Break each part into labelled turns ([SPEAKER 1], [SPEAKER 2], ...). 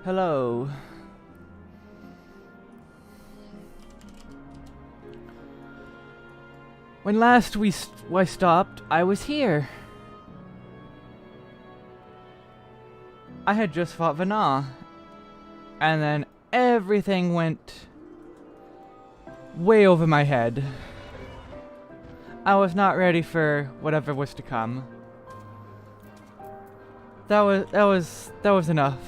[SPEAKER 1] Hello. When last I stopped, I was here. I had just fought Vana. And then everything went way over my head. I was not ready for whatever was to come. That was enough.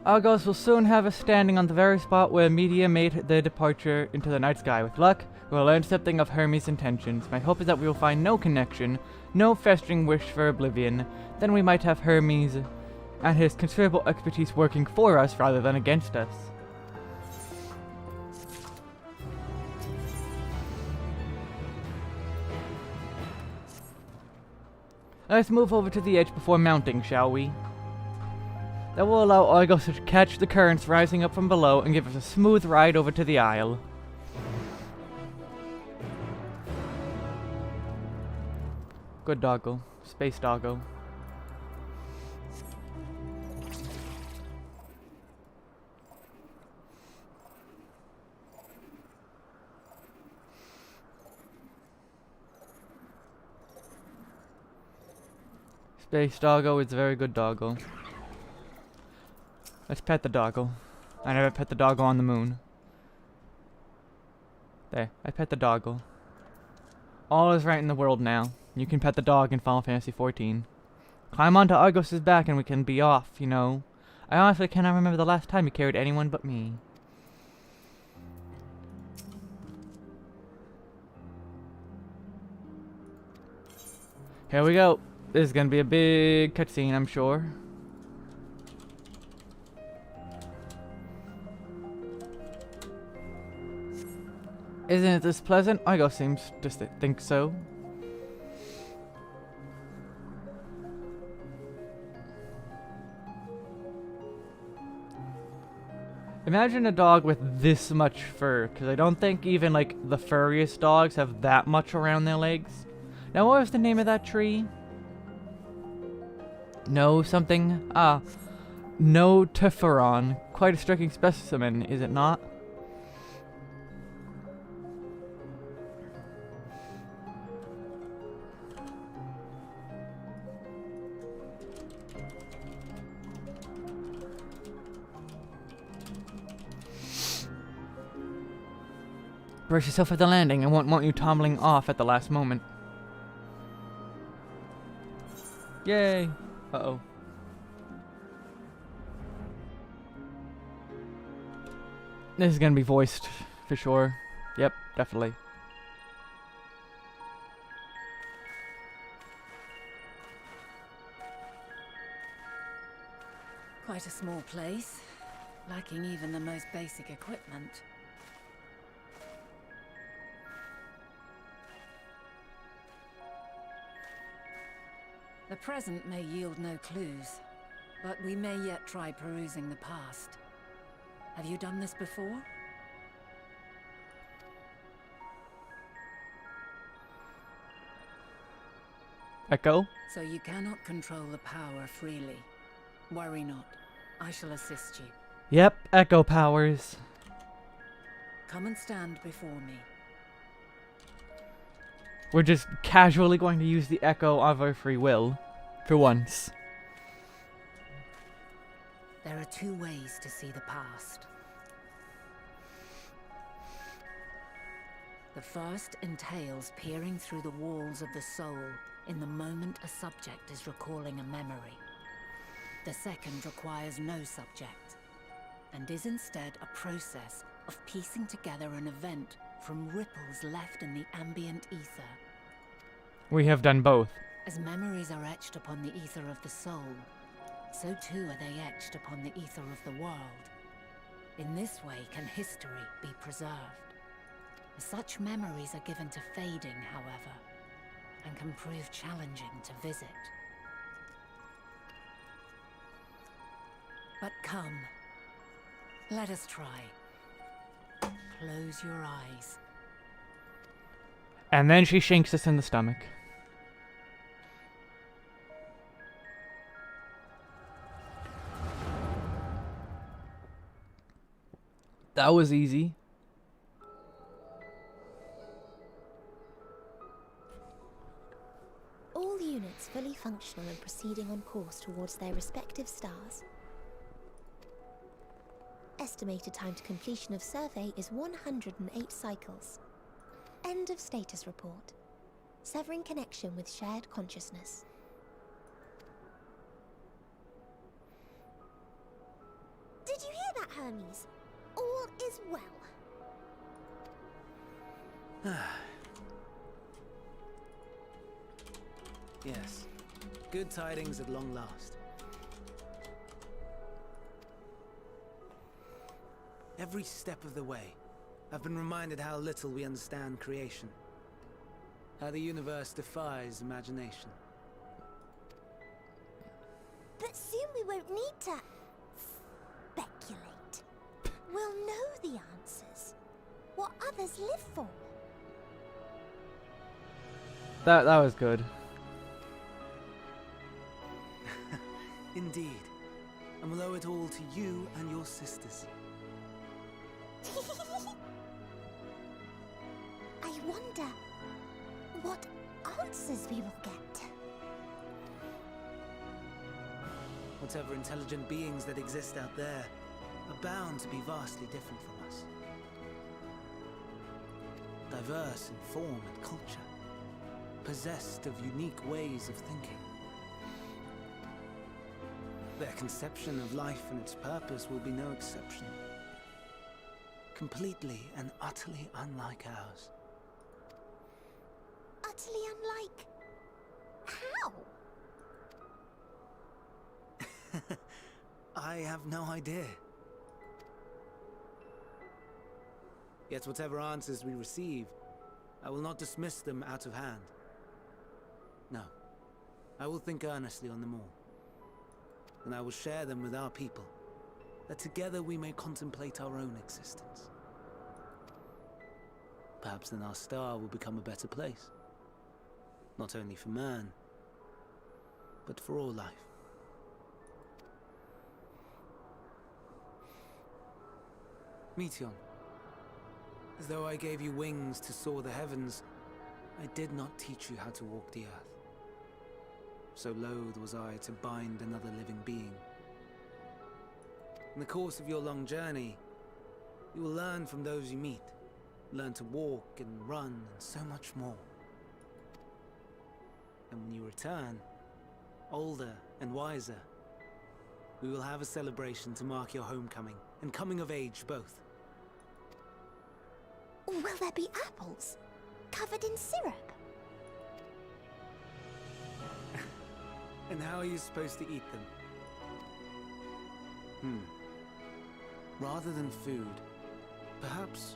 [SPEAKER 1] Argos will soon have us standing on the very spot where Media made their departure into the night sky. With luck, we'll learn something of Hermes' intentions. My hope is that we will find no connection, no festering wish for oblivion. Then we might have Hermes and his considerable expertise working for us rather than against us. Let's move over to the edge before mounting, shall we? That will allow Argos to catch the currents rising up from below and give us a smooth ride over to the isle. Good doggo. Space doggo. Space doggo is a very good doggo. Let's pet the doggo. I never pet the doggo on the moon. There, I pet the doggo. All is right in the world now. You can pet the dog in Final Fantasy XIV. Climb onto Argos' back and we can be off, you know. I honestly cannot remember the last time he carried anyone but me. Here we go. This is gonna be a big cutscene, I'm sure. Isn't it this pleasant? Argos seems to think so. Imagine a dog with this much fur, because I don't think even like the furriest dogs have that much around their legs. Now what was the name of that tree? No something? No Tiferon. Quite a striking specimen, is it not? Brace yourself for the landing. I won't want you tumbling off at the last moment. Yay! Uh-oh. This is gonna be voiced, for sure. Yep, definitely.
[SPEAKER 2] Quite a small place, lacking even the most basic equipment. The present may yield no clues, but we may yet try perusing the past. Have you done this before?
[SPEAKER 1] Echo?
[SPEAKER 2] So you cannot control the power freely. Worry not. I shall assist you.
[SPEAKER 1] Yep, Echo powers.
[SPEAKER 2] Come and stand before me.
[SPEAKER 1] We're just casually going to use the Echo of our free will. For once.
[SPEAKER 2] There are two ways to see the past. The first entails peering through the walls of the soul in the moment a subject is recalling a memory. The second requires no subject, and is instead a process of piecing together an event from ripples left in the ambient ether.
[SPEAKER 1] We have done both.
[SPEAKER 2] As memories are etched upon the ether of the soul, so too are they etched upon the ether of the world. In this way can history be preserved. Such memories are given to fading, however, and can prove challenging to visit. But come, let us try. Close your eyes.
[SPEAKER 1] And then she shanks us in the stomach. That was easy.
[SPEAKER 3] All units fully functional and proceeding on course towards their respective stars. Estimated time to completion of survey is 108 cycles. End of status report. Severing connection with shared consciousness. Did you hear that, Hermes? All is well.
[SPEAKER 4] Yes. Good tidings at long last. Every step of the way, I've been reminded how little we understand creation. How the universe defies imagination.
[SPEAKER 3] But soon we won't need to speculate. We'll know the answers. What others live for.
[SPEAKER 1] That was good.
[SPEAKER 4] Indeed. And we'll owe it all to you and your sisters.
[SPEAKER 3] I wonder what answers we will get.
[SPEAKER 4] Whatever intelligent beings that exist out there are bound to be vastly different from us. Diverse in form and culture. Possessed of unique ways of thinking. Their conception of life and its purpose will be no exception. Completely and utterly unlike ours.
[SPEAKER 3] Utterly unlike... how?
[SPEAKER 4] I have no idea. Yet whatever answers we receive, I will not dismiss them out of hand. No, I will think earnestly on them all. And I will share them with our people, that together we may contemplate our own existence. Perhaps then our star will become a better place. Not only for man, but for all life. Meteon, as though I gave you wings to soar the heavens, I did not teach you how to walk the earth. So loath was I to bind another living being. In the course of your long journey, you will learn from those you meet. Learn to walk and run and so much more. And when you return, older and wiser, we will have a celebration to mark your homecoming and coming of age both.
[SPEAKER 3] Will there be apples? Covered in syrup?
[SPEAKER 4] And how are you supposed to eat them? Rather than food, perhaps...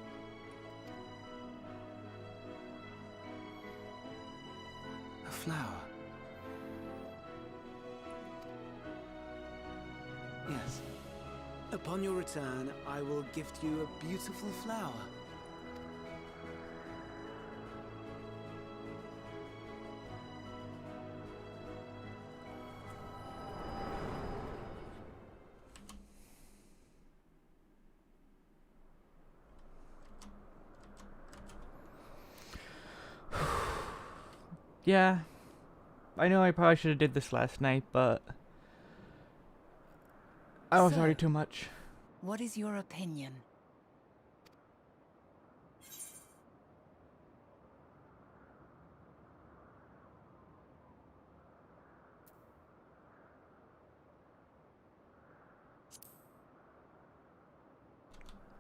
[SPEAKER 4] a flower. Yes. Upon your return, I will gift you a beautiful flower.
[SPEAKER 1] Yeah. I know I probably should have did this last night, but I was
[SPEAKER 2] So,
[SPEAKER 1] already too much.
[SPEAKER 2] What is your opinion?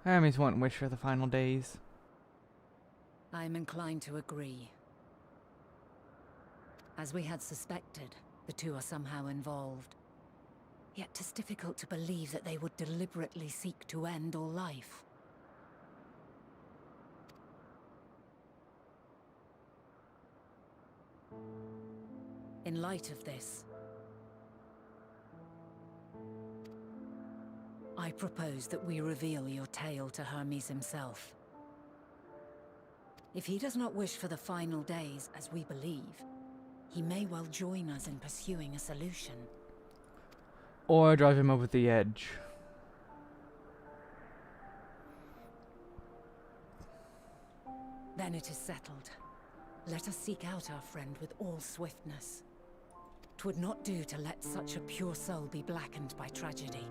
[SPEAKER 1] Hermes won't wish for the final days.
[SPEAKER 2] I'm inclined to agree. As we had suspected, the two are somehow involved. Yet 'tis difficult to believe that they would deliberately seek to end all life. In light of this, I propose that we reveal your tale to Hermes himself. If he does not wish for the final days, as we believe, he may well join us in pursuing a solution.
[SPEAKER 1] Or drive him over the edge.
[SPEAKER 2] Then it is settled. Let us seek out our friend with all swiftness. 'Twould not do to let such a pure soul be blackened by tragedy.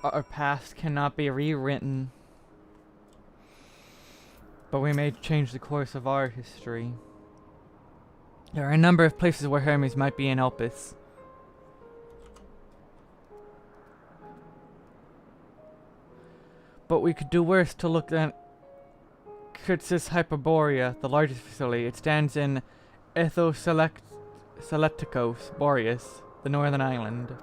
[SPEAKER 1] Our past cannot be rewritten, but we may change the course of our history. There are a number of places where Hermes might be in Elpis. But we could do worse to look at Kritsis Hyperborea, the largest facility. It stands in Ethoseletikos Boreas, the northern island.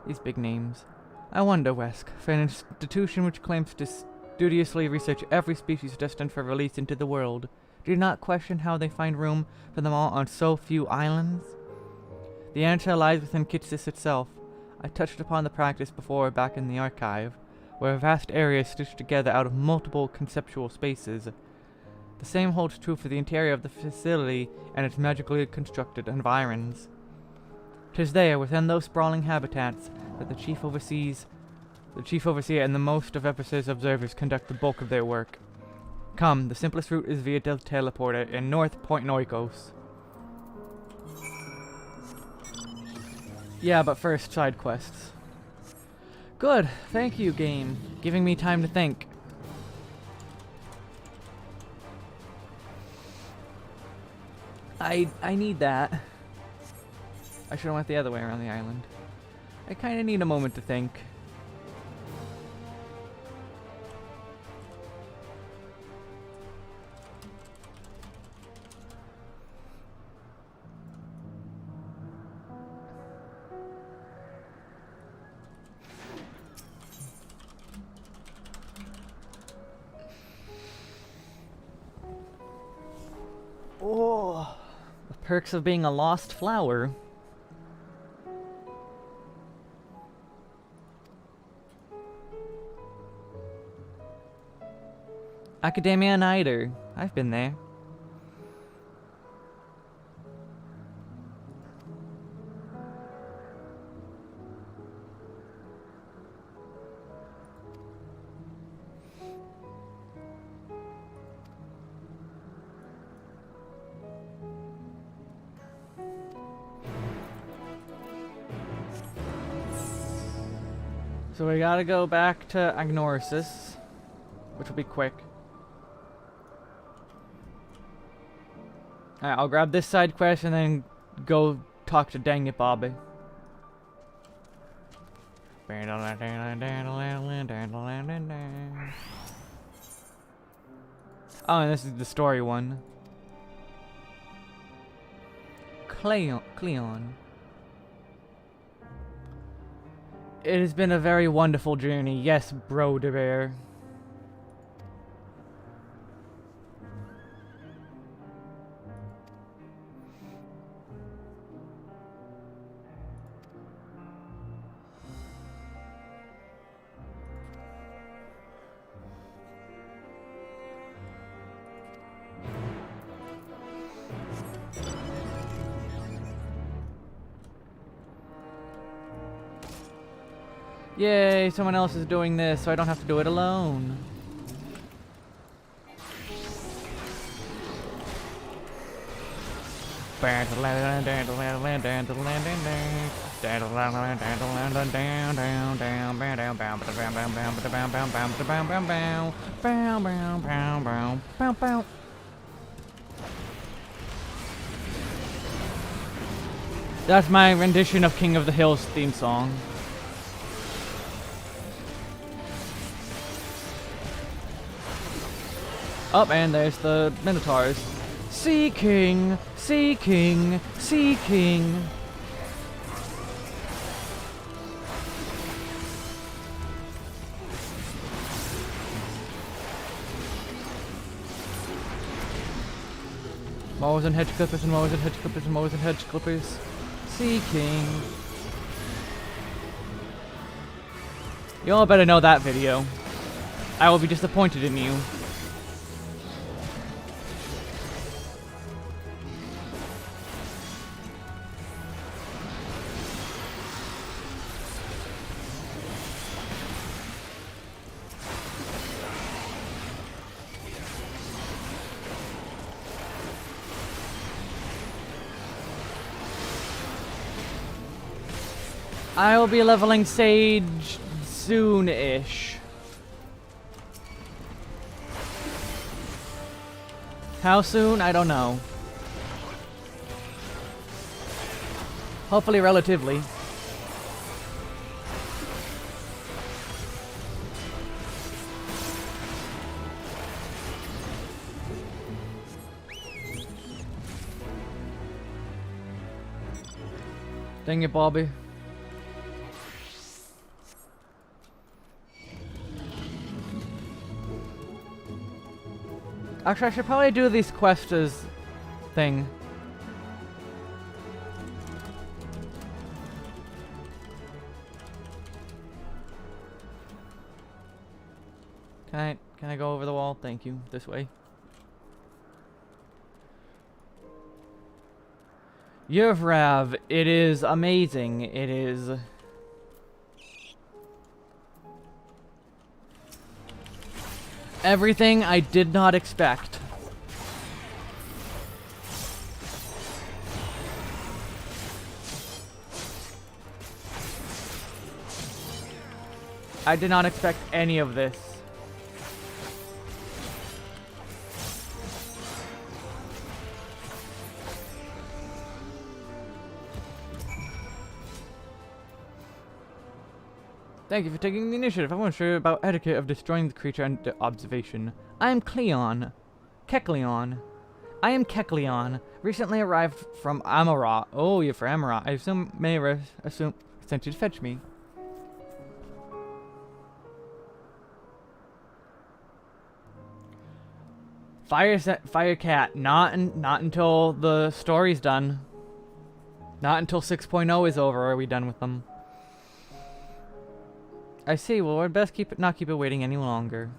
[SPEAKER 1] These big names. I wonder, Wesk, for an institution which claims to studiously research every species destined for release into the world, do you not question how they find room for them all on so few islands? The answer lies within Kritsis itself. I touched upon the practice before back in the archive, where a vast area is stitched together out of multiple conceptual spaces. The same holds true for the interior of the facility and its magically constructed environs. 'Tis there, within those sprawling habitats, that the chief overseer and the most of Ephesus observers conduct the bulk of their work. Come, the simplest route is via the teleporter in North Point Noikos. Yeah, but first, side quests. Good, thank you, game. Giving me time to think. I need that. I should have went the other way around the island. I kinda need a moment to think. Oh, the perks of being a lost flower. Academia Nider. I've been there. So we gotta go back to Agnorisis, which will be quick. Alright, I'll grab this side quest and then go talk to Dang It Bobby. Oh, and this is the story one. Cleon. It has been a very wonderful journey. Yes, bro de bear. Yay, someone else is doing this, so I don't have to do it alone. That's my rendition of King of the Hills theme song. Oh, and there's the Minotaurs. Seeking, seeking, seeking. Mowers and hedge clippers and mowers and hedge clippers and mowers and hedge clippers. Seeking. You all better know that video. I will be disappointed in you. I will be leveling Sage soon-ish. How soon? I don't know. Hopefully relatively. Dang it, Bobby. Actually, I should probably do these quests as thing. Can I go over the wall? Thank you. This way. Yevrav, it is amazing. It is. Everything I did not expect. I did not expect any of this. Thank you for taking the initiative. I want to show you about etiquette of destroying the creature under observation. I am Cleon. Kekleon. I am Kekleon. Recently arrived from Amarat. Oh, you're from Amarat. I assume Mayra sent you to fetch me. Fire Cat. Not until the story's done. Not until 6.0 is over are we done with them. I see. Well, we'd best not keep it waiting any longer.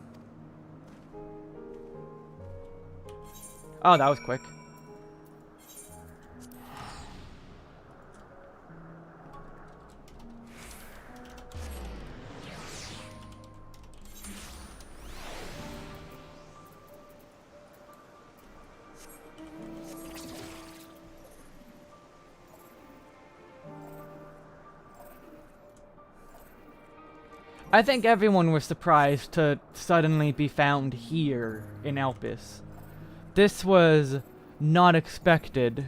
[SPEAKER 1] Oh, that was quick. I think everyone was surprised to suddenly be found here in Elpis. This was not expected.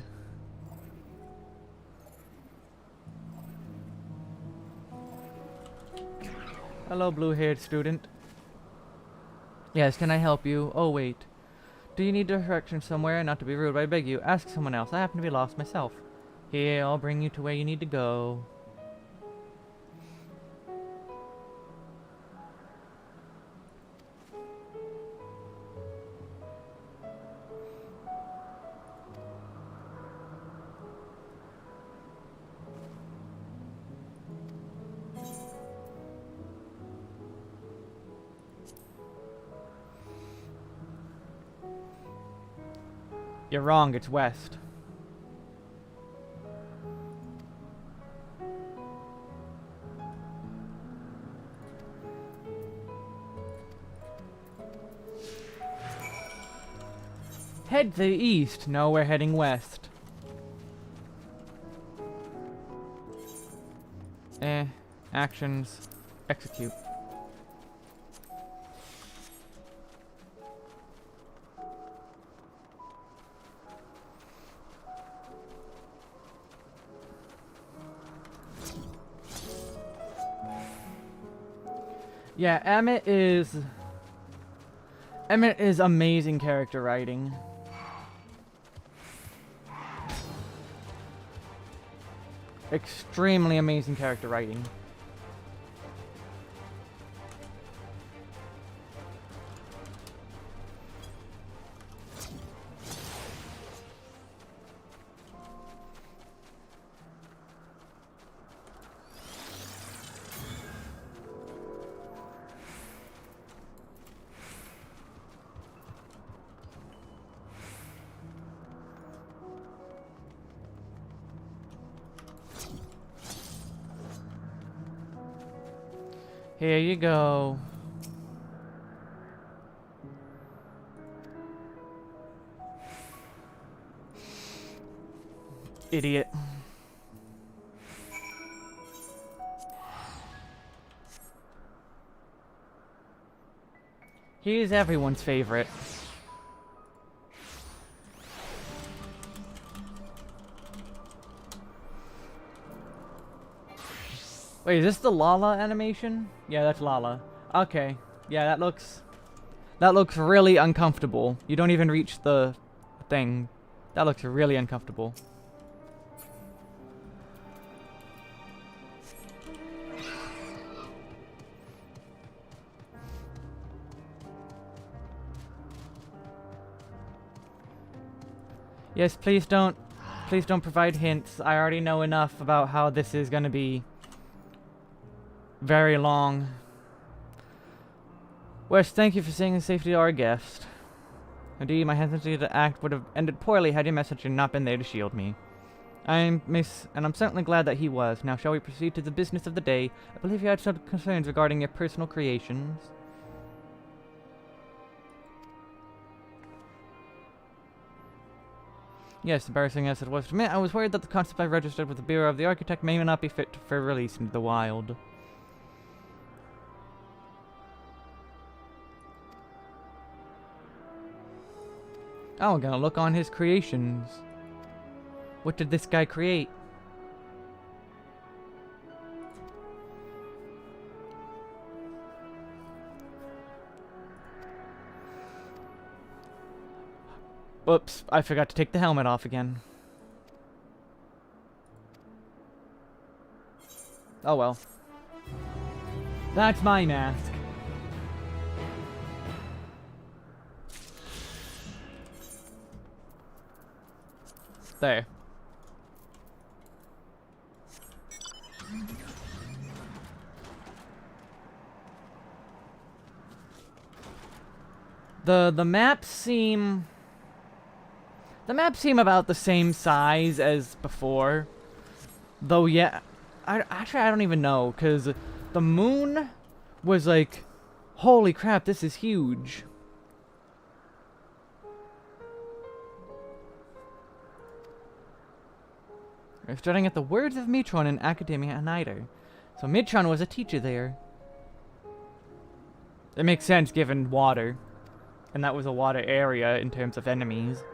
[SPEAKER 1] Hello, blue-haired student. Yes, can I help you? Oh, wait. Do you need direction somewhere? Not to be rude, but I beg you, ask someone else. I happen to be lost myself. Here, I'll bring you to where you need to go. You're wrong, it's west. Head to the east. No, we're heading west. Actions. Execute. Yeah, Emmett is amazing character writing. Extremely amazing character writing. Here you go. Idiot. He's everyone's favorite. Wait, is this the Lala animation? Yeah, that's Lala. Okay. Yeah, that looks really uncomfortable. You don't even reach the thing. That looks really uncomfortable. Yes, please don't provide hints. I already know enough about how this is gonna be very long. Wes, thank you for saying the safety to our guest. Indeed, my hesitancy to act would have ended poorly had your messenger not been there to shield me. I'm certainly glad that he was. Now, shall we proceed to the business of the day? I believe you had some concerns regarding your personal creations. Yes, embarrassing as it was to admit, I was worried that the concept I registered with the Bureau of the Architect may not be fit for release into the wild. Oh, I'm gonna look on his creations. What did this guy create? Whoops, I forgot to take the helmet off again. Oh well. That's my mask. There. The maps seem about the same size as before. Though yeah, I don't even know, cuz the moon was like, holy crap, this is huge. We're starting at the words of Mitron in Academia Aniter. So Mitron was a teacher there. It makes sense given water. And that was a water area in terms of enemies.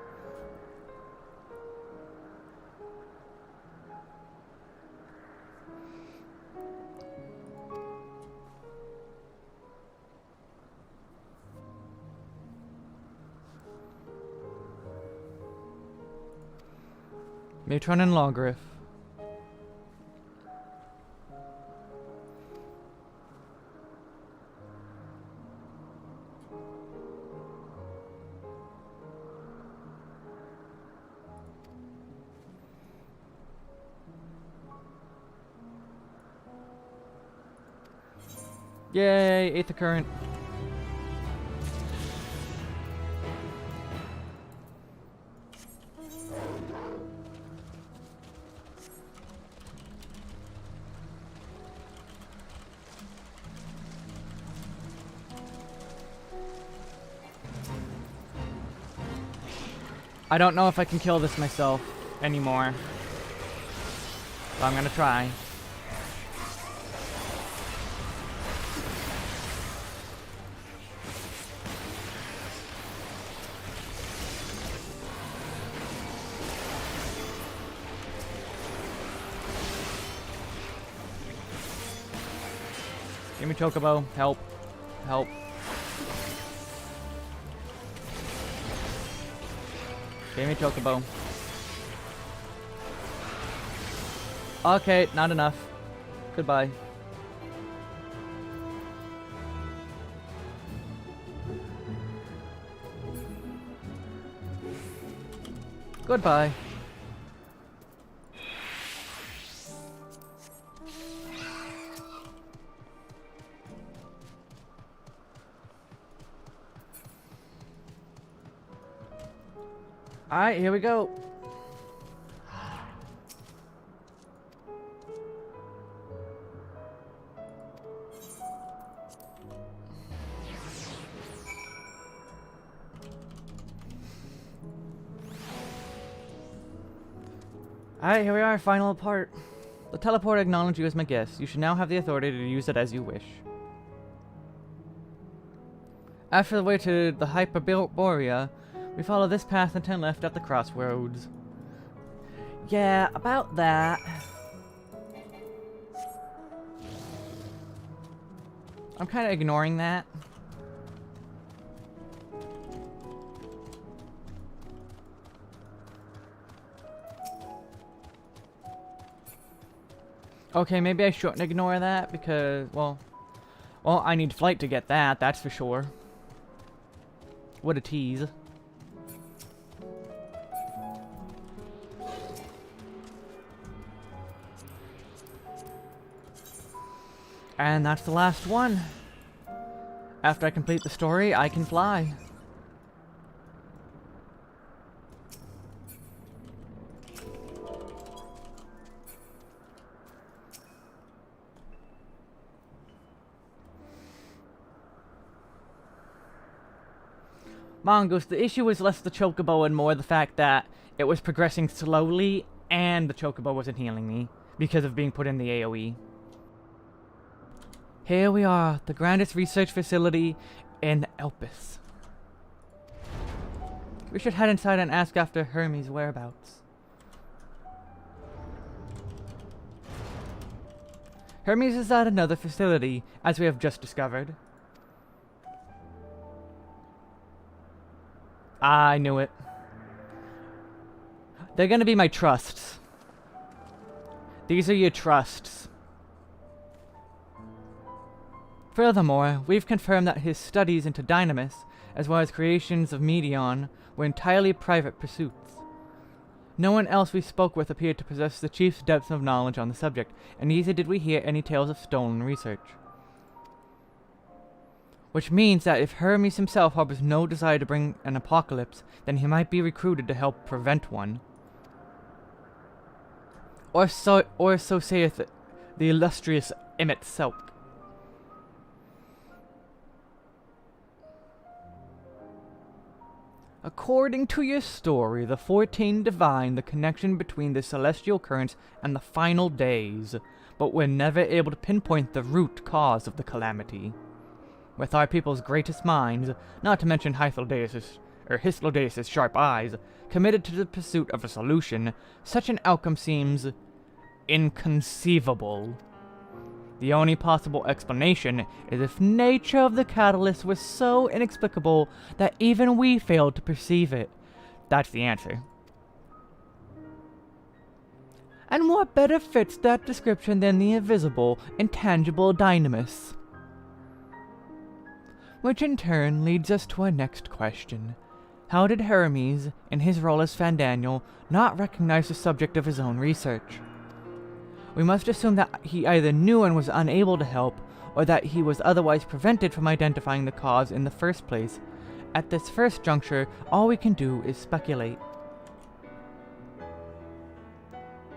[SPEAKER 1] Matron and Lawgriff. Yay, Aether Current. I don't know if I can kill this myself anymore. But I'm gonna try. Give me Chocobo. Help. Help. Give me Chocobo. Okay, not enough. Goodbye. Goodbye. Alright, here we go. Alright, here we are, final part. The teleporter acknowledged you as my guest. You should now have the authority to use it as you wish. After the way to the Hyperborea, we follow this path and turn left at the crossroads. Yeah, about that. I'm kind of ignoring that. Okay, maybe I shouldn't ignore that because, well, I need flight to get that, that's for sure. What a tease. And that's the last one. After I complete the story, I can fly. Mongoose, the issue was less the chocobo and more the fact that it was progressing slowly and the chocobo wasn't healing me because of being put in the AoE. Here we are, the grandest research facility in Elpis. We should head inside and ask after Hermes' whereabouts. Hermes is at another facility, as we have just discovered. I knew it. They're gonna be my trusts. These are your trusts. Furthermore, we've confirmed that his studies into Dynamis, as well as creations of Medion, were entirely private pursuits. No one else we spoke with appeared to possess the chief's depth of knowledge on the subject, and neither did we hear any tales of stolen research. Which means that if Hermes himself harbors no desire to bring an apocalypse, then he might be recruited to help prevent one. Or so saith the illustrious Emmett Selk. According to your story, the 14 divined the connection between the celestial currents and the final days, but were never able to pinpoint the root cause of the calamity. With our people's greatest minds, not to mention Hythlodaeus' sharp eyes, committed to the pursuit of a solution, such an outcome seems inconceivable. The only possible explanation is if nature of the catalyst was so inexplicable that even we failed to perceive it. That's the answer. And what better fits that description than the invisible, intangible Dynamis? Which in turn leads us to our next question. How did Hermes, in his role as Fandaniel, not recognize the subject of his own research? We must assume that he either knew and was unable to help, or that he was otherwise prevented from identifying the cause in the first place. At this first juncture, all we can do is speculate.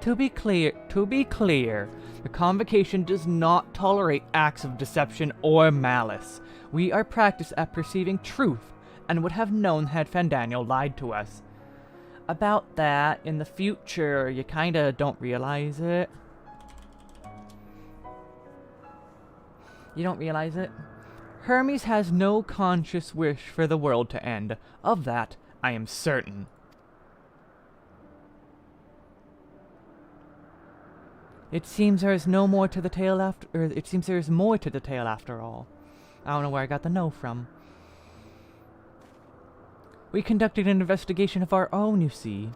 [SPEAKER 1] To be clear, the Convocation does not tolerate acts of deception or malice. We are practiced at perceiving truth, and would have known had Fandaniel lied to us. About that, in the future, you kinda don't realize it. You don't realize it? Hermes has no conscious wish for the world to end. Of that, I am certain. It seems there is more to the tale after all. I don't know where I got the no from. We conducted an investigation of our own, you see.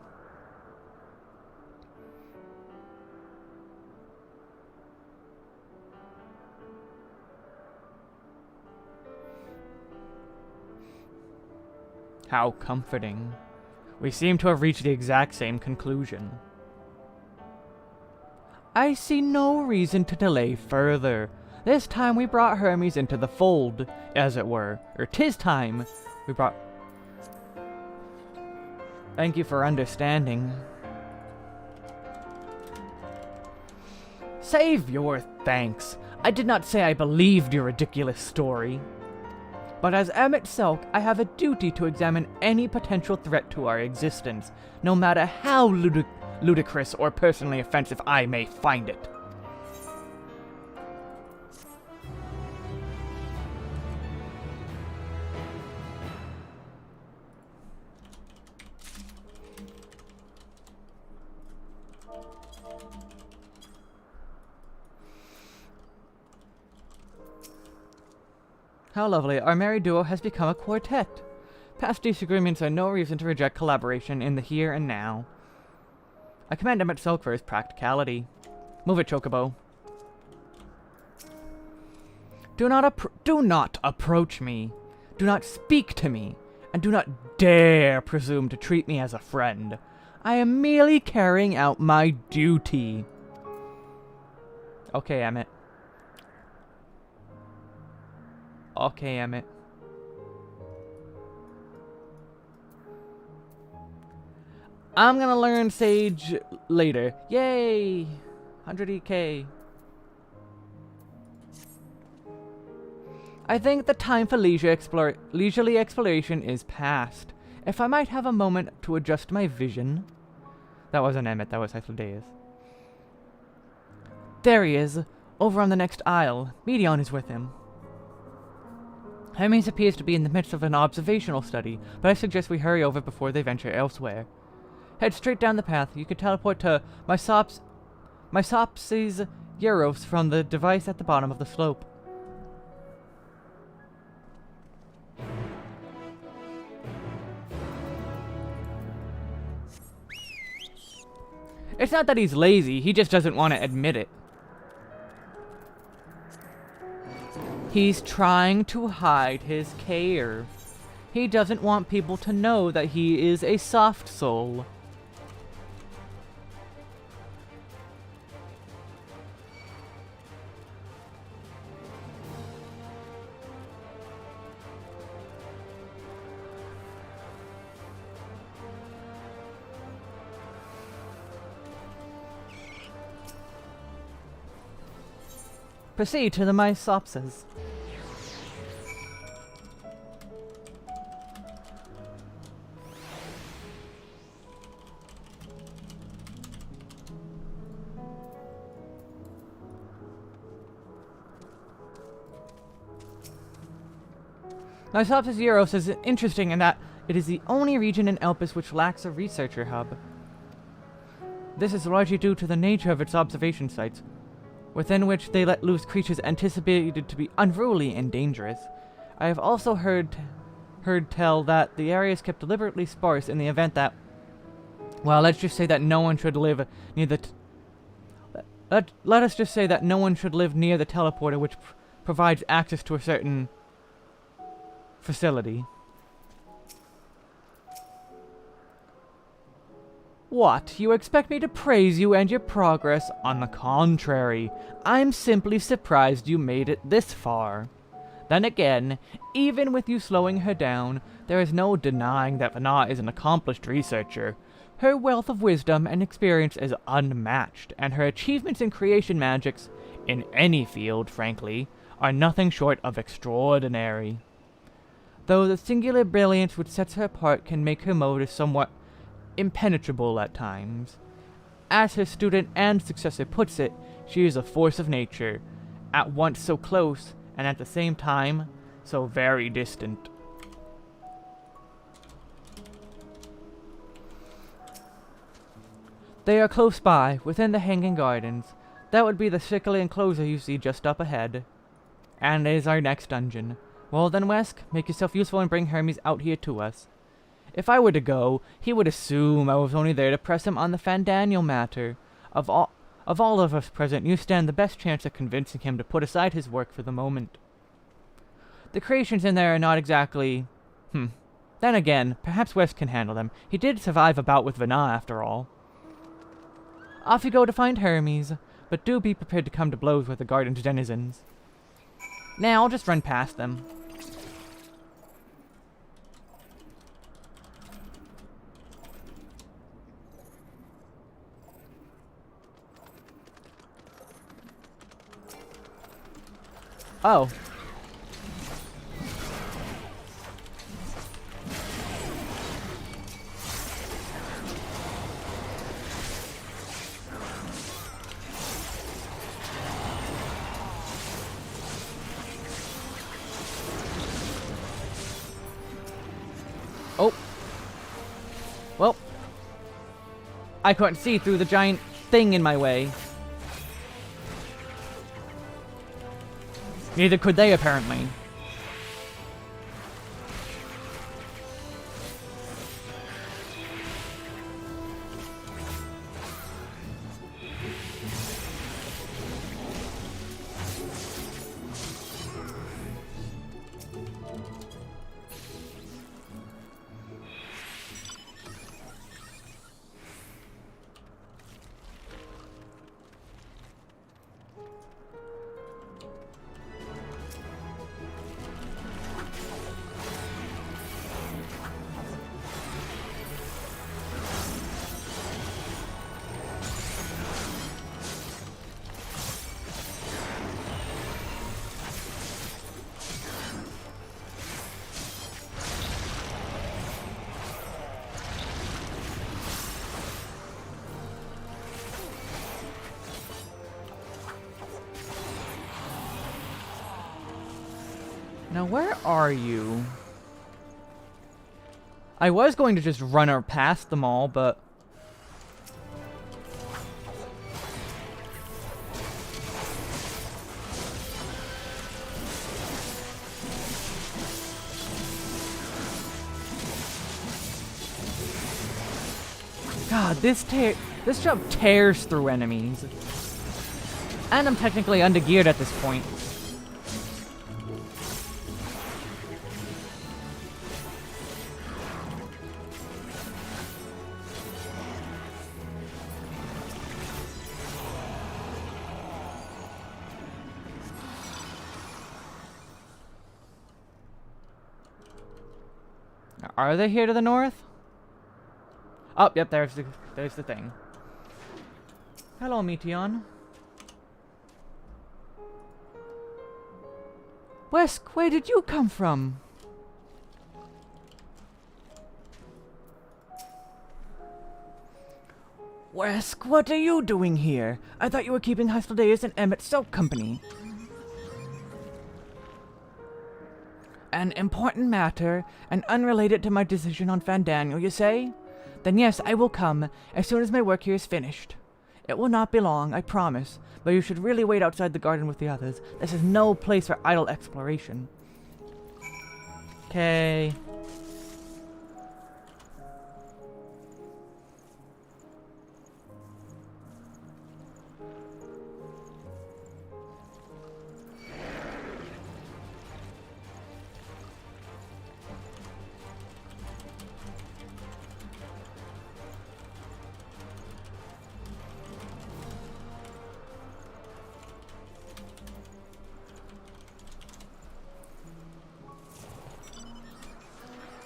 [SPEAKER 1] How comforting. We seem to have reached the exact same conclusion. I see no reason to delay further. This time we brought Hermes into the fold, as it were. Or 'tis time we brought... Thank you for understanding. Save your thanks. I did not say I believed your ridiculous story. But as Emmett Selk, I have a duty to examine any potential threat to our existence, no matter how ludicrous or personally offensive I may find it. How lovely. Our merry duo has become a quartet. Past disagreements are no reason to reject collaboration in the here and now. I commend him at Silk for his practicality. Move it, Chocobo. Do not approach me. Do not speak to me. And do not dare presume to treat me as a friend. I am merely carrying out my duty. Okay, Emmett. Okay, Emmett. I'm gonna learn Sage later. Yay! 100 EK. I think the time for leisurely exploration is past. If I might have a moment to adjust my vision. That wasn't Emmett, that was Hythlodaeus. There he is, over on the next aisle. Medion is with him. Hermes appears to be in the midst of an observational study, but I suggest we hurry over before they venture elsewhere. Head straight down the path. You can teleport to Mysopsis Euros from the device at the bottom of the slope. It's not that he's lazy, he just doesn't want to admit it. He's trying to hide his care. He doesn't want people to know that he is a soft soul. Proceed to the Mysopsis. Mysopsis Euros is interesting in that it is the only region in Elpis which lacks a researcher hub. This is largely due to the nature of its observation sites, within which they let loose creatures anticipated to be unruly and dangerous. I have also heard tell that the area is kept deliberately sparse in the event that, well, let's just say that no one should live near the let us just say that no one should live near the teleporter which provides access to a certain facility. What? You expect me to praise you and your progress? On the contrary, I'm simply surprised you made it this far. Then again, even with you slowing her down, there is no denying that Vana is an accomplished researcher. Her wealth of wisdom and experience is unmatched, and her achievements in creation magics, in any field, frankly, are nothing short of extraordinary. Though the singular brilliance which sets her apart can make her motives somewhat impenetrable at times. As her student and successor puts it, she is a force of nature, at once so close, and at the same time, so very distant. They are close by, within the Hanging Gardens. That would be the sickly enclosure you see just up ahead. And it is our next dungeon. Well then, Wesk, make yourself useful and bring Hermes out here to us. If I were to go, he would assume I was only there to press him on the Fandaniel matter. Of all of us present, you stand the best chance of convincing him to put aside his work for the moment. The creations in there are not exactly... Then again, perhaps West can handle them. He did survive a bout with Vana, after all. Off you go to find Hermes, but do be prepared to come to blows with the garden's denizens. Nah, I'll just run past them. Oh. Oh. Well. I couldn't see through the giant thing in my way. Neither could they, apparently. Now, where are you? I was going to just run her past them all, but... God, this jump tears through enemies. And I'm technically under-geared at this point. Are they here to the north? Oh, yep, there's the thing. Hello, Meteon. Wesk, where did you come from? Wesk, what are you doing here? I thought you were keeping hostile days in Emmett Soap Company. An important matter, and unrelated to my decision on Fandaniel, you say? Then yes, I will come, as soon as my work here is finished. It will not be long, I promise, but you should really wait outside the garden with the others. This is no place for idle exploration. Okay.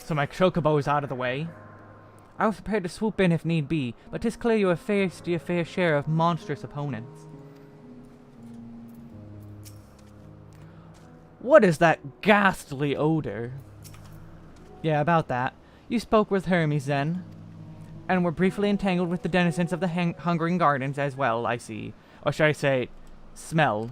[SPEAKER 1] So my chocobo is out of the way. I was prepared to swoop in if need be, but 'tis clear you have faced your fair share of monstrous opponents. What is that ghastly odor? Yeah, about that. You spoke with Hermes then, and were briefly entangled with the denizens of the Hungering Gardens as well, I see. Or should I say, smell.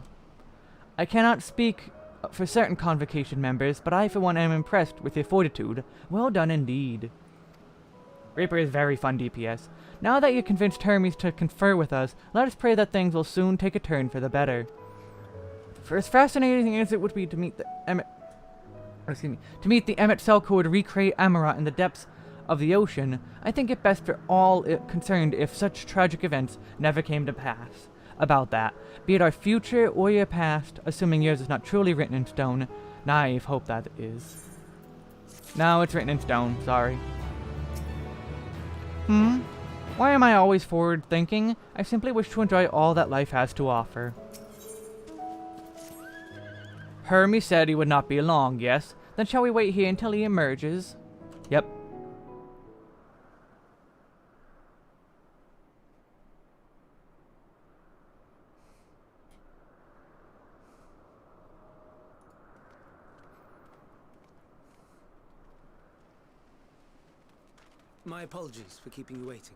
[SPEAKER 1] I cannot speak for certain Convocation members, but I for one am impressed with your fortitude. Well done indeed. Reaper is very fun DPS. Now that you convinced Hermes to confer with us, let us pray that things will soon take a turn for the better. For as fascinating as it would be to meet the Emmet Cell who would recreate Amarat in the depths of the ocean, I think it best for all concerned if such tragic events never came to pass. About that, be it our future or your past, assuming yours is not truly written in stone. Naive hope that is. No, it's written in stone, sorry. Why am I always forward thinking? I simply wish to enjoy all that life has to offer. Hermes said he would not be long, yes? Then shall we wait here until he emerges? Yep.
[SPEAKER 4] My apologies for keeping you waiting.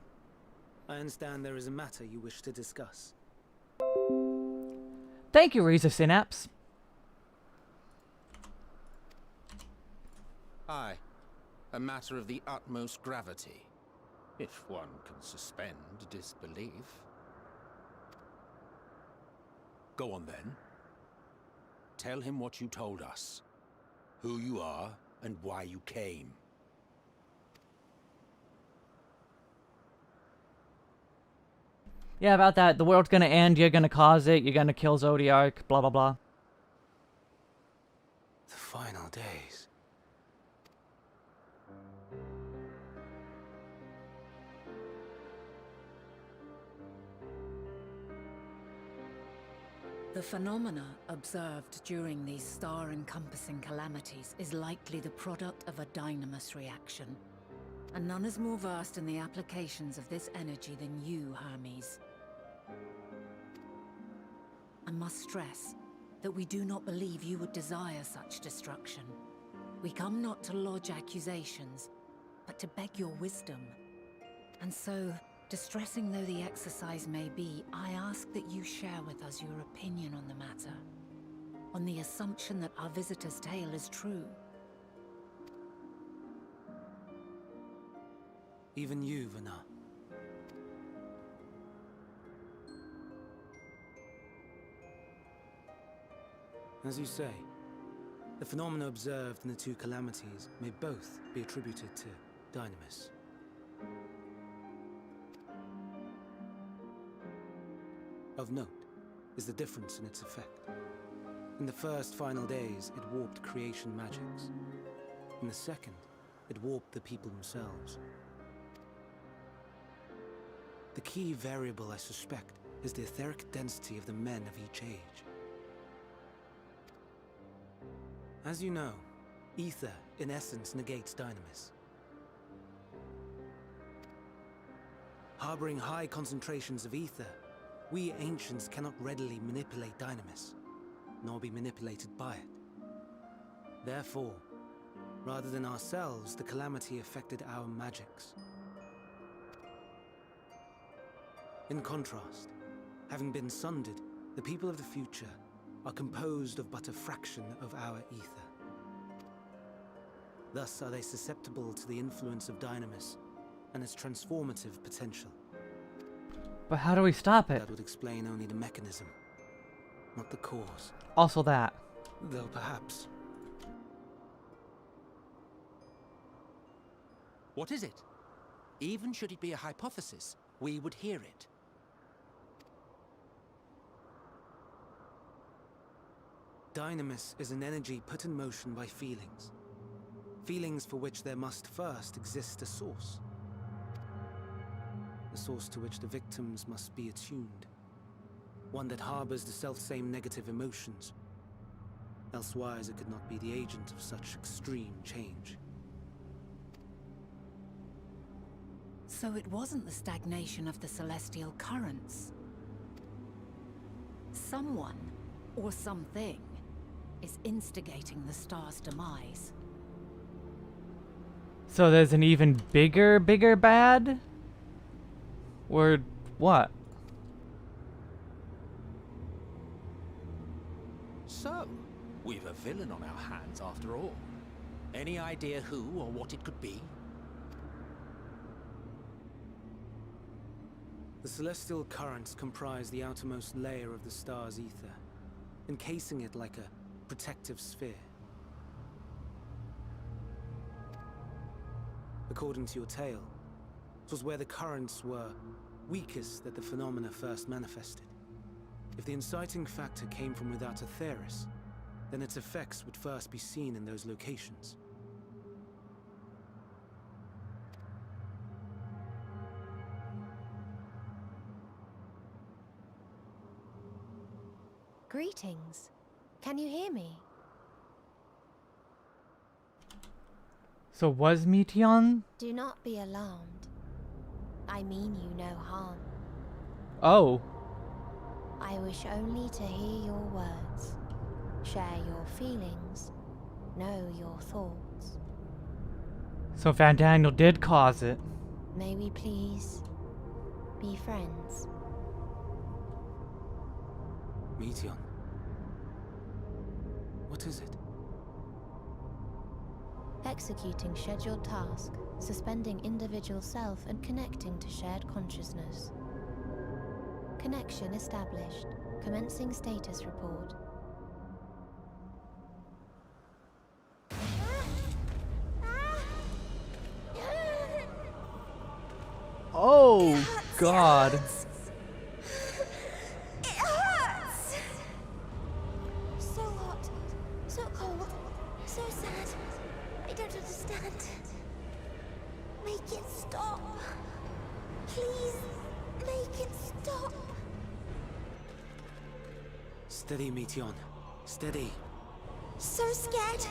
[SPEAKER 4] I understand there is a matter you wish to discuss.
[SPEAKER 1] Thank you, Razor Synapse.
[SPEAKER 5] Aye. A matter of the utmost gravity, if one can suspend disbelief.
[SPEAKER 6] Go on then.
[SPEAKER 5] Tell him what you told us.
[SPEAKER 6] Who you are and why you came.
[SPEAKER 1] Yeah, about that. The world's gonna end, you're gonna cause it, you're gonna kill Zodiac, blah blah blah.
[SPEAKER 4] The final days.
[SPEAKER 2] The phenomena observed during these star-encompassing calamities is likely the product of a dynamis reaction. And none is more versed in the applications of this energy than you, Hermes. I must stress that we do not believe you would desire such destruction. We come not to lodge accusations, but to beg your wisdom. And so, distressing though the exercise may be, I ask that you share with us your opinion on the matter. on the assumption that our visitor's tale is true.
[SPEAKER 4] Even you, Vana. As you say, the phenomena observed in the two calamities may both be attributed to Dynamis. Of note is the difference in its effect. In the first final days, it warped creation magics. In the second, it warped the people themselves. The key variable, I suspect, is the etheric density of the men of each age. As you know, ether, in essence, negates Dynamis. Harboring high concentrations of ether, we ancients cannot readily manipulate Dynamis, nor be manipulated by it. Therefore, rather than ourselves, the calamity affected our magics. In contrast, having been sundered, the people of the future are composed of but a fraction of our ether. Thus are they susceptible to the influence of Dynamis and its transformative potential.
[SPEAKER 1] But how do we stop it?
[SPEAKER 4] That would explain only the mechanism, not the cause.
[SPEAKER 1] Also that.
[SPEAKER 4] Though perhaps...
[SPEAKER 5] What is it? Even should it be a hypothesis, we would hear it.
[SPEAKER 4] Dynamis is an energy put in motion by feelings. Feelings for which there must first exist a source. A source to which the victims must be attuned. One that harbors the selfsame negative emotions. Elsewise it could not be the agent of such extreme change.
[SPEAKER 2] So it wasn't the stagnation of the celestial currents. Someone, or something, is instigating the star's demise.
[SPEAKER 1] So there's an even bigger bad? Or what?
[SPEAKER 5] So, we've a villain on our hands after all. Any idea who or what it could be?
[SPEAKER 4] The celestial currents comprise the outermost layer of the star's ether, encasing it like a protective sphere. According to your tale, it was where the currents were weakest that the phenomena first manifested. If the inciting factor came from without Aetheris, then its effects would first be seen in those locations.
[SPEAKER 3] Greetings. Can you hear me?
[SPEAKER 1] So was Meteon?
[SPEAKER 3] Do not be alarmed. I mean you no harm.
[SPEAKER 1] Oh.
[SPEAKER 3] I wish only to hear your words, share your feelings, know your thoughts.
[SPEAKER 1] So Van Daniel did cause it.
[SPEAKER 3] May we please be friends?
[SPEAKER 4] Meteon. What is it?
[SPEAKER 3] Executing scheduled task, suspending individual self and connecting to shared consciousness. Connection established. Commencing status report.
[SPEAKER 1] Oh, God.
[SPEAKER 3] It hurts! So hot, so cold, so sad. I don't understand. Make it stop. Please, make it stop.
[SPEAKER 4] Steady, Meteon. Steady.
[SPEAKER 3] So scared,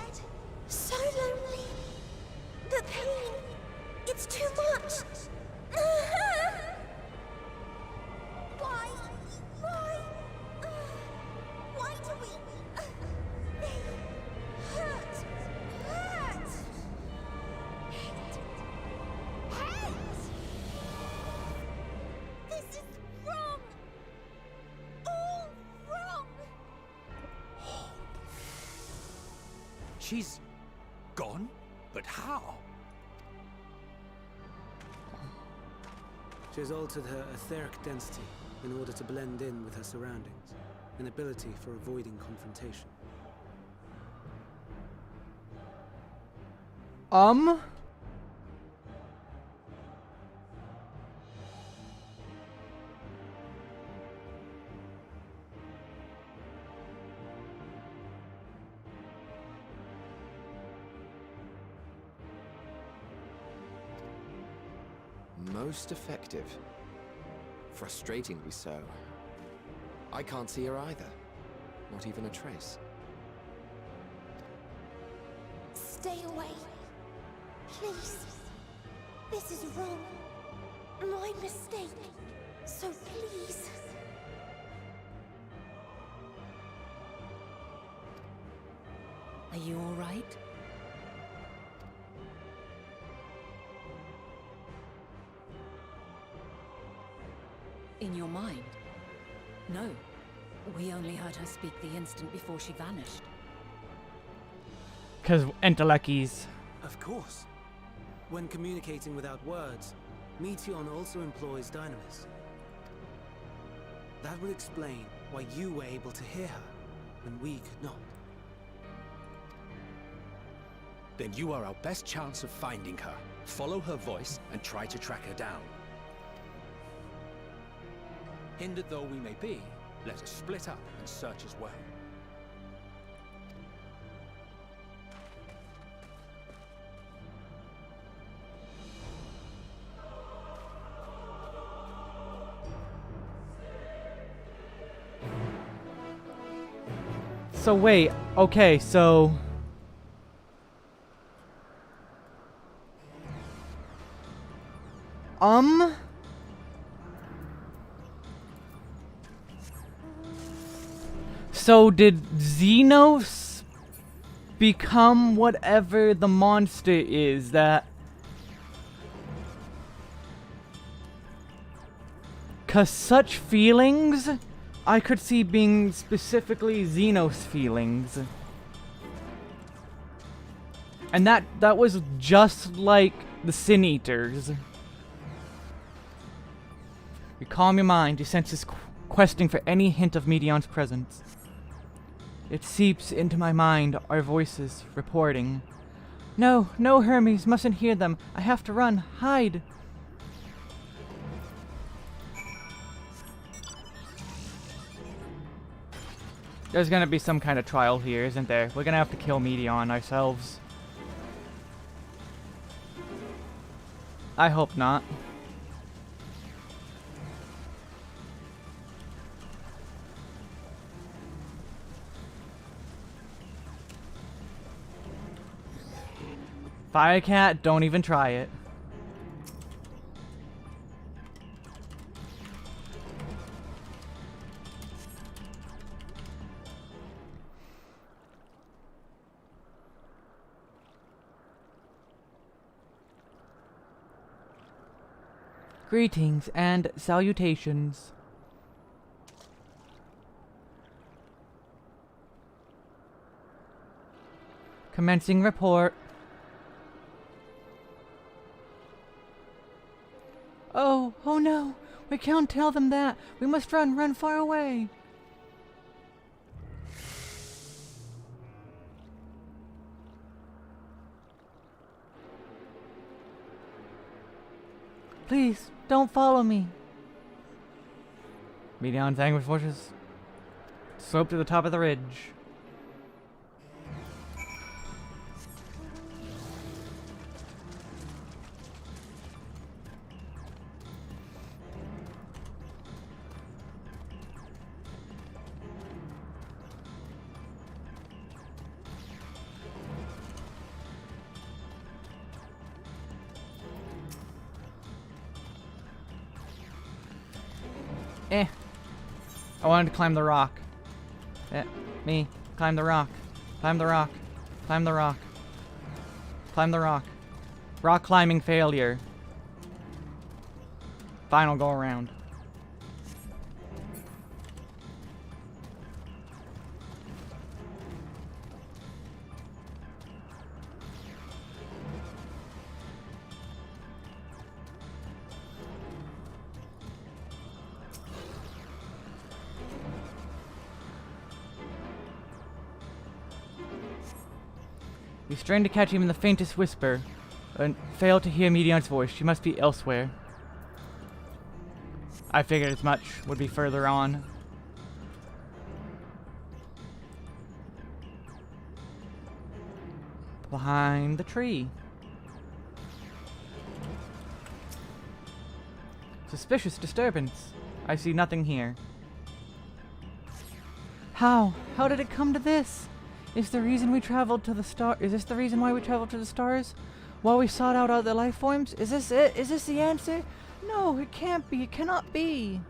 [SPEAKER 3] so lonely. The pain, it's too much. Why? Why do we? They hurt. Hate. This is wrong. All wrong.
[SPEAKER 6] She's gone? But how?
[SPEAKER 4] She has altered her etheric density in order to blend in with her surroundings, an ability for avoiding confrontation.
[SPEAKER 7] Most effective. Frustratingly so. I can't see her either. Not even a trace.
[SPEAKER 3] Stay away. Please. This is wrong. My mistake. So please.
[SPEAKER 2] Are you all right? In your mind? No. We only heard her speak the instant before she vanished.
[SPEAKER 1] Because Enteleckies.
[SPEAKER 4] Of course. When communicating without words, Meteion also employs dynamis. That would explain why you were able to hear her, when we could not.
[SPEAKER 6] Then you are our best chance of finding her. Follow her voice and try to track her down. Hindered though we may be, let us split up and search as well.
[SPEAKER 1] So wait, okay, so... So did Xenos become whatever the monster is that... 'Cause such feelings, I could see being specifically Xenos feelings. And that was just like the Sin Eaters. You calm your mind, your senses questing for any hint of Meteion's presence. It seeps into my mind, our voices reporting. No, no, Hermes, mustn't hear them. I have to run, hide. There's gonna be some kind of trial here, isn't there? We're gonna have to kill Meteion ourselves. I hope not. Firecat, don't even try it. Greetings and salutations. Commencing report. Oh no! We can't tell them that! We must run far away! Please, don't follow me! Meteion's anguish forces slope to the top of the ridge. I wanted to climb the rock. Me. Climb the rock. Climb the rock. Climb the rock. Climb the rock. Rock climbing failure. Final go around. We strain to catch even the faintest whisper, and fail to hear Medion's voice. She must be elsewhere. I figured as much. Would be further on. Behind the tree. Suspicious disturbance. I see nothing here. How? How did it come to this? Is the reason we traveled to the star? Is this the reason why we traveled to the stars? While we sought out other life forms? Is this it? Is this the answer? No, it can't be. It cannot be.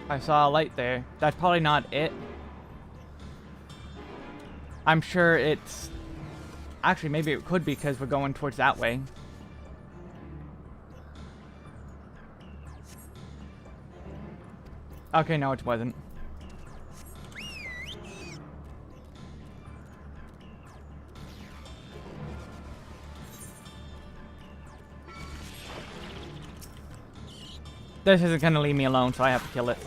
[SPEAKER 1] I saw a light there. That's probably not it. I'm sure it's... Actually, maybe it could be because we're going towards that way. Okay, no, it wasn't. This isn't gonna leave me alone, so I have to kill it.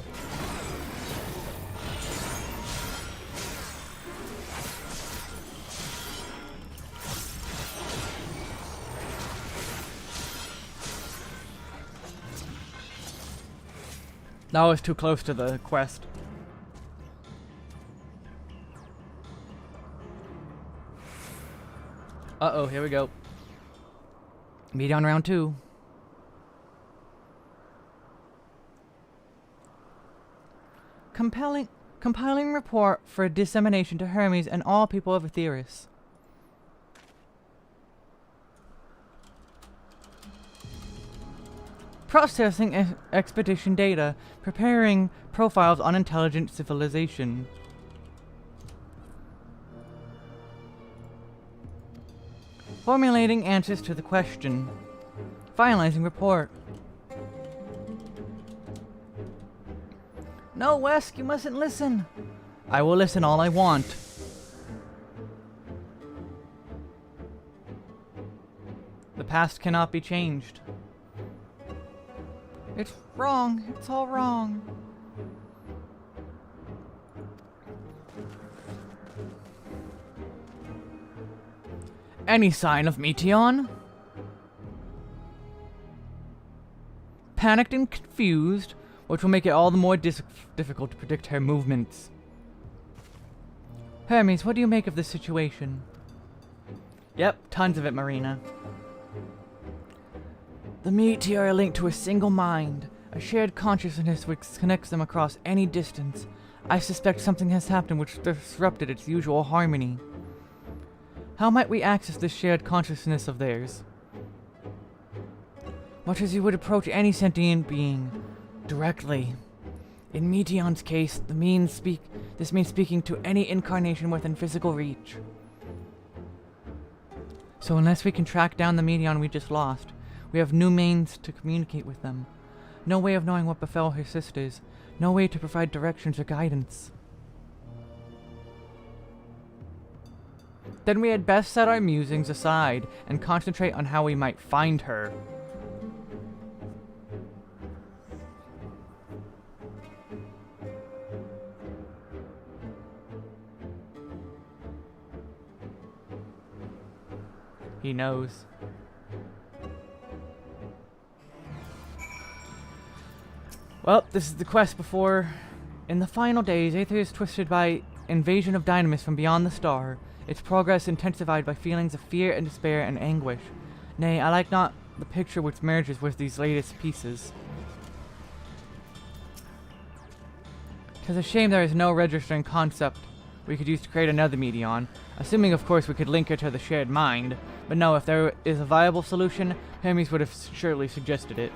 [SPEAKER 1] That was too close to the quest. Uh-oh, here we go. Meet on round 2. Compiling report for dissemination to Hermes and all people of Aetheris. Processing expedition data. Preparing profiles on intelligent civilization. Formulating answers to the question. Finalizing report. No, Wesk, you mustn't listen. I will listen all I want. The past cannot be changed. It's wrong. It's all wrong. Any sign of Meteon? Panicked and confused, which will make it all the more difficult to predict her movements. Hermes, what do you make of this situation? Yep, tons of it, Marina. The Meteor are linked to a single mind, a shared consciousness which connects them across any distance. I suspect something has happened which disrupted its usual harmony. How might we access this shared consciousness of theirs? Much as you would approach any sentient being, directly. In Meteon's case, this means speaking to any incarnation within physical reach. So unless we can track down the Meteon we just lost, we have no means to communicate with them. No way of knowing what befell her sisters. No way to provide directions or guidance. Then we had best set our musings aside and concentrate on how we might find her. He knows. Well, this is the quest before. In the final days, Aether is twisted by invasion of dynamis from beyond the star, its progress intensified by feelings of fear and despair and anguish. Nay, I like not the picture which merges with these latest pieces. 'Tis a shame there is no registering concept we could use to create another Meteon, assuming of course we could link it to the shared mind, but no, if there is a viable solution, Hermes would have surely suggested it.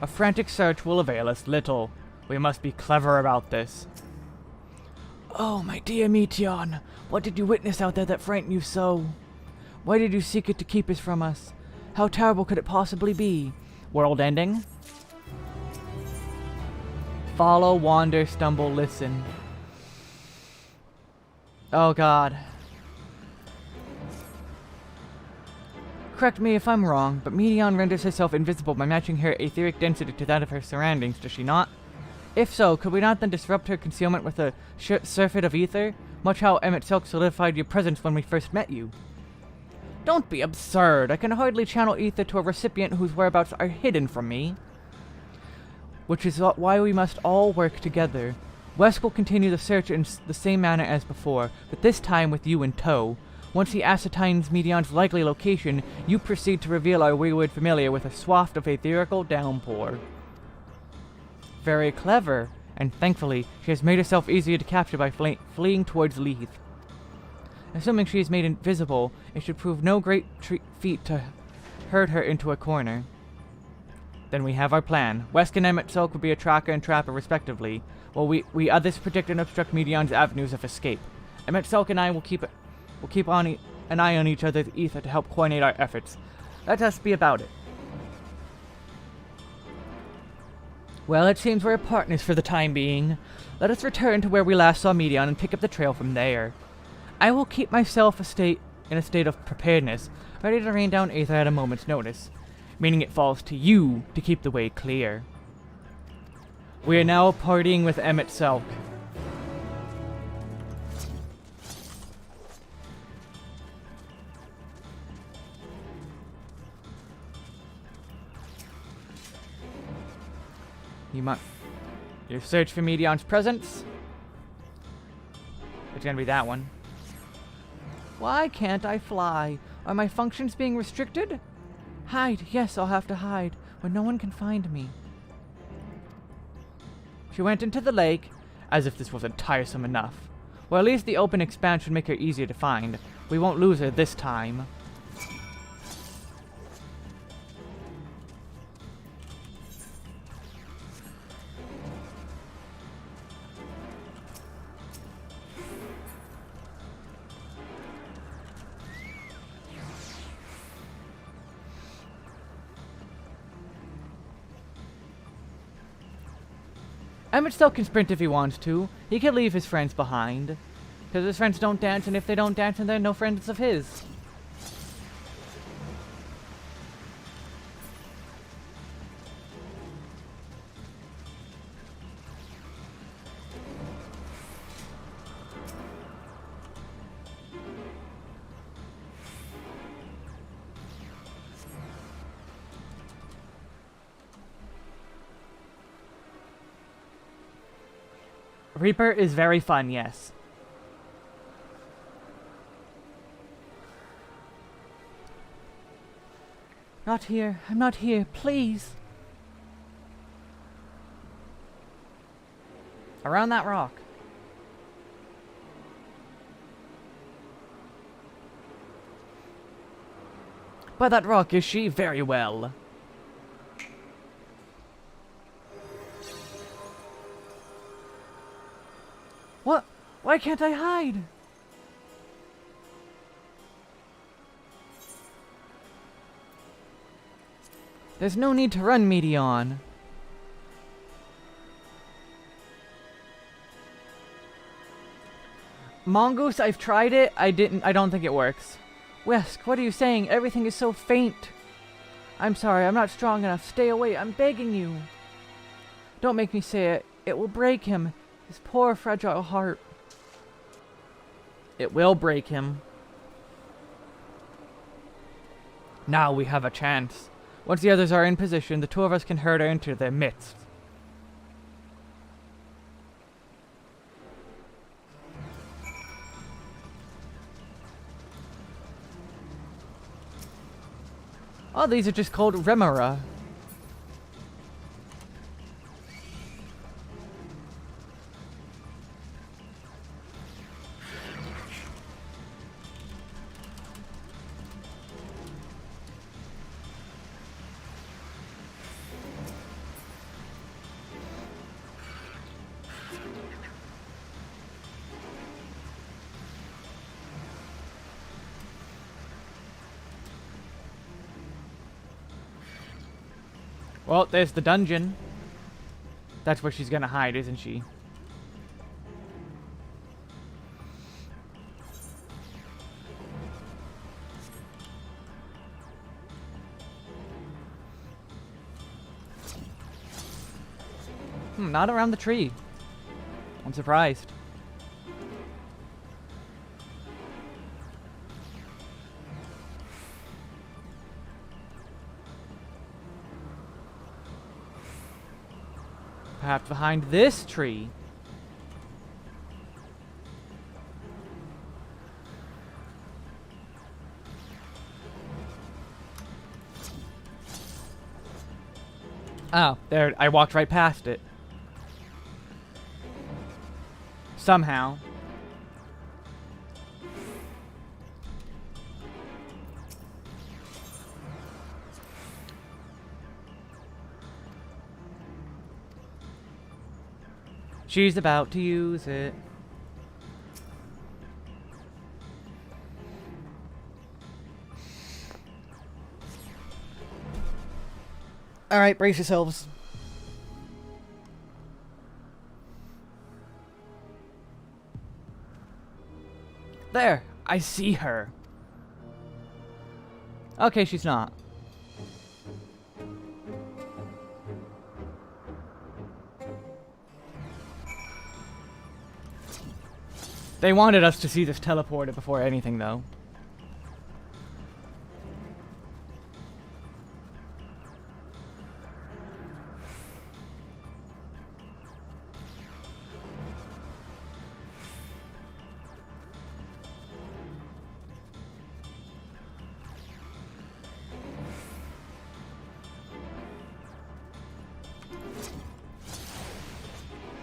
[SPEAKER 1] A frantic search will avail us little. We must be clever about this. Oh, my dear Meteon, what did you witness out there that frightened you so? Why did you seek it to keep it from us? How terrible could it possibly be? World ending? Follow, wander, stumble, listen. Oh god. Correct me if I'm wrong, but Medion renders herself invisible by matching her etheric density to that of her surroundings, does she not? If so, could we not then disrupt her concealment with a surfeit of ether? Much how MSQ solidified your presence when we first met you. Don't be absurd. I can hardly channel ether to a recipient whose whereabouts are hidden from me. Which is why we must all work together. Wes will continue the search in the same manner as before, but this time with you in tow. Once he ascertains Medion's likely location, you proceed to reveal our wayward familiar with a swath of etherical downpour. Very clever, and thankfully, she has made herself easier to capture by fleeing towards Leith. Assuming she is made invisible, it should prove no great feat to herd her into a corner. Then we have our plan. Wesk and MSQ will be a tracker and trapper respectively, while we others predict and obstruct Medion's avenues of escape. MSQ and I will keep an eye on each other's ether to help coordinate our efforts. Let us be about it. Well, it seems we're partners for the time being. Let us return to where we last saw Medion and pick up the trail from there. I will keep myself in a state of preparedness, ready to rain down ether at a moment's notice, meaning it falls to you to keep the way clear. We are now partying with MSQ. Your search for Medion's presence? It's gonna be that one. Why can't I fly? Are my functions being restricted? Hide. Yes, I'll have to hide, where no one can find me. She went into the lake, as if this wasn't tiresome enough. Well, at least the open expanse should make her easier to find. We won't lose her this time. MSQ can sprint if he wants to. He can leave his friends behind. Because his friends don't dance, and if they don't dance, then they're no friends of his. Reaper is very fun, yes. Not here. I'm not here. Please. Around that rock. By that rock, is she? Very well. What? Why can't I hide? There's no need to run, Medion. Mongoose, I've tried it. I don't think it works. Wesk, what are you saying? Everything is so faint. I'm sorry, I'm not strong enough. Stay away, I'm begging you. Don't make me say it. It will break him. His poor, fragile heart. It will break him. Now we have a chance. Once the others are in position, the two of us can herd her into their midst. Oh, these are just called Remora. Well, there's the dungeon. That's where she's gonna hide, isn't she? Not around the tree. I'm surprised. Perhaps behind this tree. Oh, there, I walked right past it. Somehow. She's about to use it. Alright, brace yourselves. There! I see her. Okay, she's not. They wanted us to see this teleporter before anything, though.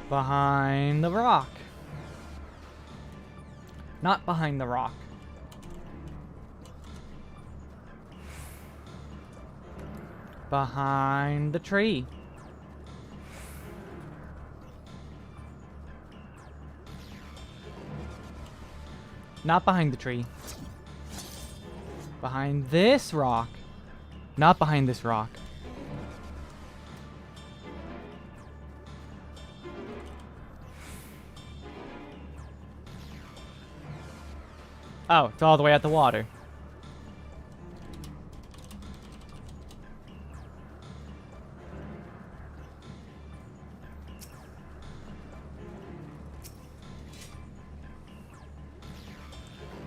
[SPEAKER 1] Behind the rock. Not behind the rock. Behind the tree. Not behind the tree. Behind this rock. Not behind this rock. Oh, it's all the way at the water.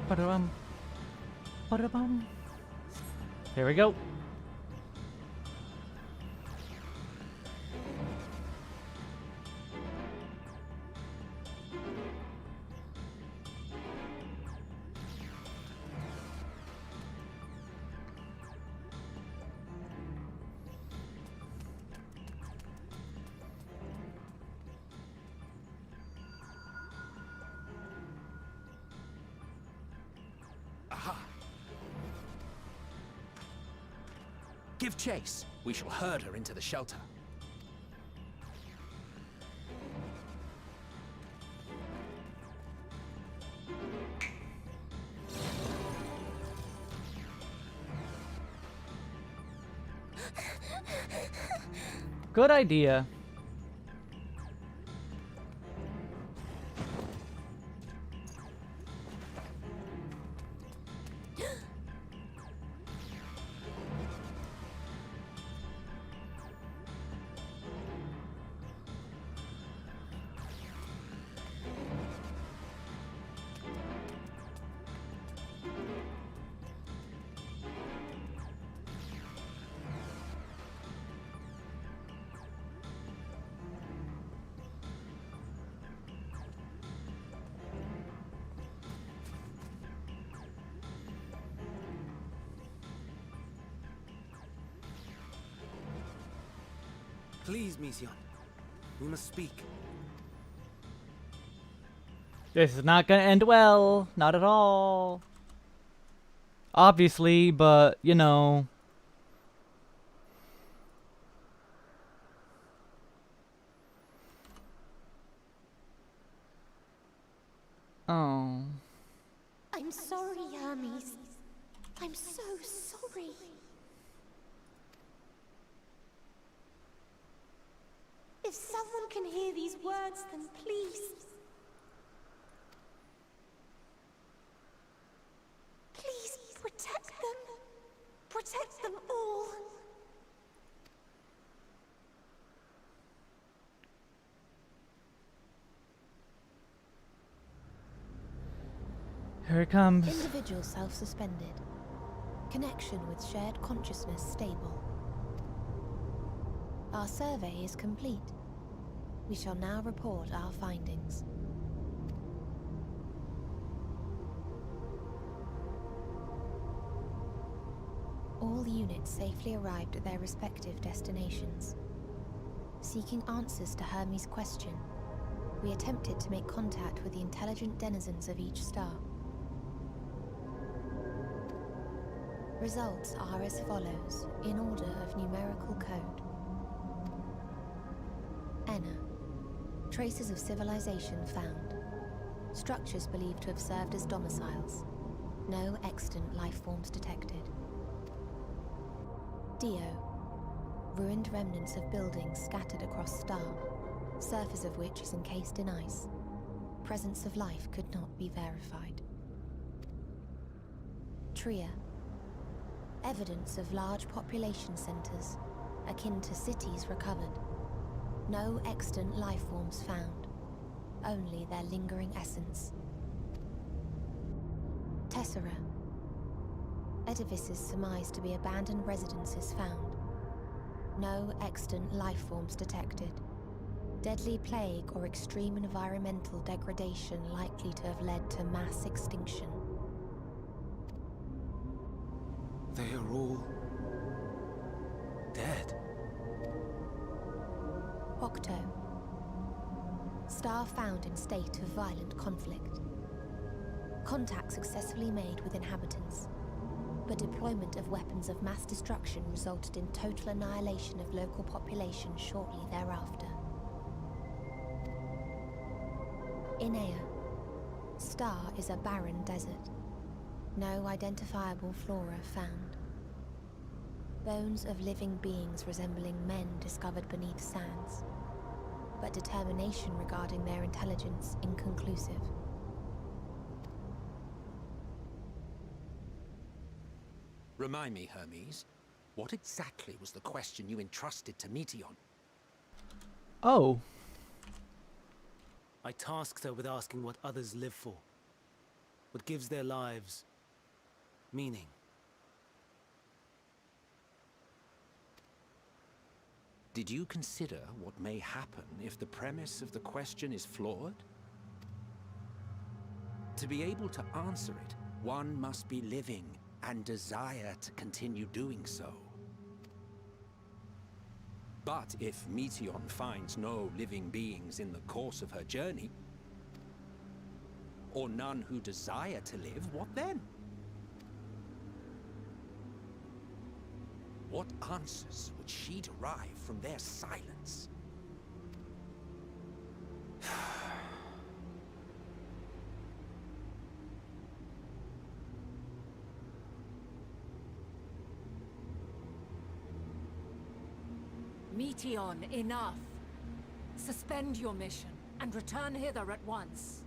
[SPEAKER 1] Ba-da-bum. Ba-da-bum. Here we go.
[SPEAKER 6] Give chase. We shall herd her into the shelter.
[SPEAKER 1] Good idea.
[SPEAKER 4] Please, Mission. We must speak.
[SPEAKER 1] This is not gonna end well. Not at all. Obviously, but, you know. Oh.
[SPEAKER 3] I'm sorry, Hermes. I'm so sorry. If someone can hear these words, then please. Please protect them. Protect them all.
[SPEAKER 1] Here it comes.
[SPEAKER 3] Individual self-suspended. Connection with shared consciousness stable. Our survey is complete. We shall now report our findings. All units safely arrived at their respective destinations. Seeking answers to Hermes' question, we attempted to make contact with the intelligent denizens of each star. Results are as follows, in order of numerical code. Enna. Traces of civilization found. Structures believed to have served as domiciles. No extant life forms detected. Dio. Ruined remnants of buildings scattered across star, surface of which is encased in ice. Presence of life could not be verified. Tria. Evidence of large population centers, akin to cities recovered. No extant life forms found, only their lingering essence. Tessera. Edifices surmised to be abandoned residences found. No extant life forms detected. Deadly plague or extreme environmental degradation likely to have led to mass extinction.
[SPEAKER 4] They are all dead.
[SPEAKER 3] Octo. Star found in state of violent conflict. Contact successfully made with inhabitants, but deployment of weapons of mass destruction resulted in total annihilation of local population shortly thereafter. Inea. Star is a barren desert. No identifiable flora found. Bones of living beings resembling men discovered beneath sands, but determination regarding their intelligence inconclusive.
[SPEAKER 6] Remind me, Hermes, what exactly was the question you entrusted to Meteion?
[SPEAKER 1] Oh.
[SPEAKER 4] I tasked her with asking what others live for. What gives their lives meaning.
[SPEAKER 6] Did you consider what may happen if the premise of the question is flawed? To be able to answer it, one must be living and desire to continue doing so. But if Meteion finds no living beings in the course of her journey, or none who desire to live, what then? What answers would she derive from their silence?
[SPEAKER 2] Meteion, enough! Suspend your mission and return hither at once.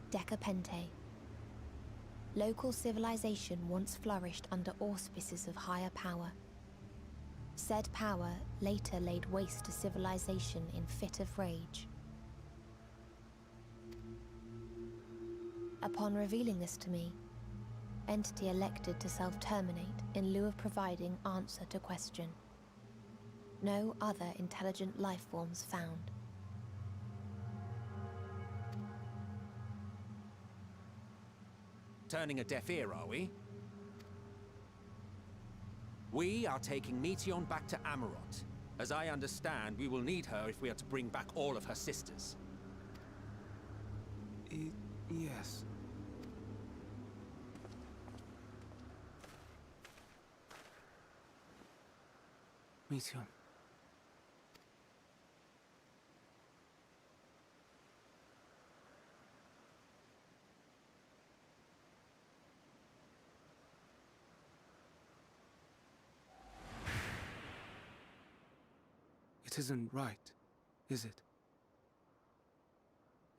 [SPEAKER 3] Decapente. Local civilization once flourished under auspices of higher power. Said power later laid waste to civilization in fit of rage. Upon revealing this to me, entity elected to self-terminate in lieu of providing answer to question. No other intelligent life forms found.
[SPEAKER 6] Turning a deaf ear, are we? We are taking Meteion back to Amarot. As I understand, we will need her if we are to bring back all of her sisters.
[SPEAKER 4] Yes. Meteion. It isn't right, is it?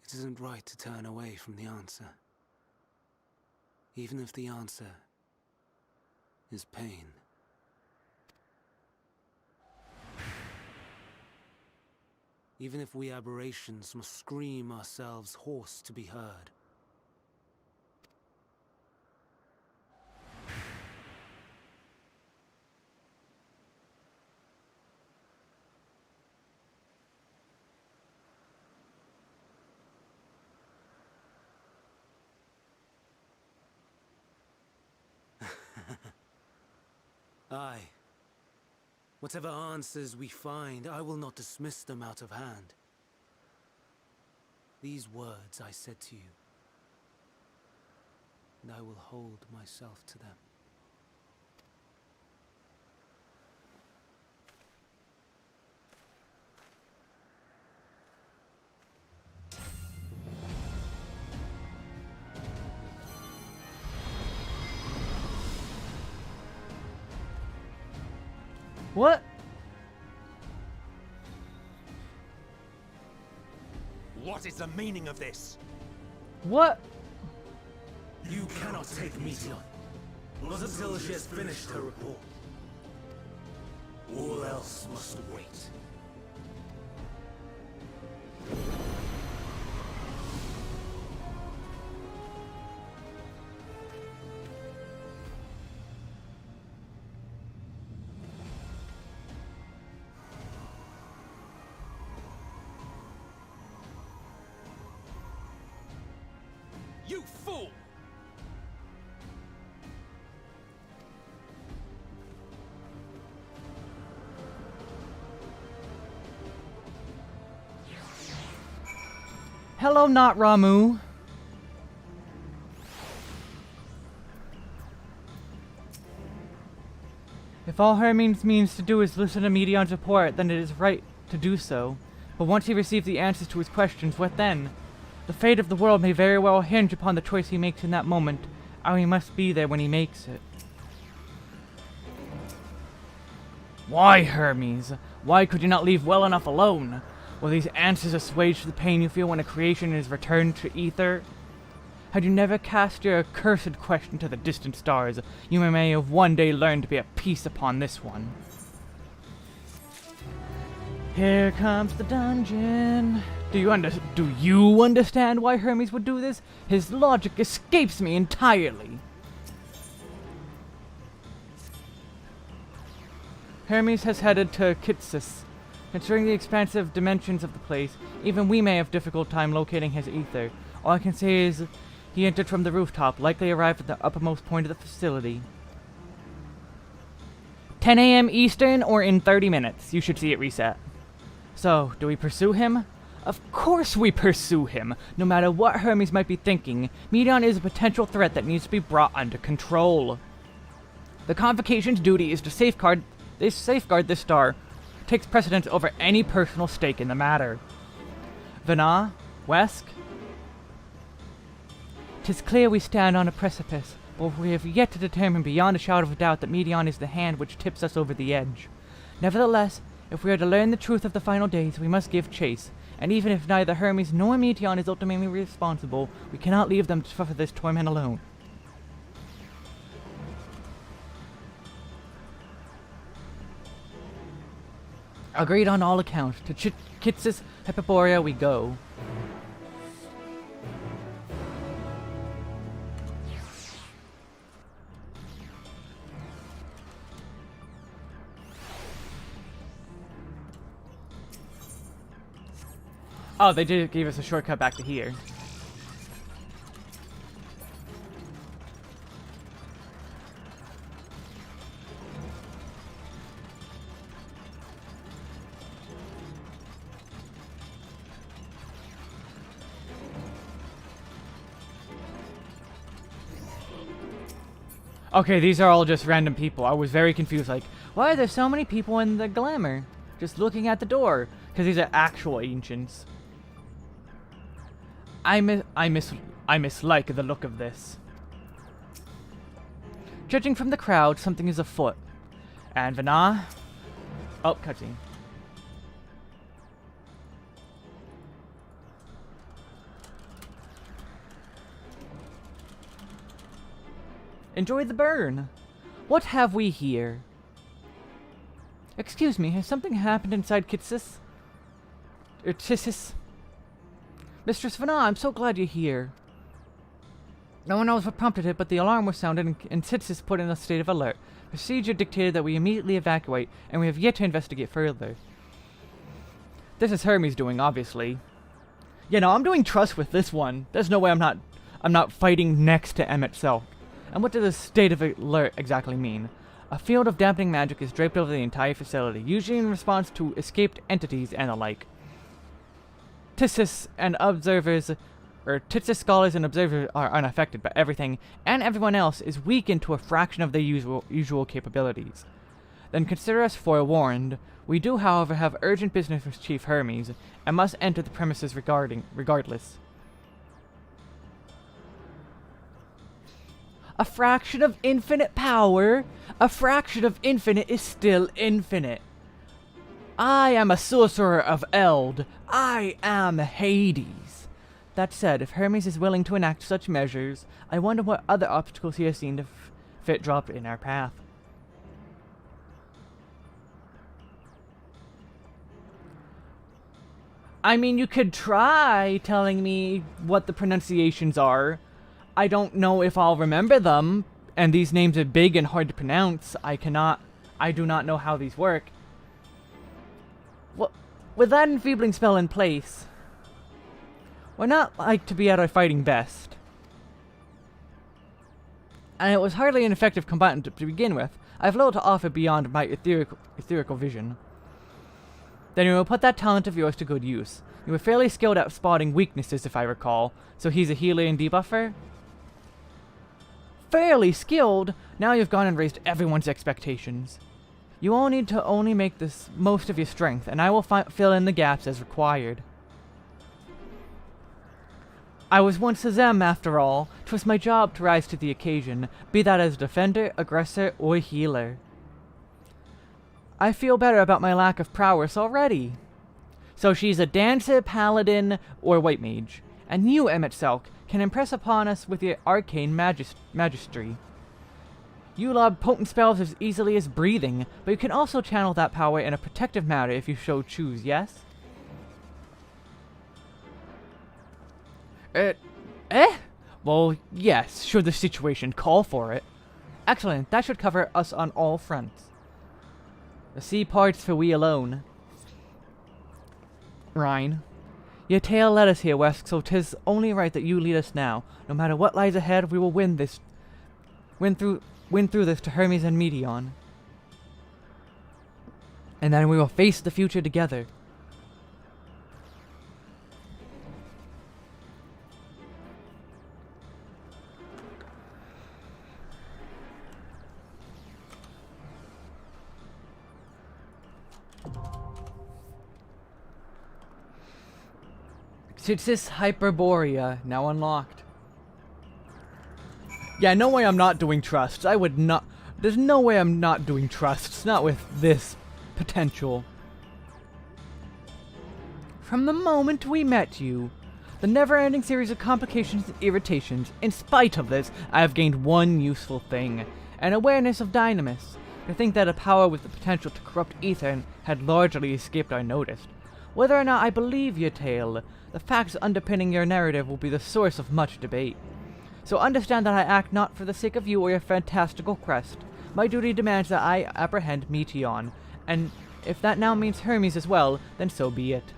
[SPEAKER 4] It isn't right to turn away from the answer. Even if the answer is pain. Even if we aberrations must scream ourselves hoarse to be heard. Aye. Whatever answers we find, I will not dismiss them out of hand. These words I said to you, and I will hold myself to them.
[SPEAKER 1] What?
[SPEAKER 6] What is the meaning of this?
[SPEAKER 1] What?
[SPEAKER 4] You cannot take Meteon, not until she has finished her report. All else must wait.
[SPEAKER 6] You fool!
[SPEAKER 1] Hello, not Ramu. If all Hermes means to do is listen to Medion's report, then it is right to do so. But once he receives the answers to his questions, what then? The fate of the world may very well hinge upon the choice he makes in that moment, and he must be there when he makes it. Why, Hermes? Why could you not leave well enough alone? Will these answers assuage the pain you feel when a creation is returned to ether? Had you never cast your accursed question to the distant stars, you may have one day learned to be at peace upon this one. Here comes the dungeon. Do you understand why Hermes would do this? His logic escapes me entirely. Hermes has headed to Kitsis. Considering the expansive dimensions of the place, even we may have difficult time locating his ether. All I can say is he entered from the rooftop, likely arrived at the uppermost point of the facility. 10 a.m. Eastern, or in 30 minutes. You should see it reset. So, do we pursue him? Of course we pursue him! No matter what Hermes might be thinking, Medion is a potential threat that needs to be brought under control. The Convocation's duty is to safeguard this star. Takes precedence over any personal stake in the matter. Vana, Wesk? 'Tis clear we stand on a precipice, but we have yet to determine beyond a shadow of a doubt that Medion is the hand which tips us over the edge. Nevertheless, if we are to learn the truth of the final days, we must give chase, and even if neither Hermes nor Medion is ultimately responsible, we cannot leave them to suffer this torment alone. Agreed on all accounts. To Kitsis Hyperborea we go. Oh, they did give us a shortcut back to here. Okay, these are all just random people. I was very confused, like, why are there so many people in the glamour? Just looking at the door. Because these are actual ancients. I mislike the look of this. Judging from the crowd, something is afoot. And Vana... Oh, cutscene. Enjoy the burn. What have we here? Excuse me, has something happened inside Kitsis? Tissis? Mistress Vana, I'm so glad you're here. No one knows what prompted it, but the alarm was sounded and Kitsis put in a state of alert. Procedure dictated that we immediately evacuate, and we have yet to investigate further. This is Hermes doing, obviously. Yeah, no, I'm doing trust with this one. There's no way I'm not fighting next to M itself. And what does a state of alert exactly mean? A field of dampening magic is draped over the entire facility, usually in response to escaped entities and the like. Tissis and observers, or Tissis scholars and observers are unaffected, but everything and everyone else is weakened to a fraction of their usual capabilities. Then consider us forewarned. We do, however, have urgent business with Chief Hermes, and must enter the premises regardless. A fraction of infinite power? A fraction of infinite is still infinite. I am a sorcerer of Eld. I am Hades. That said, if Hermes is willing to enact such measures, I wonder what other obstacles he has seen to fit drop in our path. I mean, you could try telling me what the pronunciations are. I don't know if I'll remember them, and these names are big and hard to pronounce. I do not know how these work. Well, with that enfeebling spell in place, we're not like to be at our fighting best. And it was hardly an effective combatant to begin with. I have little to offer beyond my etherical vision. Then we will put that talent of yours to good use. You were fairly skilled at spotting weaknesses, if I recall, so he's a healer and debuffer? Fairly skilled? Now you've gone and raised everyone's expectations. You all need to only make this most of your strength, and I will fill in the gaps as required. I was once a Zem, after all. 'Twas my job to rise to the occasion, be that as defender, aggressor, or healer. I feel better about my lack of prowess already. So she's a dancer, paladin, or white mage. And you, Emmett Selk, can impress upon us with your arcane magistry. You lob potent spells as easily as breathing, but you can also channel that power in a protective manner if you so choose, yes? Well, yes, should the situation call for it. Excellent, that should cover us on all fronts. The sea parts for we alone. Rhine. Your tale led us here, West, so 'tis only right that you lead us now. No matter what lies ahead, we will win through this to Hermes and Meteon. And then we will face the future together. Titsis Hyperborea, now unlocked. Yeah, no way I'm not doing trusts. I would not... There's no way I'm not doing trusts. Not with this potential. From the moment we met you, the never-ending series of complications and irritations, in spite of this, I have gained one useful thing. An awareness of Dynamis. To think that a power with the potential to corrupt Ether had largely escaped our notice. Whether or not I believe your tale, the facts underpinning your narrative will be the source of much debate. So understand that I act not for the sake of you or your fantastical quest. My duty demands that I apprehend Meteon, and if that now means Hermes as well, then so be it.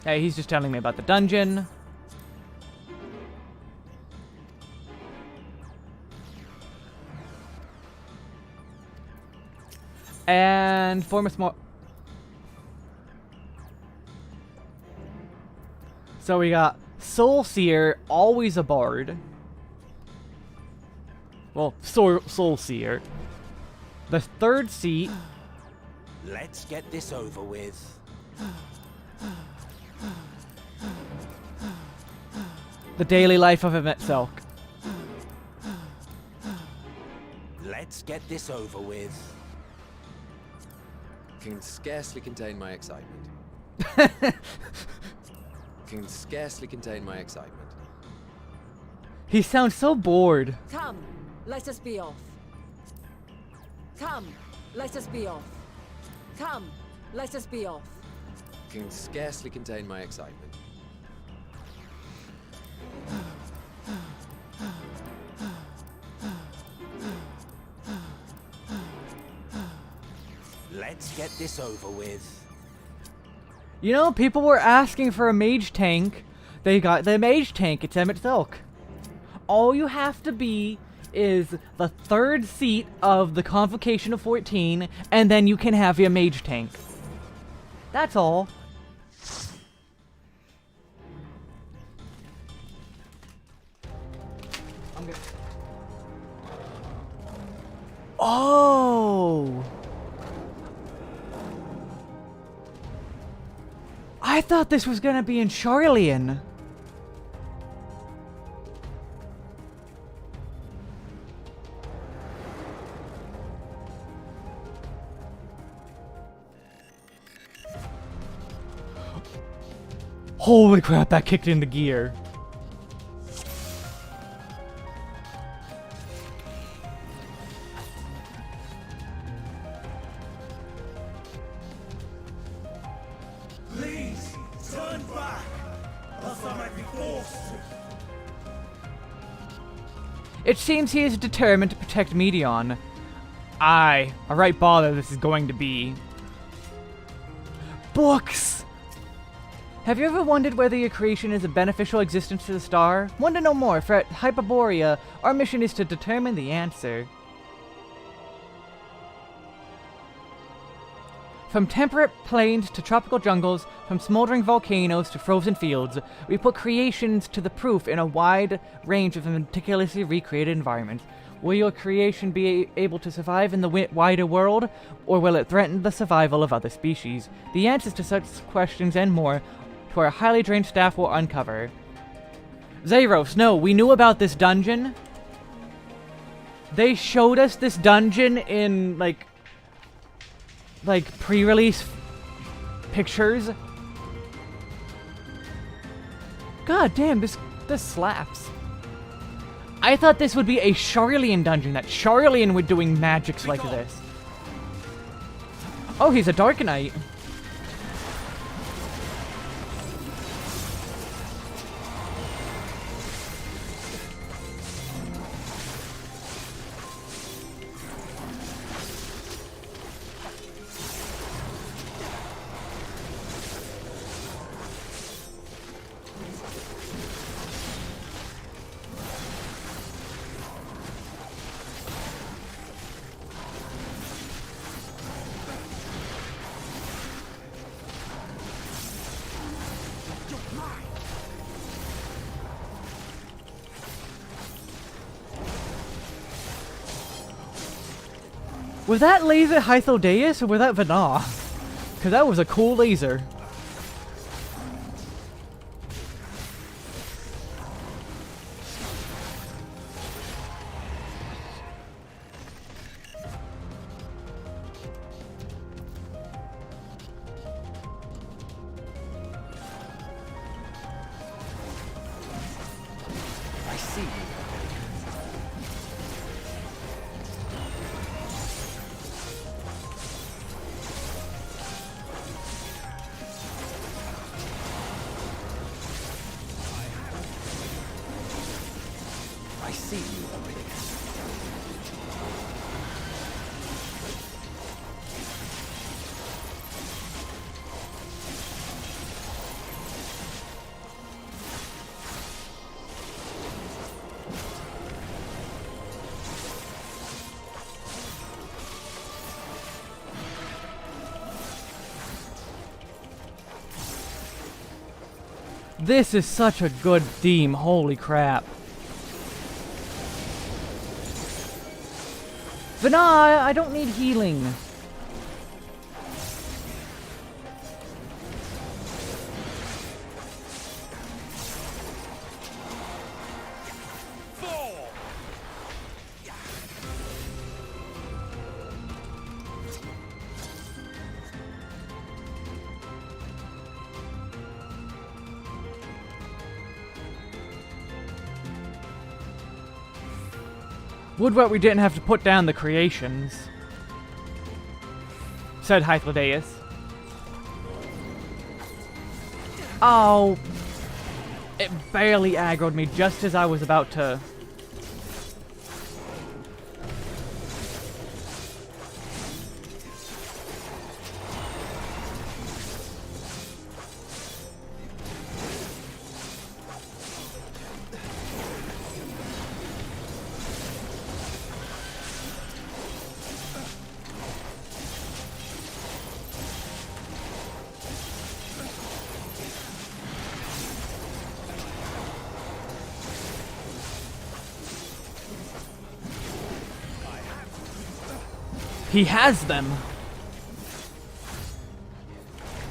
[SPEAKER 1] Hey, he's just telling me about the dungeon. And form a small... So we got Soul Seer, always a bard. Well, Soul Seer. The third seat.
[SPEAKER 6] Let's get this over with.
[SPEAKER 1] The daily life of Emmett Selk.
[SPEAKER 6] Let's get this over with.
[SPEAKER 7] Can scarcely contain my excitement. Can scarcely contain my excitement.
[SPEAKER 1] He sounds so bored.
[SPEAKER 2] Come, let us be off. Come, let us be off. Come, let us be off.
[SPEAKER 7] Can scarcely contain my excitement.
[SPEAKER 6] Let's get this over with.
[SPEAKER 1] You know, people were asking for a mage tank. They got the mage tank. It's Emmett Silk. All you have to be is the third seat of the Convocation of 14, and then you can have your mage tank. That's all. I'm good. Oh! I thought this was gonna be in Charlian. Holy crap, that kicked into gear.
[SPEAKER 8] Please, turn back, else I might be forced to.
[SPEAKER 1] It seems he is determined to protect Medion. Aye, a right bother this is going to be. Books! Have you ever wondered whether your creation is a beneficial existence to the star? Want to know more? For at Hyperborea, our mission is to determine the answer. From temperate plains to tropical jungles, from smoldering volcanoes to frozen fields, we put creations to the proof in a wide range of meticulously recreated environments. Will your creation be able to survive in the wider world, or will it threaten the survival of other species? The answers to such questions and more to our highly trained staff will uncover. Zeros, no, we knew about this dungeon. They showed us this dungeon in, like pre-release pictures. God damn, this slaps. I thought this would be a Charlian dungeon, that Charlian were doing magics like this. Oh, he's a Dark Knight. Was that laser Hythodeus or was that Vana? Because that was a cool laser.
[SPEAKER 7] I see you. I see you already.
[SPEAKER 1] This is such a good theme, holy crap. Vana, I don't need healing. Would what we didn't have to put down the creations, said Hythlodaeus. Oh, it barely aggroed me just as I was about to. He has them.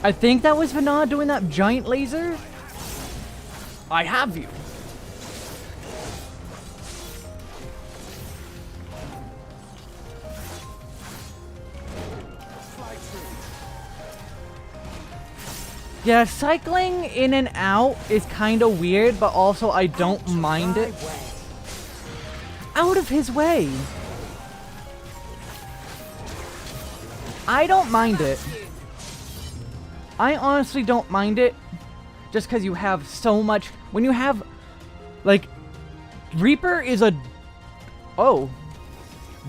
[SPEAKER 1] I think that was Vanad doing that giant laser. I have you. Yeah, cycling in and out is kind of weird, but also I don't mind it. Out of his way. I don't mind it. I honestly don't mind it. Just because you have so much. When you have, like, Reaper is a. Oh.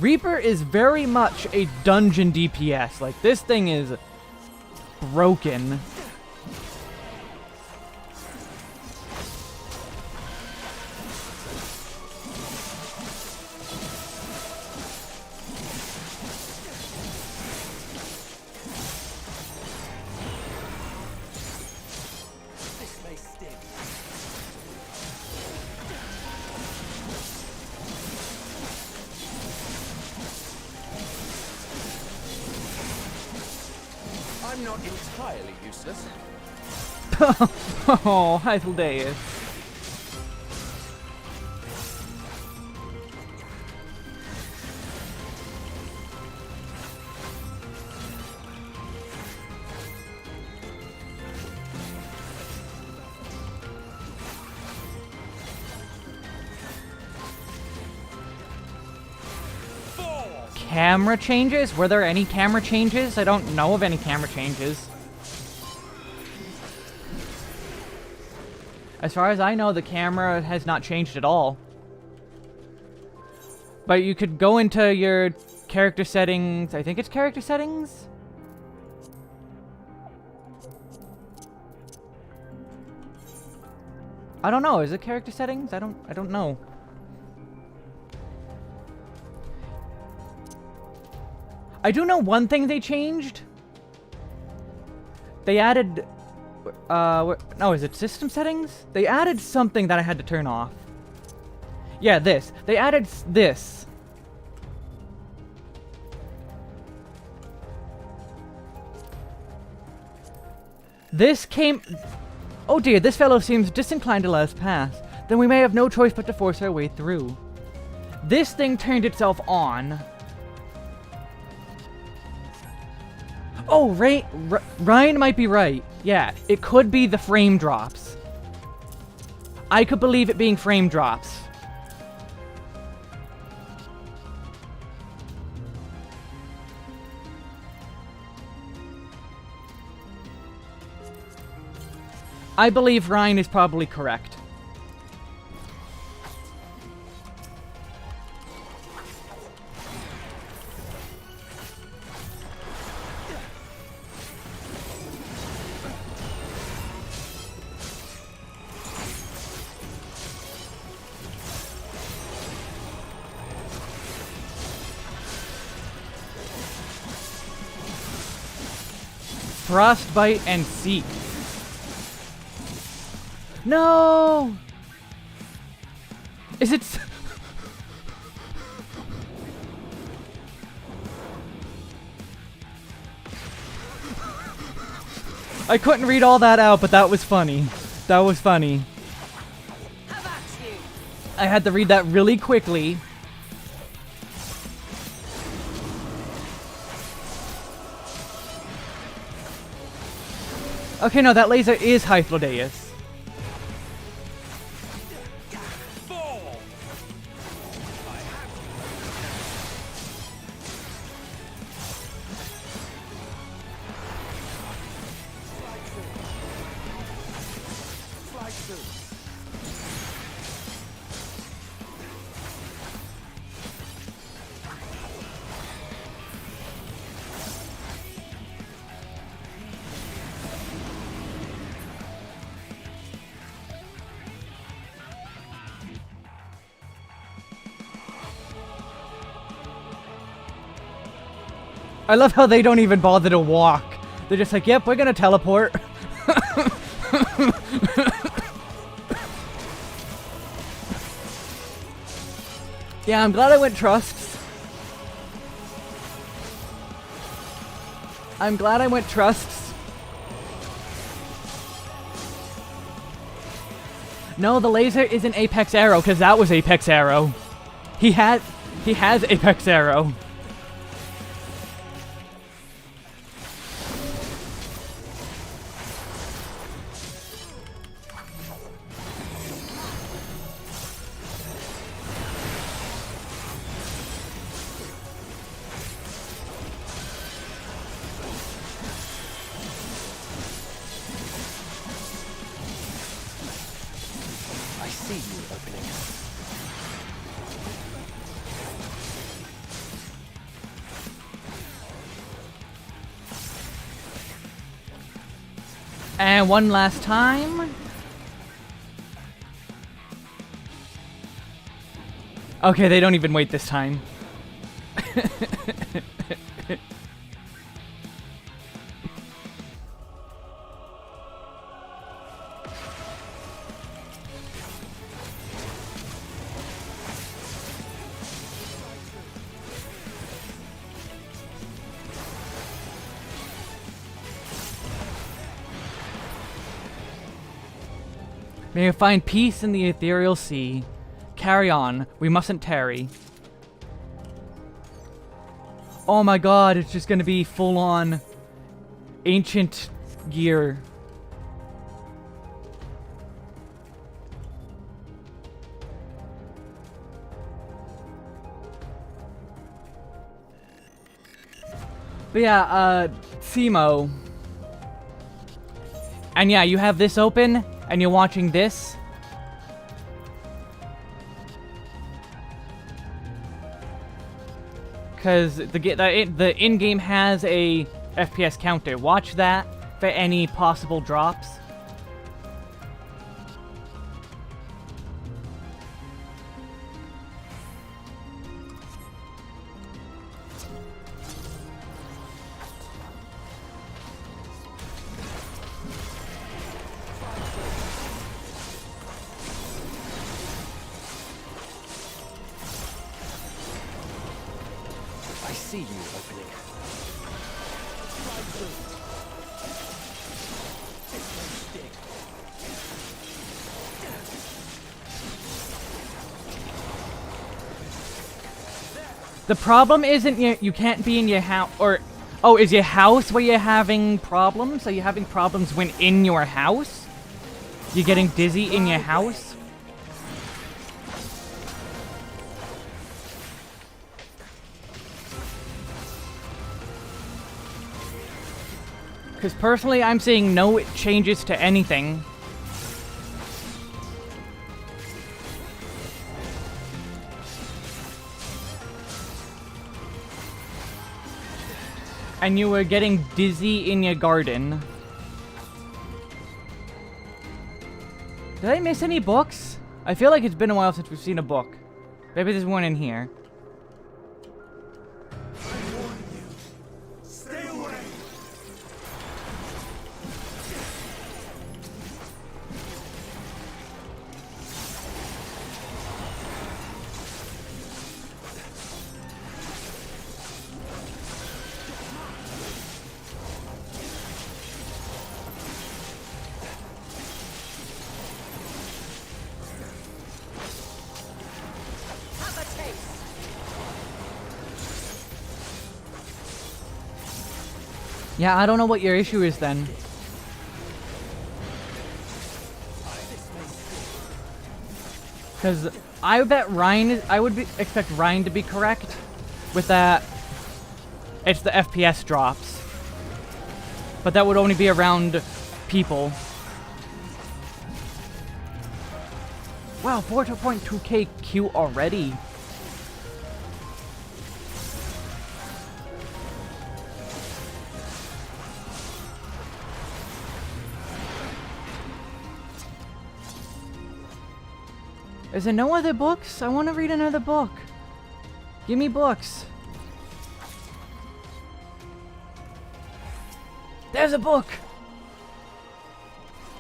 [SPEAKER 1] Reaper is very much a dungeon DPS. Like, this thing is broken.
[SPEAKER 6] I'm not entirely useless.
[SPEAKER 1] Oh, Hythlodaeus. Camera changes? Were there any camera changes? I don't know of any camera changes. As far as I know, the camera has not changed at all. But you could go into your character settings. I think it's character settings? I don't know. Is it character settings? I don't know. I do know one thing they changed. They added, no, is it system settings? They added something that I had to turn off. Yeah, this. They added this. This came... Oh dear, this fellow seems disinclined to let us pass. Then we may have no choice but to force our way through. This thing turned itself on. Oh, Ryan might be right. Yeah, it could be the frame drops. I could believe it being frame drops. I believe Ryan is probably correct. Frostbite and Seek. No! Is it... I couldn't read all that out, but that was funny. That was funny. I had to read that really quickly. Okay, no, that laser is Hythlodaeus. I love how they don't even bother to walk. They're just like, yep, we're gonna teleport. Yeah, I'm glad I went trusts. I'm glad I went trusts. No, the laser isn't Apex Arrow, because that was Apex Arrow. He has Apex Arrow.
[SPEAKER 9] I see you opening.
[SPEAKER 1] And one last time. Okay, they don't even wait this time. May you find peace in the ethereal sea. Carry on, we mustn't tarry. Oh my god, it's just gonna be full-on ancient gear. But yeah, Simo. And yeah, you have this open, and you're watching this. Because the in-game has a FPS counter. Watch that for any possible drops.
[SPEAKER 9] I see you opening.
[SPEAKER 1] The problem isn't you can't be in your house, or... Oh, is your house where you're having problems? Are you having problems when in your house? You're getting dizzy in your house? Because personally, I'm seeing no changes to anything. And you were getting dizzy in your garden. Did I miss any books? I feel like it's been a while since we've seen a book. Maybe there's one in here.
[SPEAKER 8] Stay away!
[SPEAKER 1] Yeah, I don't know what your issue is then. Because I bet I would expect Ryan to be correct with that. It's the FPS drops. But that would only be around people. Wow, 4.2k Q already. Is there no other books? I want to read another book. Give me books. There's a book!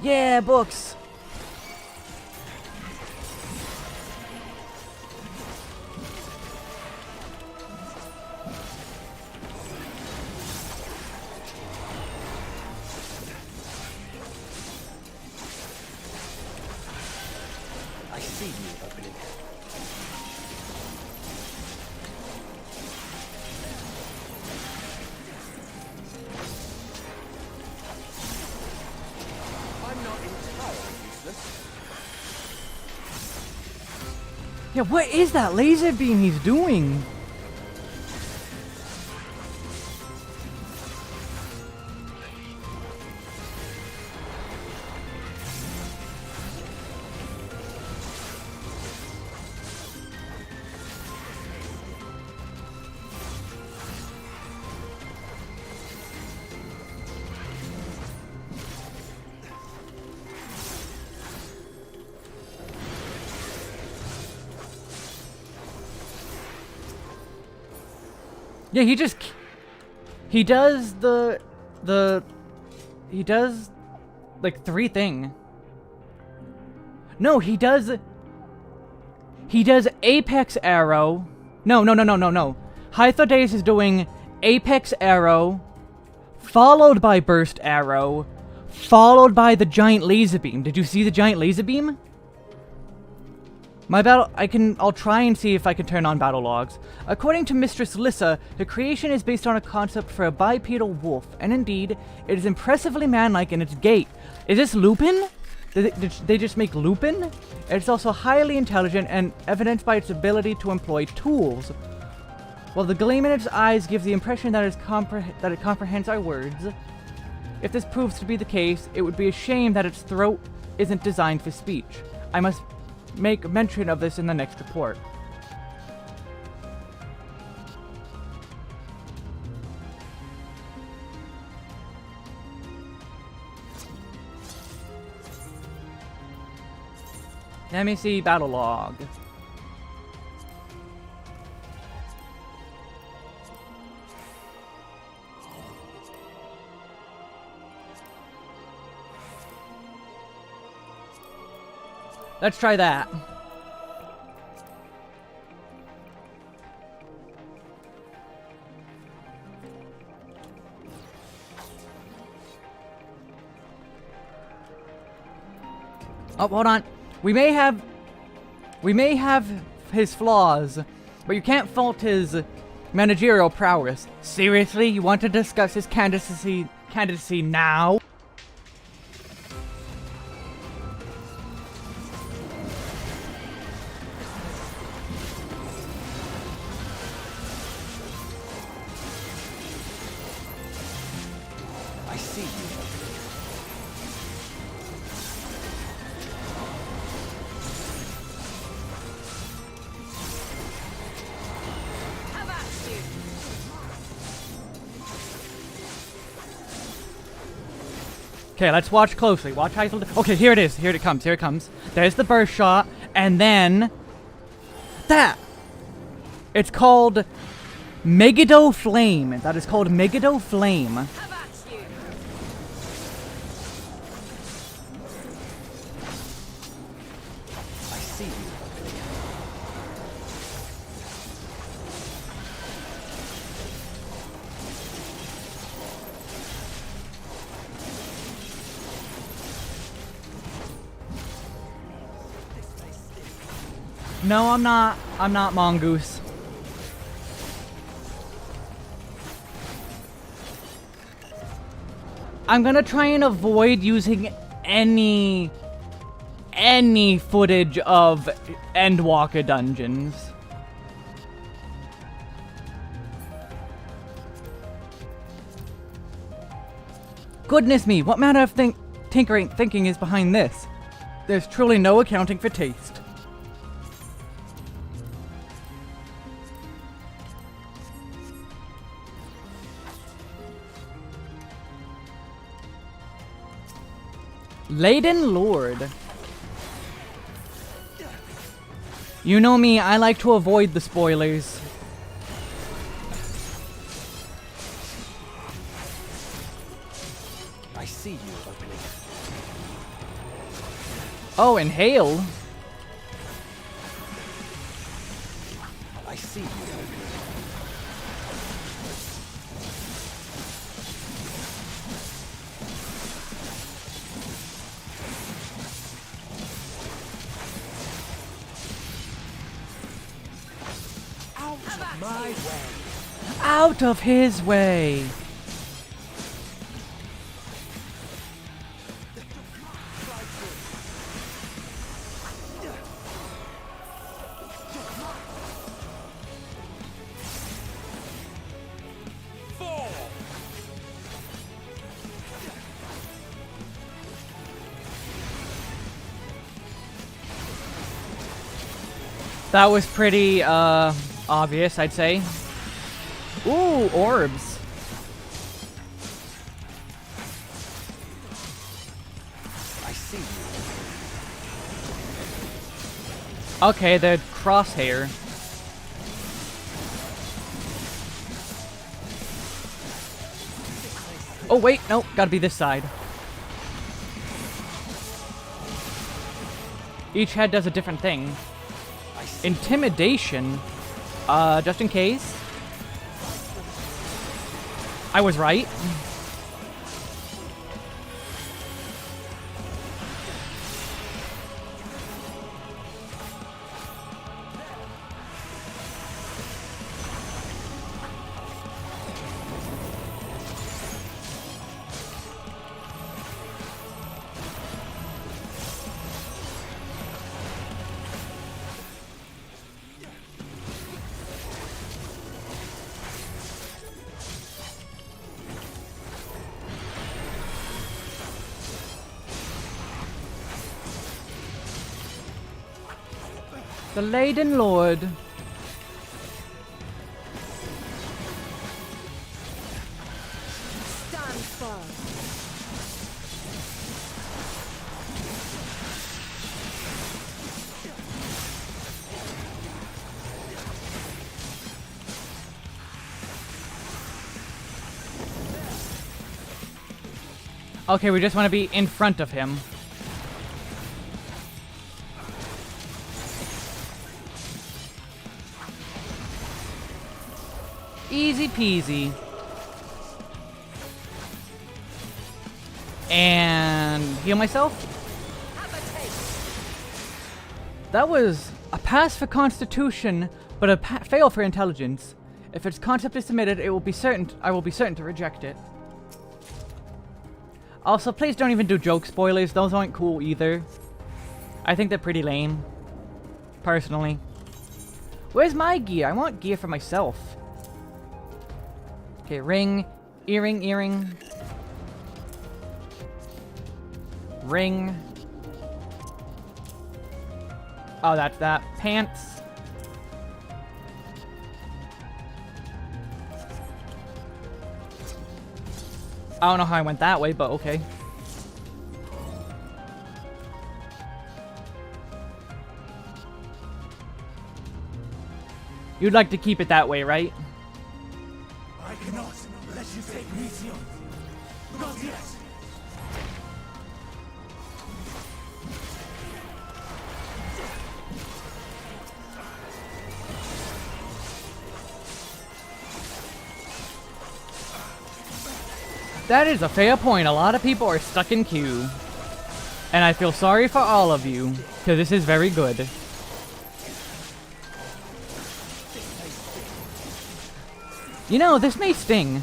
[SPEAKER 1] Yeah, books!
[SPEAKER 9] I see you opening.
[SPEAKER 6] I'm not entirely useless.
[SPEAKER 1] Yeah, what is that laser beam he's doing? Yeah, he does he does like 3 things. No, he does Apex Arrow. No. Hythodace is doing Apex Arrow, followed by Burst Arrow, followed by the giant laser beam. Did you see the giant laser beam? I'll try and see if I can turn on battle logs. According to Mistress Lissa, the creation is based on a concept for a bipedal wolf, and indeed, it is impressively manlike in its gait. Is this Lupin? Did they just make Lupin? It's also highly intelligent and evidenced by its ability to employ tools. While the gleam in its eyes gives the impression that it comprehends our words. If this proves to be the case, it would be a shame that its throat isn't designed for speech. I must make mention of this in the next report. Let me see battle log. Let's try that. Oh, hold on. We may have his flaws, but you can't fault his managerial prowess. Seriously, you want to discuss his candidacy now?
[SPEAKER 9] I see you opening.
[SPEAKER 1] Okay, let's watch closely. Watch Heisel. Okay, here it is. Here it comes. Here it comes. There's the burst shot, and then that. It's called Megiddo Flame. That is called Megiddo Flame.
[SPEAKER 9] I see you opening.
[SPEAKER 1] No, I'm not. I'm not Mongoose. I'm gonna try and avoid using any footage of Endwalker dungeons. Goodness me, what manner of thinking is behind this? There's truly no accounting for taste. Laden Lord. You know me, I like to avoid the spoilers.
[SPEAKER 9] I see you opening.
[SPEAKER 1] Oh, inhale.
[SPEAKER 9] I see you opening. My way.
[SPEAKER 1] Out of his way. That was pretty, obvious, I'd say. Ooh, orbs.
[SPEAKER 9] I see you.
[SPEAKER 1] Okay, the crosshair. Oh, wait, no, gotta be this side. Each head does a different thing. Intimidation? Just in case. I was right. The Laden Lord.
[SPEAKER 2] Stand firm.
[SPEAKER 1] Okay, we just want to be in front of him. Easy peasy. And heal myself. That was a pass for Constitution, but a fail for Intelligence. If its concept is submitted, I will be certain to reject it. Also, please don't even do joke spoilers. Those aren't cool either. I think they're pretty lame. Personally. Where's my gear? I want gear for myself. Okay, ring, earring, earring. Ring. Oh, that's that. Pants. I don't know how I went that way, but okay. You'd like to keep it that way, right?
[SPEAKER 8] I cannot let you take Meteor. Not yet.
[SPEAKER 1] That is a fair point. A lot of people are stuck in queue. And I feel sorry for all of you, because this is very good. You know, this may sting.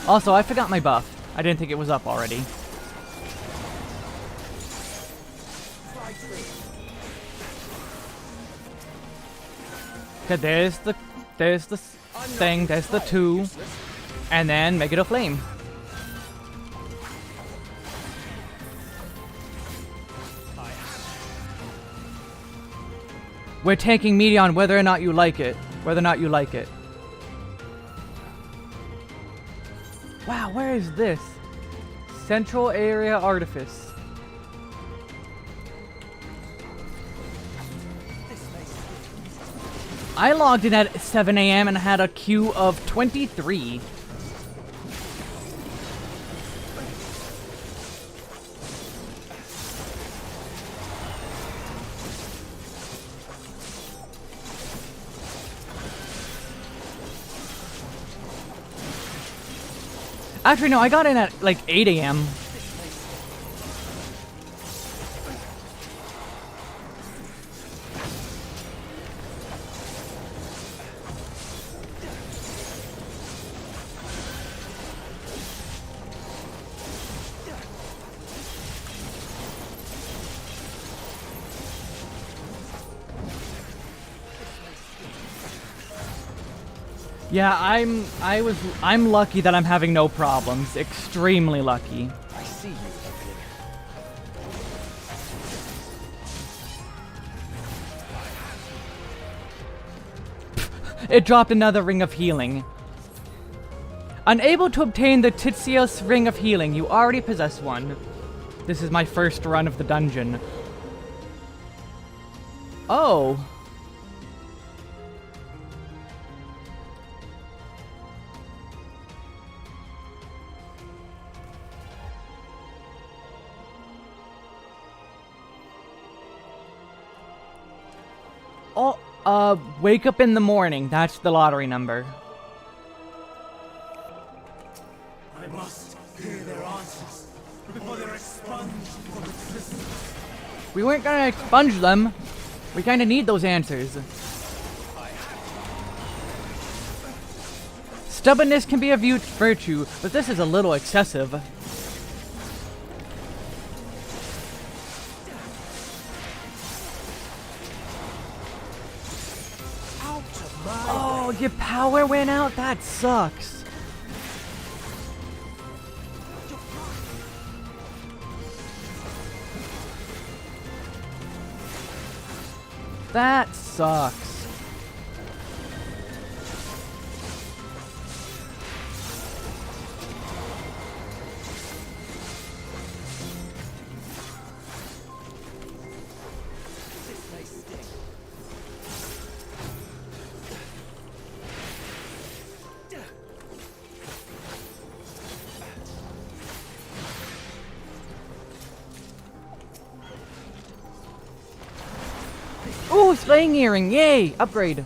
[SPEAKER 1] Also, I forgot my buff. I didn't think it was up already. Okay, there's the thing, there's the 2. And then make it a flame. We're taking Meteon whether or not you like it. Whether or not you like it. Wow, where is this? Central Area Artifice. I logged in at 7 AM and had a queue of 23. Actually, no, I got in at like 8 a.m. Yeah, I'm lucky that I'm having no problems. Extremely lucky.
[SPEAKER 9] I see you, Evelyn.
[SPEAKER 1] It dropped another ring of healing. Unable to obtain the Titsios ring of healing, you already possess one. This is my first run of the dungeon. Oh. Oh, wake up in the morning. That's the lottery number.
[SPEAKER 8] I must hear their answers before they're expunged from existence.
[SPEAKER 1] We weren't gonna expunge them. We kinda need those answers. Stubbornness can be a virtue, but this is a little excessive. Oh, your power went out? That sucks. That sucks. Ooh, slaying earring, yay! Upgrade.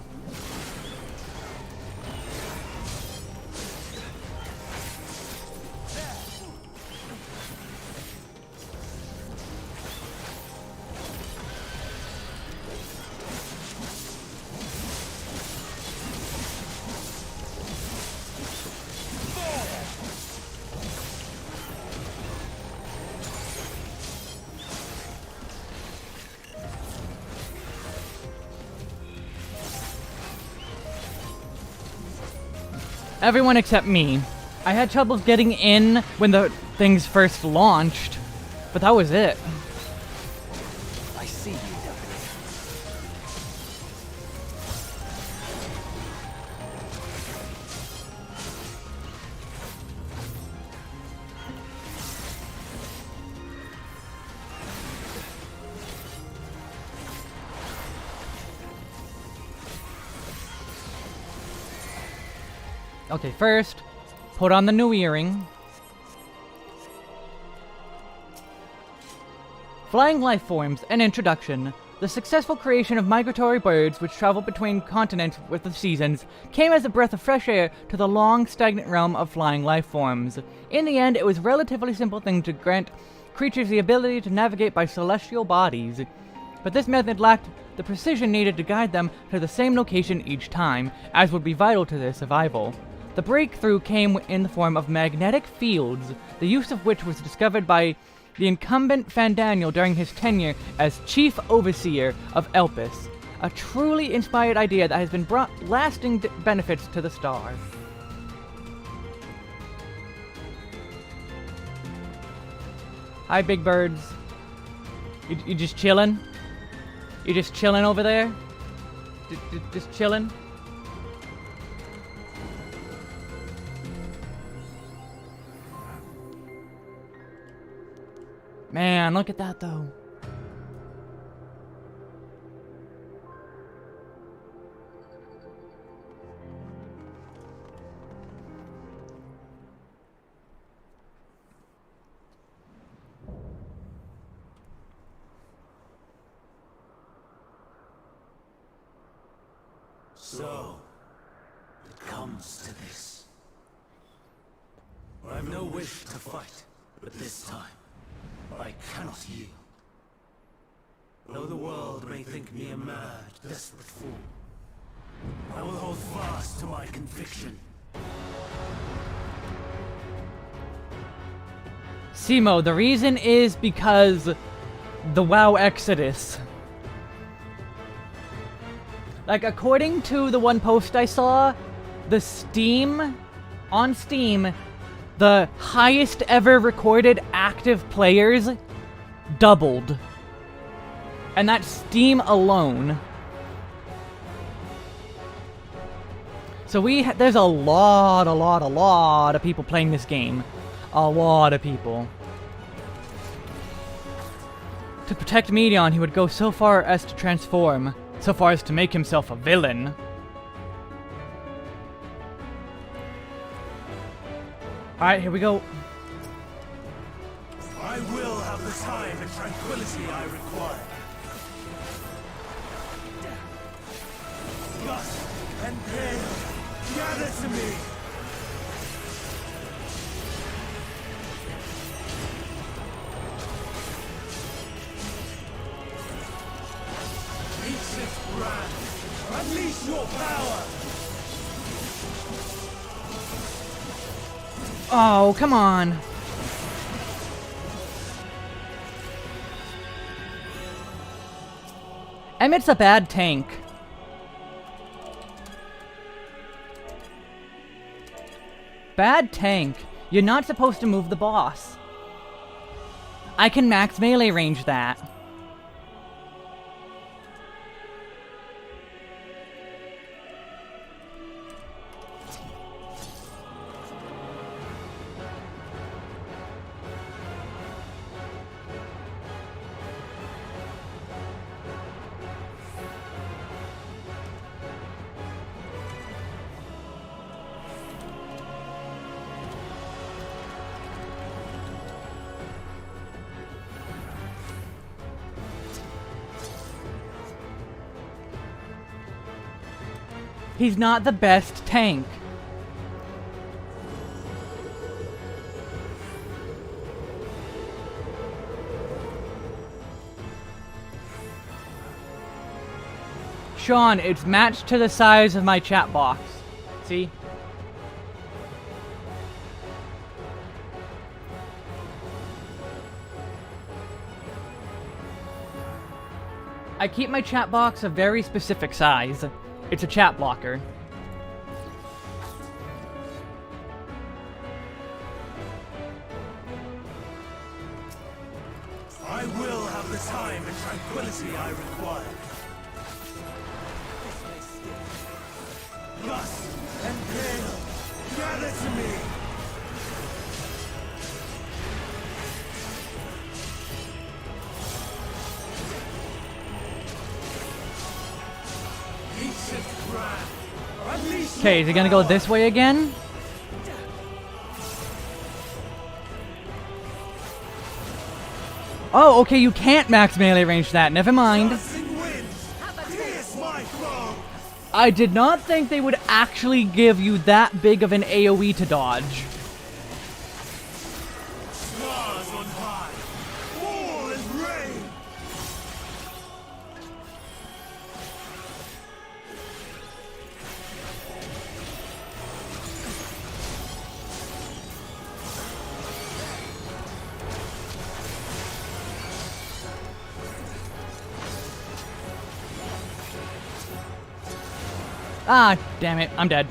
[SPEAKER 1] Everyone except me. I had troubles getting in when the things first launched, but that was it.
[SPEAKER 9] I see you, Evelyn.
[SPEAKER 1] Okay, first, put on the new earring. Flying life forms, an introduction. The successful creation of migratory birds which travel between continents with the seasons came as a breath of fresh air to the long, stagnant realm of flying life forms. In the end, it was a relatively simple thing to grant creatures the ability to navigate by celestial bodies. But this method lacked the precision needed to guide them to the same location each time, as would be vital to their survival. The breakthrough came in the form of magnetic fields, the use of which was discovered by the incumbent Fandaniel during his tenure as Chief Overseer of Elpis, a truly inspired idea that has been brought lasting benefits to the star. Hi, big birds. You just chillin'? You just chillin' over there? Just chillin'? Man, look at that though.
[SPEAKER 8] So, it comes to this. Well, I've no wish to fight, but this time, I cannot yield. Though the world may think me a mad, desperate fool, I will hold fast to my conviction.
[SPEAKER 1] Simo, the reason is because the WoW Exodus. Like, according to the one post I saw, on Steam, the highest ever recorded active players doubled. And that's Steam alone. So there's a lot of people playing this game. A lot of people. To protect Medion, he would go so far as to transform, so far as to make himself a villain. Alright, here we go.
[SPEAKER 8] I will have the time and tranquility I require. Gust and pain, gather to me! Ancient brand, unleash your power!
[SPEAKER 1] Oh, come on. Emmett's a bad tank. Bad tank. You're not supposed to move the boss. I can max melee range that. He's not the best tank. Sean, it's matched to the size of my chat box. See? I keep my chat box a very specific size. It's a chat blocker.
[SPEAKER 8] I will have the time and tranquility I require. Gust and pale, gather to me!
[SPEAKER 1] Okay, is he gonna go this way again? Oh, okay, you can't max melee range that. Never mind. I did not think they would actually give you that big of an AoE to dodge.
[SPEAKER 8] Stars on high, fall and rain.
[SPEAKER 1] Ah, damn it, I'm dead.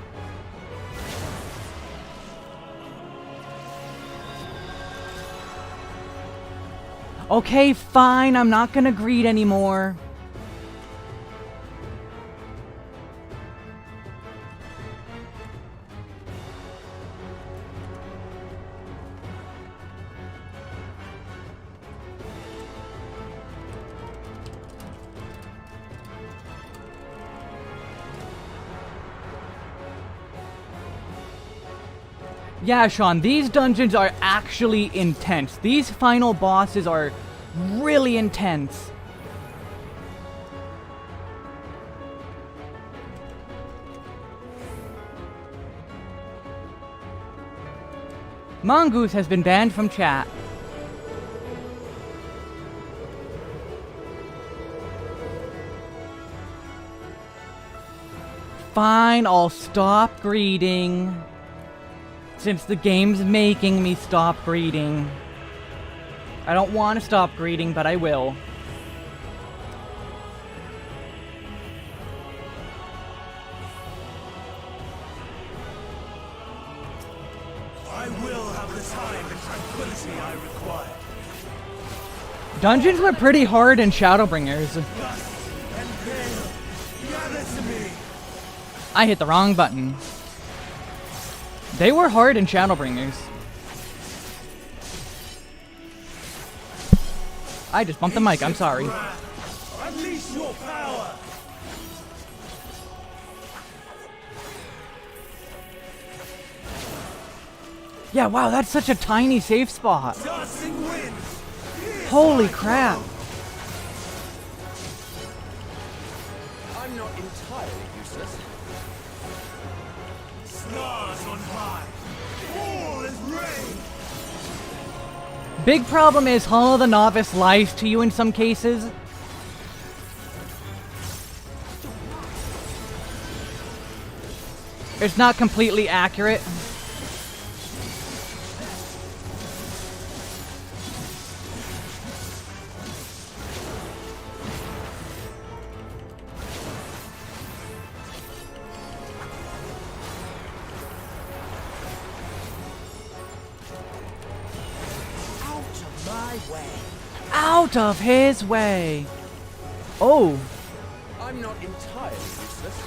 [SPEAKER 1] Okay, fine, I'm not gonna greed anymore. Yeah, Sean, these dungeons are actually intense. These final bosses are really intense. Mongoose has been banned from chat. Fine, I'll stop greeting. Since the game's making me stop greeting. I don't want to stop greeting, but I will.
[SPEAKER 8] I will have the time and tranquility I require.
[SPEAKER 1] Dungeons were pretty hard in Shadowbringers.
[SPEAKER 8] Dust and hail, gather to me.
[SPEAKER 1] I hit the wrong button. They were hard in Shadowbringers. I just bumped the mic, I'm sorry.
[SPEAKER 8] Unleash your power.
[SPEAKER 1] Yeah, wow, that's such a tiny safe spot.
[SPEAKER 8] Dancing winds.
[SPEAKER 1] Holy crap.
[SPEAKER 7] I'm not entirely useless.
[SPEAKER 8] Stars on high. All is rain.
[SPEAKER 1] Big problem is Hall of the Novice lies to you in some cases. It's not completely accurate. Out of his way. Oh.
[SPEAKER 7] I'm not entirely useless.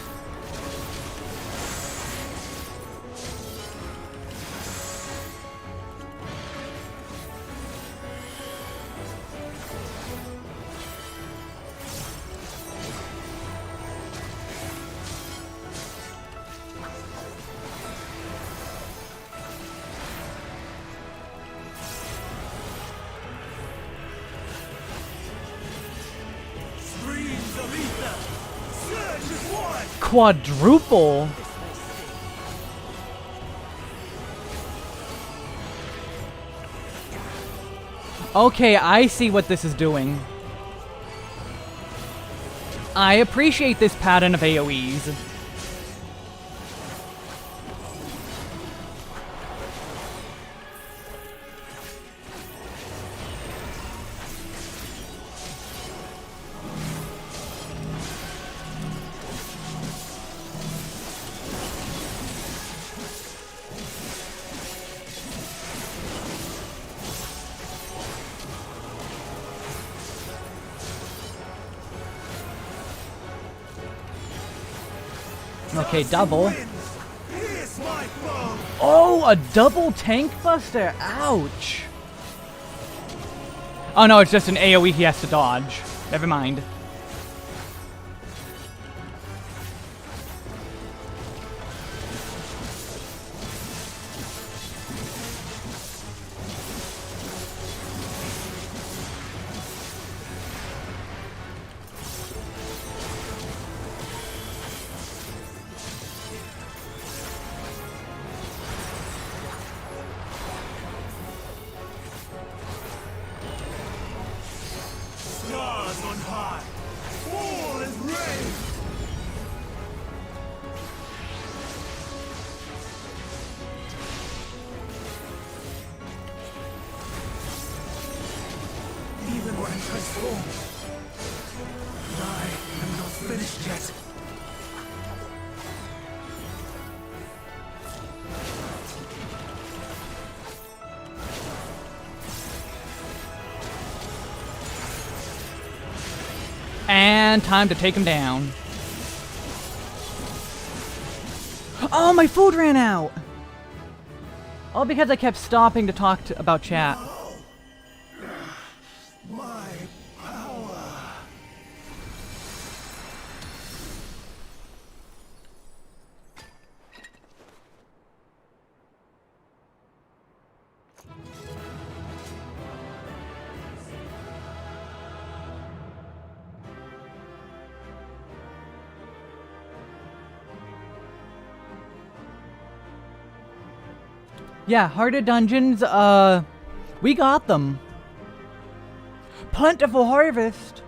[SPEAKER 8] Streams of ether. Surge as one.
[SPEAKER 1] Quadruple. Okay, I see what this is doing. I appreciate this pattern of AoEs. Okay, double.
[SPEAKER 8] Here's my foe.
[SPEAKER 1] Oh, a double tank buster. Ouch. Oh no, it's just an AoE he has to dodge. Never mind.
[SPEAKER 8] Stars on high. All is rain. Even when I transform, I am not finished yet.
[SPEAKER 1] And time to take him down. Oh, my food ran out! All because I kept stopping to talk about chat.
[SPEAKER 8] My power.
[SPEAKER 1] Yeah, harder dungeons, we got them. Plentiful harvest.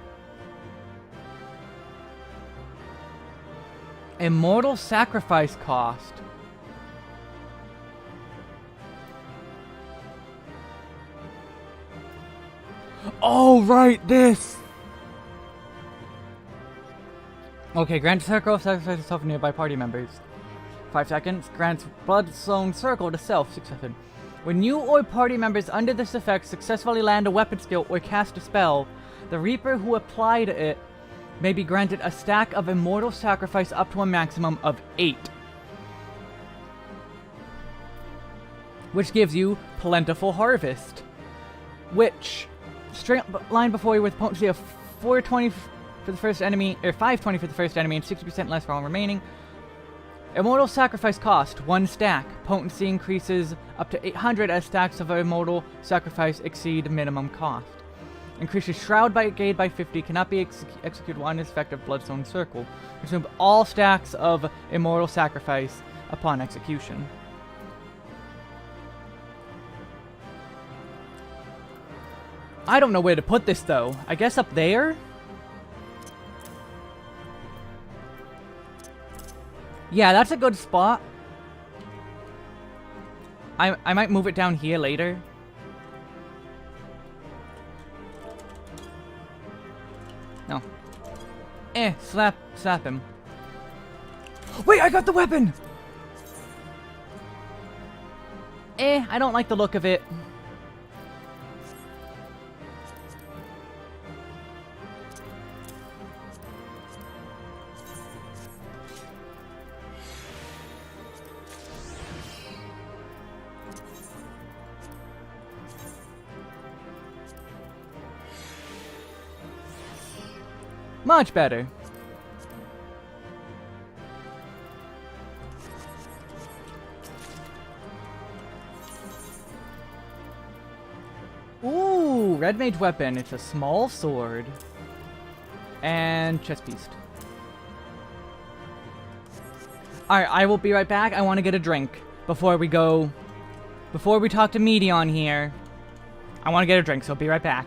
[SPEAKER 1] Immortal sacrifice cost. Oh, right, this. Okay, grant circle of sacrifice itself to nearby party members. 5 seconds. Grants bloodstone circle to self. 6 seconds. When you or party members under this effect successfully land a weapon skill or cast a spell, the Reaper who applied it may be granted a stack of immortal sacrifice up to a maximum of 8. Which gives you plentiful harvest. Which, straight line before you with potency of 420 for the first enemy, or 520 for the first enemy, and 60% less for all remaining. Immortal sacrifice cost, 1 stack. Potency increases up to 800 as stacks of immortal sacrifice exceed minimum cost. Increases Shroud Brigade by 50, cannot be executed on this effective Bloodstone Circle. Consume all stacks of immortal sacrifice upon execution. I don't know where to put this though. I guess up there? Yeah, that's a good spot. I might move it down here later. No. Slap him. Wait, I got the weapon! I don't like the look of it. Much better. Ooh, red mage weapon. It's a small sword. And chest piece. Alright, I will be right back. I want to get a drink before we go. Before we talk to Medion here. I want to get a drink, so be right back.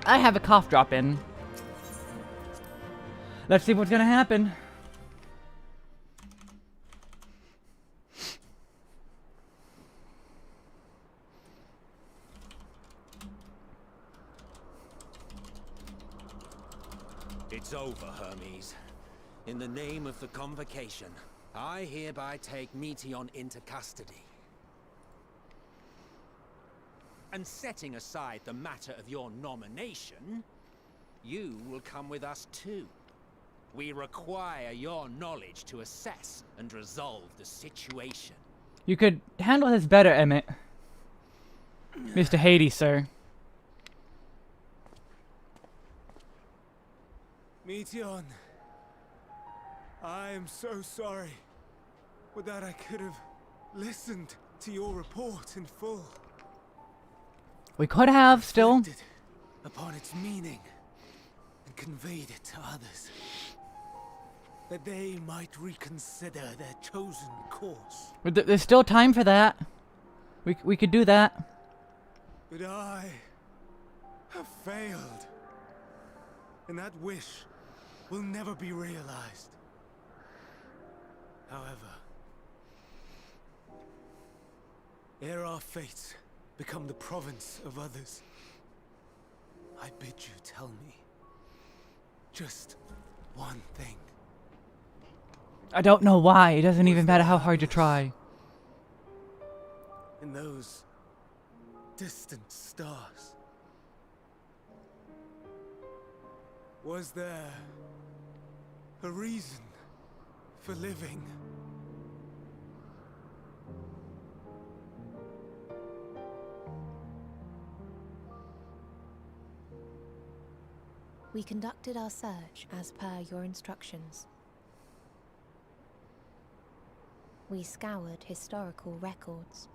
[SPEAKER 1] I have a cough drop in. Let's see what's gonna happen.
[SPEAKER 6] It's over, Hermes. In the name of the Convocation, I hereby take Meteion into custody. And setting aside the matter of your nomination, you will come with us too. We require your knowledge to assess and resolve the situation.
[SPEAKER 1] You could handle this better, Emmett. Mr. Hades, sir.
[SPEAKER 4] Meteion, I am so sorry. Would that I could have listened to your report in full.
[SPEAKER 1] We could have, still.
[SPEAKER 4] Reflected upon its meaning and conveyed it to others, that they might reconsider their chosen course.
[SPEAKER 1] But there's still time for that. We could do that.
[SPEAKER 4] But I have failed, and that wish will never be realized. However, ere our fates become the province of others, I bid you tell me just one thing.
[SPEAKER 1] I don't know why. It doesn't even matter how hard you try.
[SPEAKER 4] In those distant stars, was there a reason for living?
[SPEAKER 3] We conducted our search as per your instructions. We scoured historical records,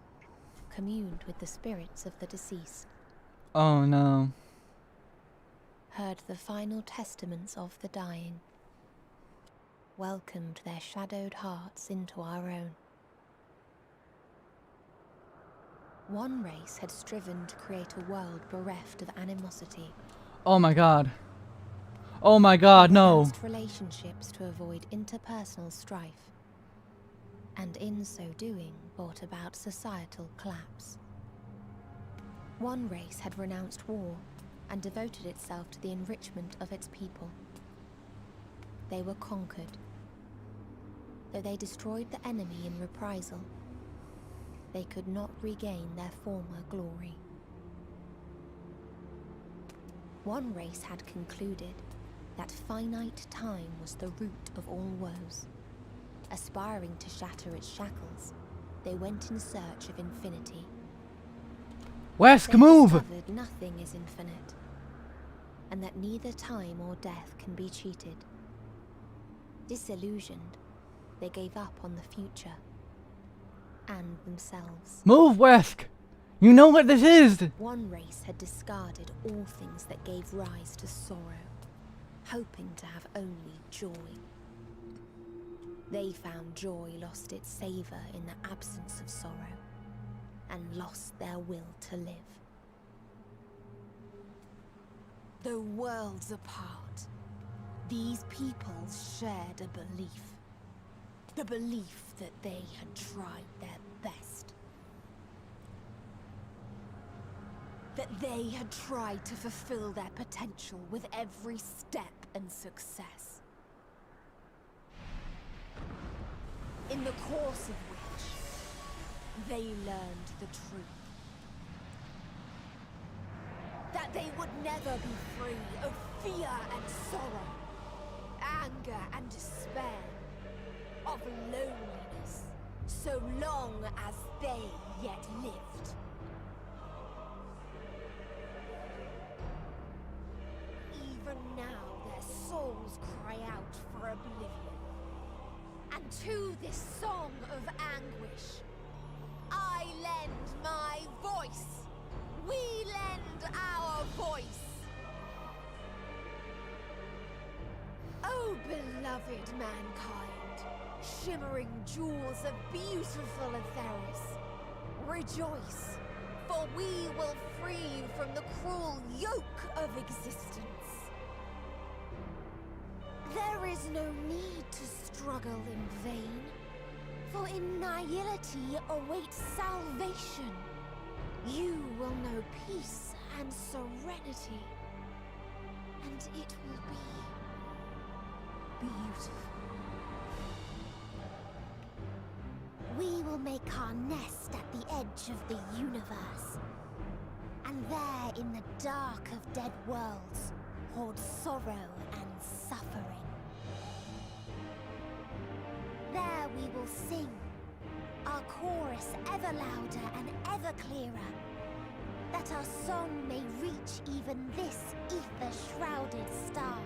[SPEAKER 3] communed with the spirits of the deceased.
[SPEAKER 1] Oh no.
[SPEAKER 3] Heard the final testaments of the dying. Welcomed their shadowed hearts into our own. One race had striven to create a world bereft of animosity.
[SPEAKER 1] Oh my god. Oh my god, no.
[SPEAKER 3] Advanced relationships to avoid interpersonal strife, and in so doing brought about societal collapse. One race had renounced war and devoted itself to the enrichment of its people. They were conquered. Though they destroyed the enemy in reprisal, they could not regain their former glory. One race had concluded that finite time was the root of all woes. Aspiring to shatter its shackles, they went in search of infinity.
[SPEAKER 1] Wesk,
[SPEAKER 3] They
[SPEAKER 1] move!
[SPEAKER 3] discovered nothing is infinite, and that neither time or death can be cheated. Disillusioned, they gave up on the future and themselves.
[SPEAKER 1] Move, Wesk! You know what this is!
[SPEAKER 3] One race had discarded all things that gave rise to sorrow, hoping to have only joy. They found joy lost its savor in the absence of sorrow, and lost their will to live. Though worlds apart, these peoples shared a belief. The belief that they had tried their best. That they had tried to fulfill their potential with every step and success. In the course of which, they learned the truth. That they would never be free of fear and sorrow, anger and despair, of loneliness, so long as they yet lived. Even now their souls cry out for oblivion. And to this song of anguish, I lend my voice. We lend our voice. Oh, beloved mankind, shimmering jewels of beautiful Atheris, rejoice, for we will free you from the cruel yoke of existence. There is no need to struggle in vain, for in nihility awaits salvation. You will know peace and serenity, and it will be beautiful. We will make our nest at the edge of the universe, and there in the dark of dead worlds hoard sorrow and suffering. There we will sing, our chorus ever louder and ever clearer, that our song may reach even this ether-shrouded star.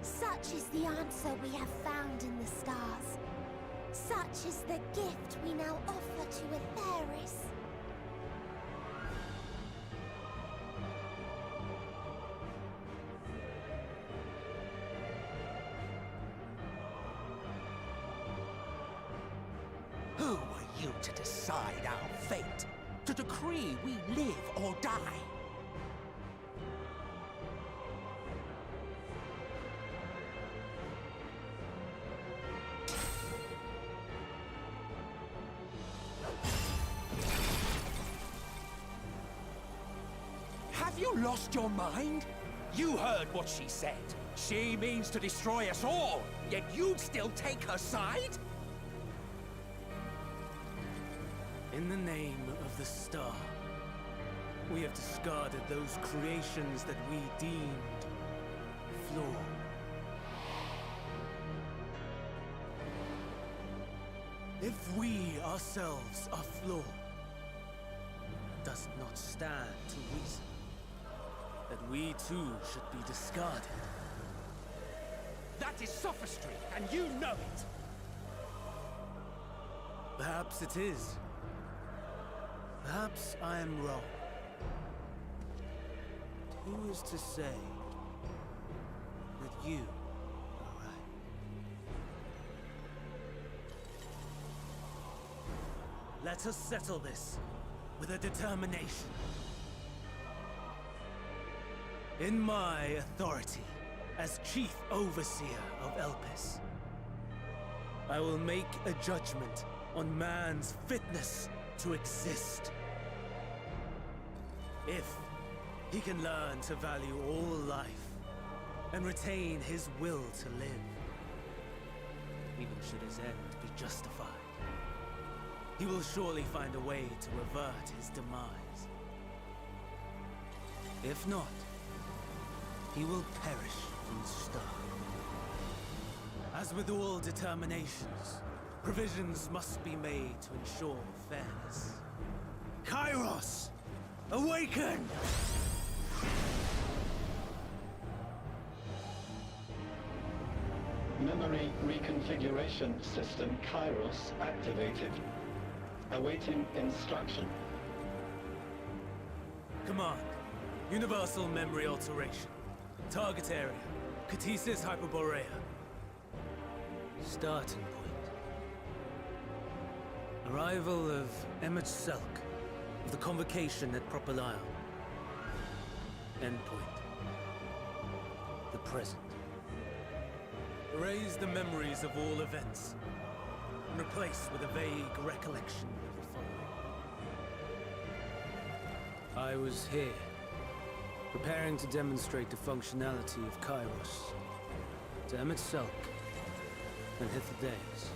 [SPEAKER 3] Such is the answer we have found in the stars. Such is the gift we now offer to Aetheris.
[SPEAKER 6] Who are you to decide our fate? To decree we live or die? Have you lost your mind? You heard what she said. She means to destroy us all, yet you'd still take her side?
[SPEAKER 8] In the name of the star, we have discarded those creations that we deemed flawed. If we ourselves are flawed, does it not stand to reason that we too should be discarded?
[SPEAKER 6] That is sophistry, and you know it!
[SPEAKER 8] Perhaps it is. Perhaps I am wrong. But who is to say that you are right? Let us settle this with a determination. In my authority as Chief Overseer of Elpis, I will make a judgment on man's fitness to exist. If he can learn to value all life and retain his will to live, even should his end be justified, he will surely find a way to avert his demise. If not, he will perish from the start. As with all determinations, provisions must be made to ensure fairness. Kairos! Awaken!
[SPEAKER 10] Memory reconfiguration system Kairos activated. Awaiting instruction.
[SPEAKER 8] Command. Universal memory alteration. Target area. Catesis Hyperborea. Starting point. Arrival of MSQ of the convocation at Propylion. Endpoint. The present. Erase the memories of all events, and replace with a vague recollection of the following. I was here, preparing to demonstrate the functionality of Kairos to MSQ and Hitherdays.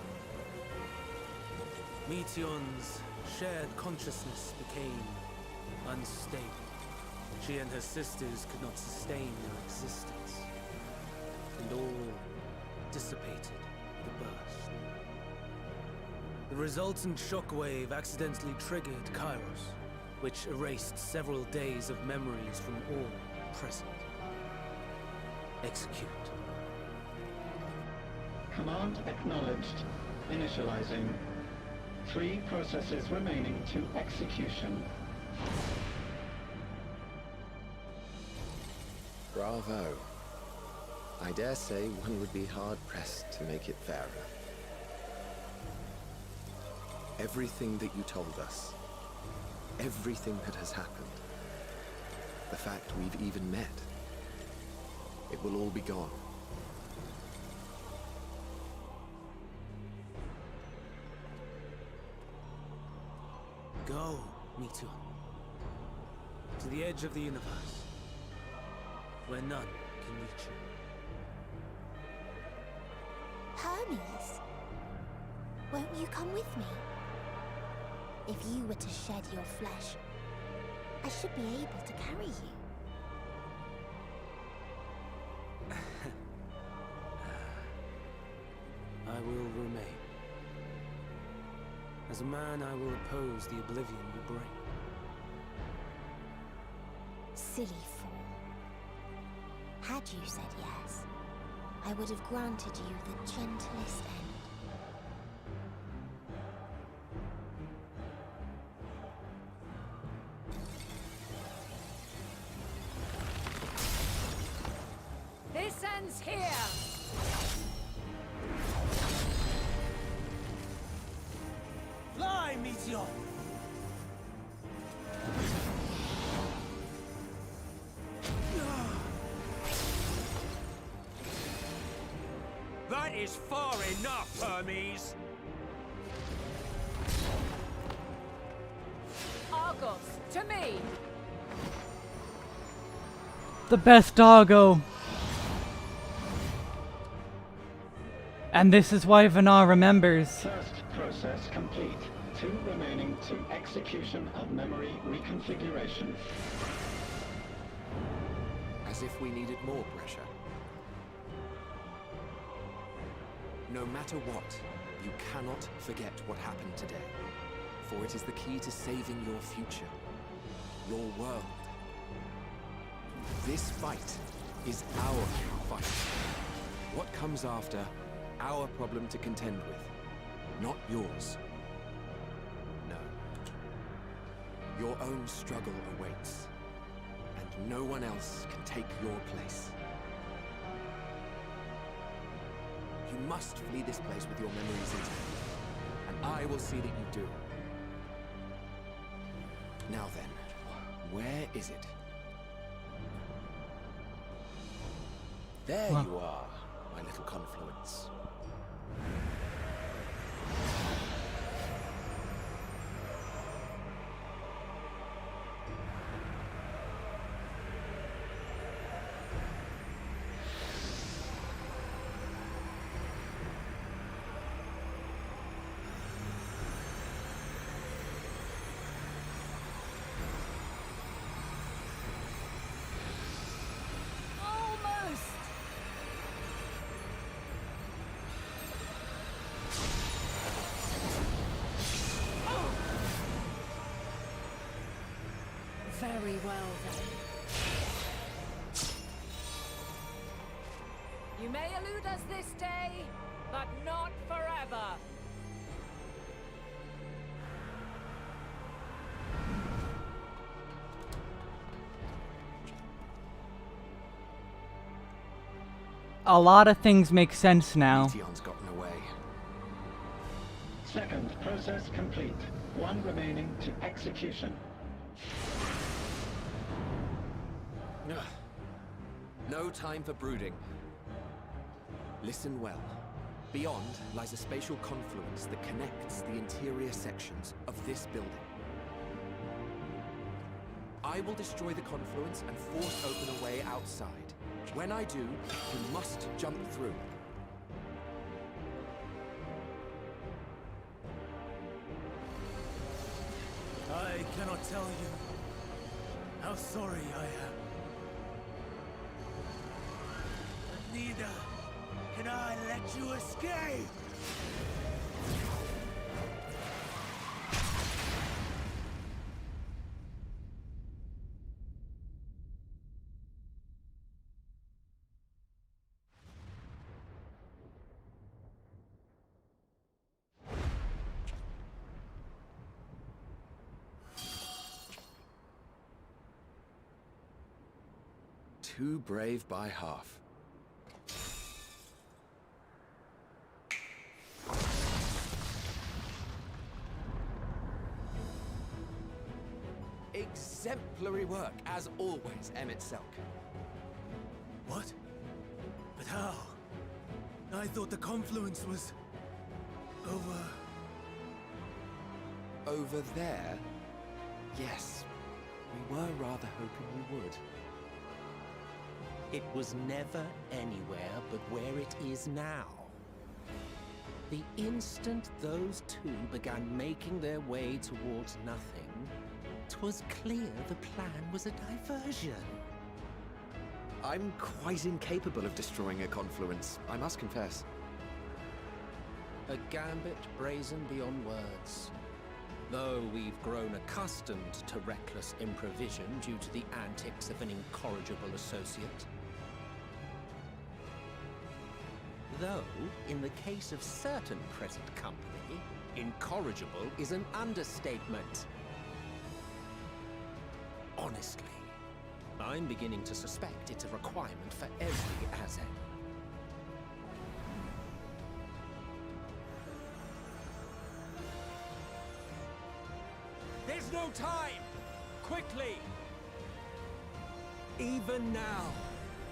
[SPEAKER 8] Meteon's shared consciousness became unstable. She and her sisters could not sustain their existence, and all dissipated with a burst. The resultant shockwave accidentally triggered Kairos, which erased several days of memories from all present. Execute.
[SPEAKER 10] Command acknowledged. Initializing. 3 processes remaining to execution.
[SPEAKER 7] Bravo. I dare say one would be hard-pressed to make it fairer. Everything that you told us, everything that has happened, the fact we've even met, it will all be gone.
[SPEAKER 4] Go, Meteor. To the edge of the universe, where none can reach you.
[SPEAKER 3] Hermes? Won't you come with me? If you were to shed your flesh, I should be able to carry you.
[SPEAKER 4] I will remain. As a man, I will oppose the oblivion you bring.
[SPEAKER 3] Silly fool. Had you said yes, I would have granted you the gentlest end.
[SPEAKER 2] This ends here!
[SPEAKER 8] Fly, Meteor!
[SPEAKER 6] That is far enough, Hermes!
[SPEAKER 2] Argos, to me!
[SPEAKER 1] The best doggo. And this is why Vanar remembers.
[SPEAKER 10] First process complete. 2 remaining to execution of memory reconfiguration.
[SPEAKER 7] As if we needed more pressure. No matter what, you cannot forget what happened today. For it is the key to saving your future. Your world. This fight is our fight. What comes after, our problem to contend with, not yours. No. Your own struggle awaits, and no one else can take your place. You must flee this place with your memories intact, and I will see that you do. Now then, where is it? There you are, my little confluence.
[SPEAKER 2] Almost! Very well then. You may elude us this day, but not forever.
[SPEAKER 1] A lot of things make sense now.
[SPEAKER 7] Meteon's gotten away.
[SPEAKER 10] Second process complete. 1 remaining to execution.
[SPEAKER 7] Ugh. No time for brooding. Listen well. Beyond lies a spatial confluence that connects the interior sections of this building. I will destroy the confluence and force open a way outside. When I do, you must jump through.
[SPEAKER 8] I cannot tell you how sorry I am. But neither can I let you escape!
[SPEAKER 7] Too brave by half. as always, MSQ.
[SPEAKER 8] What? But how? I thought the confluence was... over...
[SPEAKER 7] Over there? Yes. We were rather hoping we would.
[SPEAKER 6] It was never anywhere but where it is now. The instant those two began making their way towards nothing, 'twas clear the plan was a diversion.
[SPEAKER 9] I'm quite incapable of destroying a confluence, I must confess.
[SPEAKER 6] A gambit brazen beyond words. Though we've grown accustomed to reckless improvision due to the antics of an incorrigible associate. Though, in the case of certain present company, incorrigible is an understatement. Honestly, I'm beginning to suspect it's a requirement for every Azen. There's no time! Quickly! Even now,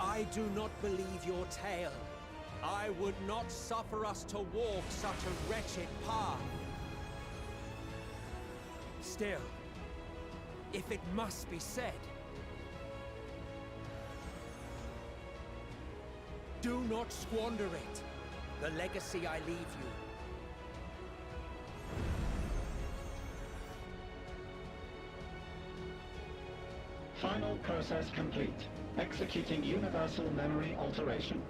[SPEAKER 6] I do not believe your tale. I would not suffer us to walk such a wretched path. Still, if it must be said, do not squander it. The legacy I leave you.
[SPEAKER 10] Final process complete. Executing universal memory alteration.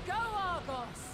[SPEAKER 2] Go, Argos!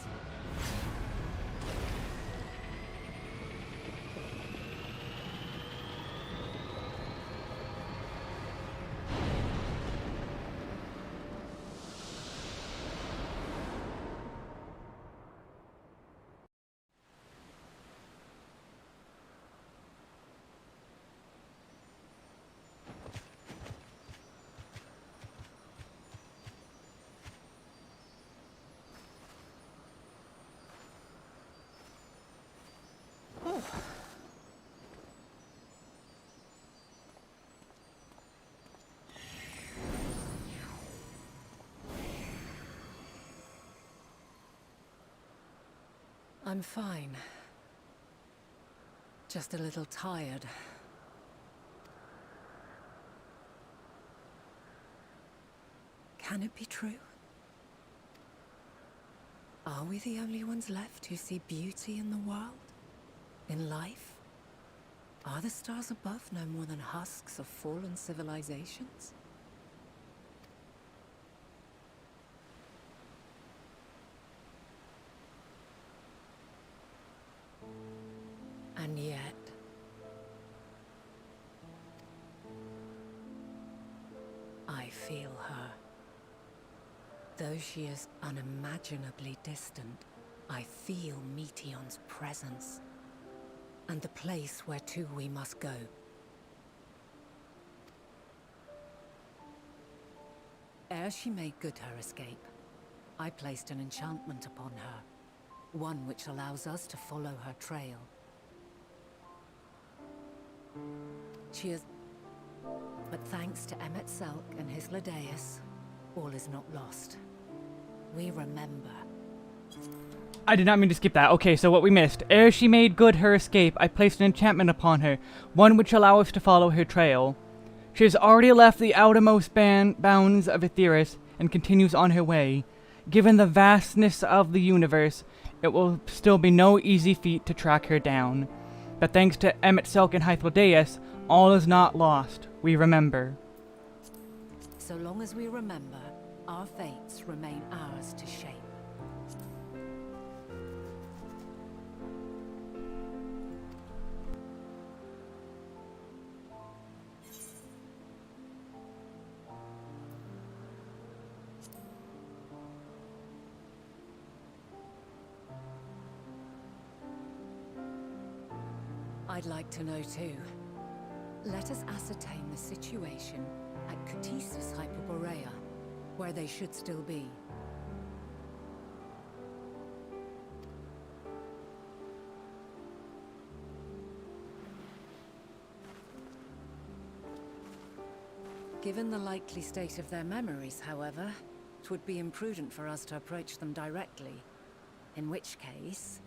[SPEAKER 2] I'm fine. Just a little tired. Can it be true? Are we the only ones left who see beauty in the world? In life? Are the stars above no more than husks of fallen civilizations? And yet... I feel her. Though she is unimaginably distant, I feel Meteon's presence. And the place where to we must go. Ere she made good her escape, I placed an enchantment upon her. One which allows us to follow her trail. She is... But thanks to MSQ and his Ladeus, all is not lost. We remember.
[SPEAKER 1] I did not mean to skip that. Okay, so what we missed. Ere she made good her escape, I placed an enchantment upon her, one which allows us to follow her trail. She has already left the outermost bounds of Aetheris and continues on her way. Given the vastness of the universe, it will still be no easy feat to track her down. But thanks to MSQ and Hythlodaeus, all is not lost. We remember.
[SPEAKER 2] So long as we remember, our fates remain ours to shape. I'd like to know too. Let us ascertain the situation at Ctisis Hyperborea, where they should still be. Given the likely state of their memories, however, it would be imprudent for us to approach them directly. In which case...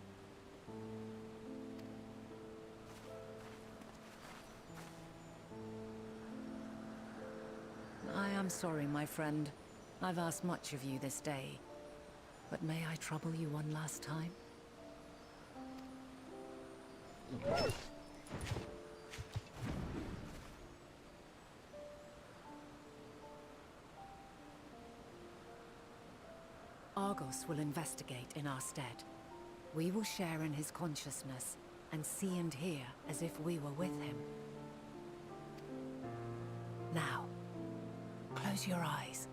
[SPEAKER 2] I am sorry, my friend. I've asked much of you this day. But may I trouble you one last time? Argos will investigate in our stead. We will share in his consciousness and see and hear as if we were with him. Now, close your eyes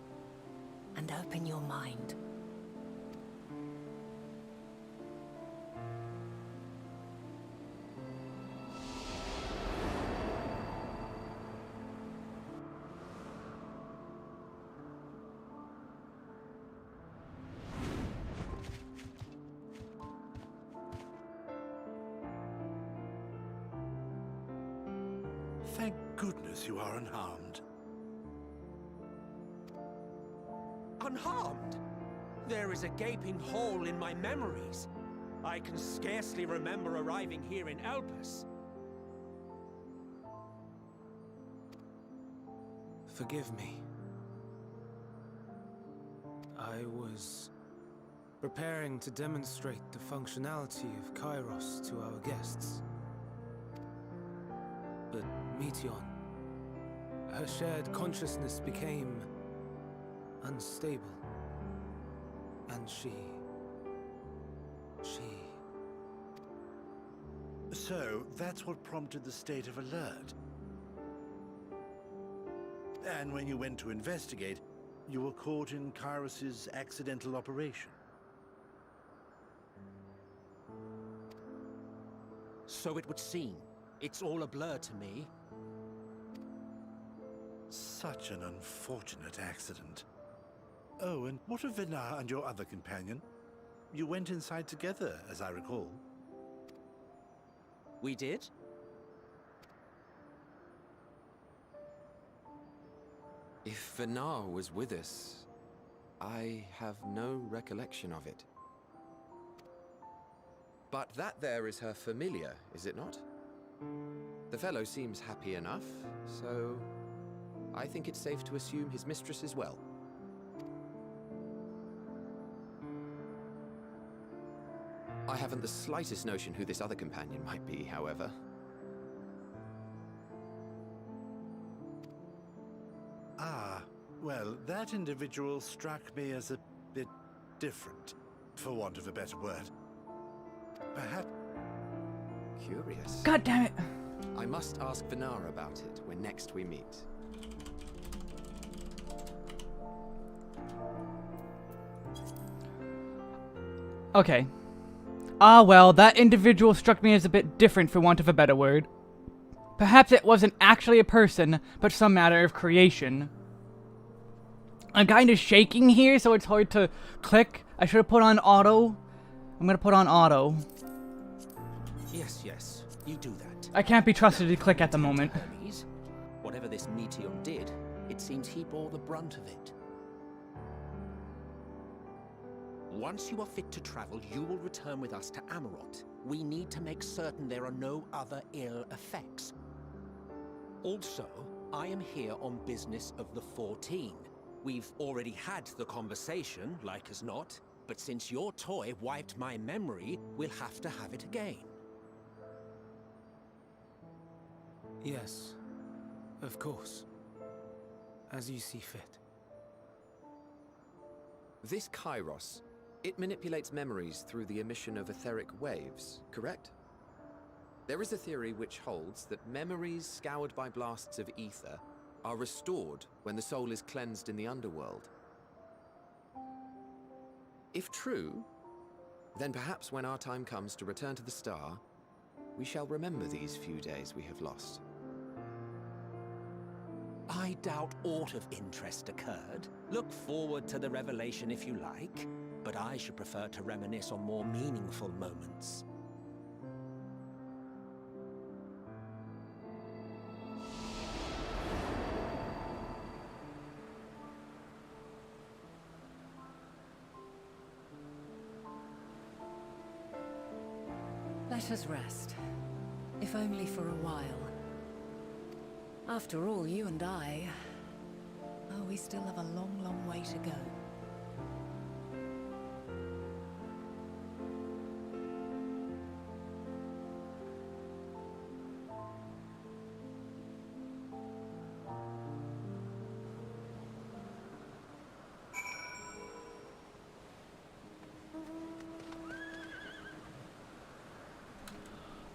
[SPEAKER 2] and open your mind.
[SPEAKER 8] Thank goodness you are unharmed.
[SPEAKER 6] Unharmed? There is a gaping hole in my memories. I can scarcely remember arriving here in Elpis.
[SPEAKER 4] Forgive me. I was preparing to demonstrate the functionality of Kairos to our guests. But Meteon, her shared consciousness became unstable. And she...
[SPEAKER 8] So, that's what prompted the state of alert. And when you went to investigate, you were caught in Kairos's accidental operation.
[SPEAKER 6] So it would seem. It's all a blur to me.
[SPEAKER 8] Such an unfortunate accident. Oh, and what of Vinar and your other companion? You went inside together, as I recall.
[SPEAKER 6] We did?
[SPEAKER 9] If Vinar was with us, I have no recollection of it. But that there is her familiar, is it not? The fellow seems happy enough, so I think it's safe to assume his mistress as well. I haven't the slightest notion who this other companion might be, however.
[SPEAKER 8] Ah, well, that individual struck me as a bit different, for want of a better word. Perhaps...
[SPEAKER 9] Curious.
[SPEAKER 1] God damn it!
[SPEAKER 9] I must ask Vinar about it when next we meet.
[SPEAKER 1] Okay. Ah well, that individual struck me as a bit different for want of a better word. Perhaps it wasn't actually a person, but some matter of creation. I'm kind of shaking here, so it's hard to click. I should have put on auto. I'm gonna put on auto.
[SPEAKER 6] Yes, you do that.
[SPEAKER 1] I can't be trusted to click at the moment.
[SPEAKER 6] Hermes, whatever this Meteon did, it seems he bore the brunt of it. Once you are fit to travel, you will return with us to Amarot. We need to make certain there are no other ill effects. Also, I am here on business of the 14. We've already had the conversation, like as not, but since your toy wiped my memory, we'll have to have it again.
[SPEAKER 4] Yes, of course. As you see fit.
[SPEAKER 9] This Kairos, it manipulates memories through the emission of etheric waves, correct? There is a theory which holds that memories scoured by blasts of ether are restored when the soul is cleansed in the underworld. If true, then perhaps when our time comes to return to the star, we shall remember these few days we have lost.
[SPEAKER 6] I doubt aught of interest occurred. Look forward to the revelation if you like, but I should prefer to reminisce on more meaningful moments.
[SPEAKER 2] Let us rest, if only for a while. After all, you and I... oh, we still have a long, long way to go.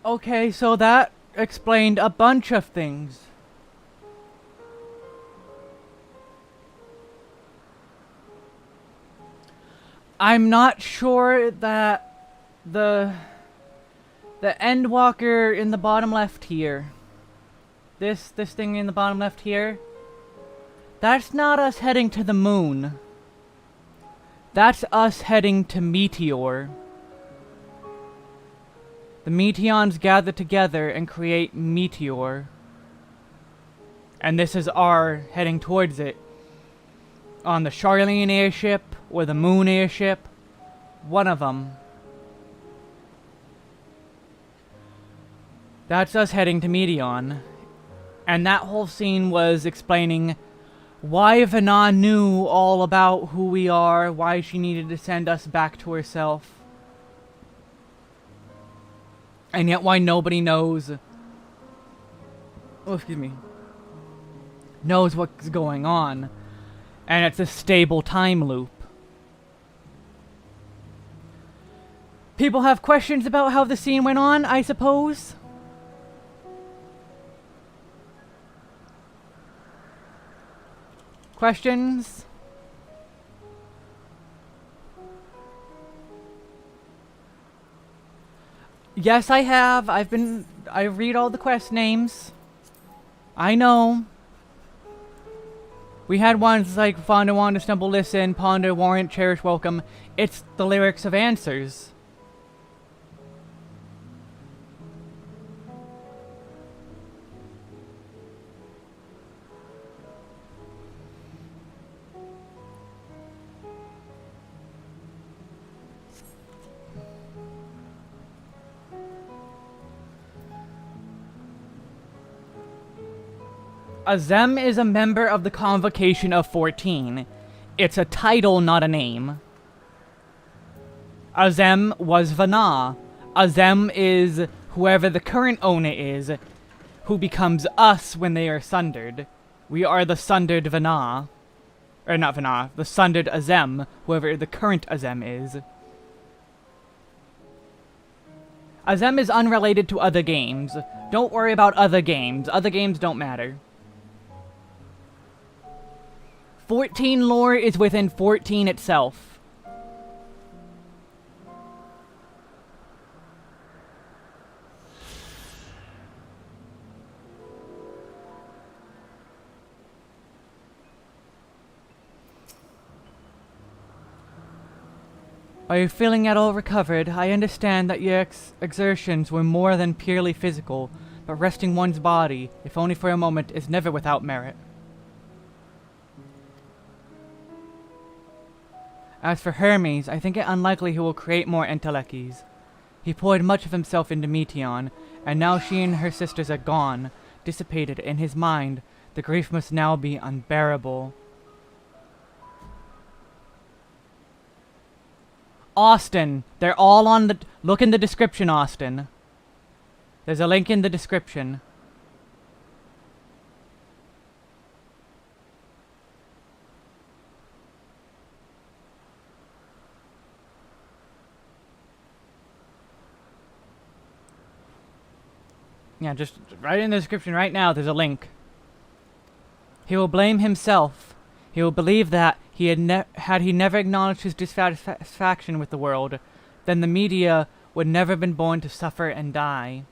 [SPEAKER 1] Okay, so that explained a bunch of things. I'm not sure that the Endwalker in the bottom left here, this thing in the bottom left here, that's not us heading to the moon. That's us heading to Meteor. The Meteons gather together and create Meteor. And this is our heading towards it. On the Charlene airship, or the Moon airship. One of them. That's us heading to Meteon. And that whole scene was explaining why Vana knew all about who we are, why she needed to send us back to herself. And yet why nobody knows... oh, excuse me. Knows what's going on. And it's a stable time loop. People have questions about how the scene went on, I suppose? Questions? Yes, I have. I read all the quest names. I know. We had ones like Fonda, Wanda, Stumble, Listen, Ponder, Warrant, Cherish, Welcome. It's the lyrics of Answers. Azem is a member of the Convocation of 14. It's a title, not a name. Azem was Vana. Azem is whoever the current owner is, who becomes us when they are sundered. We are the sundered Vana. Or not Vana, the sundered Azem, whoever the current Azem is. Azem is unrelated to other games. Don't worry about other games. Other games don't matter. 14 lore is within 14 itself. Are you feeling at all recovered? I understand that your exertions were more than purely physical, but resting one's body, if only for a moment, is never without merit. As for Hermes, I think it unlikely he will create more entelechies. He poured much of himself into Meteon, and now she and her sisters are gone, dissipated in his mind. The grief must now be unbearable. Austin! They're all on the... Look in the description, Austin. There's a link in the description. Yeah, just right in the description right now, there's a link. He will blame himself. He will believe that had he never acknowledged his dissatisfaction with the world, then the media would never have been born to suffer and die.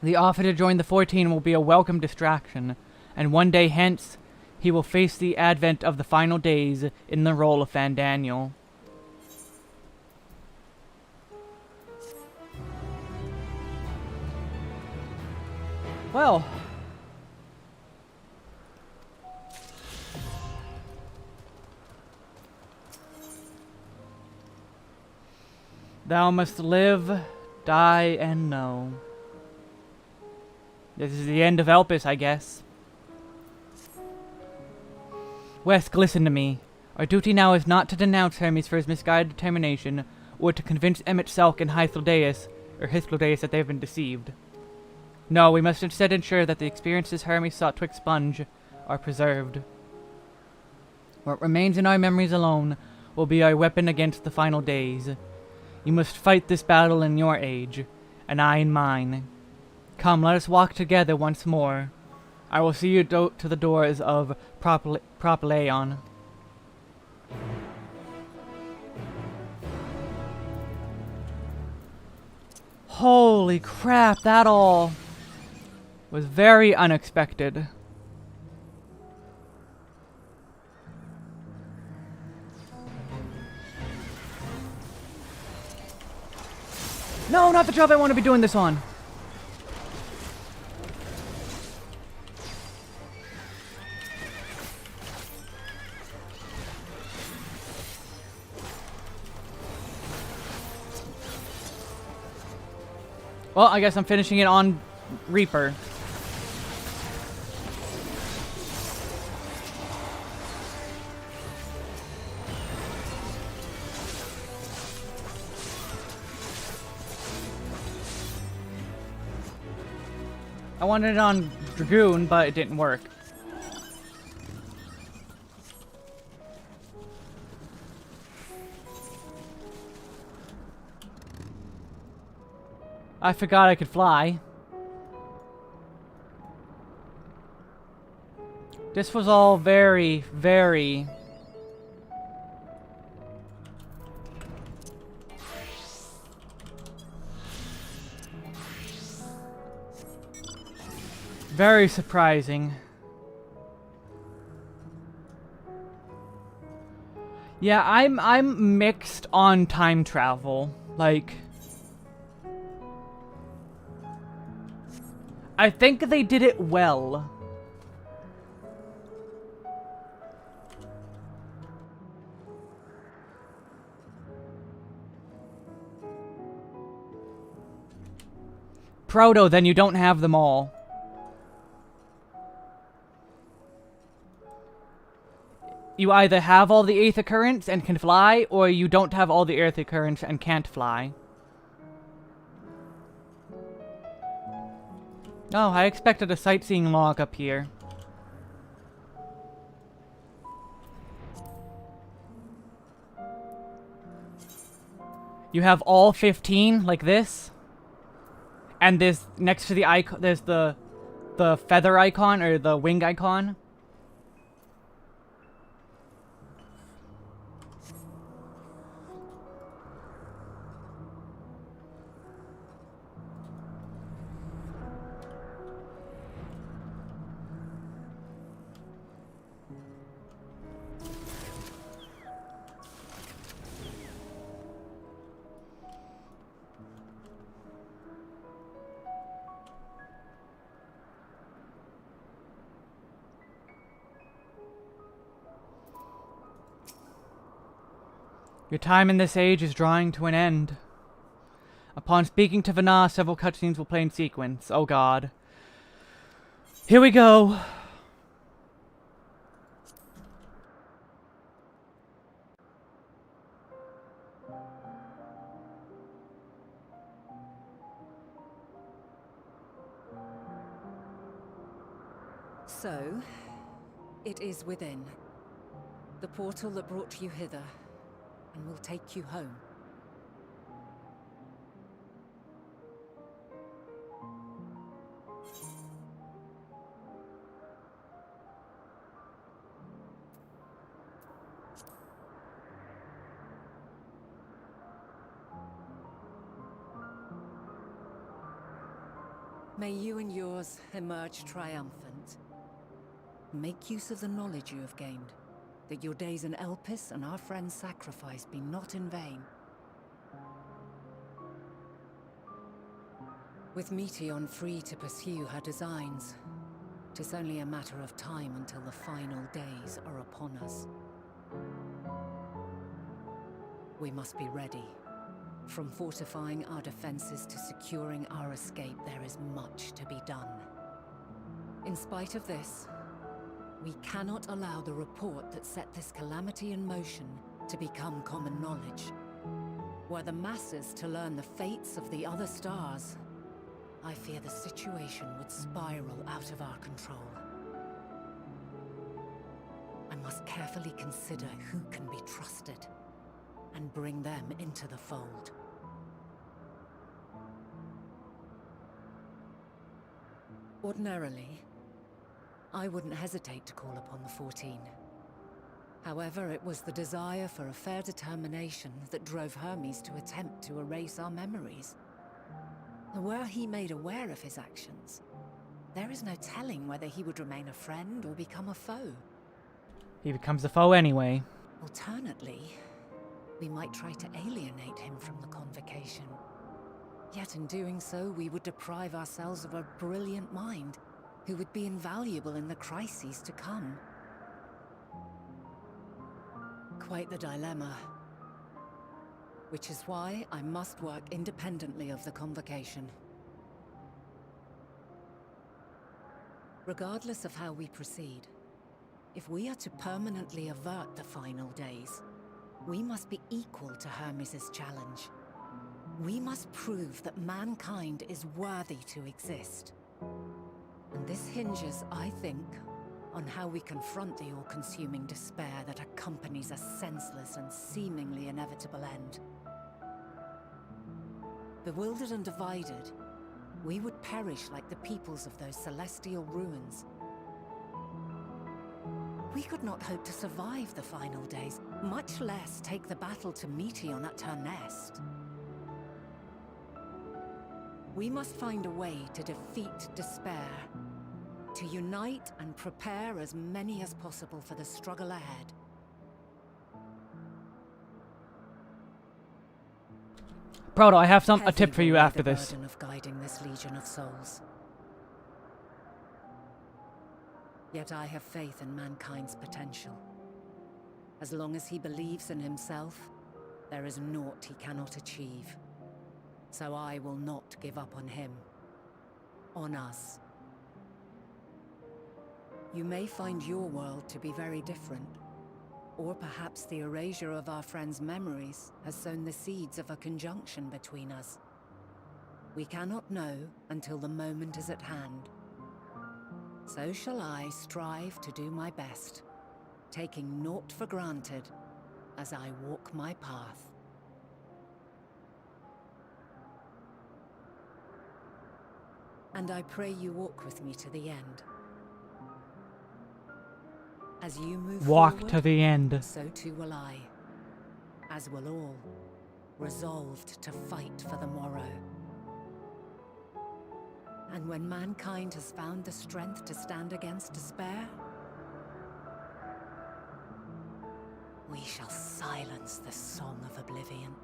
[SPEAKER 1] The offer to join the 14 will be a welcome distraction, and one day hence, he will face the advent of the final days in the role of Fandaniel. Well, Thou must live, die, and know. This is the end of Elpis, I guess. Wesk, listen to me. Our duty now is not to denounce Hermes for his misguided determination, or to convince Emmett Selk and Hythlodeus that they have been deceived. No, we must instead ensure that the experiences Hermes sought to expunge are preserved. What remains in our memories alone will be our weapon against the final days. You must fight this battle in your age, and I in mine. Come, let us walk together once more. I will see you to the doors of Propylaeon. Holy crap, that all was very unexpected. No, not the job I want to be doing this on. Well, I guess I'm finishing it on Reaper. I wanted it on Dragoon, but it didn't work. I forgot I could fly. This was all very, very... very surprising. Yeah, I'm mixed on time travel. Like, I think they did it well. Proto, then you don't have them all. You either have all the Aether Currents and can fly, or you don't have all the Aether Currents and can't fly. Oh, I expected a sightseeing log up here. You have all 15, like this. And there's, next to the icon, there's the feather icon, or the wing icon. Your time in this age is drawing to an end. Upon speaking to Vana, several cutscenes will play in sequence. Oh god. Here we go.
[SPEAKER 2] So, it is within. The portal that brought you hither, and will take you home. May you and yours emerge triumphant. Make use of the knowledge you have gained, that your days in Elpis and our friend's sacrifice be not in vain. With Meteion free to pursue her designs, 'tis only a matter of time until the final days are upon us. We must be ready, from fortifying our defenses to securing our escape, there is much to be done. In spite of this, we cannot allow the report that set this calamity in motion to become common knowledge. Were the masses to learn the fates of the other stars, I fear the situation would spiral out of our control. I must carefully consider who can be trusted and bring them into the fold. Ordinarily, I wouldn't hesitate to call upon the 14. However, it was the desire for a fair determination that drove Hermes to attempt to erase our memories. Were he made aware of his actions, there is no telling whether he would remain a friend or become a foe.
[SPEAKER 1] He becomes a foe anyway.
[SPEAKER 2] Alternately, we might try to alienate him from the convocation. Yet in doing so, we would deprive ourselves of a brilliant mind who would be invaluable in the crises to come. Quite the dilemma. Which is why I must work independently of the convocation. Regardless of how we proceed, if we are to permanently avert the final days, we must be equal to Hermes' challenge. We must prove that mankind is worthy to exist. And this hinges, I think, on how we confront the all-consuming despair that accompanies a senseless and seemingly inevitable end. Bewildered and divided, we would perish like the peoples of those celestial ruins. We could not hope to survive the final days, much less take the battle to Meteion at her nest. We must find a way to defeat despair, to unite and prepare as many as possible for the struggle ahead.
[SPEAKER 1] Proto, I have a tip
[SPEAKER 2] Heavy
[SPEAKER 1] for you
[SPEAKER 2] will be
[SPEAKER 1] after
[SPEAKER 2] the
[SPEAKER 1] this.
[SPEAKER 2] burden of guiding this legion of souls. Yet I have faith in mankind's potential. As long as he believes in himself, there is naught he cannot achieve. So I will not give up on him. On us. You may find your world to be very different. Or perhaps the erasure of our friends' memories has sown the seeds of a conjunction between us. We cannot know until the moment is at hand. So shall I strive to do my best, taking naught for granted as I walk my path. And I pray you walk with me to the end. As you move
[SPEAKER 1] Walk
[SPEAKER 2] forward,
[SPEAKER 1] to the end.
[SPEAKER 2] so too will I, as will all, resolved to fight for the morrow. And when mankind has found the strength to stand against despair, we shall silence the song of oblivion.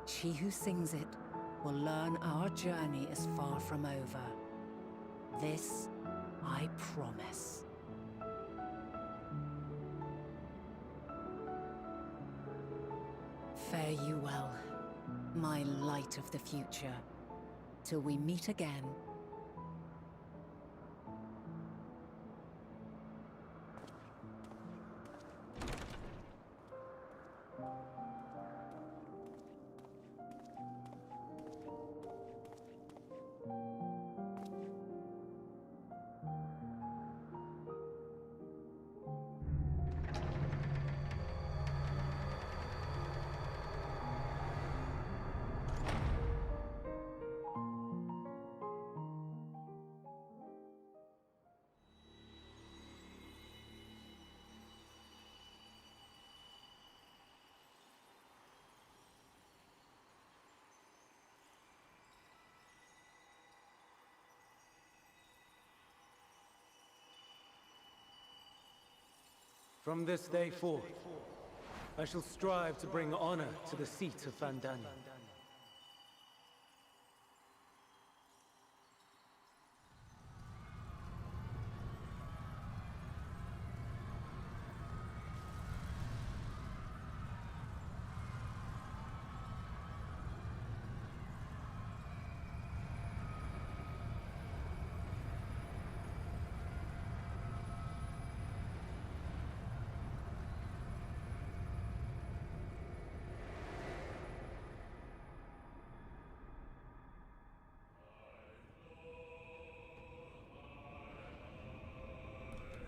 [SPEAKER 2] She who sings it will learn our journey is far from over. This I promise. Fare you well, my light of the future, till we meet again.
[SPEAKER 4] From this day forth, I shall strive to bring honor to the seat of Vandania.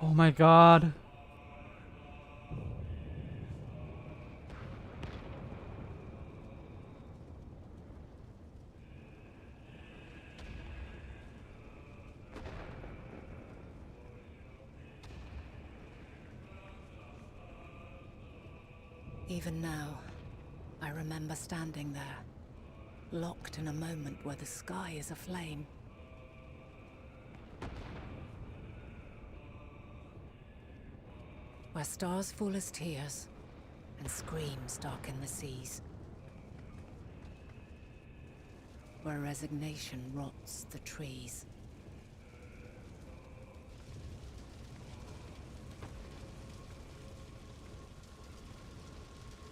[SPEAKER 1] Oh my god.
[SPEAKER 2] Even now, I remember standing there, locked in a moment where the sky is aflame. Where stars fall as tears, and screams darken the seas. Where resignation rots the trees.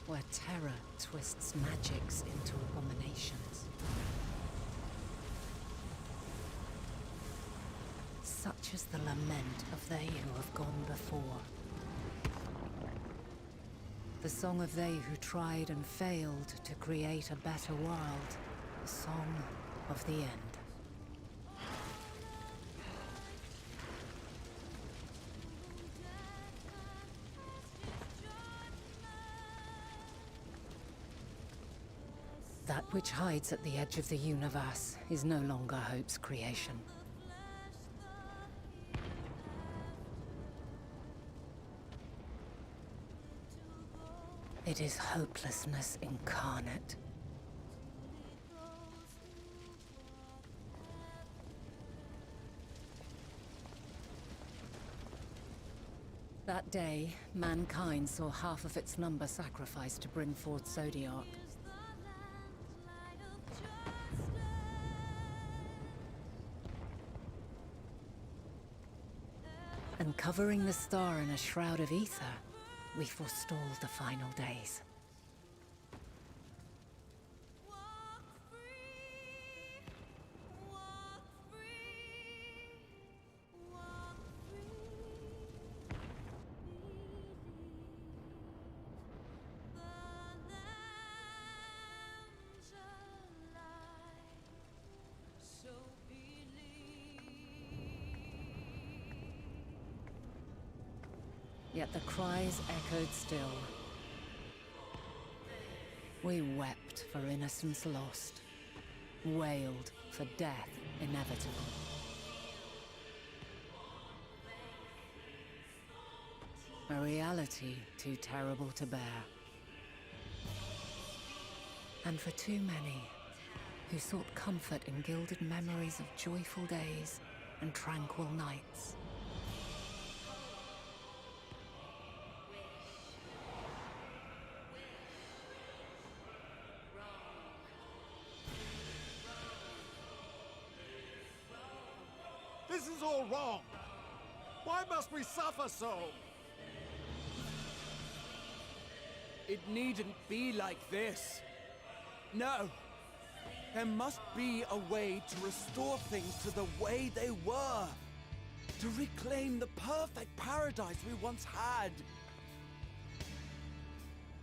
[SPEAKER 2] Where terror twists magics into abominations. Such is the lament of they who have gone before. The song of they who tried and failed to create a better world. The song of the end. That which hides at the edge of the universe is no longer hope's creation. It is hopelessness incarnate. That day, mankind saw half of its number sacrificed to bring forth Zodiac. And covering the star in a shroud of ether, we forestalled the final days. Yet the cries echoed still. We wept for innocence lost, wailed for death inevitable. A reality too terrible to bear. And for too many who sought comfort in gilded memories of joyful days and tranquil nights.
[SPEAKER 11] This is all wrong! Why must we suffer so?
[SPEAKER 12] It needn't be like this. No. There must be a way to restore things to the way they were. To reclaim the perfect paradise we once had.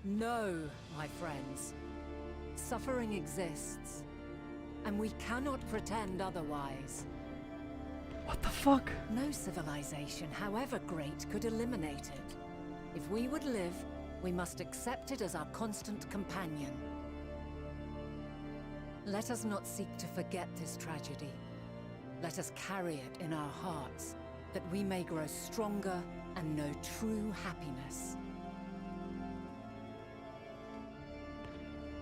[SPEAKER 2] No, my friends. Suffering exists, and we cannot pretend otherwise.
[SPEAKER 1] What the fuck?
[SPEAKER 2] No civilization, however great, could eliminate it. If we would live, we must accept it as our constant companion. Let us not seek to forget this tragedy. Let us carry it in our hearts, that we may grow stronger and know true happiness.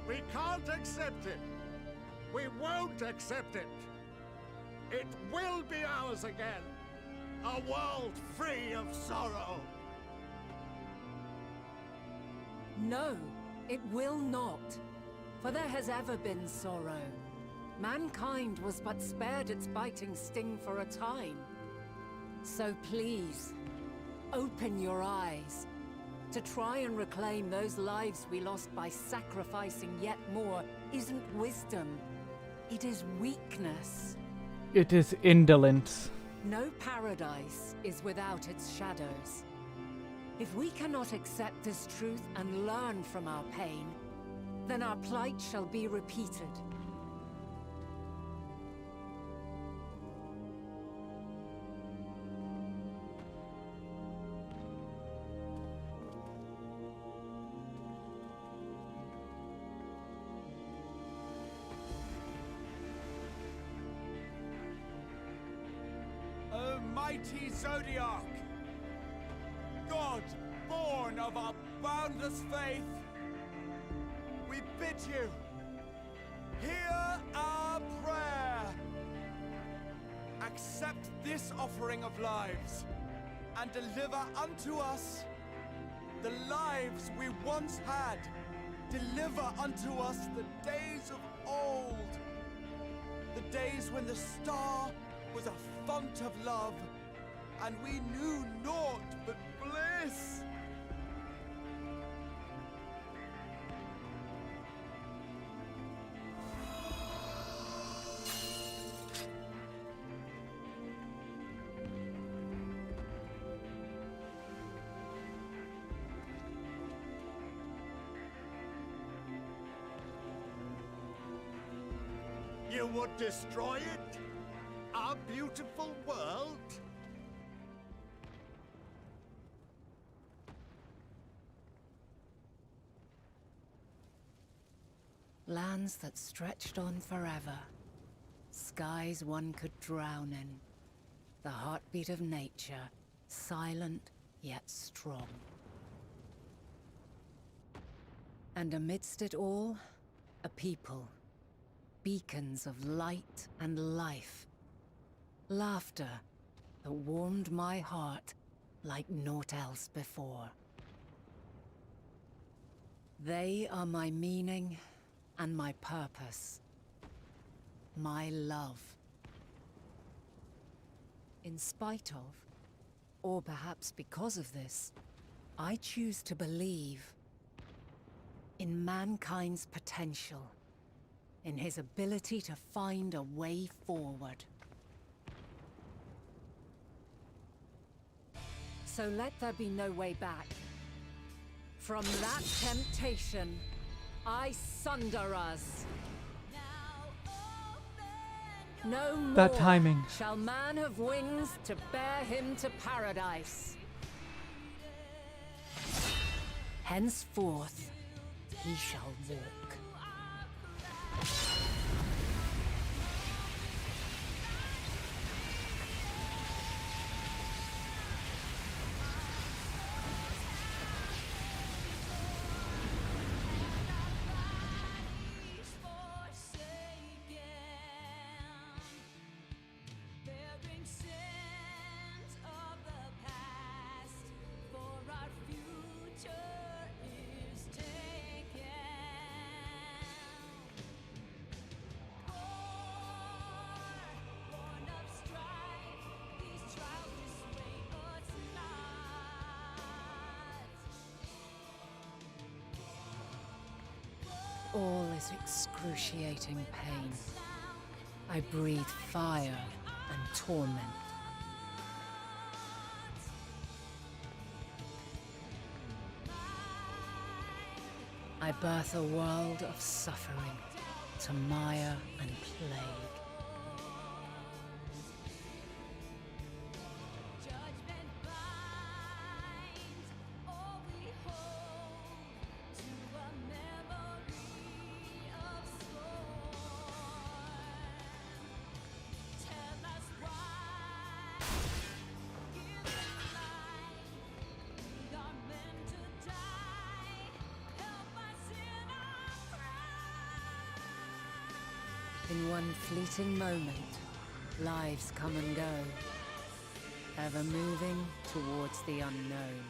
[SPEAKER 11] We can't accept it! We won't accept it! It will be ours again! A world free of sorrow!
[SPEAKER 2] No, it will not. For there has ever been sorrow. Mankind was but spared its biting sting for a time. So please, open your eyes. To try and reclaim those lives we lost by sacrificing yet more isn't wisdom. It is weakness.
[SPEAKER 1] It is indolence.
[SPEAKER 2] No paradise is without its shadows. If we cannot accept this truth and learn from our pain, then our plight shall be repeated.
[SPEAKER 12] mighty Zodiac! God, born of our boundless faith, we bid you, hear our prayer! Accept this offering of lives, and deliver unto us the lives we once had. Deliver unto us the days of old, the days when the star was a font of love, and we knew naught but bliss.
[SPEAKER 11] You would destroy it? Our beautiful world?
[SPEAKER 2] Lands that stretched on forever. Skies one could drown in. The heartbeat of nature, silent yet strong. And amidst it all, a people. Beacons of light and life. Laughter that warmed my heart like naught else before. They are my meaning and my purpose. My love. In spite of, or perhaps because of this, I choose to believe in mankind's potential. In his ability to find a way forward. So let there be no way back. From that temptation, I sunder us. No more
[SPEAKER 1] That timing.
[SPEAKER 2] shall man have wings to bear him to paradise. Henceforth, he shall walk. All is excruciating pain. I breathe fire and torment. I birth a world of suffering to mire and plague. In one fleeting moment, lives come and go, ever moving towards the unknown.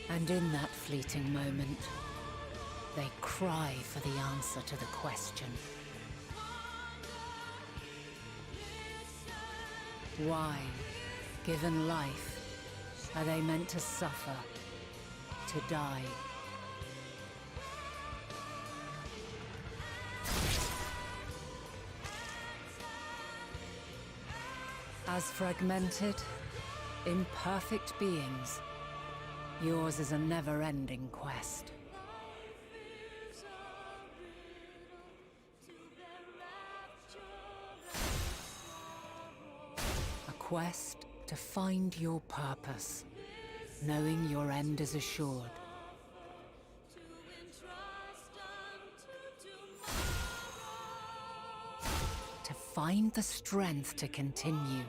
[SPEAKER 2] And in that fleeting moment, they cry for the answer to the question. Why, given life, are they meant to suffer, to die? As fragmented, imperfect beings, yours is a never-ending quest. A quest to find your purpose, knowing your end is assured. To find the strength to continue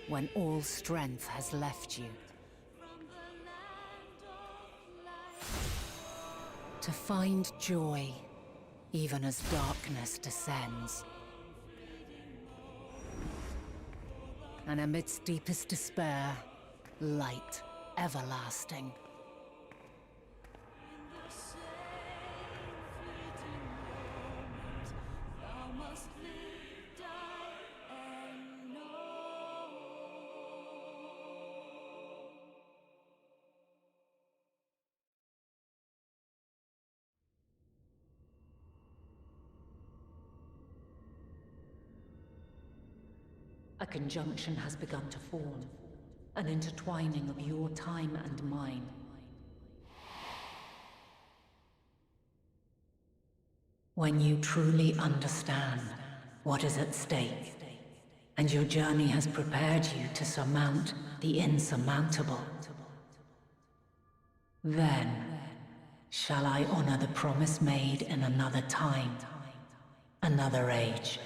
[SPEAKER 2] when all strength has left you. To find joy, even as darkness descends. And amidst deepest despair, light everlasting. A conjunction has begun to form, an intertwining of your time and mine. When you truly understand what is at stake, and your journey has prepared you to surmount the insurmountable, then shall I honor the promise made in another time, another age.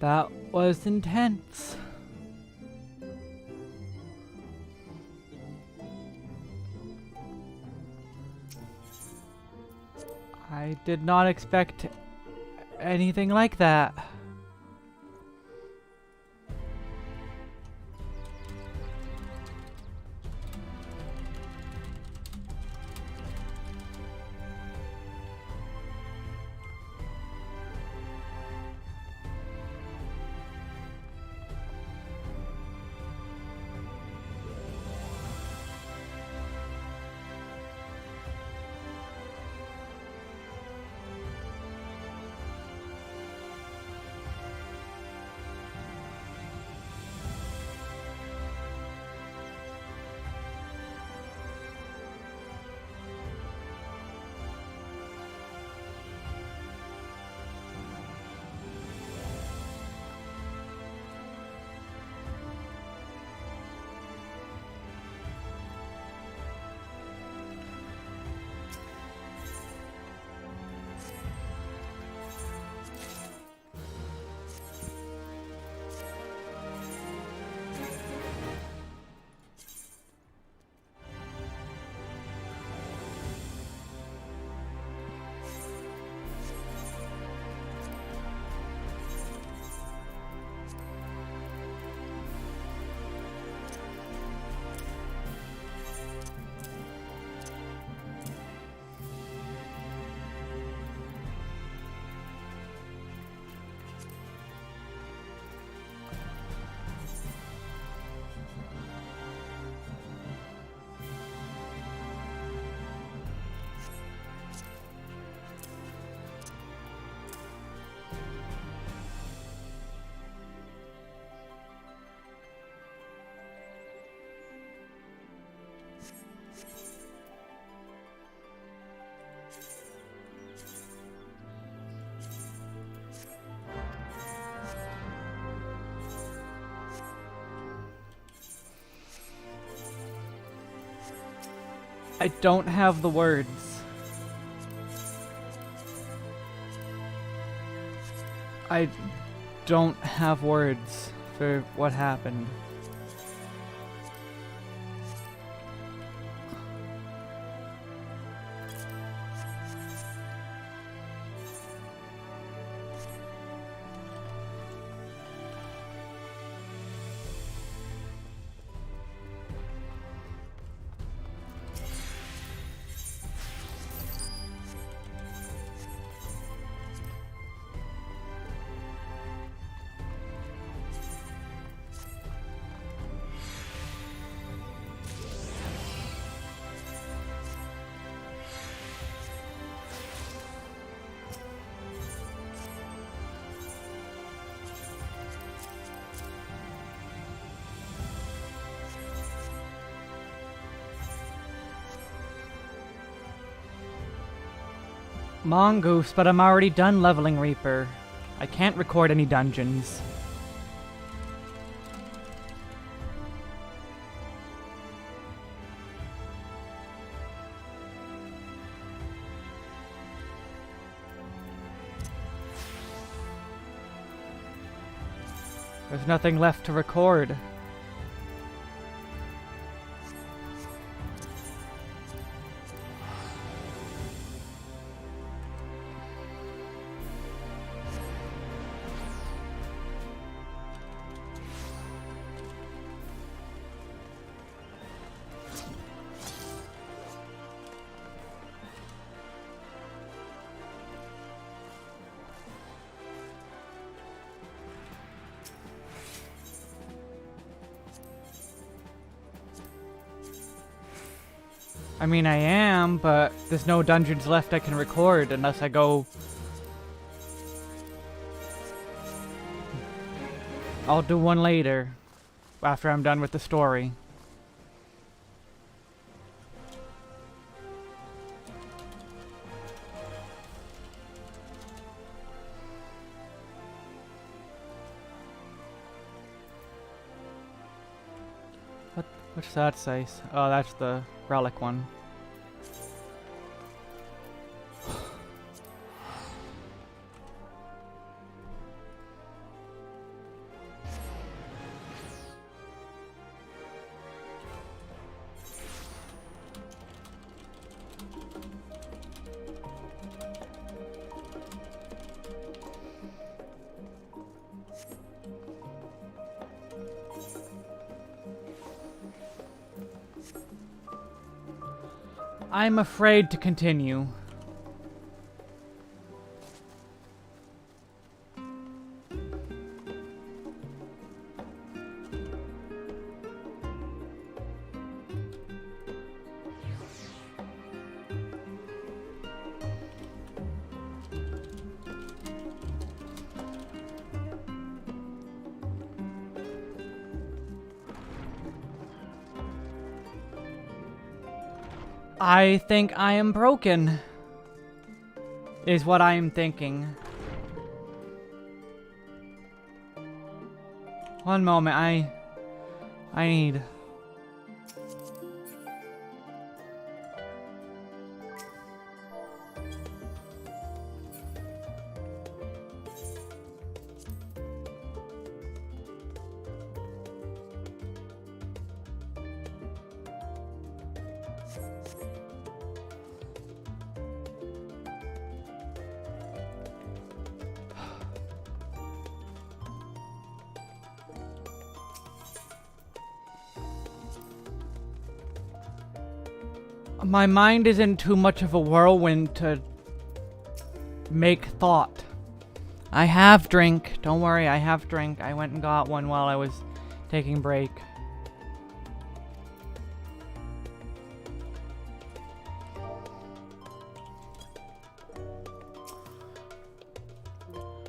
[SPEAKER 1] That was intense. I did not expect anything like that. I don't have the words. I don't have words for what happened. Mongoose, but I'm already done leveling Reaper. I can't record any dungeons. There's nothing left to record. I mean, I am, but there's no dungeons left I can record unless I go... I'll do one later, after I'm done with the story. What's that say? Oh, that's the relic one. I'm afraid to continue. I think I am broken, is what I am thinking. One moment, I need... My mind isn't too much of a whirlwind to make thought. I have drink. Don't worry, I have drink. I went and got one while I was taking break.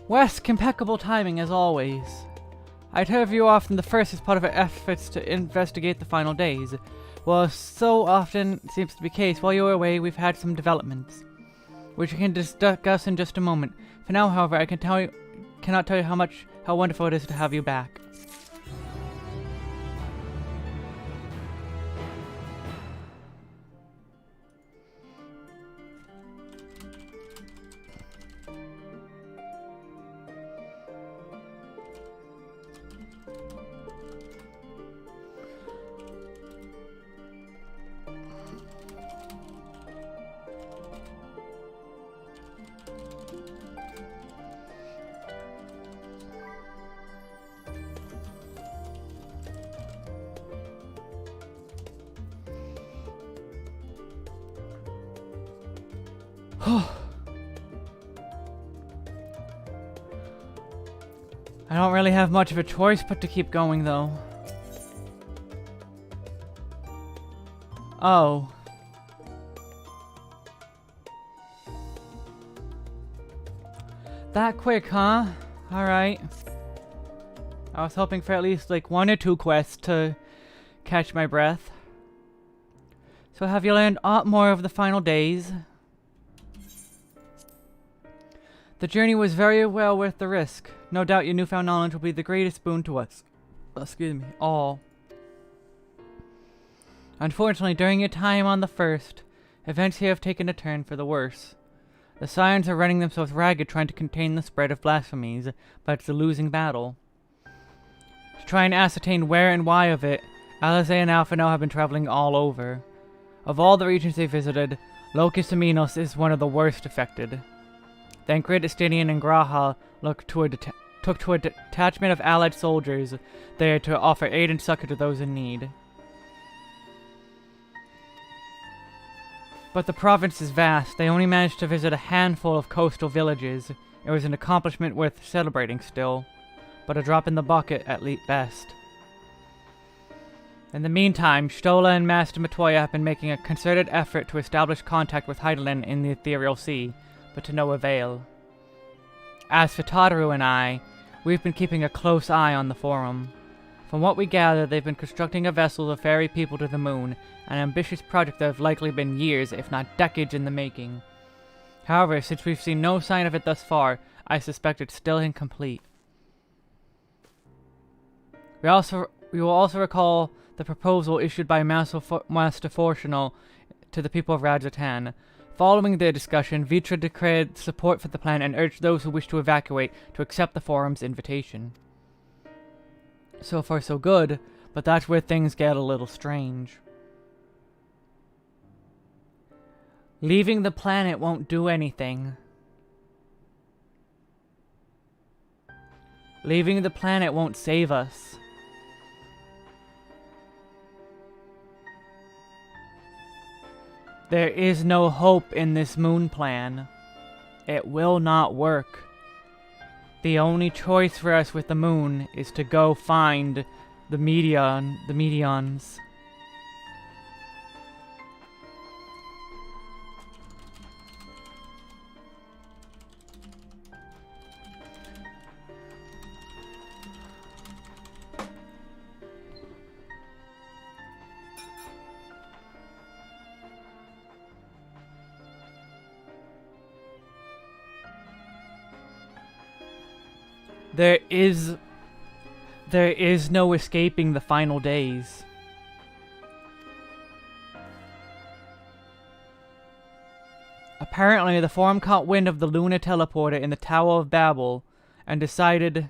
[SPEAKER 1] Wesk, impeccable timing as always. I'd heard of you often the first as part of our efforts to investigate the final days. Well, so often seems to be the case, while you were away, we've had some developments, which we can discuss in just a moment. For now, however, I cannot tell you how wonderful it is to have you back. I don't really have much of a choice but to keep going, though. Oh. That quick, huh? Alright. I was hoping for at least like 1 or 2 quests to catch my breath. So have you learned aught more of the final days? The journey was very well worth the risk. No doubt your newfound knowledge will be the greatest boon to us. Excuse me, all. Unfortunately, during your time on the First, events here have taken a turn for the worse. The Scions are running themselves ragged trying to contain the spread of blasphemies, but it's a losing battle. To try and ascertain where and why of it, Alice and Alpha now have been traveling all over. Of all the regions they visited, Locus Aminos is one of the worst affected. Then Grid, Estinian, and Graha took to a detachment of allied soldiers there to offer aid and succor to those in need. But the province is vast. They only managed to visit a handful of coastal villages. It was an accomplishment worth celebrating still, but a drop in the bucket at best. In the meantime, Stola and Master Matoya have been making a concerted effort to establish contact with Heidelin in the Ethereal Sea, but to no avail. As for Tataru and I, we've been keeping a close eye on the Forum. From what we gather, they've been constructing a vessel to ferry people to the moon, an ambitious project that have likely been years, if not decades, in the making. However, since we've seen no sign of it thus far, I suspect it's still incomplete. We will also recall the proposal issued by Master Fortunal to the people of Rajatan. Following their discussion, Vitra declared support for the plan and urged those who wish to evacuate to accept the Forum's invitation. So far so good, but that's where things get a little strange. Leaving the planet won't do anything. Leaving the planet won't save us. There is no hope in this moon plan. It will not work. The only choice for us with the moon is to go find the Medions. There is no escaping the final days. Apparently, the Forum caught wind of the Luna teleporter in the Tower of Babel and decided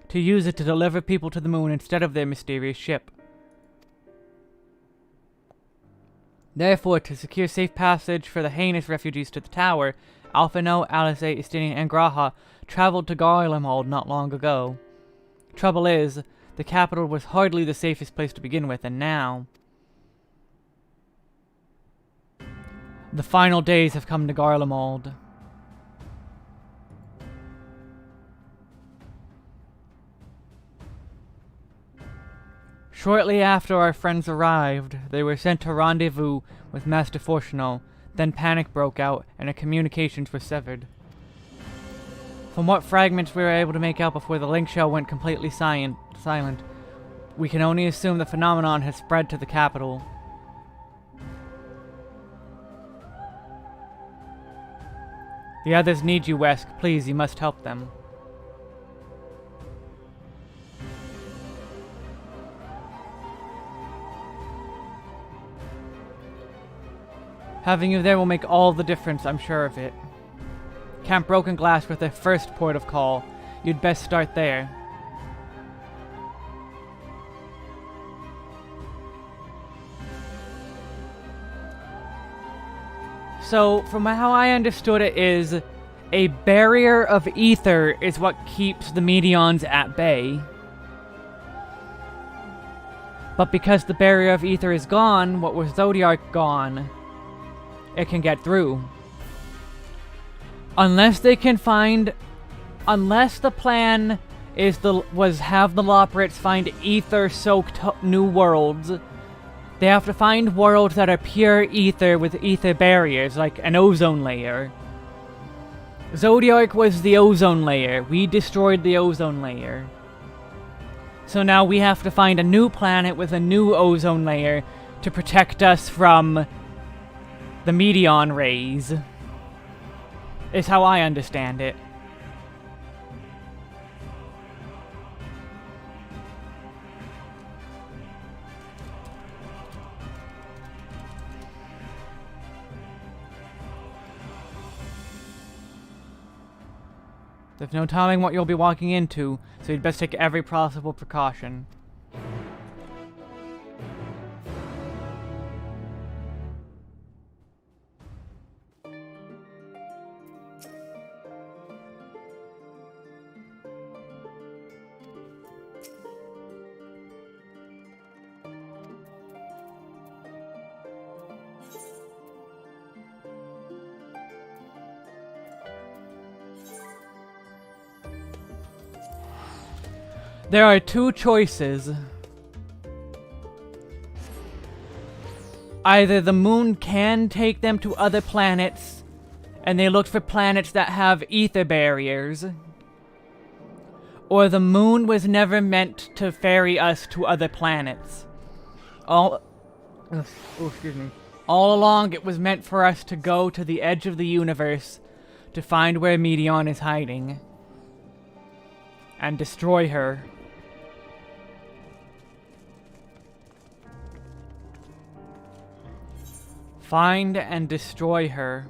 [SPEAKER 1] to use it to deliver people to the moon instead of their mysterious ship. Therefore, to secure safe passage for the heinous refugees to the tower, Alphino, Alice, Estinian, and Graha traveled to Garlemald not long ago. Trouble is, the capital was hardly the safest place to begin with, and now the final days have come to Garlemald. Shortly after our friends arrived, they were sent to rendezvous with Master Fortuno. Then panic broke out, and our communications were severed. From what fragments we were able to make out before the link shell went completely silent, we can only assume the phenomenon has spread to the capital. The others need you, Wesk. Please, you must help them. Having you there will make all the difference, I'm sure of it. Camp Broken Glass was their first port of call. You'd best start there. So, from how I understood it is, a barrier of ether is what keeps the Medions at bay. But because the barrier of ether is gone, what was Zodiac gone, it can get through. Unless the plan is have the Loporrits find ether-soaked new worlds. They have to find worlds that are pure ether with ether barriers, like an ozone layer. Zodiac was the ozone layer. We destroyed the ozone layer. So now we have to find a new planet with a new ozone layer to protect us from the Medion rays. Is how I understand it. There's no telling what you'll be walking into, so you'd best take every possible precaution. There are two choices. Either the moon can take them to other planets, and they look for planets that have ether barriers, or the moon was never meant to ferry us to other planets. All along, it was meant for us to go to the edge of the universe to find where Medion is hiding and destroy her. Find and destroy her.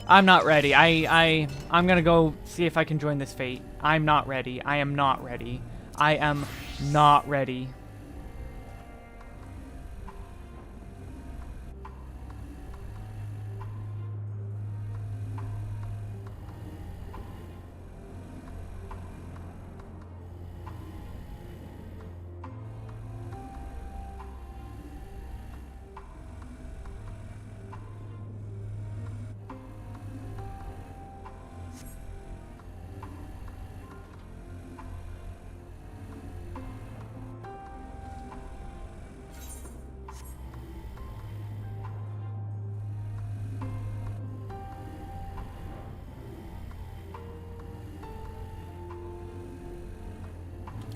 [SPEAKER 1] I'm not ready. I'm gonna go see if I can join this fate. I'm not ready. I am not ready. I am not ready.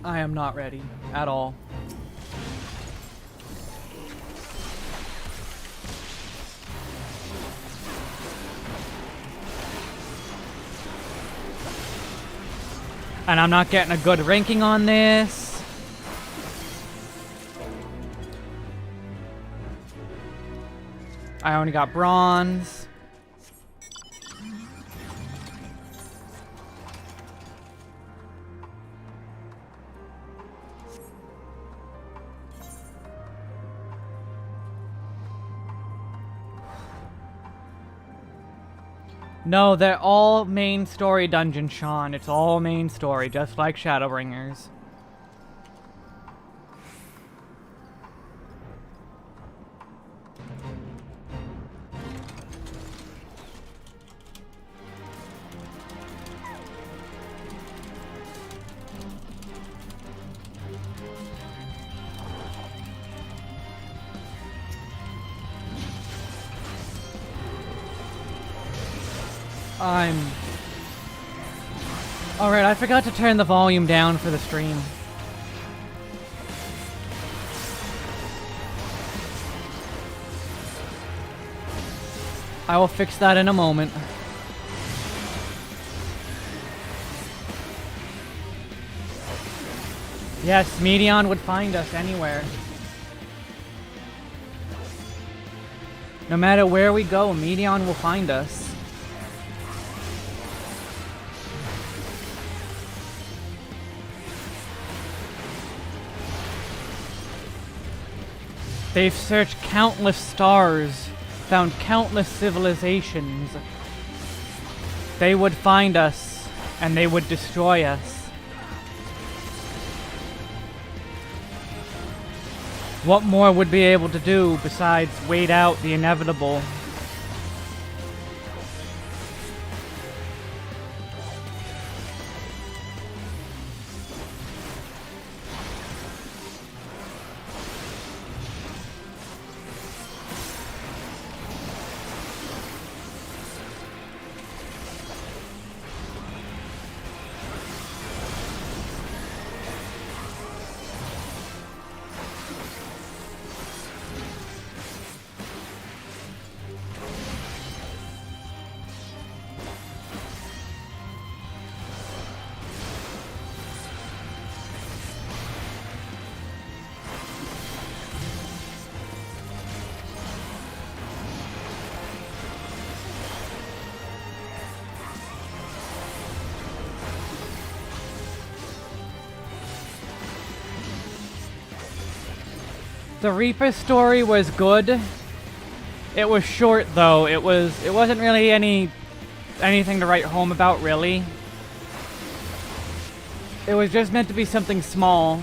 [SPEAKER 1] I am not ready at all. And I'm not getting a good ranking on this. I only got bronze. No, they're all main story dungeons, Sean. It's all main story, just like Shadowbringers. Alright, I forgot to turn the volume down for the stream. I will fix that in a moment. Yes, Medion would find us anywhere. No matter where we go, Medion will find us. They've searched countless stars, found countless civilizations. They would find us, and they would destroy us. What more would be able to do besides wait out the inevitable? The Reaper story was good. It was short though. It wasn't really anything to write home about, really. It was just meant to be something small.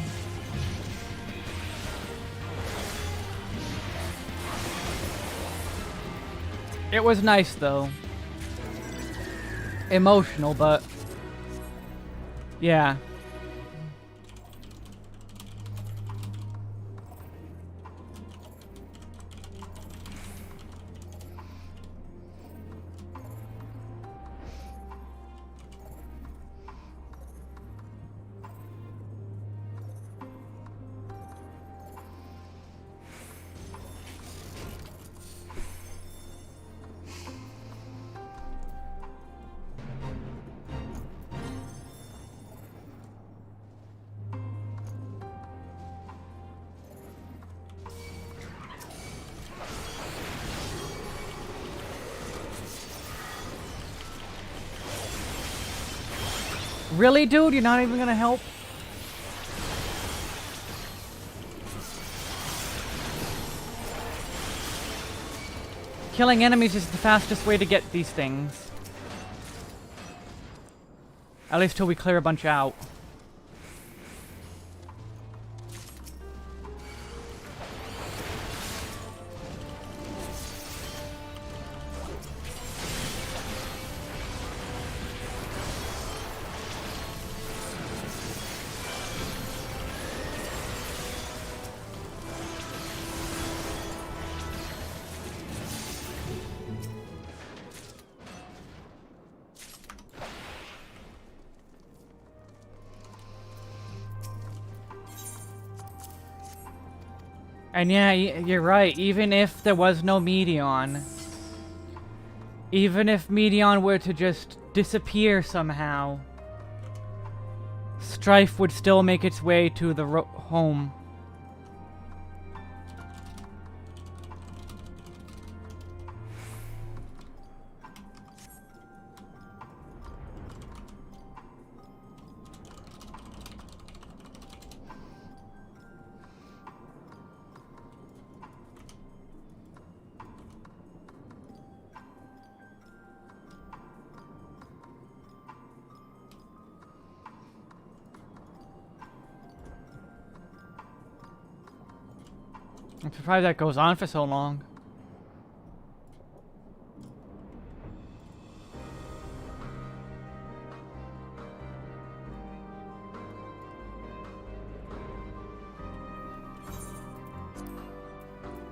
[SPEAKER 1] It was nice though. Emotional, but yeah. Really, dude? You're not even gonna help? Killing enemies is the fastest way to get these things. At least till we clear a bunch out. And yeah, you're right, even if there was no Medion, even if Medion were to just disappear somehow, Strife would still make its way to the home. I'm surprised that goes on for so long.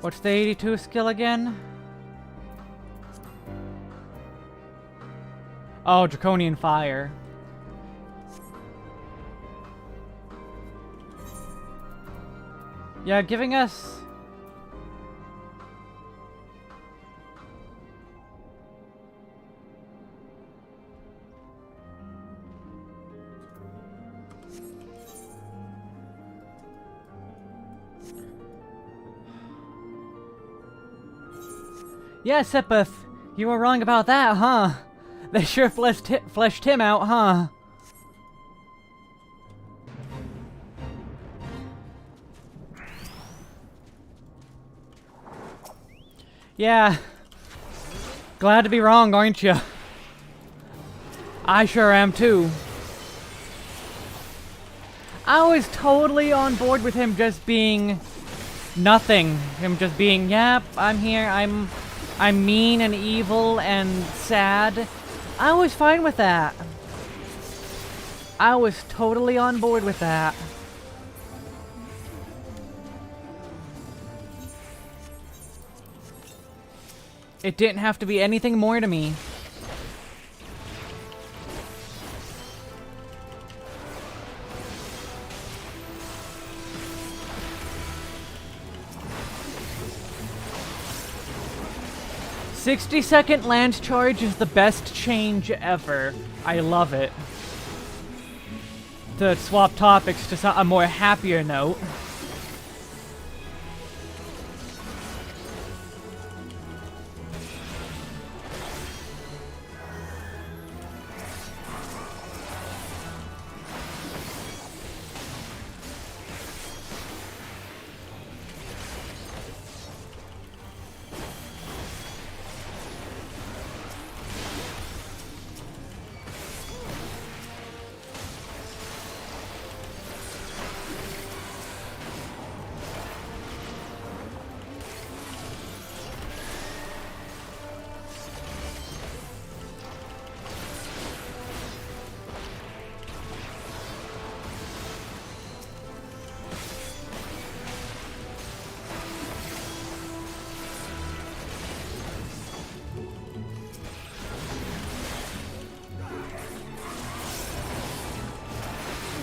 [SPEAKER 1] What's the 82 skill again? Oh, Draconian Fire. Yeah, giving us... Yeah, Sepith, you were wrong about that, huh? They sure fleshed him out, huh? Yeah. Glad to be wrong, aren't you? I sure am too. I was totally on board with him just being nothing. Him just being, yep, I'm here, I'm mean and evil and sad. I was fine with that. I was totally on board with that. It didn't have to be anything more to me. "60-second land charge is the best change ever. I love it." To swap topics to a more happier note.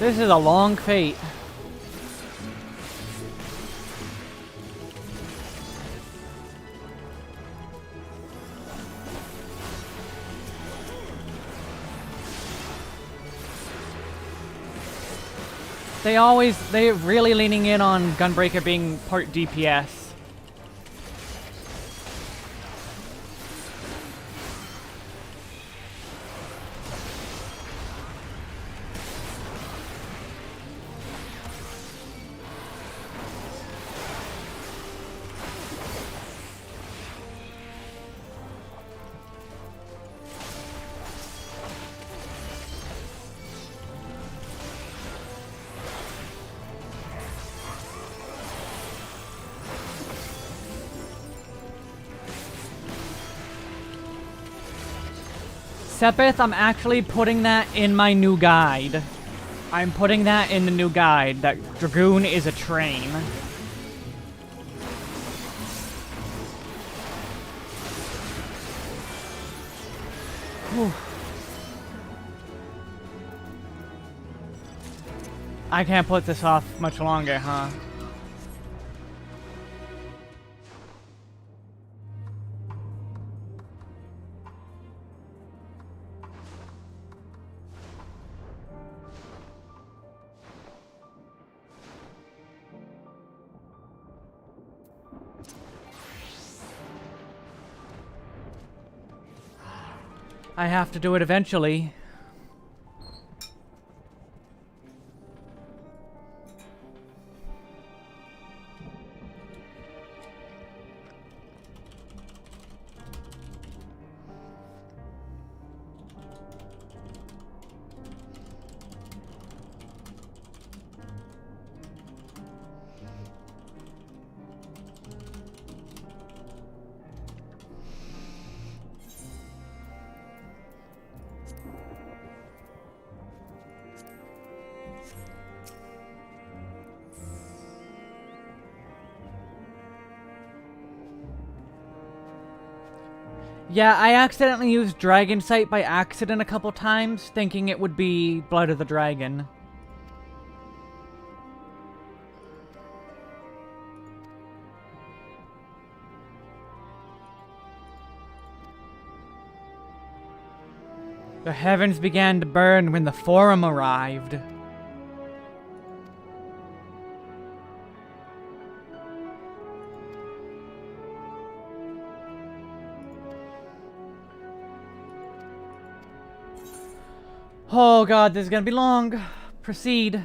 [SPEAKER 1] This is a long fate. They're really leaning in on Gunbreaker being part DPS. Sepith, I'm actually putting that in my new guide. I'm putting that in the new guide, that Dragoon is a train. Whew. I can't put this off much longer, huh? I have to do it eventually. Yeah, I accidentally used Dragon Sight by accident a couple times, thinking it would be Blood of the Dragon. The heavens began to burn when the Forum arrived. Oh god, this is gonna be long. Proceed.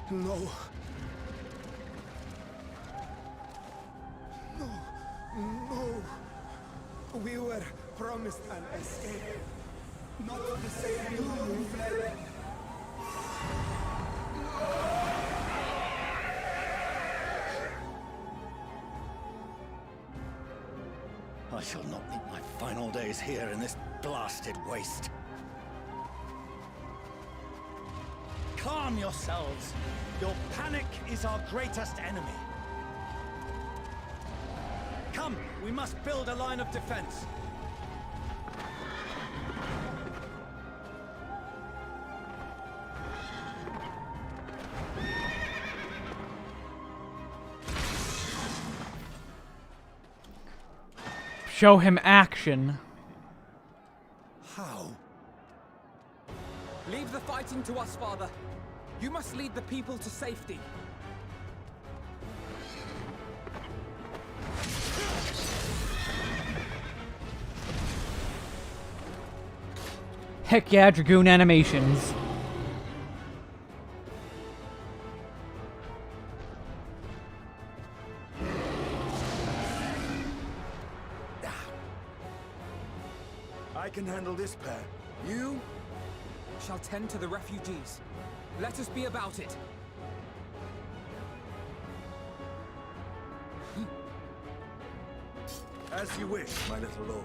[SPEAKER 8] No. No. No. We were promised an escape. Not the same you who fled.
[SPEAKER 11] I shall not meet my final days here in this blasted waste. Calm yourselves. Your panic is our greatest enemy. Come, we must build a line of defense.
[SPEAKER 1] Show him action.
[SPEAKER 11] How?
[SPEAKER 12] Leave the fighting to us, Father. You must lead the people to safety.
[SPEAKER 1] Heck yeah, Dragoon animations.
[SPEAKER 11] I can handle this pair.
[SPEAKER 12] You shall tend to the refugees. Let us be about it.
[SPEAKER 11] As you wish, my little lord.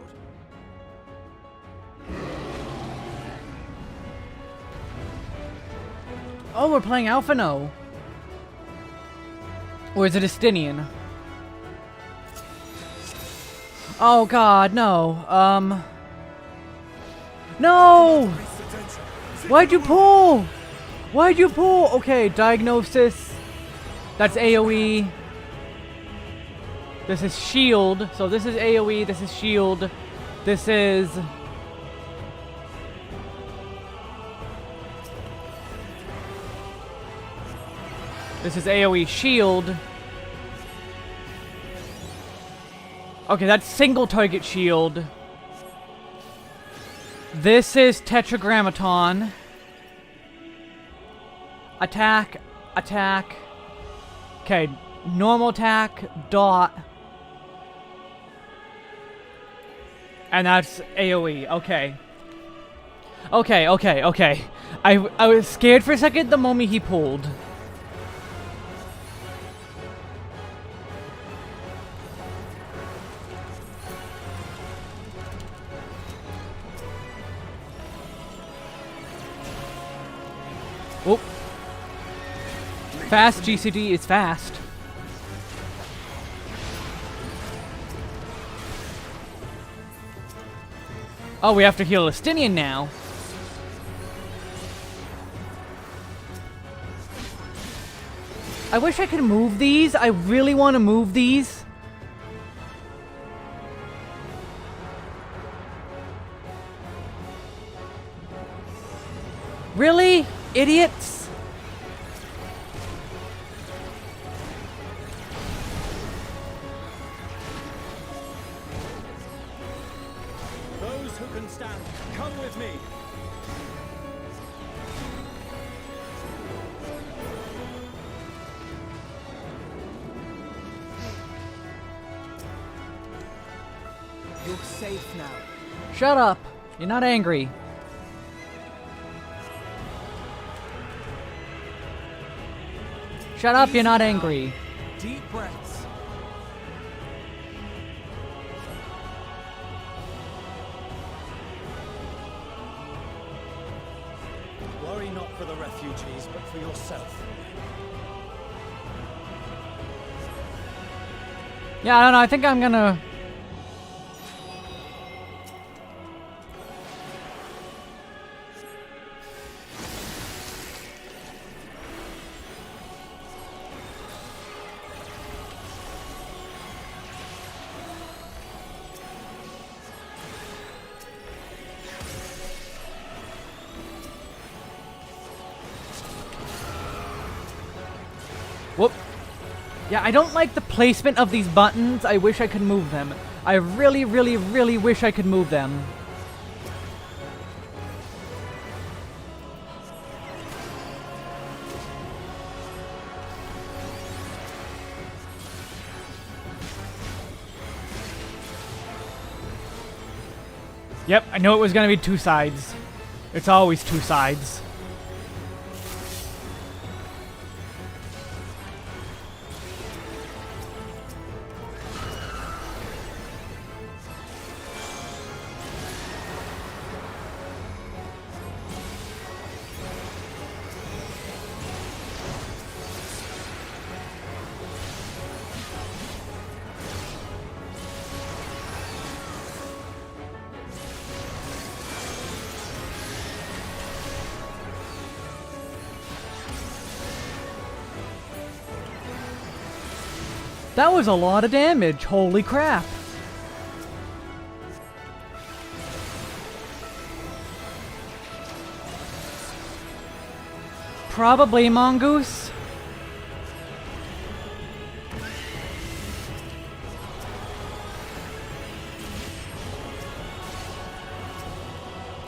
[SPEAKER 1] Oh, we're playing Alphino. Or is it Estinian? Oh god, no. No! Why'd you pull? Why'd you pull? Okay, diagnosis. That's AoE. This is shield. So this is AoE, this is shield. This is... This is AoE shield. Okay, that's single target shield. This is Tetragrammaton. Attack, attack. Okay, normal attack, dot. And that's AoE, okay. Okay. I was scared for a second the moment he pulled.
[SPEAKER 11] Leave
[SPEAKER 1] Fast GCD is fast. Oh, we have to heal Estinian now. I wish I could move these. I really want to move these. Really? Idiots?
[SPEAKER 8] Those who can stand, come with me.
[SPEAKER 12] You're safe now.
[SPEAKER 1] Shut up. You're not angry. Shut up, you're not angry.
[SPEAKER 12] Deep breaths.
[SPEAKER 8] Worry not for the refugees, but for yourself.
[SPEAKER 1] Yeah, I don't know. I think I'm gonna... Whoop. Yeah, I don't like the placement of these buttons. I wish I could move them. I really, really, really wish I could move them. Yep, I know it was gonna be two sides. It's always two sides. That was a lot of damage, holy crap. Probably Mongoose.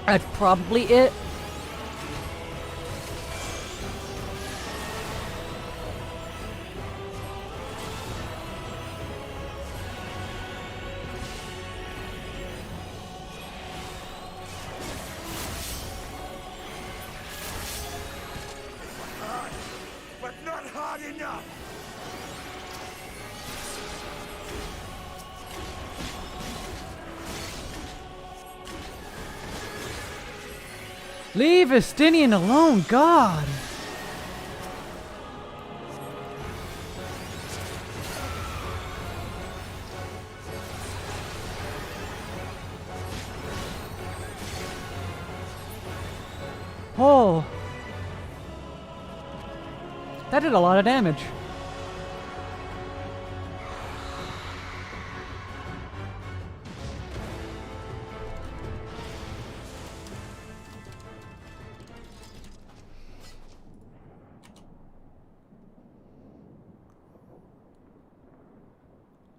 [SPEAKER 1] That's probably it.
[SPEAKER 8] But not hard enough!
[SPEAKER 1] Leave Estinian alone, God. Oh. That did a lot of damage.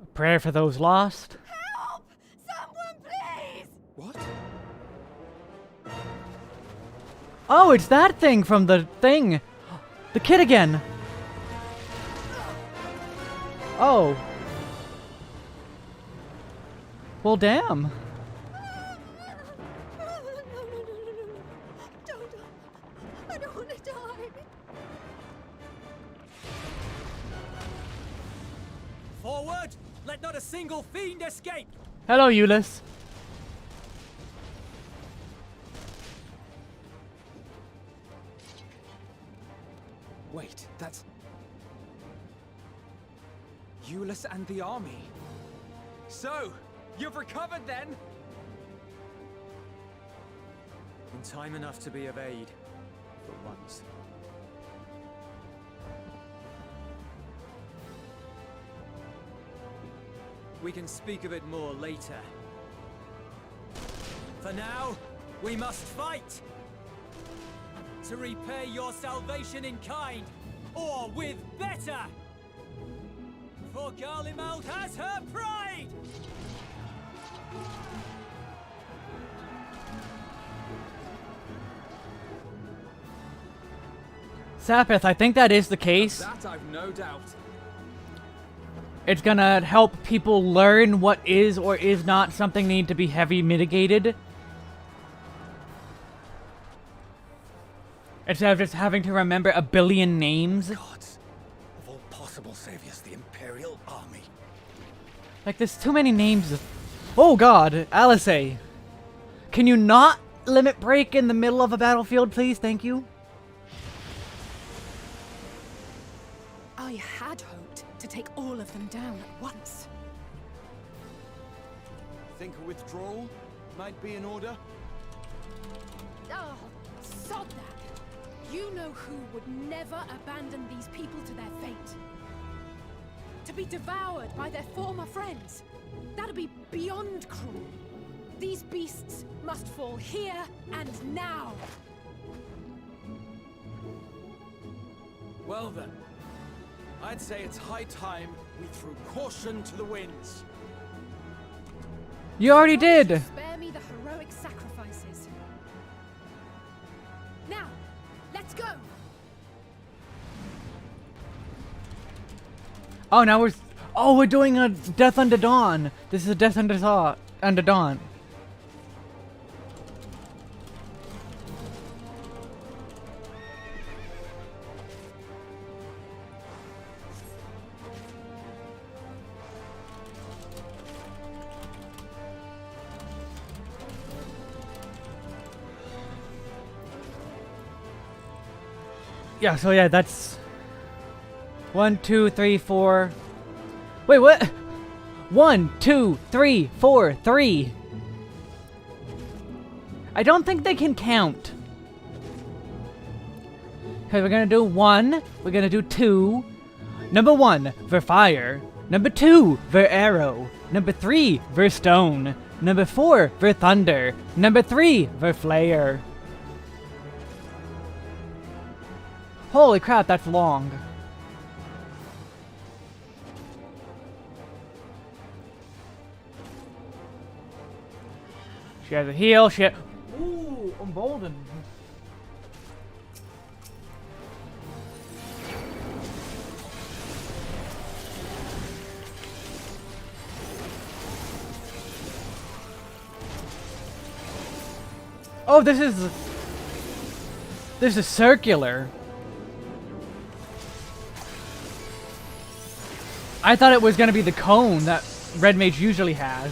[SPEAKER 1] A prayer for those lost.
[SPEAKER 3] Help! Someone, please!
[SPEAKER 9] What?
[SPEAKER 1] Oh, it's that thing from the thing. The kid again. Oh. Well, damn.
[SPEAKER 3] Don't. I don't want to die.
[SPEAKER 12] Forward! Let not a single fiend escape!
[SPEAKER 1] Hello, Euless.
[SPEAKER 9] Wait, that's...
[SPEAKER 12] Euless and the army. So, you've recovered then?
[SPEAKER 8] In time enough to be of aid, for once. We can speak of it more later. For now, we must fight! To repay your salvation in kind, or with better! For Garlemald has her pride!
[SPEAKER 1] Sapith, I think that is the case.
[SPEAKER 7] That I've no doubt.
[SPEAKER 1] It's gonna help people learn what is or is not something need to be heavy mitigated. Instead of just having to remember a billion names.
[SPEAKER 8] Gods, of all possible saviors, the Imperial Army.
[SPEAKER 1] Like, there's too many names. Oh god, Alice. Can you not limit break in the middle of a battlefield, please? Thank you.
[SPEAKER 13] I had hoped to take all of them down at once.
[SPEAKER 12] Think a withdrawal might be in order?
[SPEAKER 13] Oh, sod that. You know who would never abandon these people to their fate. To be devoured by their former friends. That'd be beyond cruel. These beasts must fall here and now.
[SPEAKER 12] Well then, I'd say it's high time we threw caution to the winds.
[SPEAKER 1] You already did.
[SPEAKER 13] Spare me the heroic sacrifices. Now, let's go.
[SPEAKER 1] Oh, now we're doing a Death Unto Dawn. This is a Death Unto Dawn. Yeah, so yeah, that's 1, 2, 3, 4. Wait, what? 1, 2, 3, 4, 3. I don't think they can count. Okay, we're gonna do 1. We're gonna do 2. Number 1 for fire. Number 2 for arrow. Number 3 for stone. Number 4 for thunder. Number 3 for flare. Holy crap, that's long. She has a heal, ooh, emboldened. Oh, this is circular. I thought it was gonna be the cone that Red Mage usually has.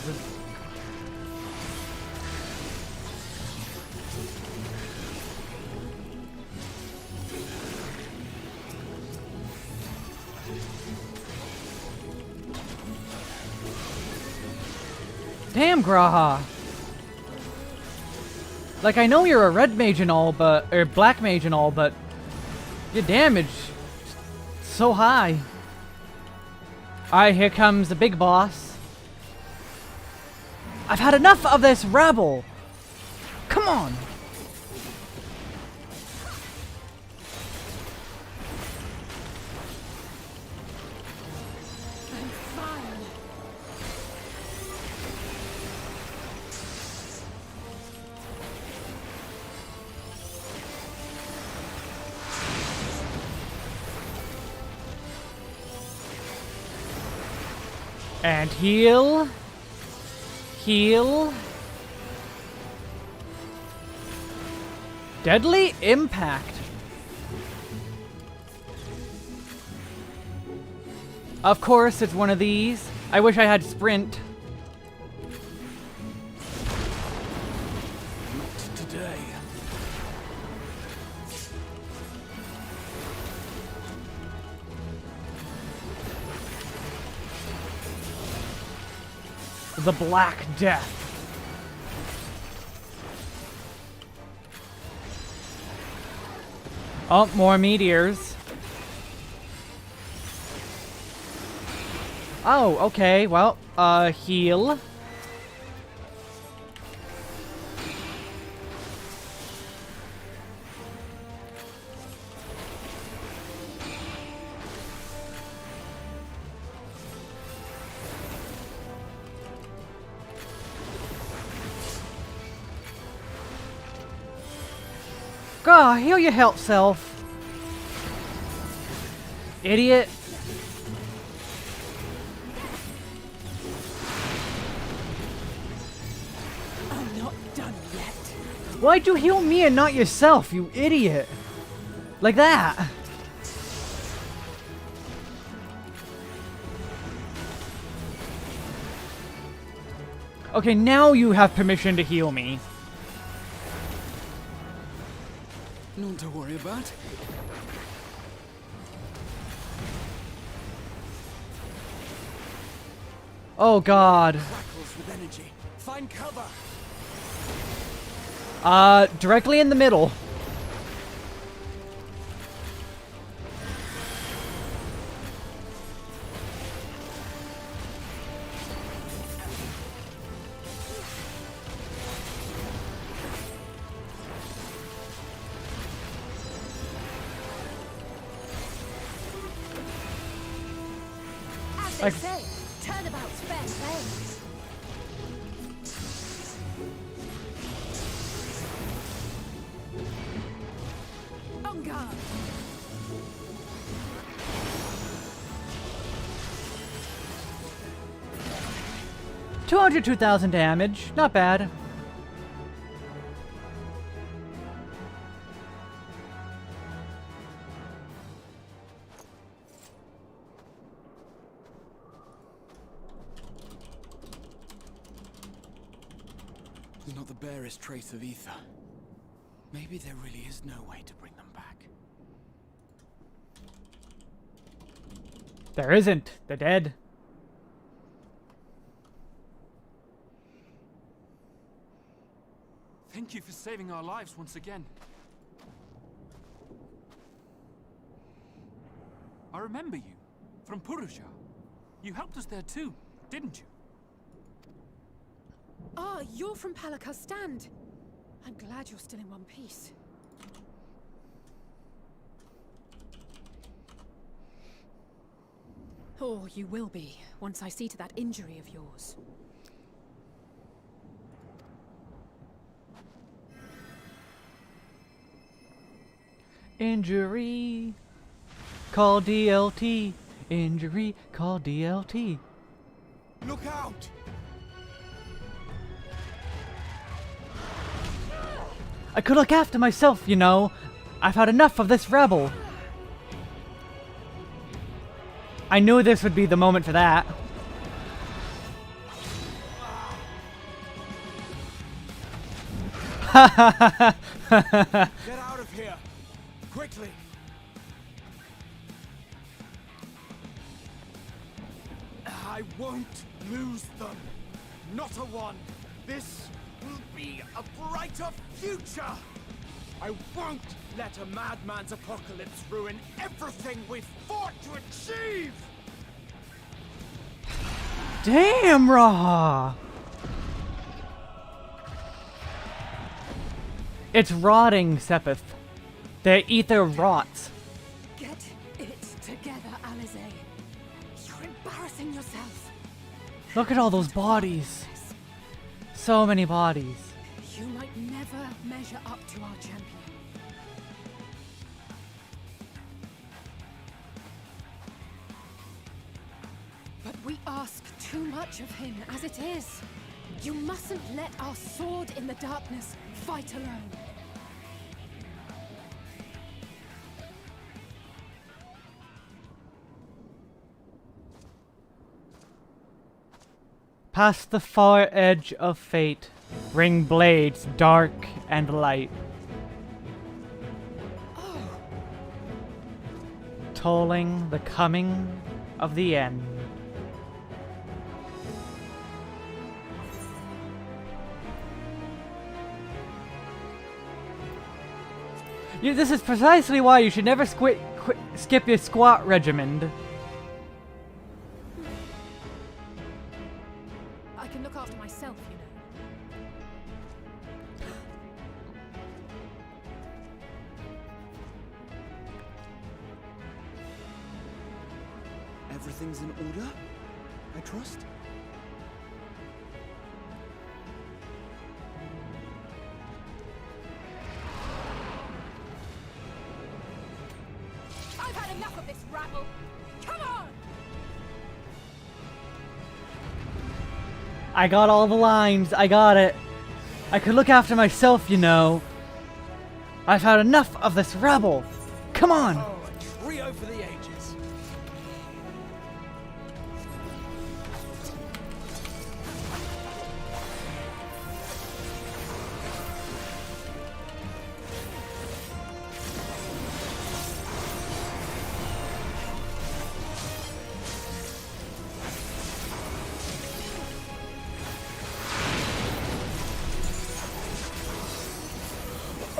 [SPEAKER 1] Damn, Graha. Like, I know you're a red mage and all, or black mage and all, but your damage is so high. Alright, here comes the big boss. I've had enough of this rabble. Come on. And heal. Heal. Deadly impact. Of course, it's one of these. I wish I had sprint.
[SPEAKER 8] Not today.
[SPEAKER 1] The Black Death. Oh, more meteors. Oh, okay, well, heal. God, heal your health self. Idiot.
[SPEAKER 13] I'm not done yet.
[SPEAKER 1] Why'd you heal me and not yourself, you idiot? Like that. Okay, now you have permission to heal me.
[SPEAKER 12] None to worry about.
[SPEAKER 1] Oh God.
[SPEAKER 12] Crackles with energy. Find cover.
[SPEAKER 1] Directly in the middle.
[SPEAKER 13] As they say, turnabout's fair play. On guard.
[SPEAKER 1] $202,000 damage. Not bad.
[SPEAKER 12] There's not the barest trace of ether. Maybe there really is no way to bring them back.
[SPEAKER 1] There isn't. They're dead.
[SPEAKER 12] Thank you for saving our lives once again. I remember you from Purusha. You helped us there too, didn't you?
[SPEAKER 13] Ah, you're from Palaka's stand. I'm glad you're still in one piece. Or you will be, once I see to that injury of yours.
[SPEAKER 1] Injury. Call DLT. Injury. Call DLT.
[SPEAKER 12] Look out!
[SPEAKER 1] I could look after myself, you know. I've had enough of this rebel. I knew this would be the moment for that.
[SPEAKER 12] Get out of here! Quickly! I won't lose them. Not a one. This will be a brighter future. I won't let a madman's apocalypse ruin everything we've fought to achieve.
[SPEAKER 1] Damn, Raha! It's rotting, Sepith. The ether rots.
[SPEAKER 13] Get it together, Alize. You're embarrassing yourself.
[SPEAKER 1] Look at all those bodies. So many bodies.
[SPEAKER 13] You might never measure up to our champion. But we ask too much of him as it is. You mustn't let our sword in the darkness fight alone.
[SPEAKER 1] Past the far edge of fate, ring blades dark and light.
[SPEAKER 13] Oh.
[SPEAKER 1] Tolling the coming of the end. This is precisely why you should never skip your squat regimen.
[SPEAKER 13] I can look after myself, you know.
[SPEAKER 12] Everything's in order, I trust?
[SPEAKER 13] I've had enough of this rabble. Come on!
[SPEAKER 1] I got all the lines. I got it. I could look after myself, you know. I've had enough of this rabble. Come on.
[SPEAKER 12] Oh, a trio for the ages.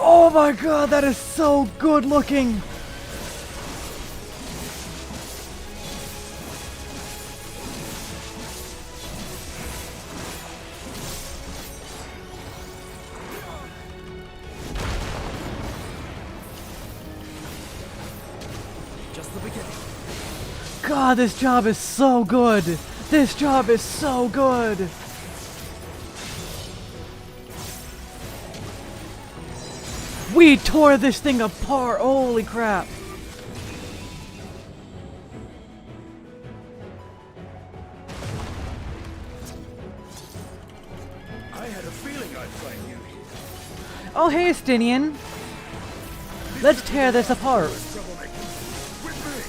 [SPEAKER 1] Oh my god, that is so good looking.
[SPEAKER 12] Just the beginning.
[SPEAKER 1] God, this job is so good. This job is so good. We tore this thing apart. Holy crap.
[SPEAKER 8] I had a feeling I'd find you here.
[SPEAKER 1] Oh, hey, Estinian. Let's tear this apart.
[SPEAKER 8] Troublemakers, with me.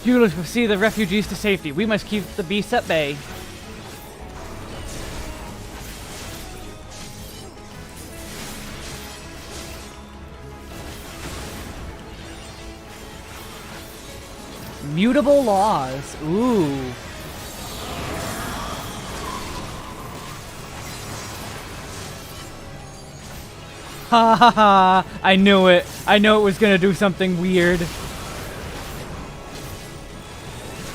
[SPEAKER 1] You will see the refugees to safety. We must keep the beasts at bay. Mutable laws. Ooh. Ha ha ha. I knew it. I knew it was gonna do something weird.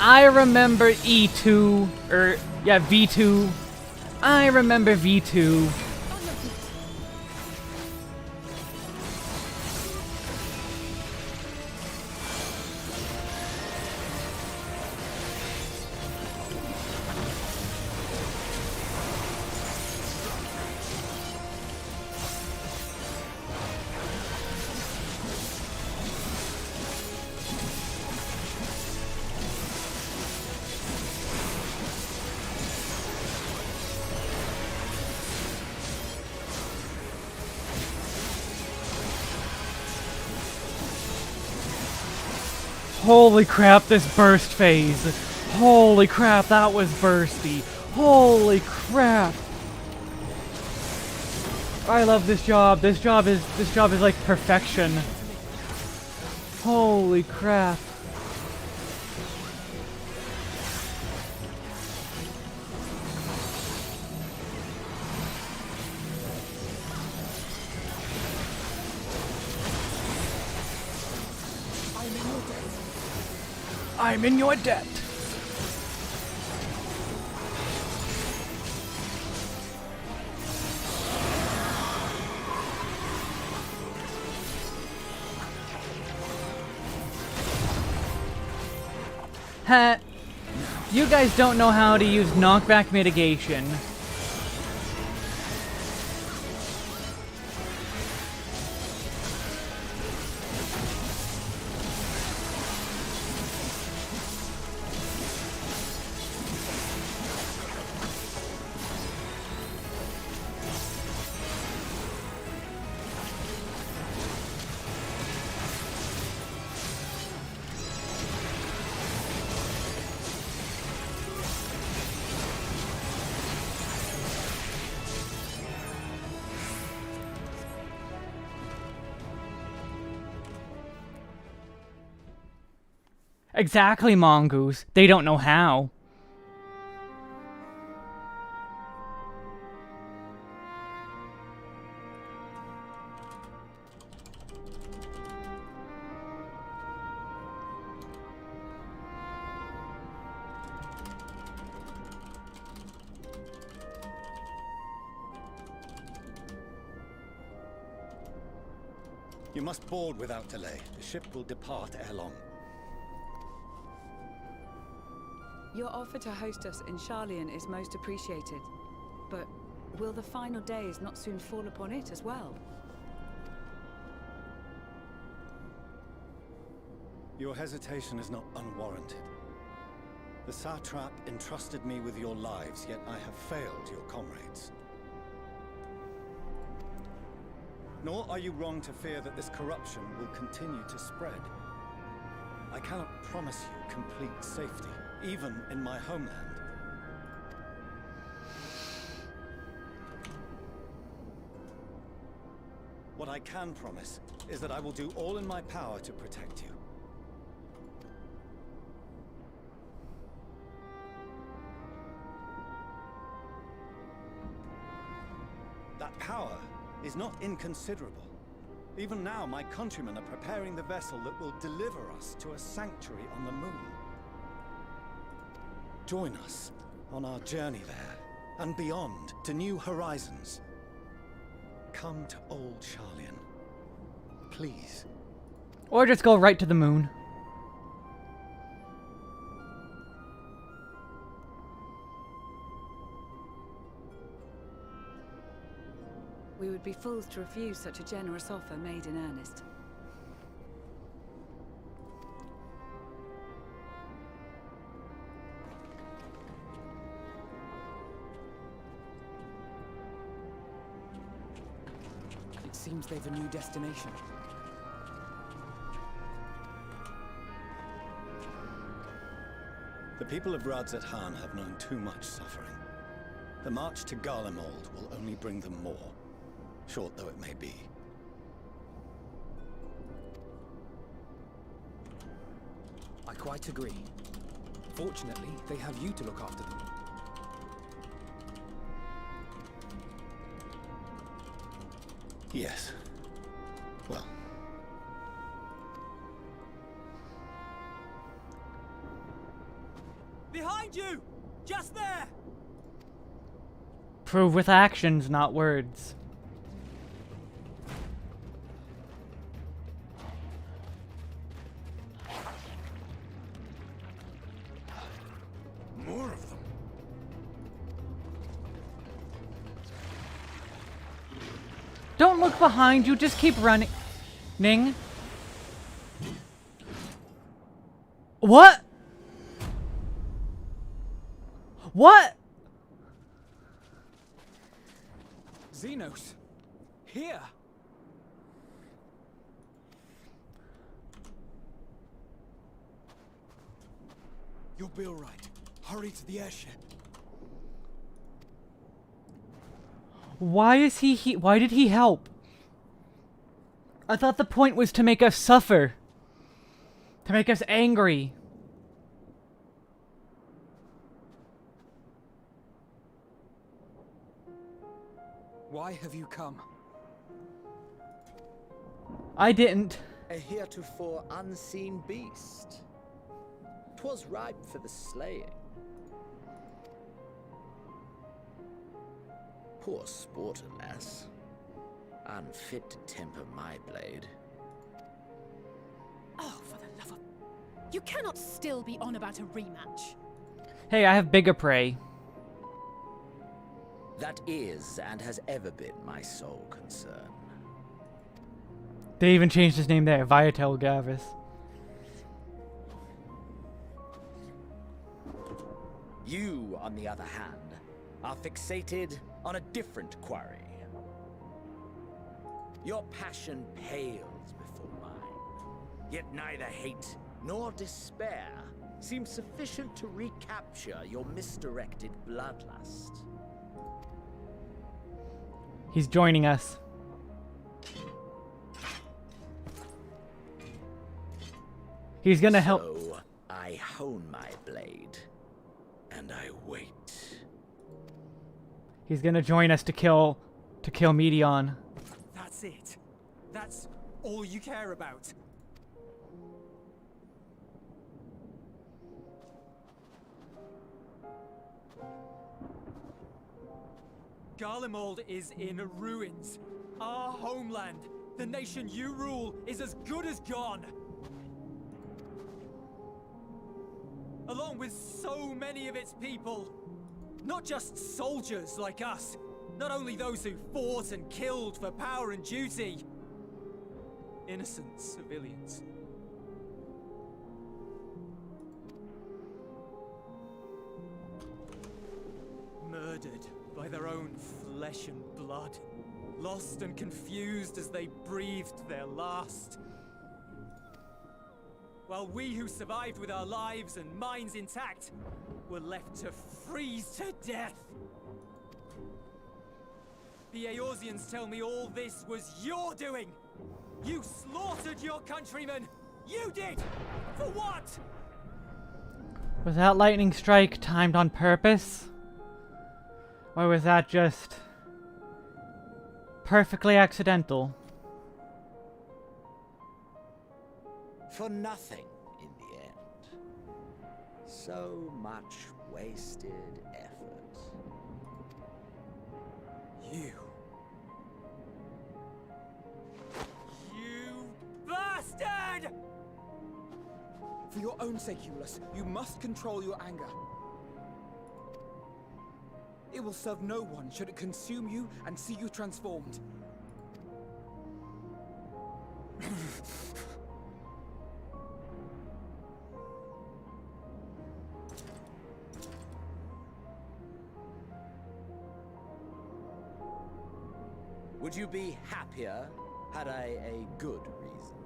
[SPEAKER 1] I remember E2, V2. I remember V2. Holy crap, this burst phase. Holy crap, that was bursty. Holy crap. I love this job. This job is like perfection. Holy crap. I'm in your debt. Ha! You guys don't know how to use knockback mitigation. Exactly, Mongoose. They don't know how.
[SPEAKER 8] You must board without delay. The ship will depart ere long.
[SPEAKER 14] Your offer to host us in Sharlayan is most appreciated. But will the final days not soon fall upon it as well?
[SPEAKER 8] Your hesitation is not unwarranted. The satrap entrusted me with your lives, yet I have failed your comrades. Nor are you wrong to fear that this corruption will continue to spread. I cannot promise you complete safety, even in my homeland. What I can promise is that I will do all in my power to protect you. That power is not inconsiderable. Even now, my countrymen are preparing the vessel that will deliver us to a sanctuary on the moon. Join us on our journey there, and beyond, to new horizons. Come to old Sharlayan, please.
[SPEAKER 1] Or just go right to the moon.
[SPEAKER 14] We would be fools to refuse such a generous offer made in earnest.
[SPEAKER 12] It seems they've a new destination.
[SPEAKER 8] The people of Radzat-Han have known too much suffering. The march to Garlemald will only bring them more, short though it may be.
[SPEAKER 12] I quite agree. Fortunately, they have you to look after them.
[SPEAKER 8] Yes. Well.
[SPEAKER 12] Behind you! Just there!
[SPEAKER 1] Prove with actions, not words.
[SPEAKER 11] More of them.
[SPEAKER 1] Don't look behind you, just keep running. Ning. What? What?
[SPEAKER 12] Xenos! Here! You'll be all right. Hurry to the airship.
[SPEAKER 1] Why is he why did he help? I thought the point was to make us suffer. To make us angry.
[SPEAKER 12] Why have you come?
[SPEAKER 1] I didn't.
[SPEAKER 15] A heretofore unseen beast. 'Twas ripe for the slaying. Poor sport, alas. Unfit to temper my blade.
[SPEAKER 13] Oh, for the love of... You cannot still be on about a rematch.
[SPEAKER 1] Hey, I have bigger prey.
[SPEAKER 15] That is, and has ever been, my sole concern.
[SPEAKER 1] They even changed his name there, Viatel Gavis.
[SPEAKER 15] You, on the other hand, are fixated on a different quarry. Your passion pales before mine, yet neither hate nor despair seems sufficient to recapture your misdirected bloodlust.
[SPEAKER 1] He's joining us. He's gonna help.
[SPEAKER 15] So, I hone my blade, and I wait.
[SPEAKER 1] He's gonna join us to kill Medion.
[SPEAKER 12] That's it. That's all you care about. Garlemald is in ruins. Our homeland, the nation you rule, is as good as gone. Along with so many of its people. Not just soldiers like us. Not only those who fought and killed for power and duty. Innocent civilians. Murdered by their own flesh and blood. Lost and confused as they breathed their last. While we who survived with our lives and minds intact were left to freeze to death. The Eorzeans tell me all this was your doing! You slaughtered your countrymen! You did! For what?
[SPEAKER 1] Was that lightning strike timed on purpose? Or was that just perfectly accidental?
[SPEAKER 15] For nothing in the end. So much wasted effort.
[SPEAKER 12] You bastard!
[SPEAKER 16] For your own sake, Euless, you must control your anger. It will serve no one should it consume you and see you transformed.
[SPEAKER 15] Would you be happier had I a good reason?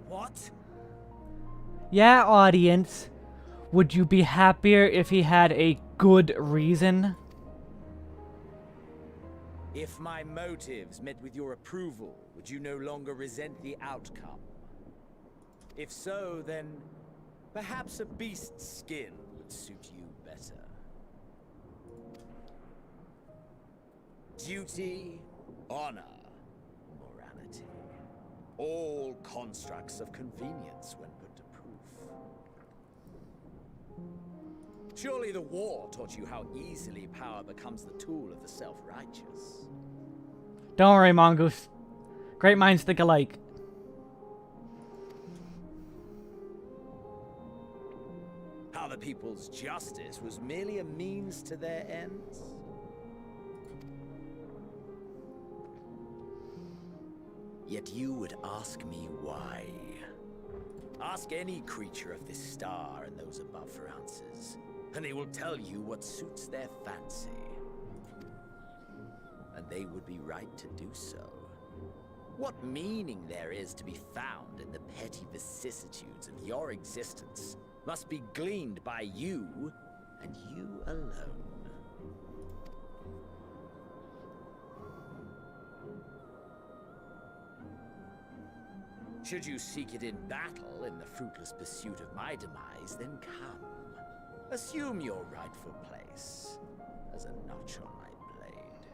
[SPEAKER 12] What?
[SPEAKER 1] Yeah, audience. Would you be happier if he had a good reason?
[SPEAKER 15] If my motives met with your approval, would you no longer resent the outcome? If so, then perhaps a beast's skin would suit you better. Duty, honor, morality. All constructs of convenience when put to proof. Surely the war taught you how easily power becomes the tool of the self-righteous.
[SPEAKER 1] Don't worry, Mongoose. Great minds think alike.
[SPEAKER 15] How the people's justice was merely a means to their ends? Yet you would ask me why. Ask any creature of this star and those above for answers, and they will tell you what suits their fancy. And they would be right to do so. What meaning there is to be found in the petty vicissitudes of your existence must be gleaned by you, and you alone. Should you seek it in battle in the fruitless pursuit of my demise, then come. Assume your rightful place as a notch on my blade.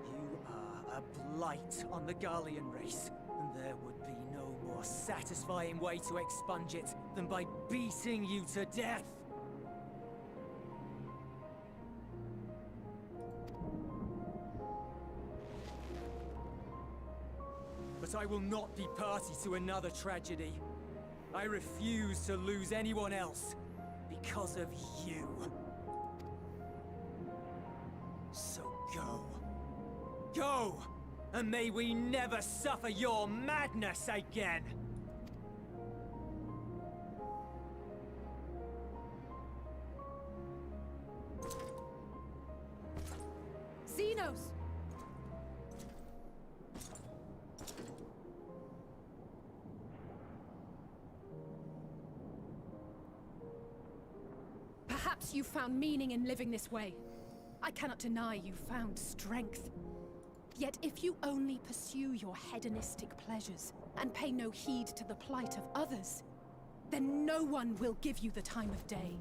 [SPEAKER 12] You are a blight on the Garlean race, and there would be no more satisfying way to expunge it than by beating you to death. But I will not be party to another tragedy. I refuse to lose anyone else because of you. So go. Go! And may we never suffer your madness again!
[SPEAKER 13] Xenos! Perhaps you found meaning in living this way. I cannot deny you found strength. Yet if you only pursue your hedonistic pleasures and pay no heed to the plight of others, then no one will give you the time of day.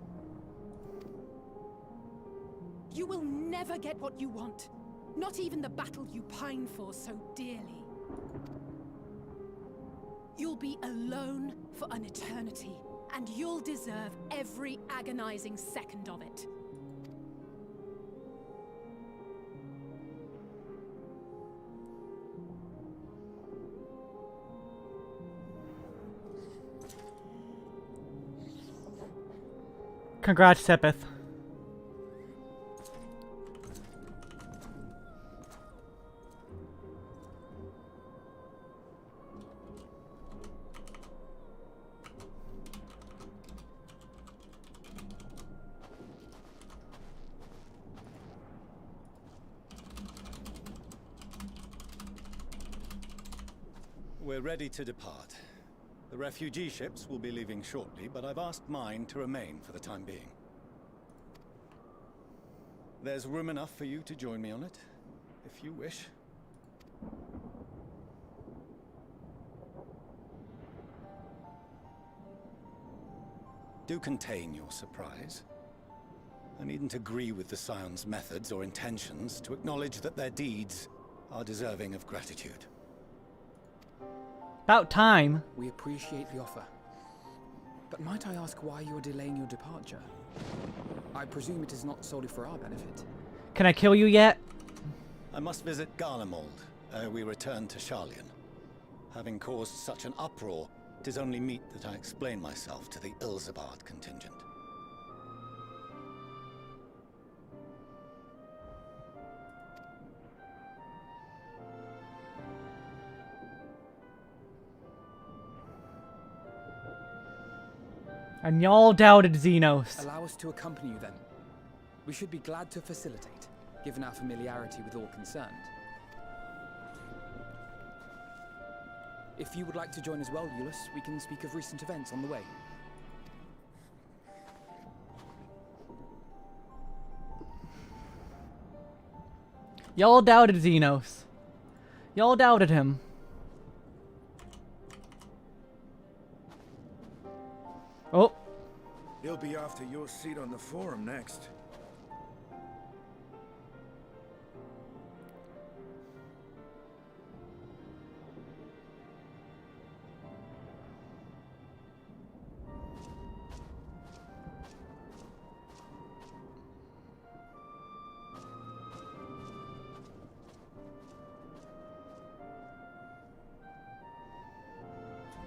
[SPEAKER 13] You will never get what you want, not even the battle you pine for so dearly. You'll be alone for an eternity, and you'll deserve every agonizing second of it.
[SPEAKER 1] Congrats, Sepith.
[SPEAKER 17] We're ready to depart. The refugee ships will be leaving shortly, but I've asked mine to remain for the time being. There's room enough for you to join me on it, if you wish. Do contain your surprise. I needn't agree with the Scion's methods or intentions to acknowledge that their deeds are deserving of gratitude.
[SPEAKER 1] About time.
[SPEAKER 16] We appreciate the offer. But might I ask why you are delaying your departure? I presume it is not solely for our benefit.
[SPEAKER 1] Can I kill you yet?
[SPEAKER 17] I must visit Garlemald ere we return to Sharlayan. Having caused such an uproar, it is only meet that I explain myself to the Ilzabard contingent.
[SPEAKER 1] And y'all doubted Xenos.
[SPEAKER 16] Allow us to accompany you then. We should be glad to facilitate, given our familiarity with all concerned. If you would like to join as well, Eulus, we can speak of recent events on the way.
[SPEAKER 1] Y'all doubted Xenos. Y'all doubted him. Oh.
[SPEAKER 18] He'll be after your seat on the forum next.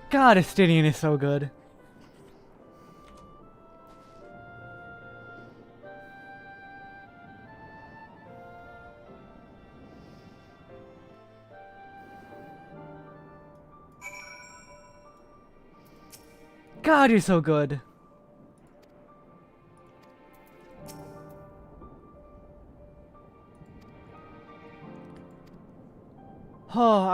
[SPEAKER 1] God, Estinian is so good. God, you're so good. Oh,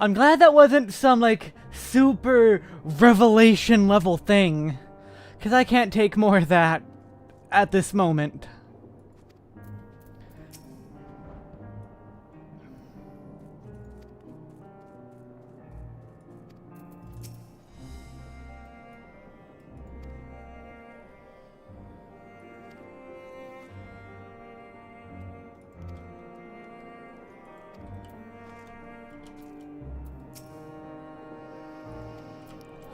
[SPEAKER 1] I'm glad that wasn't some, like, super revelation level thing. 'Cause I can't take more of that at this moment.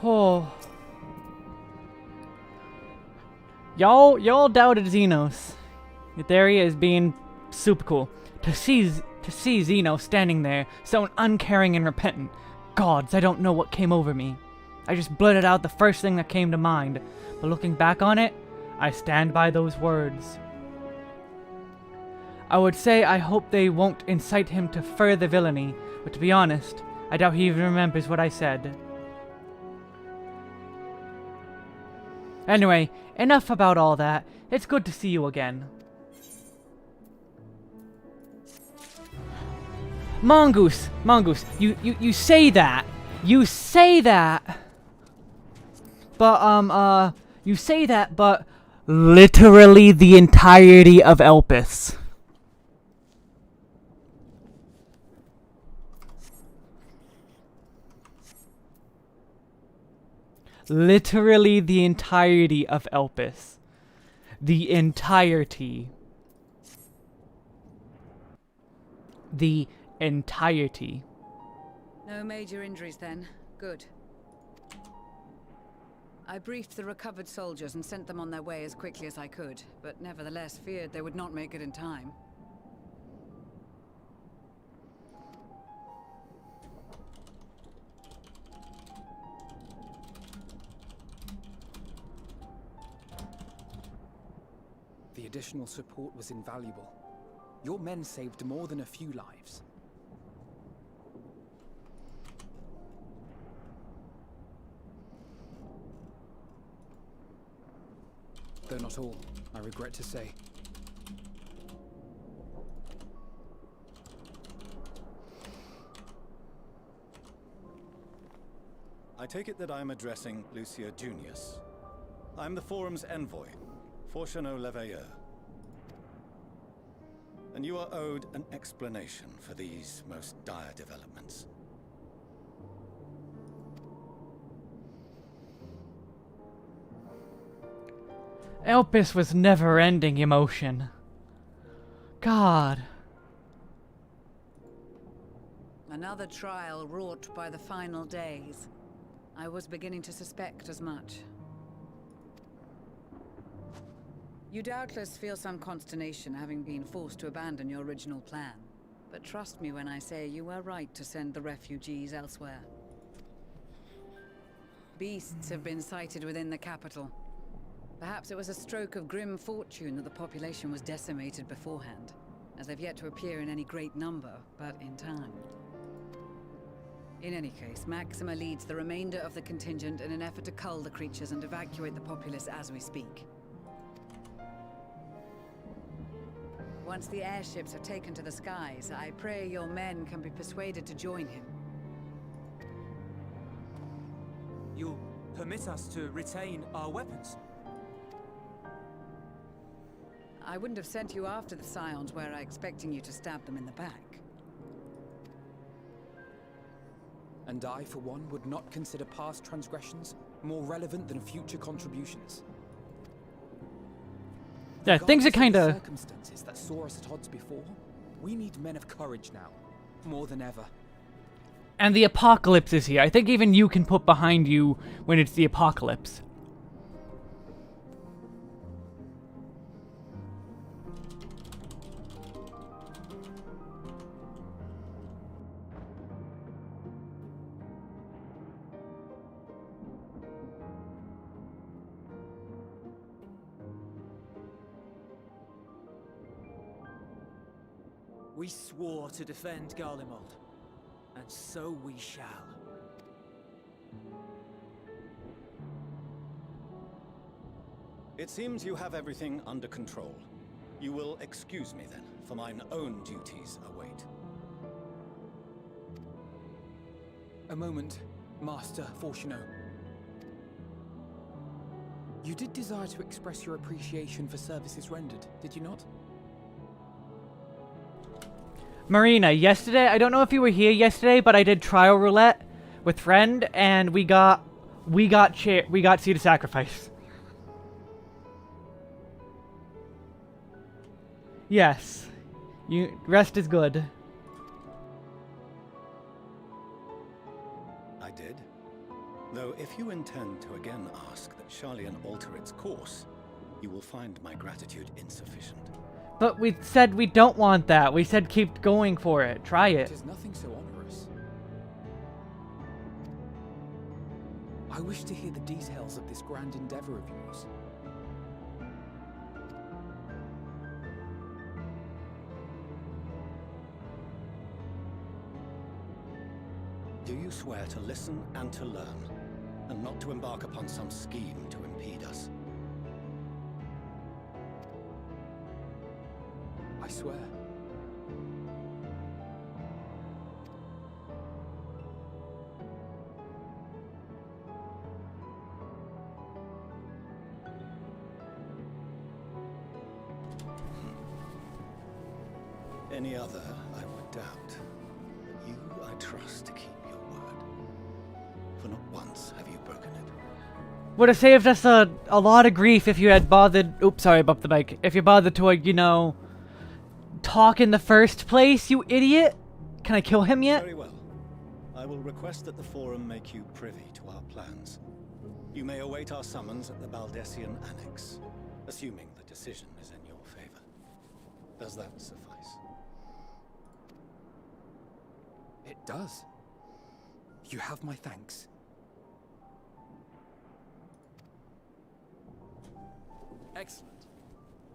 [SPEAKER 1] Oh. Y'all doubted Xenos. Yet there he is being super cool. To see Xenos standing there, so uncaring and repentant. Gods, I don't know what came over me. I just blurted out the first thing that came to mind. But looking back on it, I stand by those words. I would say I hope they won't incite him to further villainy, but to be honest, I doubt he even remembers what I said. Anyway, enough about all that. It's good to see you again. Mongoose, you say that. You say that. But, you say that, but literally the entirety of Elpis. Literally the entirety of Elpis. The entirety. The entirety.
[SPEAKER 14] No major injuries then. Good. I briefed the recovered soldiers and sent them on their way as quickly as I could, but nevertheless feared they would not make it in time.
[SPEAKER 16] The additional support was invaluable. Your men saved more than a few lives. Though not all, I regret to say.
[SPEAKER 17] I take it that I'm addressing Lucia Junius. I'm the Forum's envoy, Fortuneau Leveilleur. And you are owed an explanation for these most dire developments.
[SPEAKER 1] Elpis was never-ending emotion. God.
[SPEAKER 14] Another trial wrought by the final days. I was beginning to suspect as much. You doubtless feel some consternation having been forced to abandon your original plan. But trust me when I say you were right to send the refugees elsewhere. Beasts have been sighted within the capital. Perhaps it was a stroke of grim fortune that the population was decimated beforehand, as they've yet to appear in any great number, but in time. In any case, Maxima leads the remainder of the contingent in an effort to cull the creatures and evacuate the populace as we speak. Once the airships have taken to the skies, I pray your men can be persuaded to join him.
[SPEAKER 19] You'll permit us to retain our weapons?
[SPEAKER 14] I wouldn't have sent you after the Scions were I expecting you to stab them in the back.
[SPEAKER 16] And I, for one, would not consider past transgressions more relevant than future contributions.
[SPEAKER 1] Yeah, things are kind of...
[SPEAKER 16] circumstances that saw us at odds before, we need men of courage now, more than ever.
[SPEAKER 1] And the apocalypse is here. I think even you can put behind you when it's the apocalypse.
[SPEAKER 19] We swore to defend Garlemald, and so we shall.
[SPEAKER 17] It seems you have everything under control. You will excuse me then, for mine own duties await.
[SPEAKER 16] A moment, Master Fortuneau. You did desire to express your appreciation for services rendered, did you not?
[SPEAKER 1] Marina, yesterday, I don't know if you were here yesterday, but I did trial roulette with friend, and we got Seed of Sacrifice. Yes. Rest is good.
[SPEAKER 17] I did. Though if you intend to again ask that Charlian alter its course, you will find my gratitude insufficient.
[SPEAKER 1] But we said we don't want that. We said keep going for it. Try it.
[SPEAKER 16] It is nothing so onerous. I wish to hear the details of this grand endeavor of yours.
[SPEAKER 17] Do you swear to listen and to learn, and not to embark upon some scheme to impede us?
[SPEAKER 16] I swear.
[SPEAKER 17] Any other, I would doubt. But you, I trust to keep your word. For not once have you broken it.
[SPEAKER 1] Would have saved us a lot of grief if you had bothered. Oops, sorry, bumped the mic. If you bothered to, you know, talk in the first place, you idiot. Can I kill him yet?
[SPEAKER 17] Very well. I will request that the Forum make you privy to our plans. You may await our summons at the Baldessian Annex, assuming the decision is in your favor. Does that suffice?
[SPEAKER 16] It does. You have my thanks. Excellent.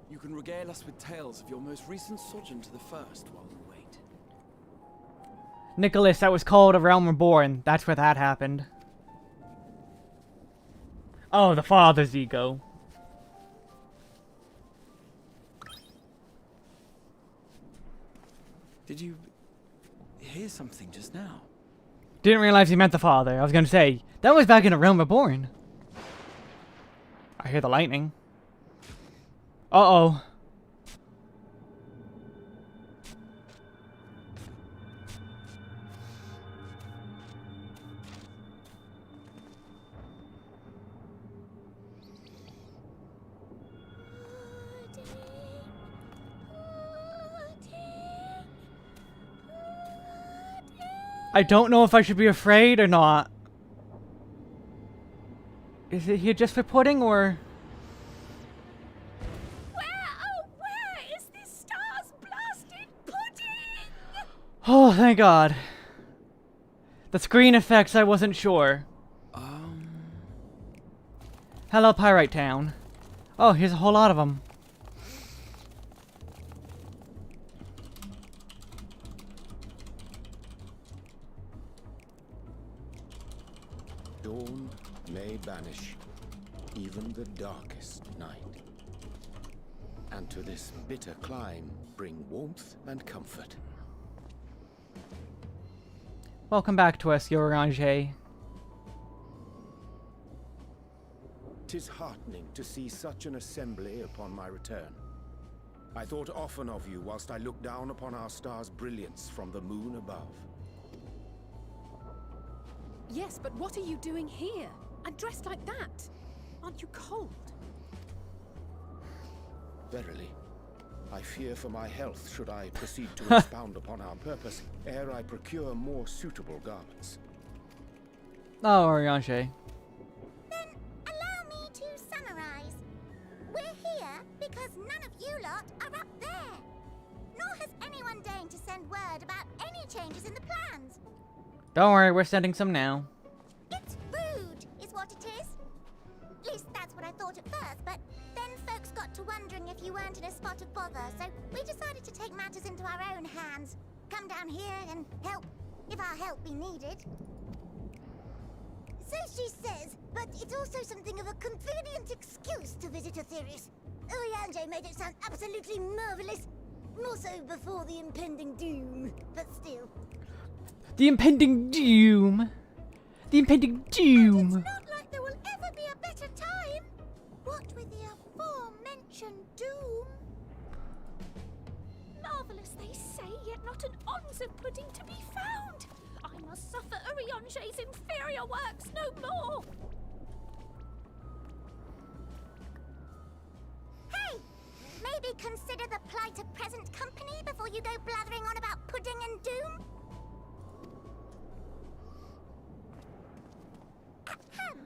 [SPEAKER 16] You can regale us with tales of your most recent sojourn to the First while we wait.
[SPEAKER 1] Nicholas, that was called A Realm Reborn. That's where that happened. Oh, the father's ego.
[SPEAKER 16] Did you hear something just now?
[SPEAKER 1] Didn't realize he meant the father. I was gonna say, that was back in A Realm Reborn. I hear the lightning. Uh-oh. I don't know if I should be afraid or not. Is it here just for pudding, or...?
[SPEAKER 13] Where is this star's blasted pudding?
[SPEAKER 1] Oh, thank God. The screen effects, I wasn't sure. Hello, Pyrite Town. Oh, here's a whole lot of them.
[SPEAKER 5] Dawn may banish even the darkest night, and to this bitter clime bring warmth and comfort.
[SPEAKER 1] Welcome back to us, Yorange.
[SPEAKER 5] 'Tis heartening to see such an assembly upon my return. I thought often of you whilst I looked down upon our star's brilliance from the moon above.
[SPEAKER 13] Yes, but what are you doing here? And dressed like that? Aren't you cold?
[SPEAKER 5] Verily, I fear for my health should I proceed to expound upon our purpose ere I procure more suitable garments.
[SPEAKER 1] Oh, Orianche.
[SPEAKER 20] Allow me to summarize. We're here because none of you lot are up there. Nor has anyone deigned to send word about any changes in the plans.
[SPEAKER 1] Don't worry, we're sending some now.
[SPEAKER 20] It's rude, is what it is. At least that's what I thought at first, but then folks got to wondering if you weren't in a spot of bother, so we decided to take matters into our own hands. Come down here and help, if our help be needed. So she says, but it's also something of a convenient excuse to visit Aetherius. Oriange made it sound absolutely marvelous. More so before the impending doom, but still.
[SPEAKER 1] The impending doom. The impending doom.
[SPEAKER 20] It's not like there will ever be a better time. What with the aforementioned doom?
[SPEAKER 13] Marvelous, they say, yet not an ounce of pudding to be found. I must suffer Oriange's inferior works no more.
[SPEAKER 20] Hey! Maybe consider the plight of present company before you go blathering on about pudding and doom? Ahem.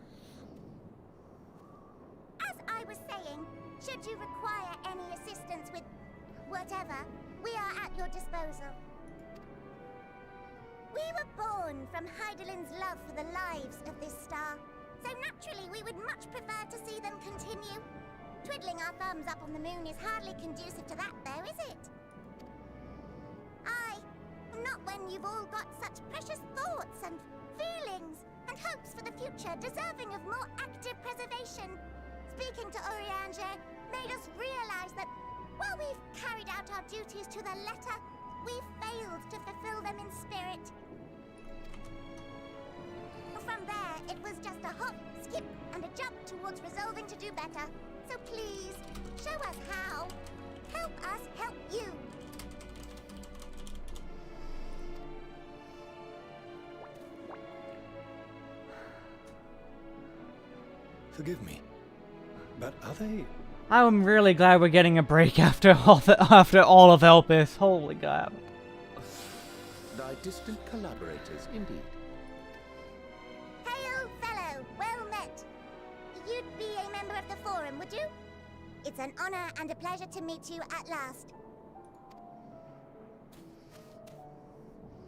[SPEAKER 20] As I was saying, should you require any assistance with whatever, we are at your disposal. We were born from Heidelin's love for the lives of this star, so naturally we would much prefer to see them continue. Twiddling our thumbs up on the moon is hardly conducive to that, though, is it? Aye, not when you've all got such precious thoughts and feelings and hopes for the future deserving of more active preservation. Speaking to Oriange made us realize that while we've carried out our duties to the letter, we've failed to fulfill them in spirit. From there, it was just a hop, skip, and a jump towards resolving to do better. So please, show us how. Help us help you.
[SPEAKER 17] Forgive me, but are they...
[SPEAKER 1] I'm really glad we're getting a break after all of Elpis. Holy God.
[SPEAKER 5] Thy distant collaborators, indeed.
[SPEAKER 20] Hail, fellow! Well met! You'd be a member of the Forum, would you? It's an honor and a pleasure to meet you at last.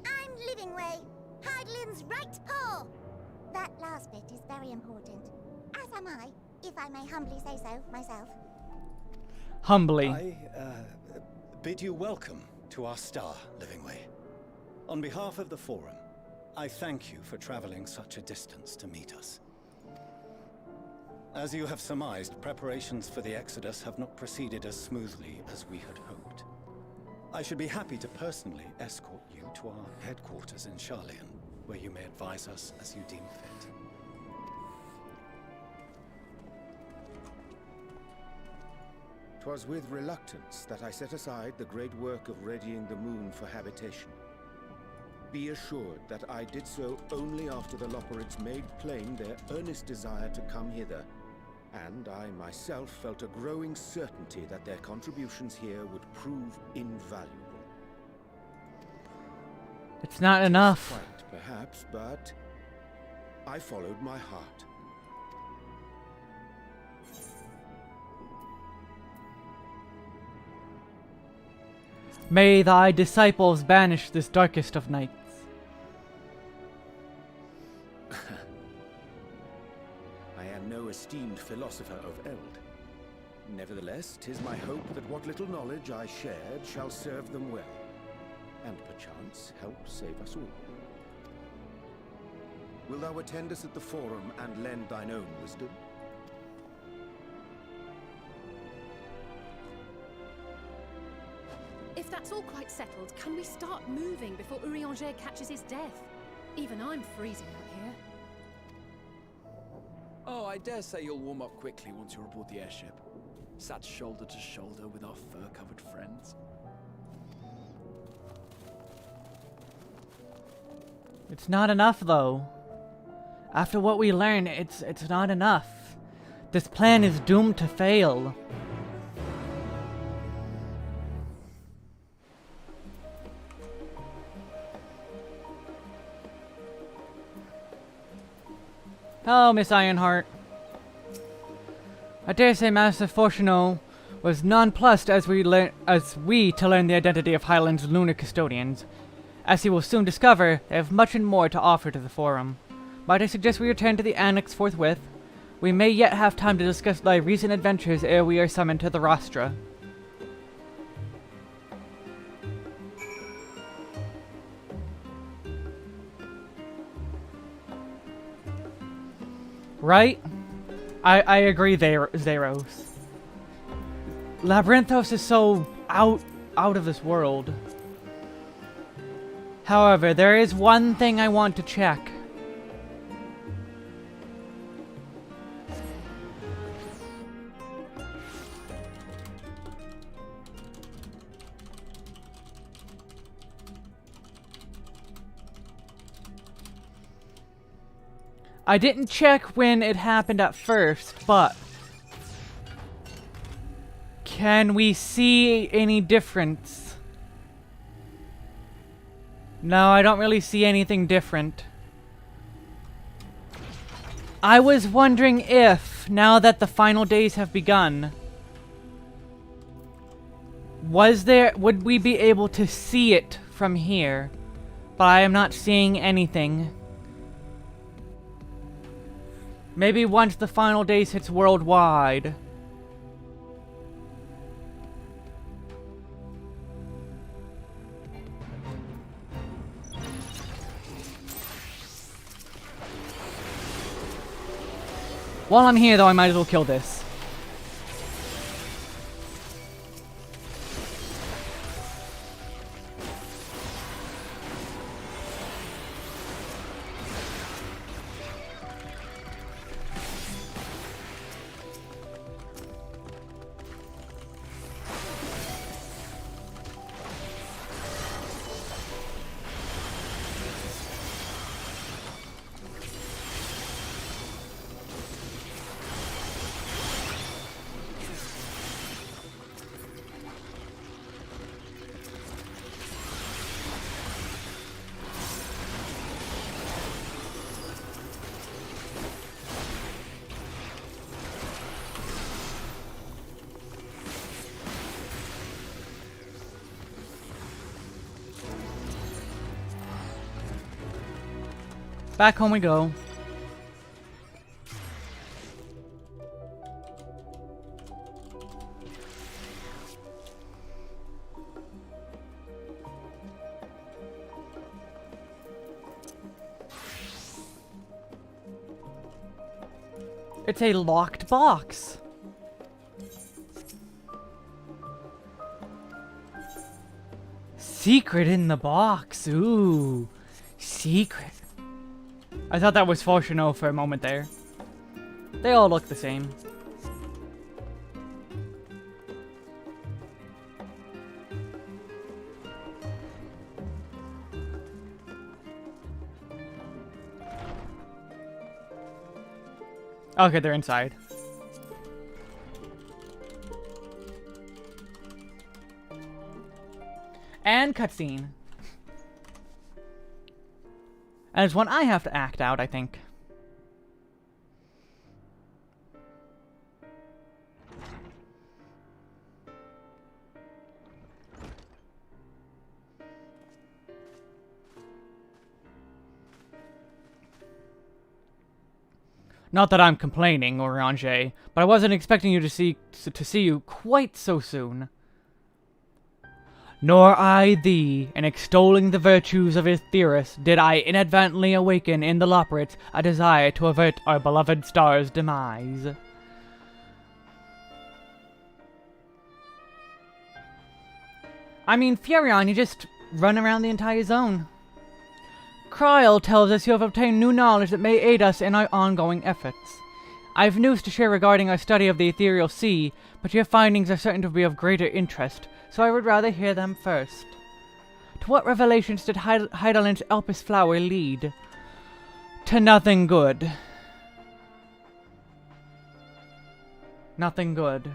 [SPEAKER 20] I'm Livingway, Hydelin's right paw. That last bit is very important. As am I, if I may humbly say so myself.
[SPEAKER 1] Humbly.
[SPEAKER 17] I bid you welcome to our star, Livingway. On behalf of the Forum, I thank you for traveling such a distance to meet us. As you have surmised, preparations for the Exodus have not proceeded as smoothly as we had hoped. I should be happy to personally escort you to our headquarters in Charlian, where you may advise us as you deem fit.
[SPEAKER 5] 'Twas with reluctance that I set aside the great work of readying the moon for habitation. Be assured that I did so only after the Loperids made plain their earnest desire to come hither, and I myself felt a growing certainty that their contributions here would prove invaluable.
[SPEAKER 1] It's not enough.
[SPEAKER 5] Quite, perhaps, but I followed my heart.
[SPEAKER 1] May thy disciples banish this darkest of nights.
[SPEAKER 5] I am no esteemed philosopher of eld. Nevertheless, 'tis my hope that what little knowledge I shared shall serve them well, and perchance help save us all. Wilt thou attend us at the Forum and lend thine own wisdom?
[SPEAKER 13] If that's all quite settled, can we start moving before Urianger catches his death? Even I'm freezing out here.
[SPEAKER 16] Oh, I dare say you'll warm up quickly once you're aboard the airship. Sat shoulder to shoulder with our fur-covered friends.
[SPEAKER 1] It's not enough, though. After what we learned, it's not enough. This plan is doomed to fail. Hello, Miss Ironheart. I dare say Master Fortuno was nonplussed as we to learn the identity of Highland's lunar custodians. As he will soon discover, they have much and more to offer to the Forum. Might I suggest we return to the Annex forthwith? We may yet have time to discuss thy recent adventures ere we are summoned to the rostra. Right? I agree there, Zeros. Labyrinthos is so out of this world. However, there is one thing I want to check. I didn't check when it happened at first, but can we see any difference? No, I don't really see anything different. I was wondering if, now that the final days have begun, would we be able to see it from here? But I am not seeing anything. Maybe once the final days hits worldwide. While I'm here though, I might as well kill this. Back home we go. It's a locked box. Secret in the box. Ooh. Secret. I thought that was fortunate for a moment there. They all look the same. Okay, they're inside. And cutscene. And it's one I have to act out, I think. Not that I'm complaining, Orange, but I wasn't expecting you to see you quite so soon. Nor I thee, in extolling the virtues of Aetheris, did I inadvertently awaken in the Loporrits a desire to avert our beloved star's demise. I mean, Furion, you just run around the entire zone. Kryl tells us you have obtained new knowledge that may aid us in our ongoing efforts. I have news to share regarding our study of the ethereal sea, but your findings are certain to be of greater interest, so I would rather hear them first. To what revelations did Heidelin's Elpis flower lead? To nothing good. Nothing good.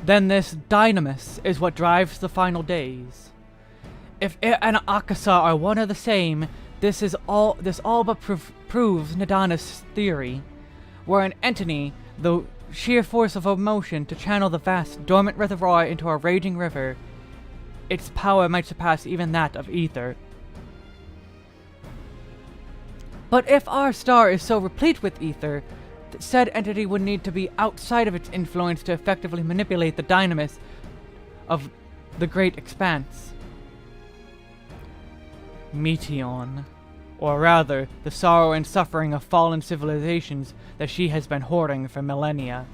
[SPEAKER 1] Then this dynamis is what drives the final days. If it and Akasa are one and the same, this all but proves Nadana's theory. Were an entity, the sheer force of emotion, to channel the vast, dormant reservoir into a raging river, its power might surpass even that of ether. But if our star is so replete with ether, said entity would need to be outside of its influence to effectively manipulate the dynamis of the great expanse. Meteion, or rather, the sorrow and suffering of fallen civilizations that she has been hoarding for millennia.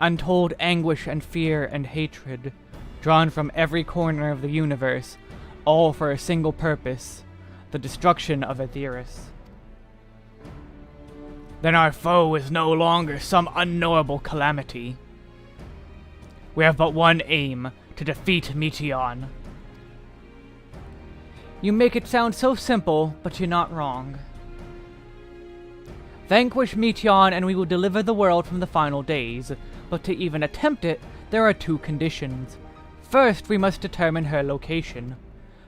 [SPEAKER 1] Untold anguish and fear and hatred, drawn from every corner of the universe, all for a single purpose, the destruction of Aetheris. Then our foe is no longer some unknowable calamity. We have but one aim, to defeat Meteion. You make it sound so simple, but you're not wrong. Vanquish Meteion and we will deliver the world from the final days, but to even attempt it, there are two conditions. First, we must determine her location.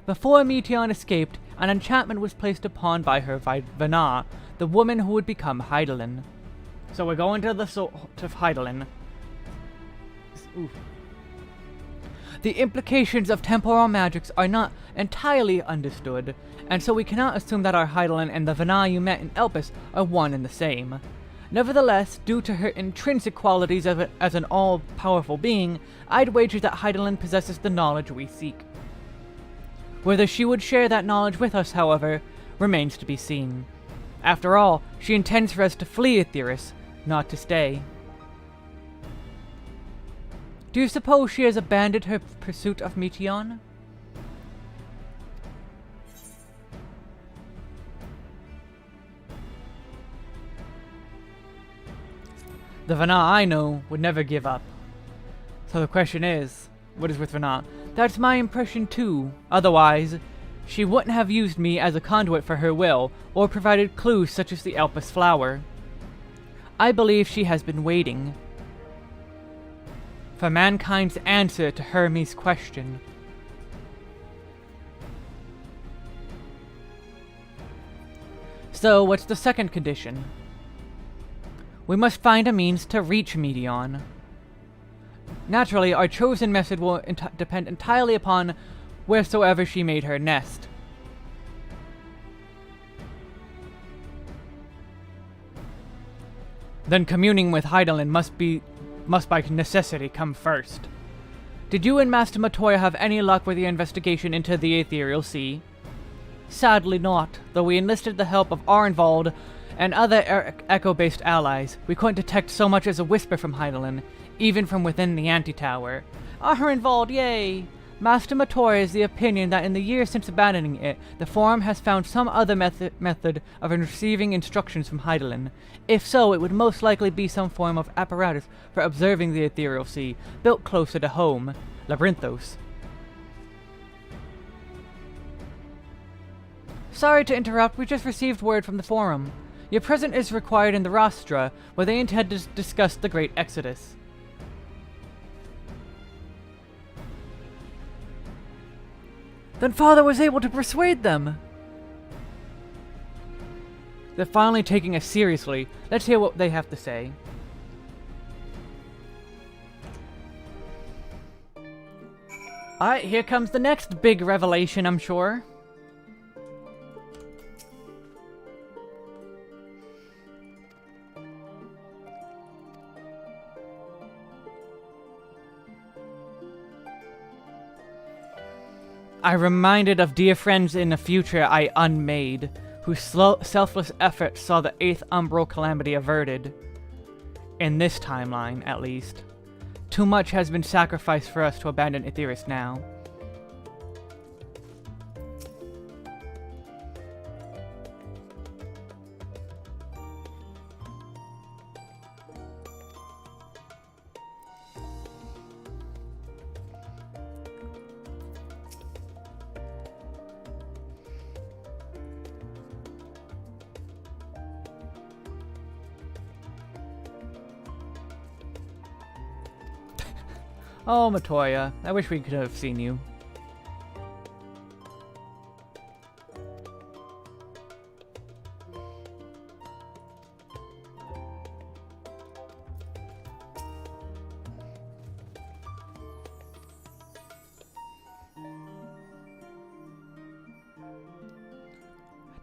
[SPEAKER 1] Before Meteion escaped, an enchantment was placed upon by her Vana, the woman who would become Heidelin. So we're going to the to Heidelin. Oof. The implications of temporal magics are not entirely understood, and so we cannot assume that our Heidelin and the Vana you met in Elpis are one and the same. Nevertheless, due to her intrinsic qualities as an all-powerful being, I'd wager that Heidelin possesses the knowledge we seek. Whether she would share that knowledge with us, however, remains to be seen. After all, she intends for us to flee Aetheris, not to stay. Do you suppose she has abandoned her pursuit of Meteion? The Vana I know would never give up. So the question is, what is with Vana? That's my impression too. Otherwise, she wouldn't have used me as a conduit for her will, or provided clues such as the Elpis flower. I believe she has been waiting for mankind's answer to Hermes' question. So, what's the second condition? We must find a means to reach Medion. Naturally, our chosen method will depend entirely upon wheresoever she made her nest. Then communing with Heidelin must by necessity come first. Did you and Master Matoya have any luck with your investigation into the Ethereal Sea? Sadly not, though we enlisted the help of Arnvald and other echo-based allies. We couldn't detect so much as a whisper from Heidelin, even from within the anti-tower. Arnvald, yay! Master Matoya is the opinion that in the years since abandoning it, the Forum has found some other method of receiving instructions from Heidelin. If so, it would most likely be some form of apparatus for observing the Ethereal Sea, built closer to home, Labyrinthos. Sorry to interrupt, we just received word from the Forum. Your presence is required in the Rostra, where they intend to discuss the Great Exodus. Then Father was able to persuade them! They're finally taking us seriously. Let's hear what they have to say. Alright, here comes the next big revelation, I'm sure. I reminded of dear friends in the future I unmade, whose selfless efforts saw the 8th umbral calamity averted. In this timeline, at least. Too much has been sacrificed for us to abandon Aetheris now. Oh, Matoya, I wish we could have seen you.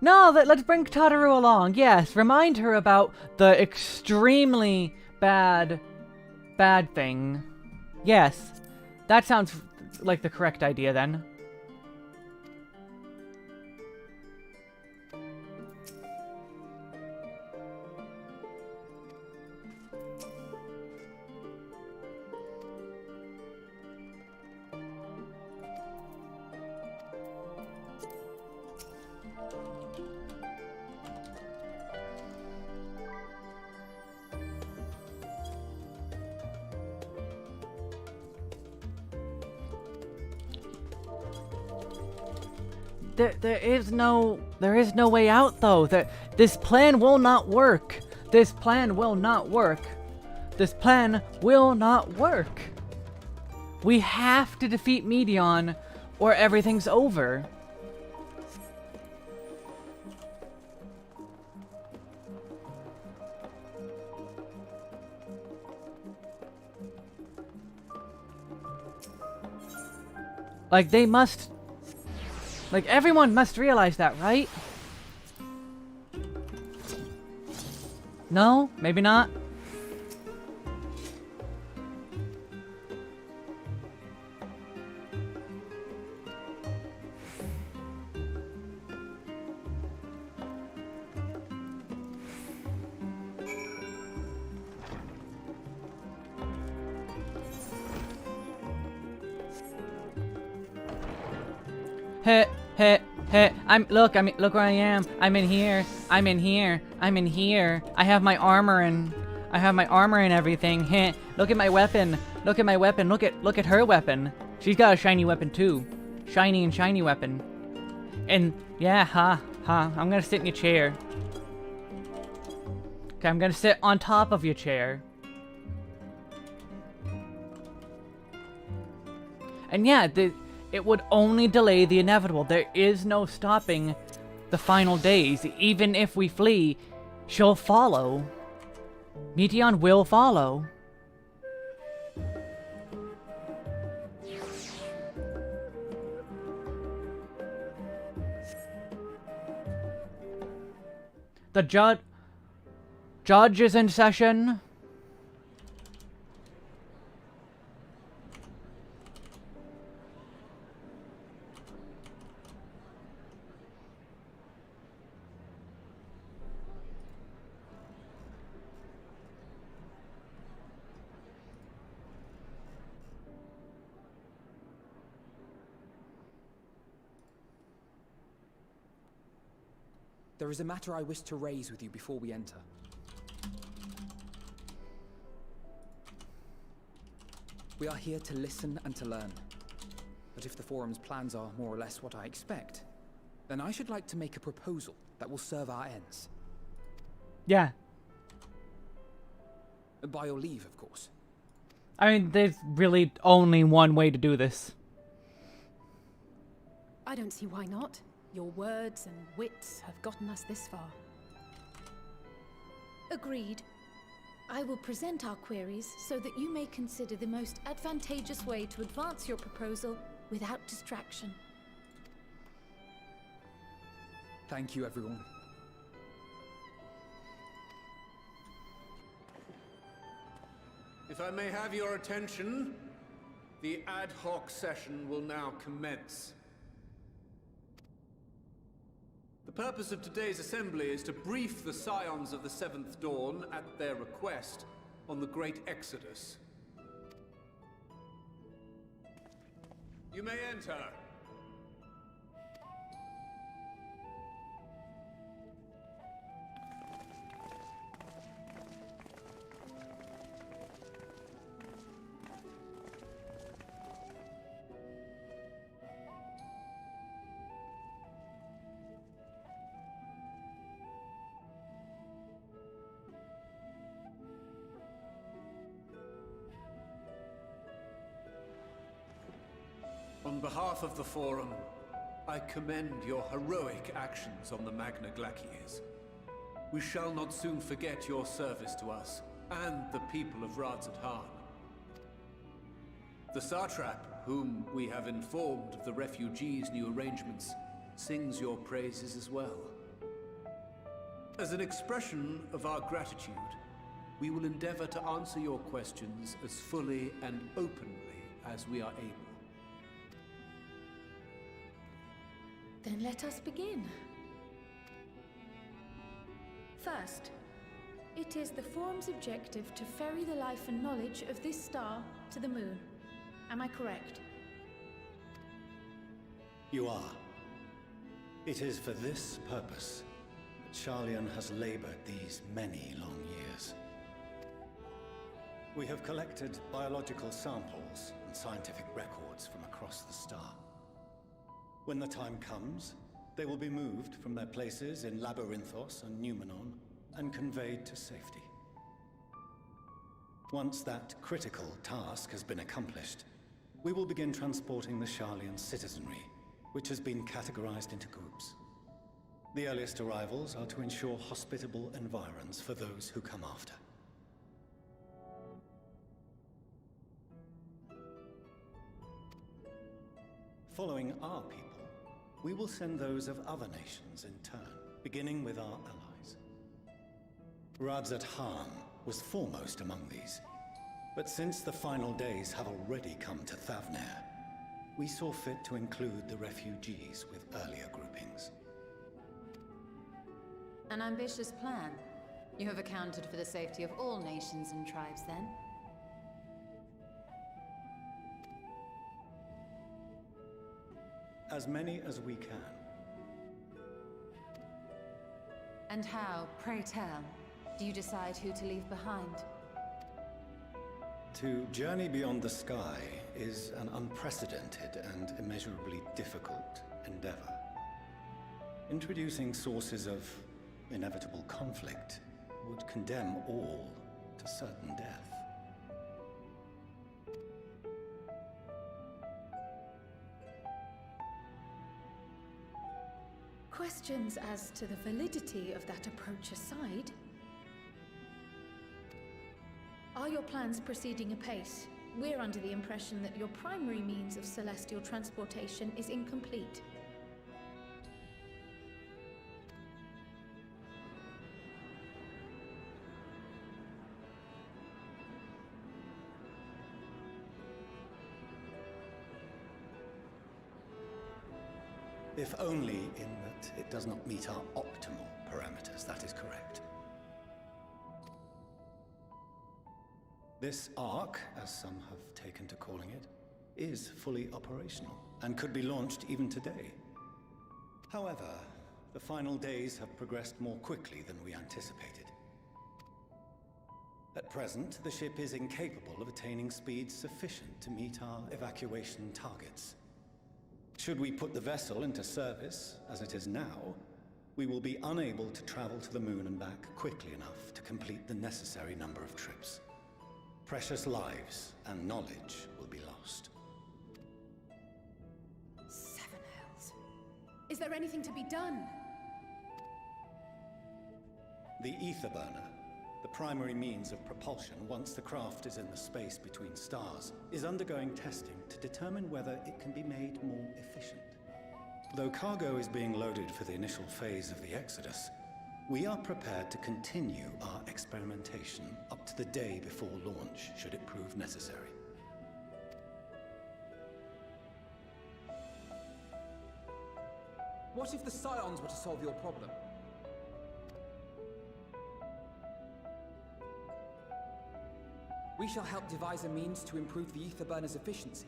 [SPEAKER 1] No, let's bring Tataru along. Yes, remind her about the extremely bad thing. Yes, that sounds like the correct idea then. There is no way out though. This plan will not work. This plan will not work. This plan will not work. We have to defeat Medion or everything's over. Like they must... Like, everyone must realize that, right? No? Maybe not? Hey. Look where I am. I'm in here. I have my armor and everything. Heh. Look at my weapon. Look at her weapon. She's got a shiny weapon too. Shiny weapon. And yeah, I'm gonna sit in your chair. Okay, I'm gonna sit on top of your chair. And yeah, it would only delay the inevitable. There is no stopping the final days. Even if we flee, she'll follow. Meteion will follow. The judge is in session.
[SPEAKER 16] There is a matter I wish to raise with you before we enter. We are here to listen and to learn. But if the Forum's plans are more or less what I expect, then I should like to make a proposal that will serve our ends.
[SPEAKER 1] Yeah.
[SPEAKER 16] By your leave, of course.
[SPEAKER 1] I mean, there's really only one way to do this.
[SPEAKER 13] I don't see why not. Your words and wits have gotten us this far.
[SPEAKER 21] Agreed. I will present our queries so that you may consider the most advantageous way to advance your proposal without distraction.
[SPEAKER 16] Thank you, everyone.
[SPEAKER 22] If I may have your attention, the ad hoc session will now commence. The purpose of today's assembly is to brief the Scions of the Seventh Dawn, at their request, on the Great Exodus. You may enter. On behalf of the Forum, I commend your heroic actions on the Magna Glaciers. We shall not soon forget your service to us, and the people of Radzat-Han. The Satrap, whom we have informed of the refugees' new arrangements, sings your praises as well. As an expression of our gratitude, we will endeavor to answer your questions as fully and openly as we are able.
[SPEAKER 21] Then let us begin. First, it is the Forum's objective to ferry the life and knowledge of this star to the moon. Am I correct?
[SPEAKER 17] You are. It is for this purpose that Sharlayan has labored these many long years. We have collected biological samples and scientific records from across the star. When the time comes, they will be moved from their places in Labyrinthos and Numenon and conveyed to safety. Once that critical task has been accomplished, we will begin transporting the Sharlayan citizenry, which has been categorized into groups. The earliest arrivals are to ensure hospitable environs for those who come after. Following our people, we will send those of other nations in turn, beginning with our allies. Radzat-Han was foremost among these, but since the final days have already come to Thavnair, we saw fit to include the refugees with earlier groupings.
[SPEAKER 23] An ambitious plan. You have accounted for the safety of all nations and tribes, then?
[SPEAKER 17] As many as we can.
[SPEAKER 23] And how, pray tell, do you decide who to leave behind?
[SPEAKER 17] To journey beyond the sky is an unprecedented and immeasurably difficult endeavor. Introducing sources of inevitable conflict would condemn all to certain death.
[SPEAKER 21] Questions as to the validity of that approach aside, are your plans proceeding apace? We're under the impression that your primary means of celestial transportation is incomplete.
[SPEAKER 17] If only in that it does not meet our optimal parameters, that is correct. This Ark, as some have taken to calling it, is fully operational and could be launched even today. However, the final days have progressed more quickly than we anticipated. At present, the ship is incapable of attaining speeds sufficient to meet our evacuation targets. Should we put the vessel into service, as it is now, we will be unable to travel to the moon and back quickly enough to complete the necessary number of trips. Precious lives and knowledge will be lost.
[SPEAKER 13] Seven hells. Is there anything to be done?
[SPEAKER 17] The ether burner, the primary means of propulsion once the craft is in the space between stars, is undergoing testing to determine whether it can be made more efficient. Though cargo is being loaded for the initial phase of the Exodus, we are prepared to continue our experimentation up to the day before launch, should it prove necessary.
[SPEAKER 16] What if the Scions were to solve your problem? We shall help devise a means to improve the ether burner's efficiency,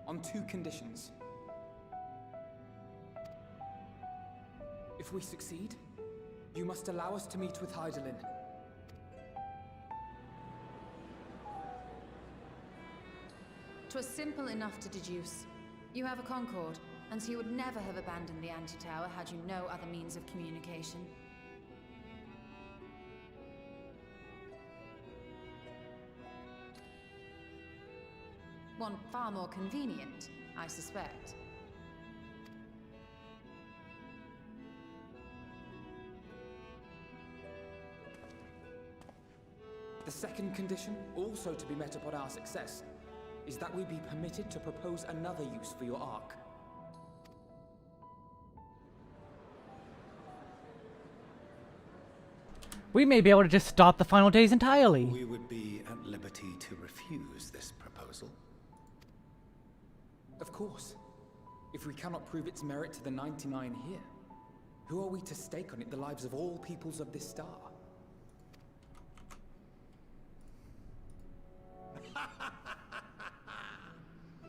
[SPEAKER 16] on 2 conditions. If we succeed, you must allow us to meet with Hydaelyn.
[SPEAKER 23] 'Twas simple enough to deduce. You have a Concord, and so you would never have abandoned the Anti-Tower had you no other means of communication. One far more convenient, I suspect.
[SPEAKER 16] The second condition, also to be met upon our success, is that we be permitted to propose another use for your Ark.
[SPEAKER 1] We may be able to just stop the final days entirely.
[SPEAKER 17] We would be at liberty to refuse this proposal.
[SPEAKER 16] Of course. If we cannot prove its merit to the 99 here, who are we to stake on it the lives of all peoples of this star?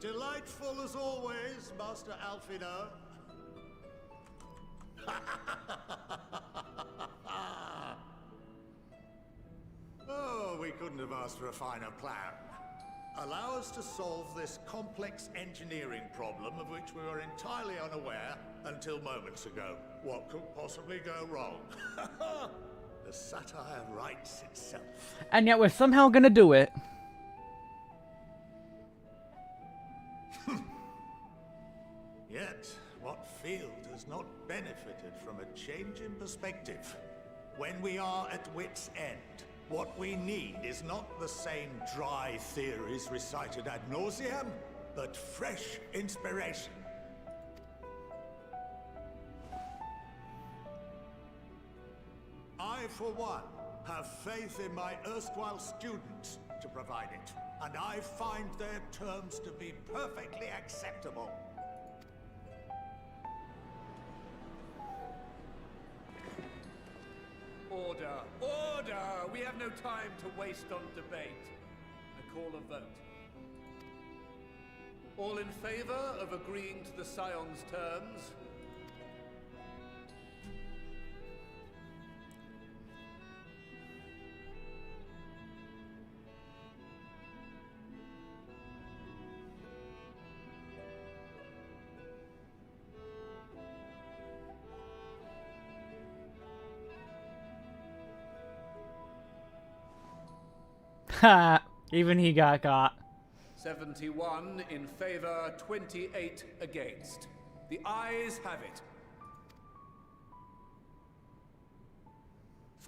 [SPEAKER 11] Delightful as always, Master Alfino. Oh, we couldn't have asked for a finer plan. Allow us to solve this complex engineering problem of which we were entirely unaware until moments ago. What could possibly go wrong? The satire writes itself.
[SPEAKER 1] And yet we're somehow gonna do it.
[SPEAKER 11] Yet, what field has not benefited from a change in perspective? When we are at wit's end, what we need is not the same dry theories recited ad nauseam, but fresh inspiration. I, for one, have faith in my erstwhile students to provide it, and I find their terms to be perfectly acceptable.
[SPEAKER 22] Order! Order! We have no time to waste on debate. I call a vote. All in favor of agreeing to the Scion's terms?
[SPEAKER 1] Ha! Even he got caught.
[SPEAKER 22] 71 in favor, 28 against. The ayes have it.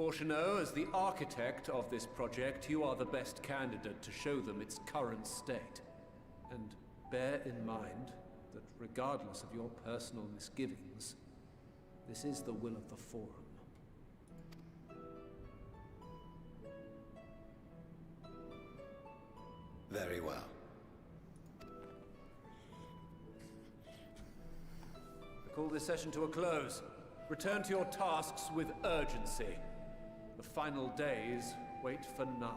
[SPEAKER 22] For Chanot, as the architect of this project, you are the best candidate to show them its current state. And bear in mind that regardless of your personal misgivings, this is the will of the Forum.
[SPEAKER 17] Very well.
[SPEAKER 22] I call this session to a close. Return to your tasks with urgency. The final days wait for none.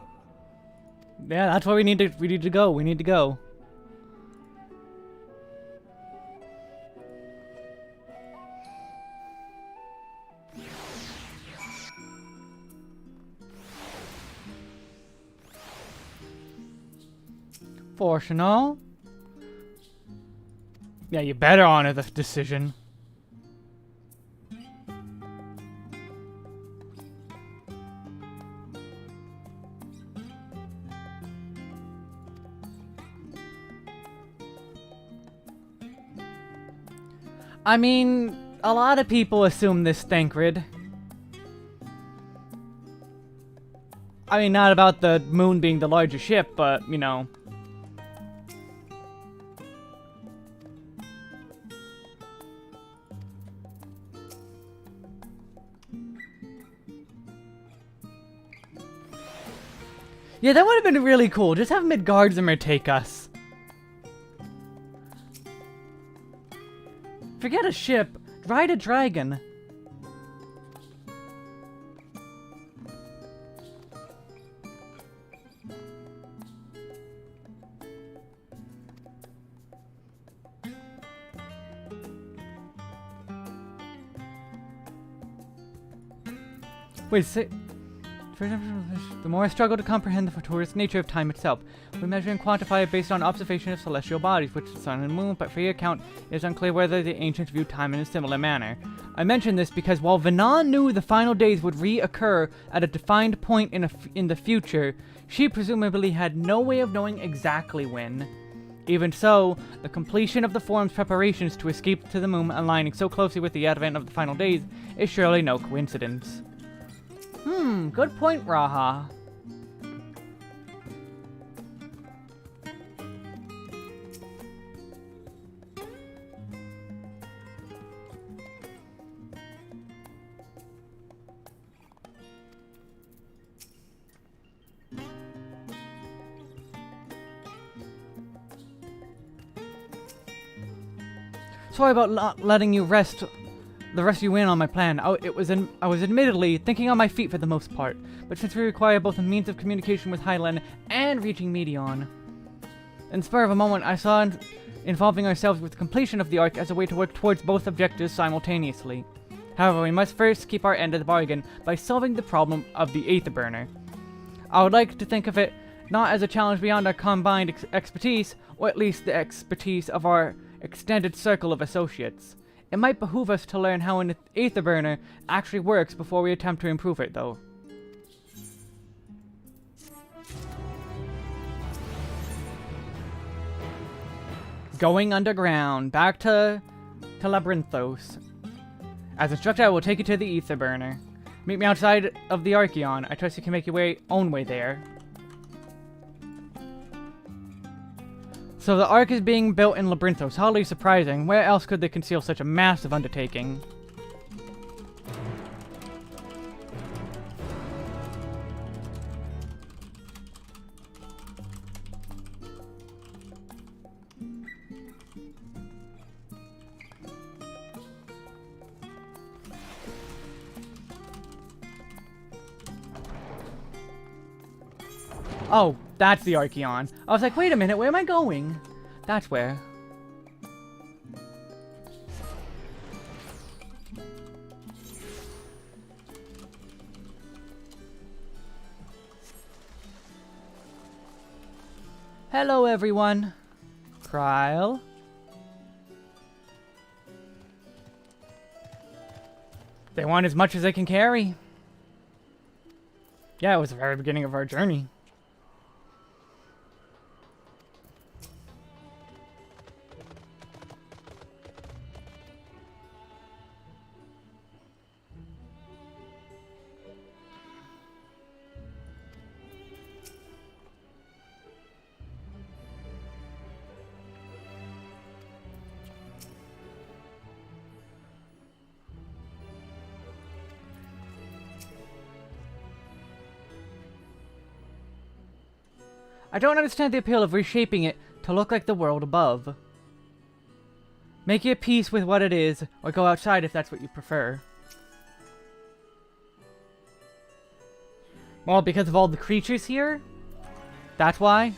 [SPEAKER 1] Yeah, that's why we need to go. We need to go. Fortunal. Yeah, you better honor the decision. I mean, a lot of people assume this, Thancred. I mean, not about the moon being the larger ship, but, you know. Yeah, that would have been really cool. Just have Midgardsormr take us. Forget a ship. Ride a dragon. Wait, say... The more I struggle to comprehend the fortuitous nature of time itself. We measure and quantify it based on observation of celestial bodies, which is the sun and moon, but for your account, it is unclear whether the ancients viewed time in a similar manner. I mention this because while Vanan knew the final days would reoccur at a defined point in the future, she presumably had no way of knowing exactly when. Even so, the completion of the Forum's preparations to escape to the moon aligning so closely with the advent of the final days is surely no coincidence. Good point, Raha. Sorry about not letting you rest you in on my plan. I was admittedly thinking on my feet for the most part, but since we require both a means of communication with Highland and reaching Medion, in the spur of a moment I saw involving ourselves with the completion of the Ark as a way to work towards both objectives simultaneously. However, we must first keep our end of the bargain by solving the problem of the Aetherburner. I would like to think of it not as a challenge beyond our combined expertise, or at least the expertise of our extended circle of associates. It might behoove us to learn how an Aetherburner actually works before we attempt to improve it, though. Going underground, back to Labyrinthos. As instructed, I will take you to the Aetherburner. Meet me outside of the Archeon. I trust you can make your own way there. So the Ark is being built in Labyrinthos. Hardly surprising. Where else could they conceal such a massive undertaking? Oh, that's the Archeon. I was like, wait a minute, where am I going? That's where. Hello, everyone. Kryle. They want as much as they can carry. Yeah, it was the very beginning of our journey. I don't understand the appeal of reshaping it to look like the world above. Make it peace with what it is, or go outside if that's what you prefer. Well, because of all the creatures here? That's why?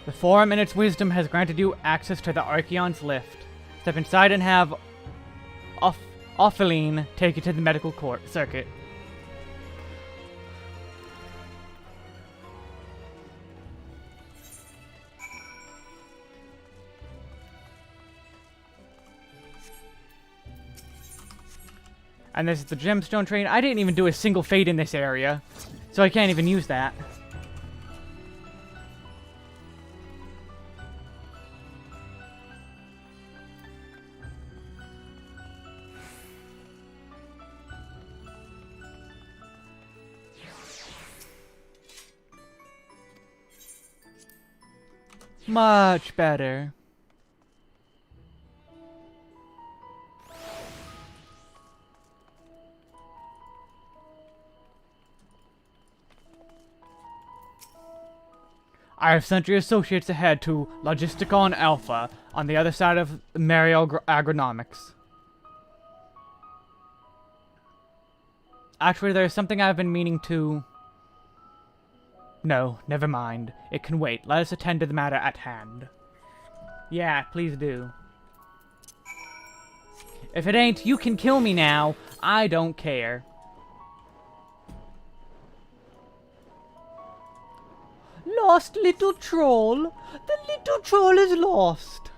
[SPEAKER 1] The Forum in its wisdom has granted you access to the Archeon's lift. Step inside and have Opheline take you to the medical circuit. And this is the gemstone train. I didn't even do a single fade in this area, so I can't even use that. Much better. I have sent your associates ahead to Logisticon Alpha on the other side of Mario Agronomics. Actually, there's something I've been meaning to... No, never mind. It can wait. Let us attend to the matter at hand. Yeah, please do. If it ain't, you can kill me now. I don't care. Lost little troll. The little troll is lost.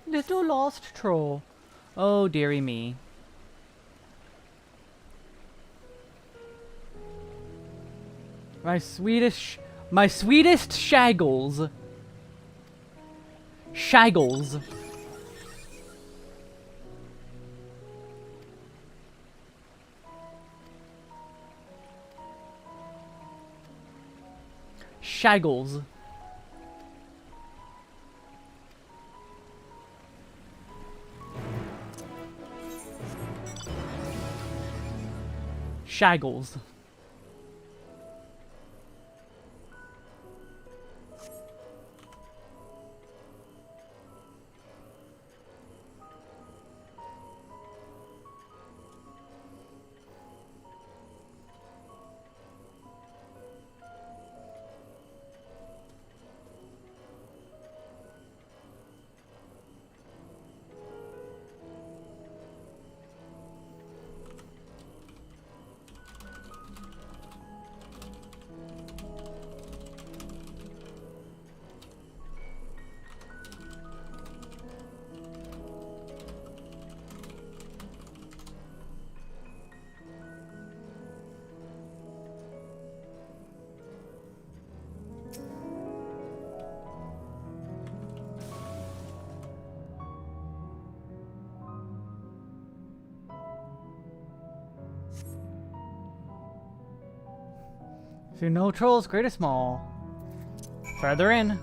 [SPEAKER 1] Little lost troll. Oh, dearie me. My sweetest shaggles. Shaggles. Shaggles. Shaggles. So no trolls, great or small. Further in.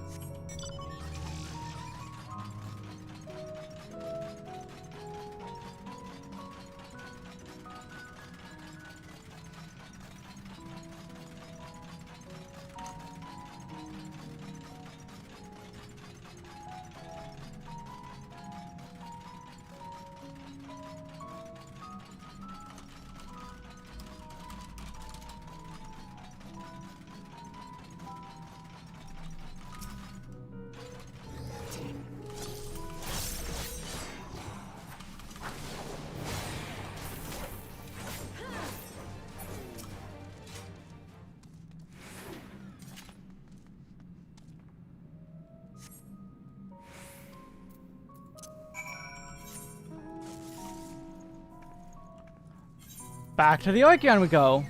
[SPEAKER 1] Back to the Archeon we go.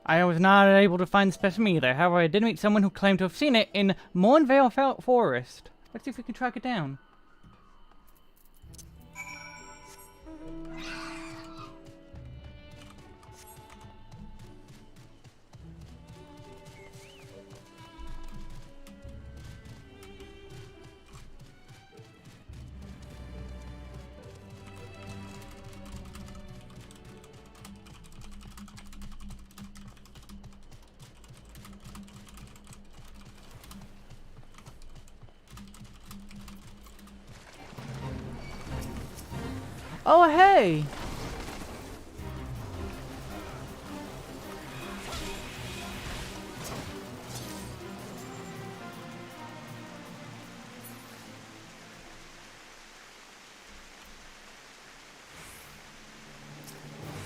[SPEAKER 1] I was not able to find the specimen either. However, I did meet someone who claimed to have seen it in Mornvale Forest. Let's see if we can track it down. Oh, hey!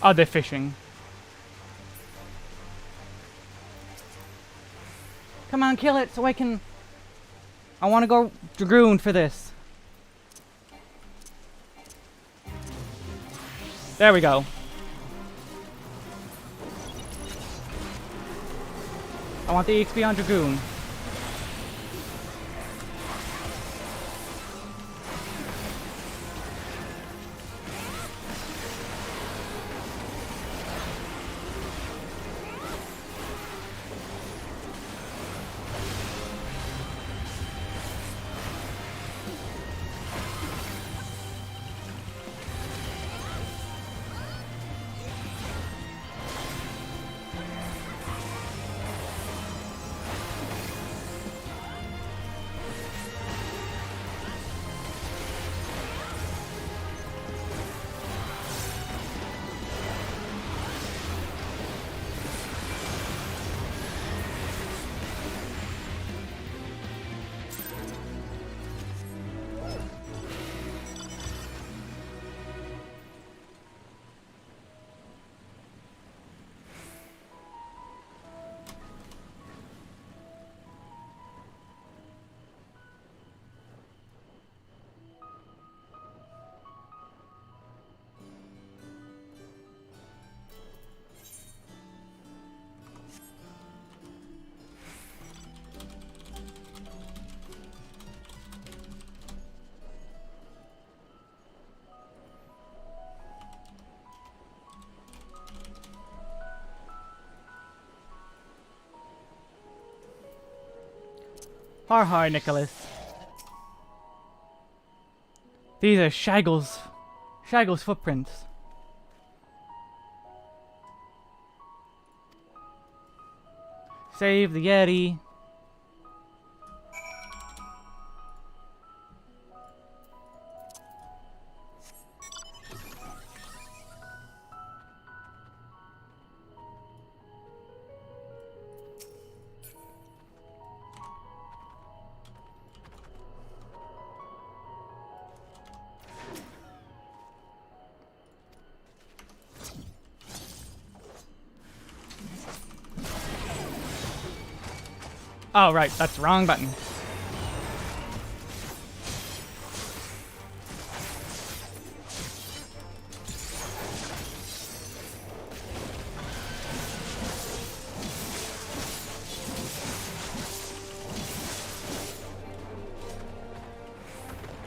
[SPEAKER 1] Oh, they're fishing. Come on, kill it so I can... I want to go Dragoon for this. There we go. I want the XP on Dragoon. Hi, Nicholas. These are Shaggle's footprints. Save the Yeti. Oh, right, that's the wrong button.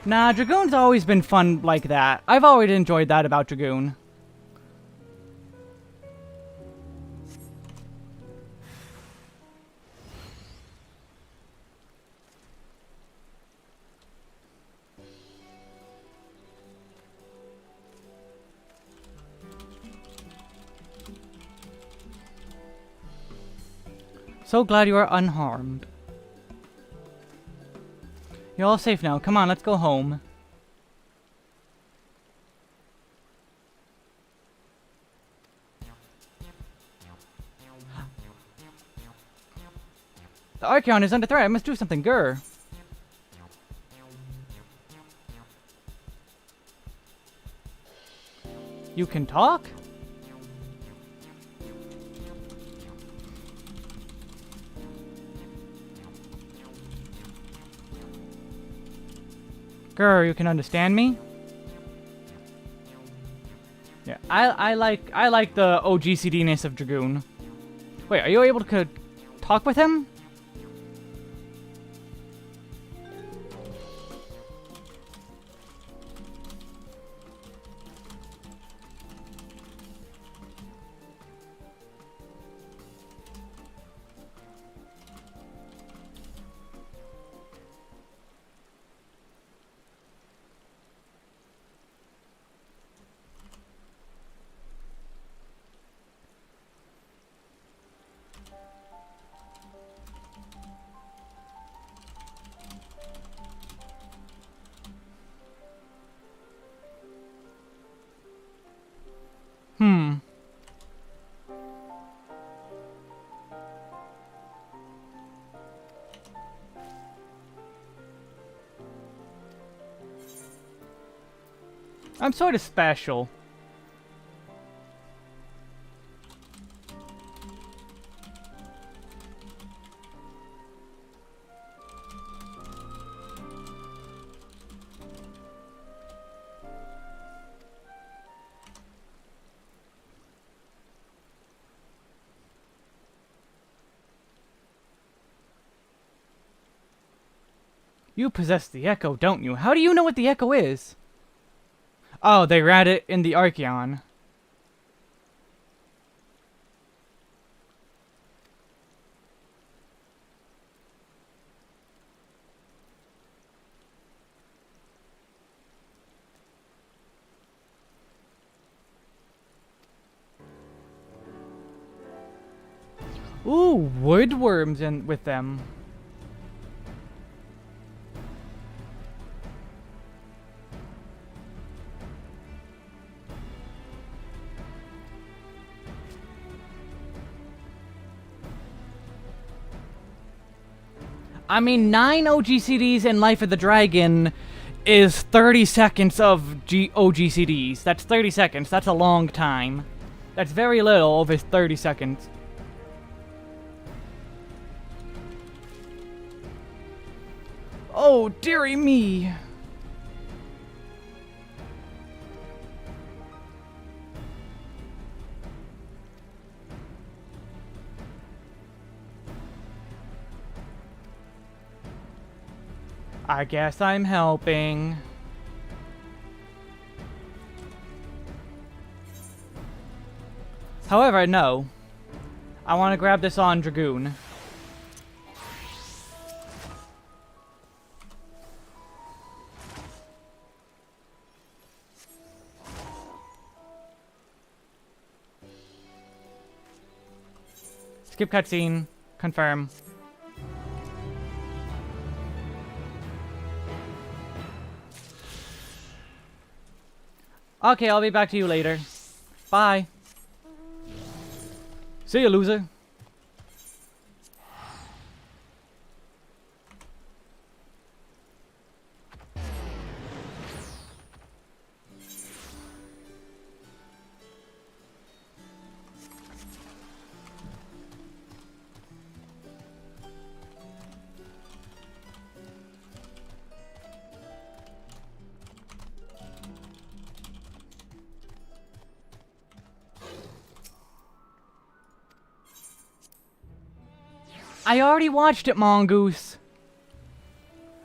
[SPEAKER 1] Nah, Dragoon's always been fun like that. I've always enjoyed that about Dragoon. So glad you are unharmed. You're all safe now. Come on, let's go home. The Archeon is under threat. I must do something. Grr. You can talk? Grr, you can understand me? Yeah, I like the OGCD-ness of Dragoon. Wait, are you able to talk with him? Hmm. I'm sort of special. You possess the Echo, don't you? How do you know what the Echo is? Oh, they read it in the Archeon. Ooh, woodworms in with them. I mean, 9 OGCDs in Life of the Dragon is 30 seconds of OGCDs. That's 30 seconds. That's a long time. That's very little over 30 seconds. Oh, dearie me. I guess I'm helping. However, no. I want to grab this on Dragoon. Skip cutscene. Confirm. Okay, I'll be back to you later. Bye. See you, loser. I already watched it, Mongoose.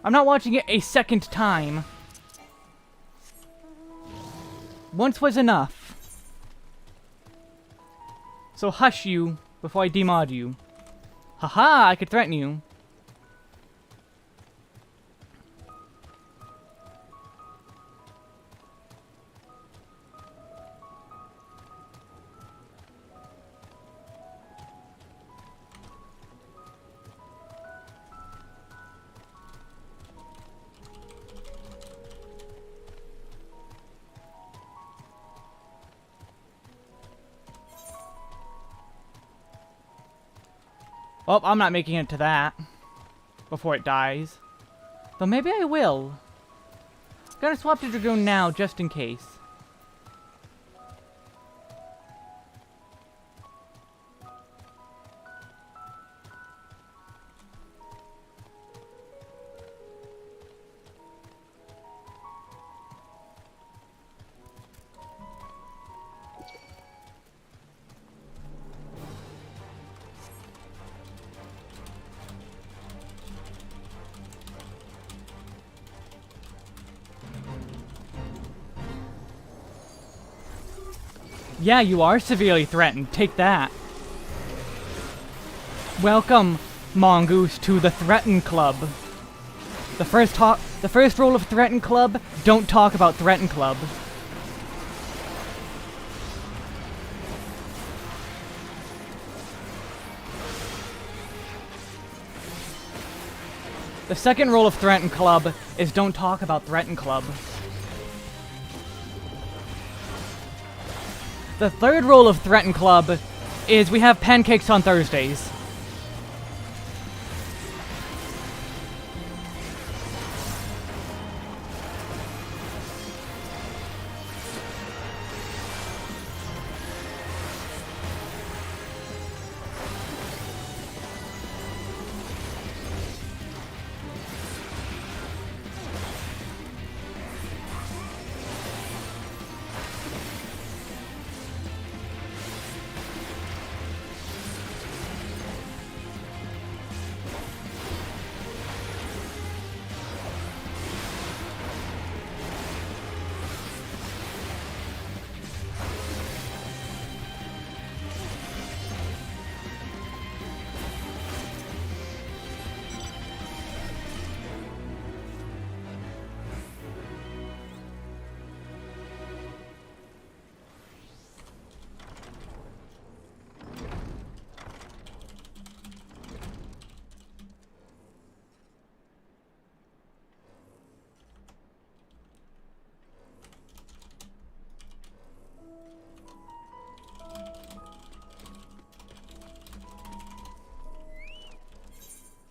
[SPEAKER 1] I'm not watching it a second time. Once was enough. So hush you before I demod you. Haha, I could threaten you. Well, I'm not making it to that before it dies. Though maybe I will. Gonna swap to Dragoon now, just in case. Yeah, you are severely threatened. Take that. Welcome, Mongoose, to the Threaten Club. The first rule of Threaten Club, don't talk about Threaten Club. The second rule of Threaten Club is don't talk about Threaten Club. The third rule of Threaten Club is we have pancakes on Thursdays.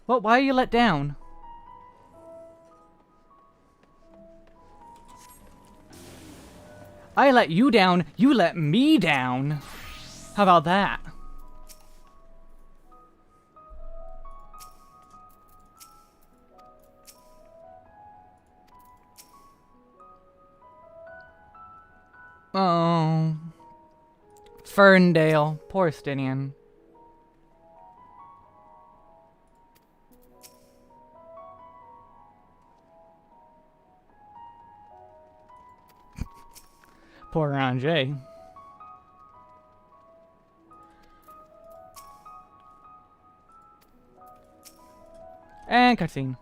[SPEAKER 1] What? Why are you let down? I let you down, you let me down. How about that? Oh. Ferndale. Poor Stinian. Poor Anjay. And cutscene.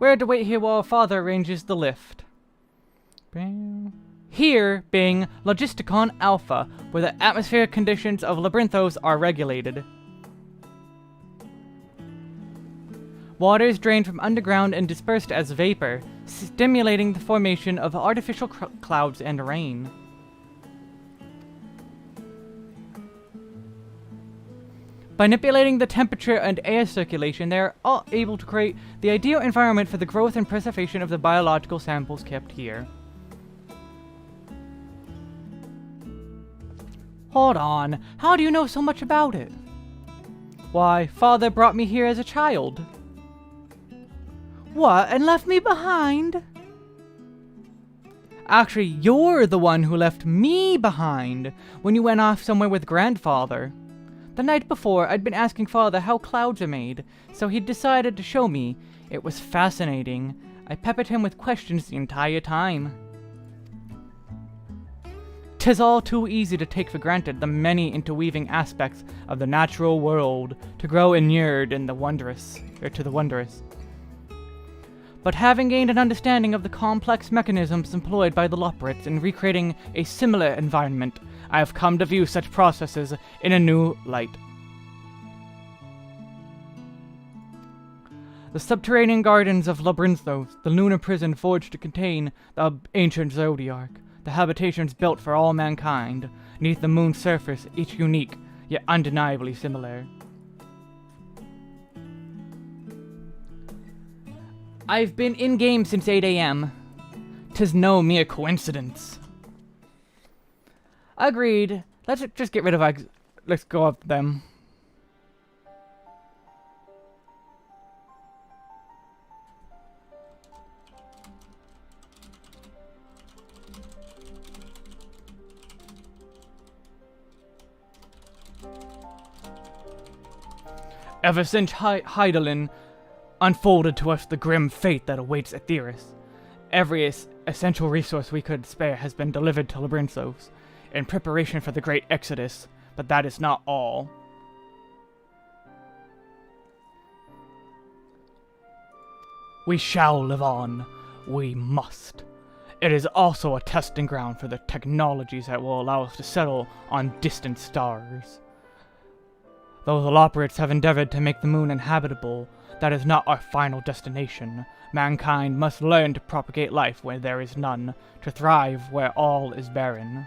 [SPEAKER 1] We're to wait here while Father arranges the lift. Here being Logisticon Alpha, where the atmospheric conditions of Labyrinthos are regulated. Water is drained from underground and dispersed as vapor, stimulating the formation of artificial clouds and rain. By manipulating the temperature and air circulation, they are all able to create the ideal environment for the growth and preservation of the biological samples kept here. Hold on, how do you know so much about it? Why, Father brought me here as a child. What, and left me behind? Actually, you're the one who left me behind when you went off somewhere with Grandfather. The night before, I'd been asking Father how clouds are made, so he decided to show me. It was fascinating. I peppered him with questions the entire time. 'Tis all too easy to take for granted the many interweaving aspects of the natural world, to grow inured in the wondrous, to the wondrous. But having gained an understanding of the complex mechanisms employed by the Loporrits in recreating a similar environment, I have come to view such processes in a new light. The subterranean gardens of Labyrinthos, the lunar prison forged to contain the ancient Zodiac, the habitations built for all mankind, neath the moon's surface, each unique, yet undeniably similar. I've been in-game since 8 AM. 'Tis no mere coincidence. Agreed. Let's just get rid of let's go up them. Ever since Heidelin unfolded to us the grim fate that awaits Aetheris. Every essential resource we could spare has been delivered to Labrinthos in preparation for the Great Exodus, but that is not all. We shall live on. We must. It is also a testing ground for the technologies that will allow us to settle on distant stars. Though the Loporrits have endeavored to make the moon inhabitable, that is not our final destination. Mankind must learn to propagate life where there is none, to thrive where all is barren.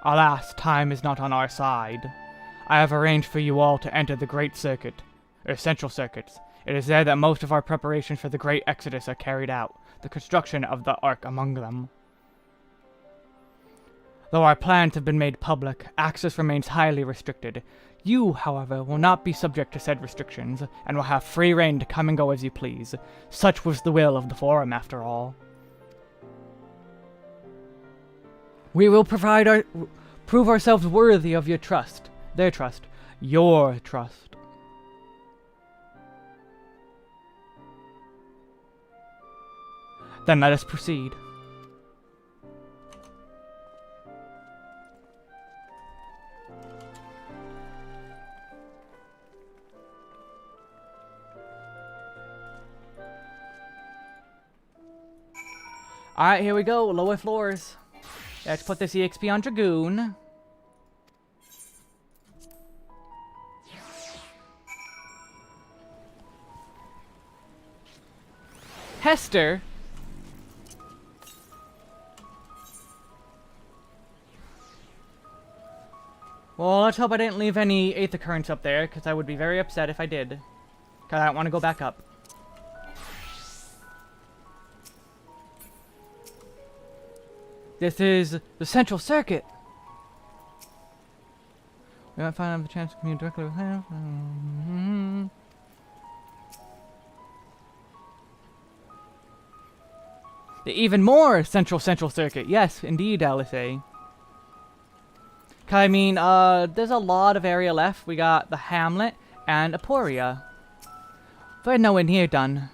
[SPEAKER 1] Alas, time is not on our side. I have arranged for you all to enter the Great Circuit, or Central Circuits. It is there that most of our preparations for the Great Exodus are carried out, the construction of the Ark among them. Though our plans have been made public, access remains highly restricted. You, however, will not be subject to said restrictions, and will have free reign to come and go as you please. Such was the will of the Forum, after all. We will prove ourselves worthy of your trust, their trust, your trust. Then let us proceed. Alright, here we go. Lower floors. Let's put this EXP on Dragoon. Hester? Well, let's hope I didn't leave any Aether Currents up there, because I would be very upset if I did. Because I don't want to go back up. This is the Central Circuit. We might find out the chance to communicate directly with him. The even more Central Circuit. Yes, indeed, LSA. I mean, there's a lot of area left. We got the Hamlet and Aporia. We're nowhere near done.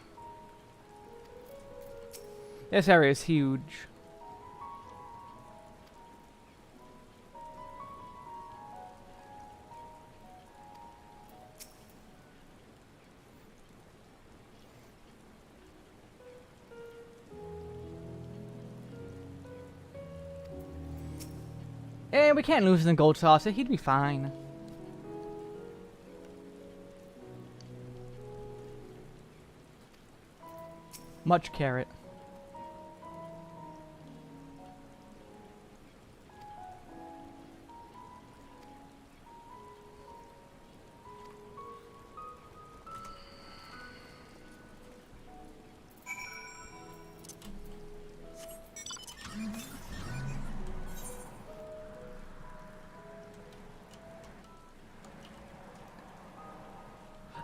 [SPEAKER 1] This area is huge. And we can't lose in the gold saucer. He'd be fine. Much carrot.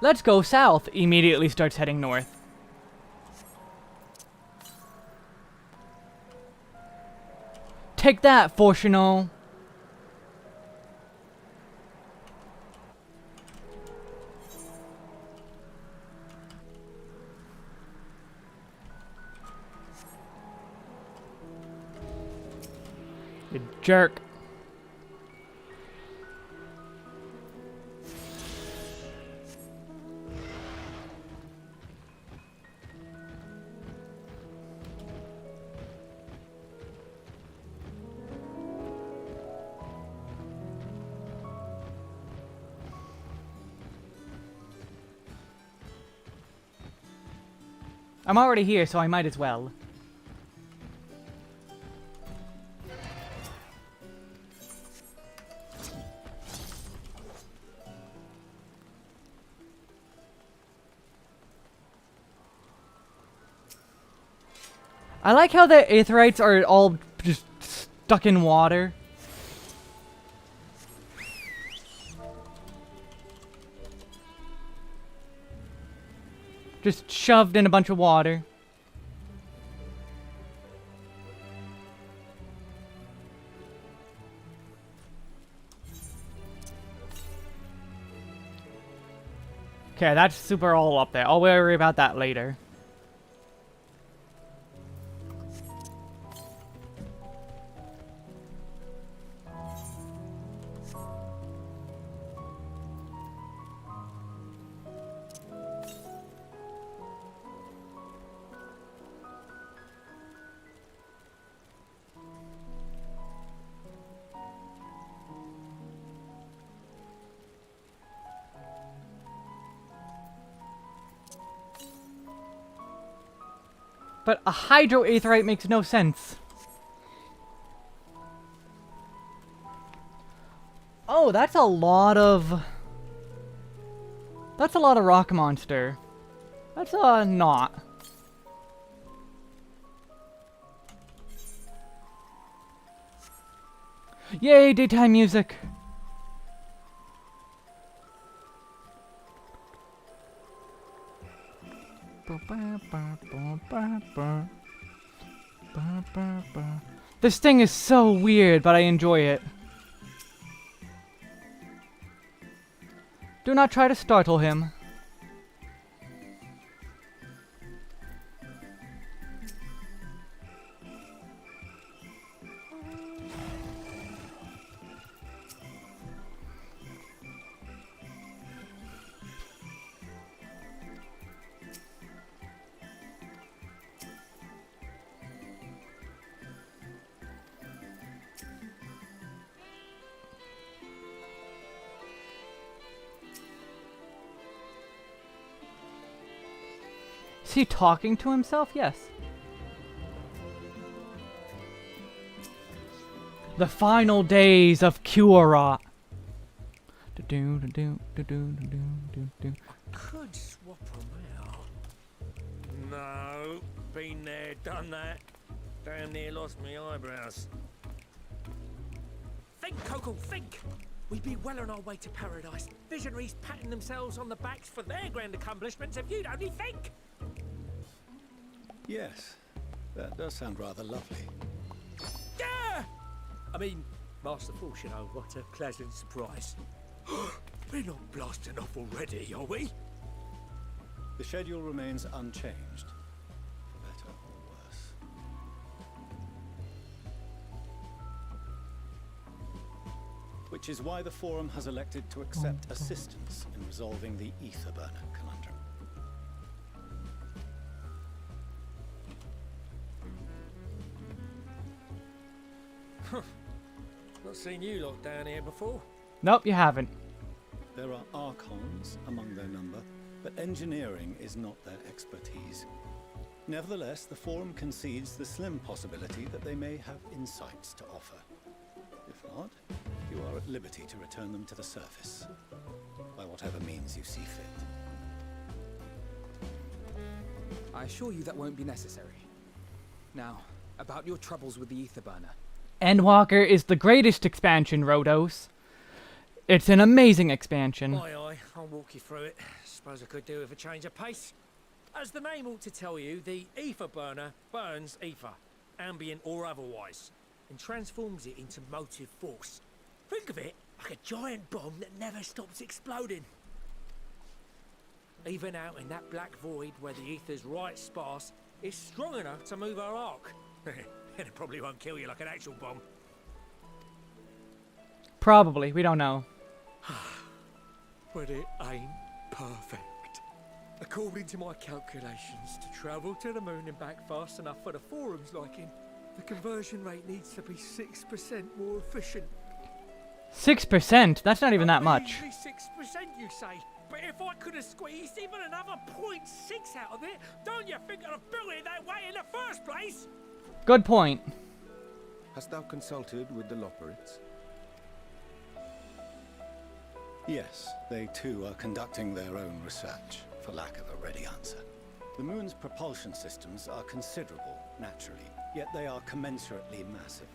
[SPEAKER 1] Let's go south. Immediately starts heading north. Take that, Fortunal. You jerk. I'm already here, so I might as well. I like how the Aetherites are all just stuck in water. Just shoved in a bunch of water. Okay, that's super all up there. I'll worry about that later. But a hydroaetherite makes no sense. Oh, that's a lot of... That's a lot of rock monster. That's not. Yay, daytime music. This thing is so weird, but I enjoy it. Do not try to startle him. Is he talking to himself? Yes. The final days of Cura.
[SPEAKER 4] Could swap them out. No, been there, done that. Damn near lost my eyebrows. Think, Coco, think! We'd be well on our way to paradise. Visionaries patting themselves on the backs for their grand accomplishments if you'd only think!
[SPEAKER 17] Yes, that does sound rather lovely.
[SPEAKER 4] Yeah! I mean, Master Force, you know, what a pleasant surprise. We're not blasting off already, are we?
[SPEAKER 17] The schedule remains unchanged, for better or worse. Which is why the Forum has elected to accept assistance in resolving the Ether Burner conundrum.
[SPEAKER 4] Not seen you lot down here before.
[SPEAKER 1] Nope, you haven't.
[SPEAKER 17] There are Archons among their number, but engineering is not their expertise. Nevertheless, the Forum concedes the slim possibility that they may have insights to offer. If not, you are at liberty to return them to the surface, by whatever means you see fit.
[SPEAKER 16] I assure you that won't be necessary. Now, about your troubles with the Ether Burner.
[SPEAKER 1] Endwalker is the greatest expansion, Rhodos. It's an amazing expansion.
[SPEAKER 4] Aye, I'll walk you through it. Suppose I could do with a change of pace. As the name ought to tell you, the Ether Burner burns ether, ambient or otherwise, and transforms it into motive force. Think of it like a giant bomb that never stops exploding. Even out in that black void where the ether's right sparse, it's strong enough to move our arc. And it probably won't kill you like an actual bomb.
[SPEAKER 1] Probably, we don't know.
[SPEAKER 4] But it ain't perfect. According to my calculations, to travel to the moon and back fast enough for the Forum's liking, the conversion rate needs to be 6% more efficient.
[SPEAKER 1] 6%? That's not even that much.
[SPEAKER 4] Only 6%, you say? But if I could have squeezed even another 0.6 out of it, don't you think I'd have built it that way in the first place?
[SPEAKER 1] Good point.
[SPEAKER 5] Hast thou consulted with the Loperites?
[SPEAKER 17] Yes, they too are conducting their own research, for lack of a ready answer. The moon's propulsion systems are considerable, naturally, yet they are commensurately massive.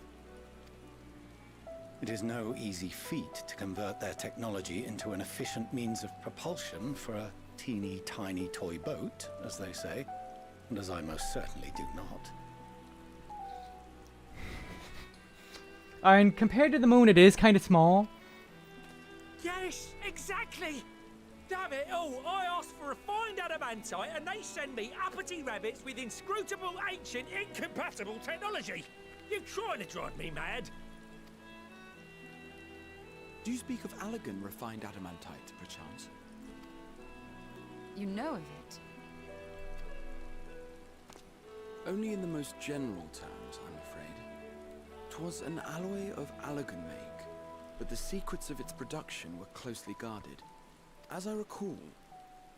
[SPEAKER 17] It is no easy feat to convert their technology into an efficient means of propulsion for a teeny tiny toy boat, as they say, and as I most certainly do not.
[SPEAKER 1] And compared to the moon, it is kind of small.
[SPEAKER 4] Yes, exactly! No, have it all. I asked for refined adamantite and they send me uppity rabbits with inscrutable, ancient, incompatible technology. You're trying to drive me mad.
[SPEAKER 7] Do you speak of Allegan refined adamantite, perchance?
[SPEAKER 23] You know of it?
[SPEAKER 7] Only in the most general terms, I'm afraid. 'Twas an alloy of Allegan make, but the secrets of its production were closely guarded. As I recall,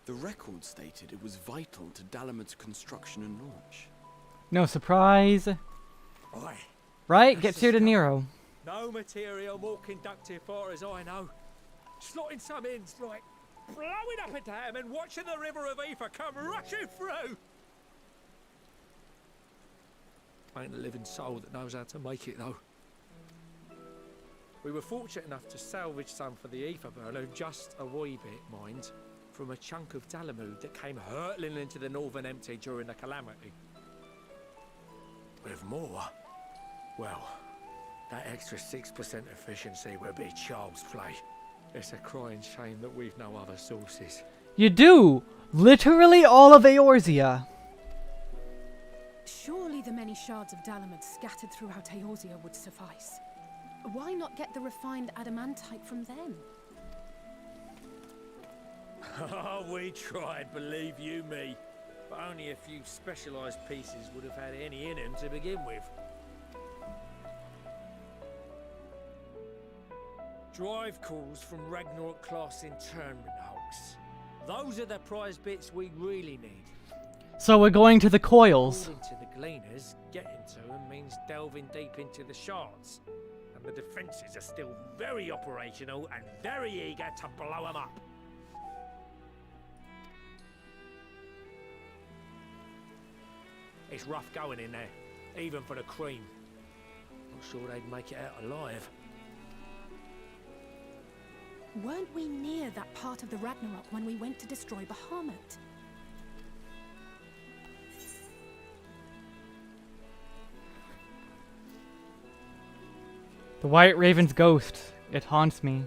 [SPEAKER 7] the record stated it was vital to Dalamud's construction and launch.
[SPEAKER 1] No surprise.
[SPEAKER 4] Oi.
[SPEAKER 1] Right? Get to De Niro.
[SPEAKER 4] No material more conductive far as I know. Slotting some ends like blowing up a dam and watching the river of ether come rushing through. Ain't a living soul that knows how to make it though. We were fortunate enough to salvage some for the ether burner, just a wee bit, mind, from a chunk of Dalamud that came hurtling into the northern empty during the calamity. With more, well, that extra 6% efficiency would be child's play. It's a crying shame that we've no other sources.
[SPEAKER 1] You do! Literally all of Eorzea.
[SPEAKER 13] Surely the many shards of Dalamud scattered throughout Eorzea would suffice. Why not get the refined adamantite from them?
[SPEAKER 4] Oh, we tried, believe you me. But only a few specialised pieces would have had any in them to begin with. Drive calls from Ragnarok class internment hulks. Those are the prize bits we really need.
[SPEAKER 1] So we're going to the coils.
[SPEAKER 4] According to the gleaners, getting to them means delving deep into the shards. And the defences are still very operational and very eager to blow them up. It's rough going in there, even for the cream. Not sure they'd make it out alive.
[SPEAKER 13] Weren't we near that part of the Ragnarok when we went to destroy Bahamut?
[SPEAKER 1] The White Raven's ghost. It haunts me.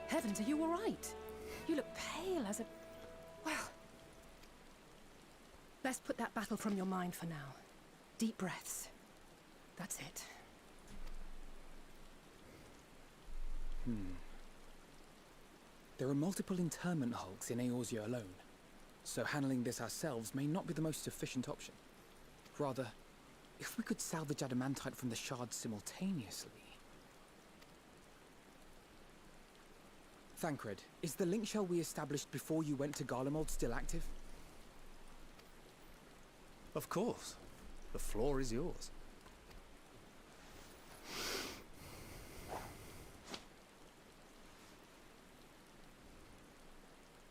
[SPEAKER 13] Heavens, are you alright? You look pale as a... Well... Best put that battle from your mind for now. Deep breaths. That's it.
[SPEAKER 16] There are multiple interment hulks in Eorzea alone, so handling this ourselves may not be the most efficient option. Rather, if we could salvage adamantite from the shards simultaneously... Thancred, is the link shell we established before you went to Garlemald still active?
[SPEAKER 22] Of course. The floor is yours.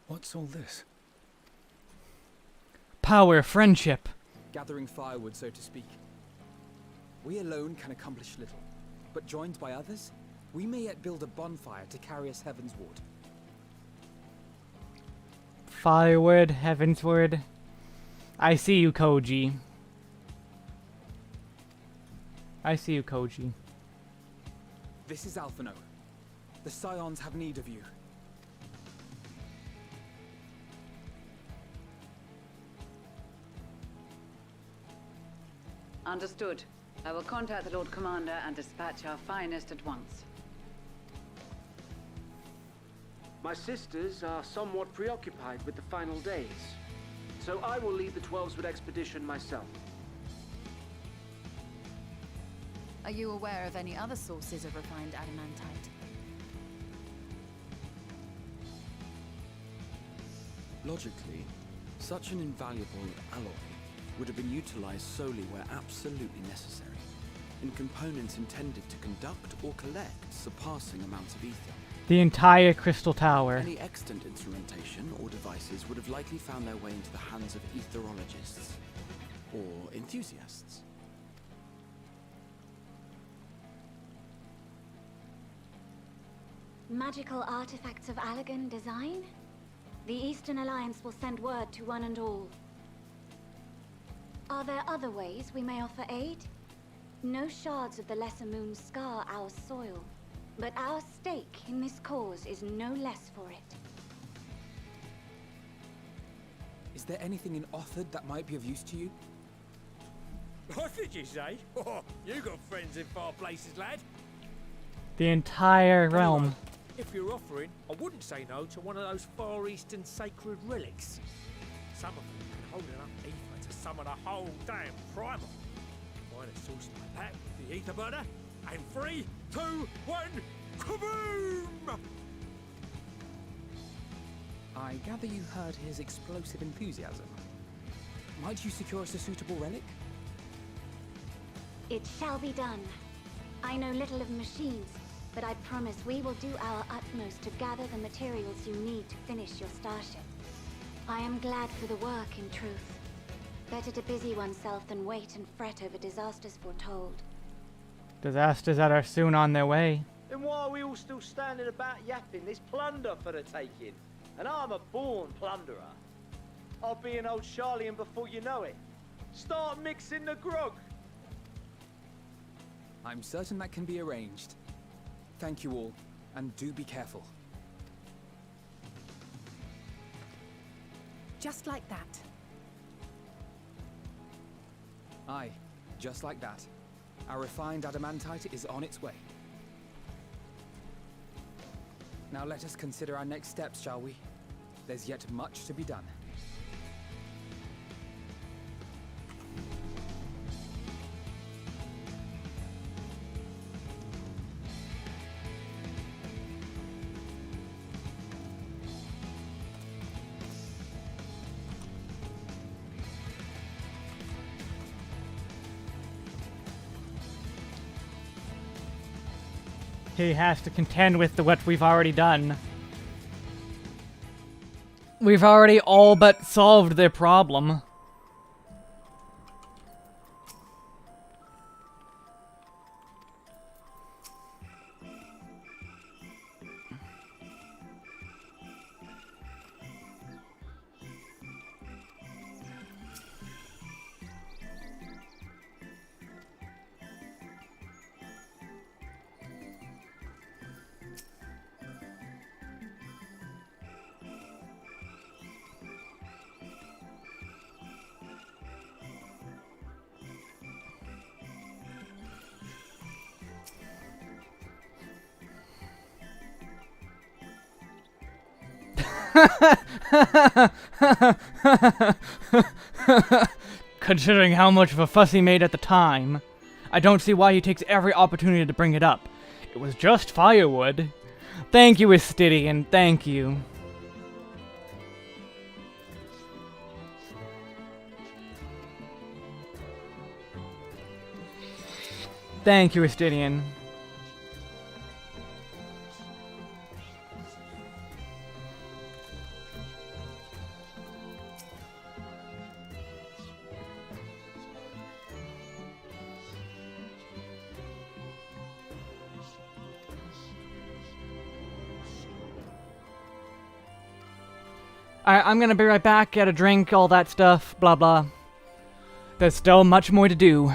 [SPEAKER 17] What's all this?
[SPEAKER 1] Power, friendship.
[SPEAKER 16] Gathering firewood, so to speak. We alone can accomplish little, but joined by others, we may yet build a bonfire to carry us heavensward.
[SPEAKER 1] Firewood, heavensward. I see you, Koji. I see you, Koji.
[SPEAKER 16] This is Alphino. The Scions have need of you.
[SPEAKER 14] Understood. I will contact the Lord Commander and dispatch our finest at once.
[SPEAKER 2] My sisters are somewhat preoccupied with the final days, so I will lead the 12-Wood expedition myself.
[SPEAKER 23] Are you aware of any other sources of refined adamantite?
[SPEAKER 7] Logically, such an invaluable alloy would have been utilized solely where absolutely necessary, in components intended to conduct or collect surpassing amounts of ether.
[SPEAKER 1] The entire Crystal Tower.
[SPEAKER 7] Any extant instrumentation or devices would have likely found their way into the hands of etherologists or enthusiasts.
[SPEAKER 20] Magical artifacts of Allegan design? The Eastern Alliance will send word to one and all. Are there other ways we may offer aid? No shards of the Lesser Moon scar our soil.
[SPEAKER 3] But our stake in this cause is no less for it.
[SPEAKER 16] Is there anything in Othard that might be of use to you?
[SPEAKER 4] What did you say? Oh, you got friends in far places, lad.
[SPEAKER 1] The entire realm.
[SPEAKER 4] If you're offering, I wouldn't say no to one of those Far Eastern sacred relics. Some of them can hold enough ether to summon a whole damn primal. Find a source like that with the ether burner, and 3, 2, 1, kaboom!
[SPEAKER 16] I gather you heard his explosive enthusiasm. Might you secure us a suitable relic?
[SPEAKER 3] It shall be done. I know little of machines, but I promise we will do our utmost to gather the materials you need to finish your starship. I am glad for the work, in truth. Better to busy oneself than wait and fret over disasters foretold.
[SPEAKER 1] Disasters that are soon on their way.
[SPEAKER 2] Then why are we all still standing about yapping? There's plunder for the taking. And I'm a born plunderer. I'll be an old Charlian before you know it. Start mixing the grog.
[SPEAKER 16] I'm certain that can be arranged. Thank you all, and do be careful.
[SPEAKER 13] Just like that.
[SPEAKER 16] Aye, just like that. Our refined adamantite is on its way. Now let us consider our next steps, shall we? There's yet much to be done.
[SPEAKER 1] He has to contend with what we've already done. We've already all but solved their problem. Considering how much of a fuss he made at the time, I don't see why he takes every opportunity to bring it up. It was just firewood. Thank you, Estidian, thank you. Thank you, Estidian. Alright, I'm gonna be right back, get a drink, all that stuff, blah blah. There's still much more to do.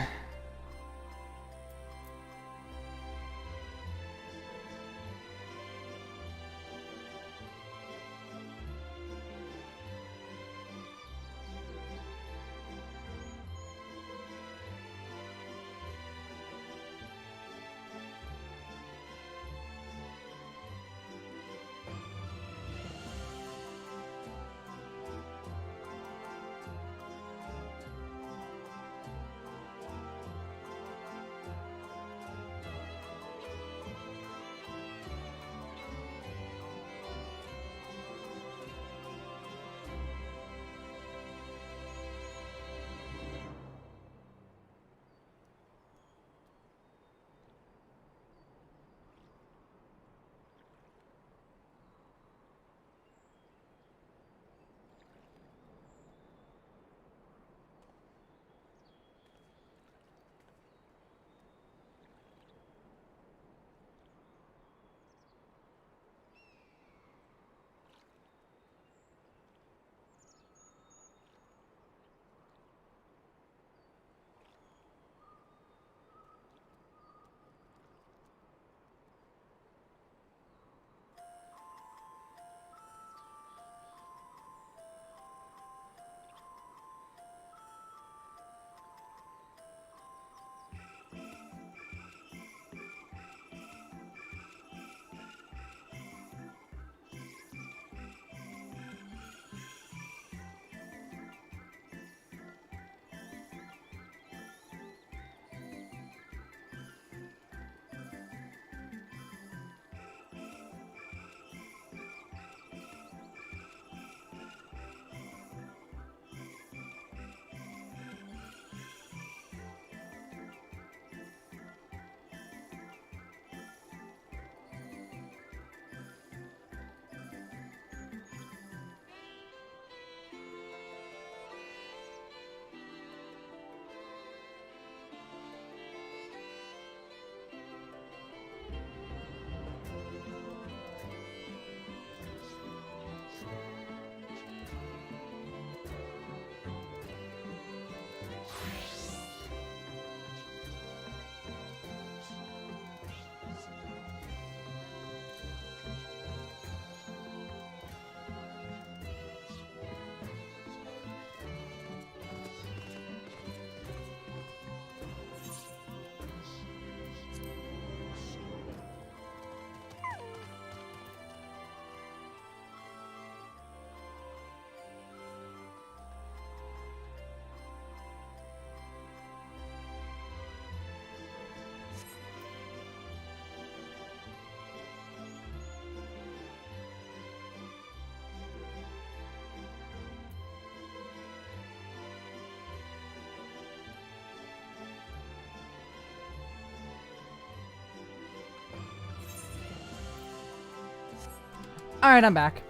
[SPEAKER 1] Alright, I'm back.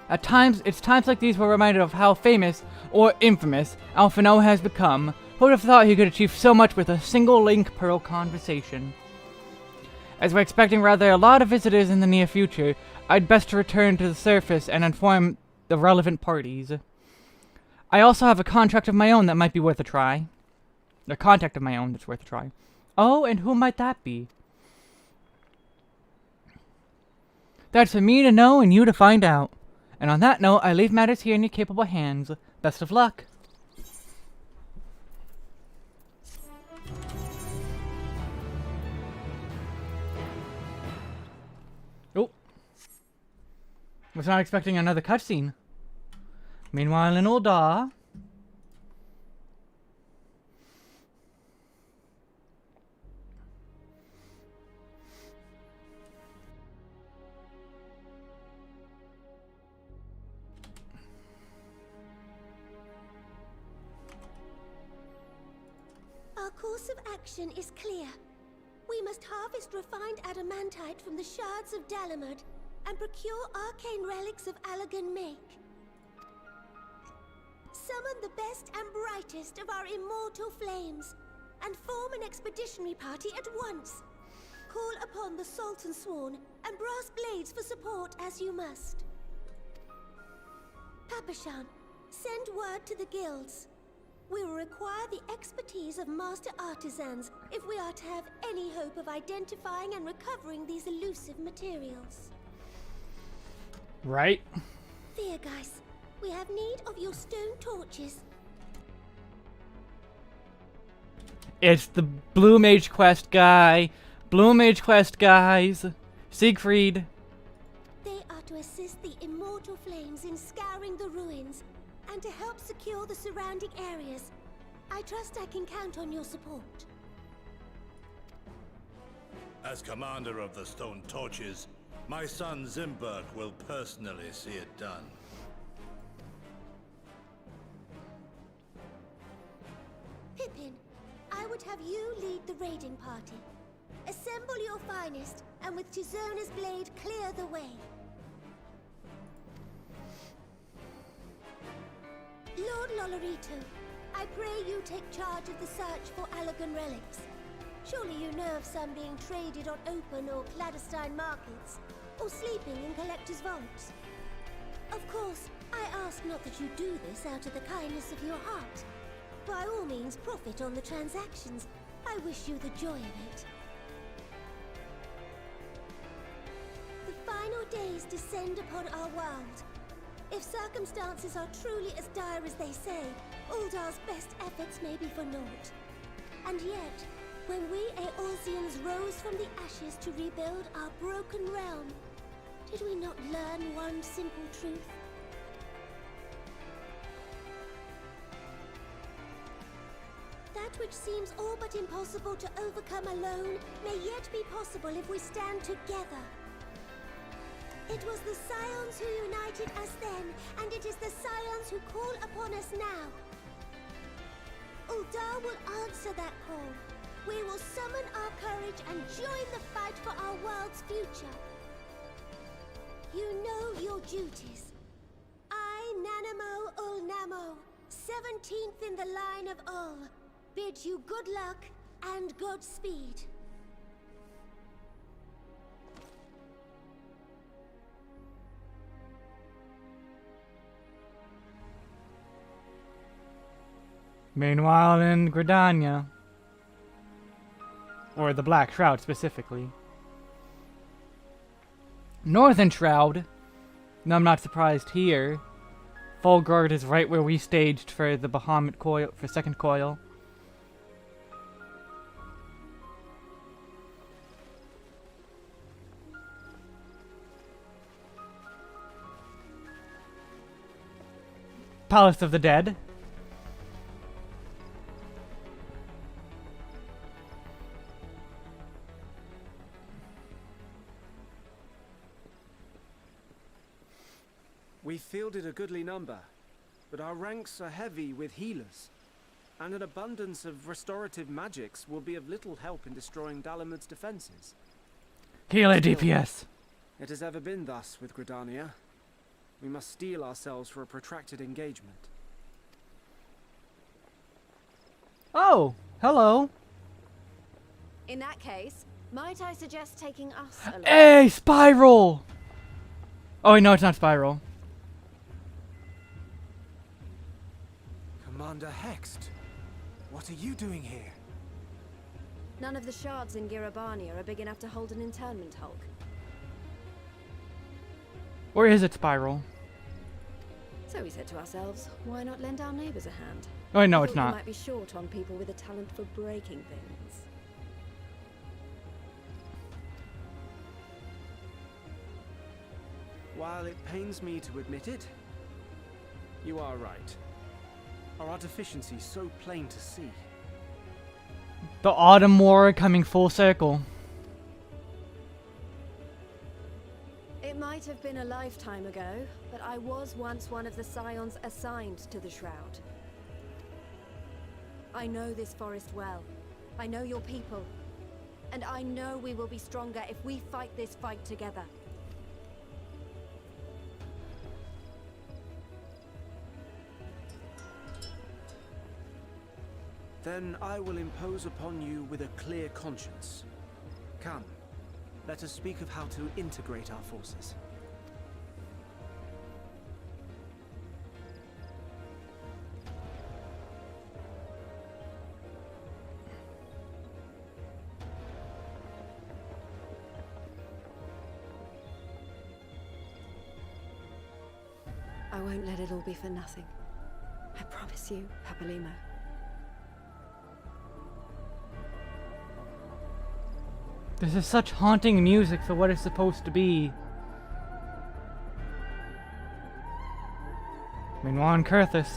[SPEAKER 1] At times, it's times like these we're reminded of how famous, or infamous, Alphinaud has become. Who would have thought he could achieve so much with a single Link Pearl conversation? As we're expecting rather a lot of visitors in the near future, I'd best to return to the surface and inform the relevant parties. I also have a contract of my own that might be worth a try. A contact of my own that's worth a try. Oh, and who might that be? That's for me to know and you to find out. And on that note, I leave matters here in your capable hands. Best of luck. Oh. Was not expecting another cutscene. Meanwhile, in Ul'dah.
[SPEAKER 6] Our course of action is clear. We must harvest refined adamantite from the shards of Dalamud and procure arcane relics of Allagan make. Summon the best and brightest of our immortal flames and form an expeditionary party at once. Call upon the Sultan Sworn and Brass Blades for support as you must. Papashan, send word to the guilds. We will require the expertise of master artisans if we are to have any hope of identifying and recovering these elusive materials.
[SPEAKER 1] Right.
[SPEAKER 6] Fear, guys. We have need of your stone torches.
[SPEAKER 1] It's the Blue Mage Quest guy. Blue Mage Quest guys. Siegfried.
[SPEAKER 6] They are to assist the immortal flames in scouring the ruins and to help secure the surrounding areas. I trust I can count on your support.
[SPEAKER 11] As commander of the Stone Torches, my son Zimberk will personally see it done.
[SPEAKER 6] Pippin, I would have you lead the raiding party. Assemble your finest, and with Tizona's blade clear the way. Lord Lolorito, I pray you take charge of the search for Allagan relics. Surely you know of some being traded on open or clandestine markets, or sleeping in collectors' vaults. Of course, I ask not that you do this out of the kindness of your heart. By all means, profit on the transactions. I wish you the joy of it. The final days descend upon our world. If circumstances are truly as dire as they say, Ul'dah's best efforts may be for naught. And yet, when we Eorzeans rose from the ashes to rebuild our broken realm, did we not learn one simple truth? That which seems all but impossible to overcome alone may yet be possible if we stand together. It was the Scions who united us then, and it is the Scions who call upon us now. Ul'dah will answer that call. We will summon our courage and join the fight for our world's future. You know your duties. I, Nanamo Ul'Namo, 17th in the line of Ul, bid you good luck and Godspeed.
[SPEAKER 1] Meanwhile in Gridania. Or the Black Shroud specifically. Northern Shroud. No, I'm not surprised here. Fulgard is right where we staged for the Bahamut coil, for second coil. Palace of the Dead.
[SPEAKER 9] We fielded a goodly number, but our ranks are heavy with healers, and an abundance of restorative magics will be of little help in destroying Dalamud's defenses.
[SPEAKER 1] Healer
[SPEAKER 9] Still,
[SPEAKER 1] DPS.
[SPEAKER 9] It has ever been thus with Gridania. We must steel ourselves for a protracted engagement.
[SPEAKER 1] Oh, hello.
[SPEAKER 8] In that case, might I suggest taking us along?
[SPEAKER 1] Hey, Spiral! Oh, wait, no, it's not Spiral.
[SPEAKER 9] Commander Hext, what are you doing here?
[SPEAKER 8] None of the shards in Girabania are big enough to hold an internment hulk.
[SPEAKER 1] Or is it Spiral?
[SPEAKER 8] So we said to ourselves, why not lend our neighbors a hand?
[SPEAKER 1] Oh, no,
[SPEAKER 8] We
[SPEAKER 1] it's
[SPEAKER 8] thought we
[SPEAKER 1] not.
[SPEAKER 8] might be short on people with a talent for breaking things.
[SPEAKER 9] While it pains me to admit it, you are right. Our deficiencies so plain to see.
[SPEAKER 1] The Autumn War coming full circle.
[SPEAKER 8] It might have been a lifetime ago, but I was once one of the scions assigned to the Shroud. I know this forest well. I know your people. And I know we will be stronger if we fight this fight together.
[SPEAKER 9] Then I will impose upon you with a clear conscience. Come, let us speak of how to integrate our forces.
[SPEAKER 8] I won't let it all be for nothing. I promise you, Papalimo.
[SPEAKER 1] This is such haunting music for what it's supposed to be. Meanwhile, in Kurthus.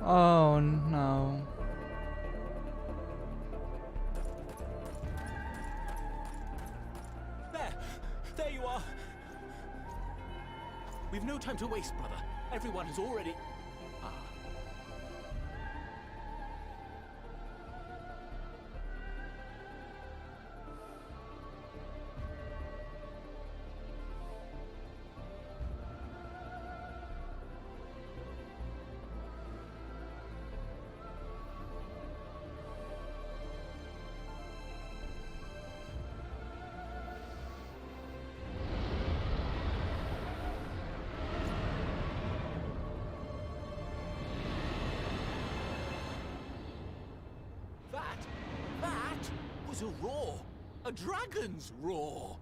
[SPEAKER 1] Oh no.
[SPEAKER 12] There you are! We've no time to waste, brother. Everyone has already... That was a roar. A dragon's roar.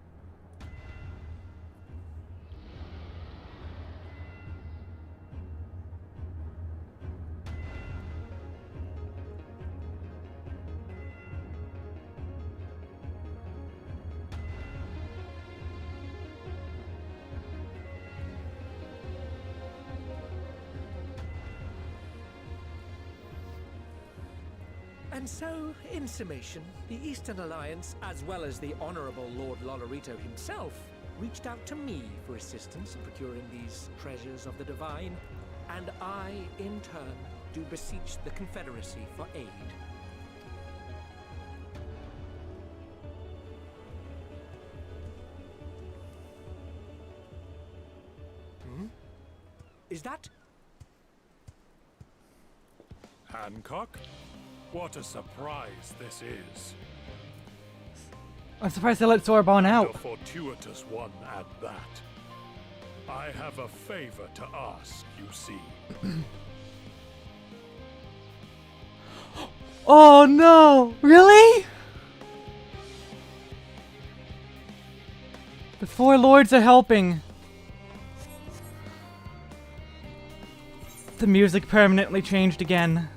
[SPEAKER 4] And so, in summation, the Eastern Alliance, as well as the Honorable Lord Lolorito himself, reached out to me for assistance in procuring these treasures of the divine, and I, in turn, do beseech the Confederacy for aid. Is that...
[SPEAKER 10] Hancock? What a surprise this is.
[SPEAKER 1] I'm surprised they let Sorbonne out.
[SPEAKER 10] A fortuitous one at that. I have a favor to ask, you see.
[SPEAKER 1] Oh no! Really? The four lords are helping. The music permanently changed again.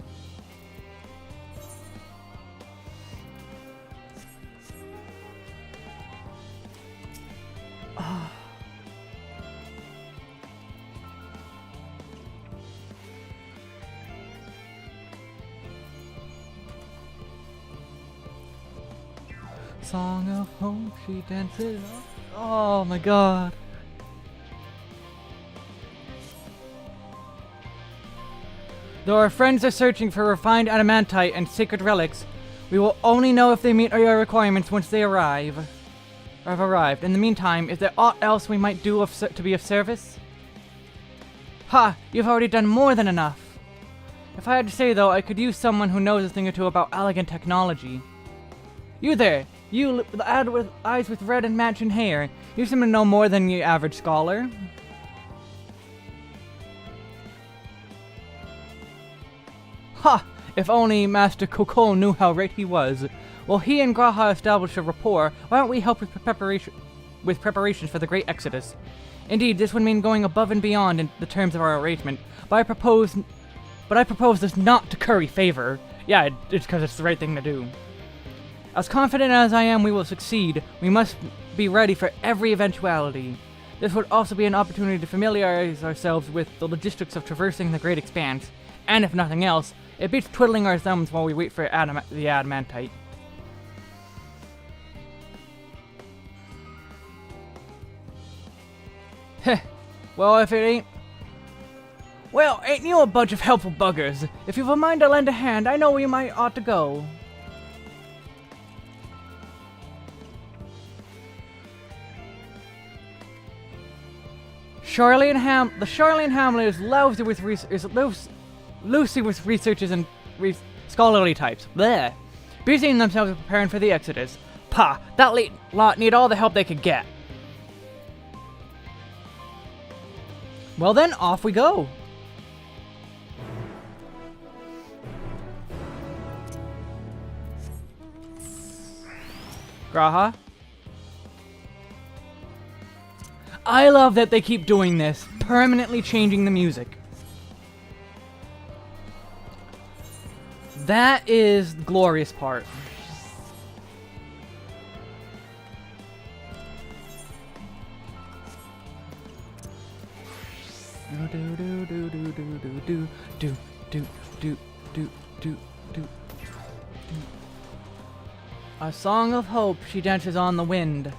[SPEAKER 1] Song of hope, she dances. Oh my god. Though our friends are searching for refined adamantite and sacred relics, we will only know if they meet our requirements once they arrive. Or have arrived. In the meantime, is there aught else we might do to be of service? Ha! You've already done more than enough. If I had to say, though, I could use someone who knows a thing or two about elegant technology. You there! You, the lad with eyes with red and matching hair. You seem to know more than your average scholar. Ha! If only Master Coco knew how right he was. While he and Graha established a rapport, why don't we help with preparations for the Great Exodus? Indeed, this would mean going above and beyond in the terms of our arrangement, but I propose this not to curry favor. Yeah, it's because it's the right thing to do. As confident as I am we will succeed, we must be ready for every eventuality. This would also be an opportunity to familiarize ourselves with the logistics of traversing the Great Expanse, and if nothing else, it beats twiddling our thumbs while we wait for the adamantite. Heh. Well, if it ain't... Well, ain't you a bunch of helpful buggers? If you've a mind to lend a hand, I know where you might ought to go. The Charlene Hamlet is lousy with researches and scholarly types. Bleh. Busying themselves with preparing for the Exodus. Pah, that lot need all the help they could get. Well then, off we go. Graha? I love that they keep doing this, permanently changing the music. That is the glorious part. A song of hope, she dances on the wind.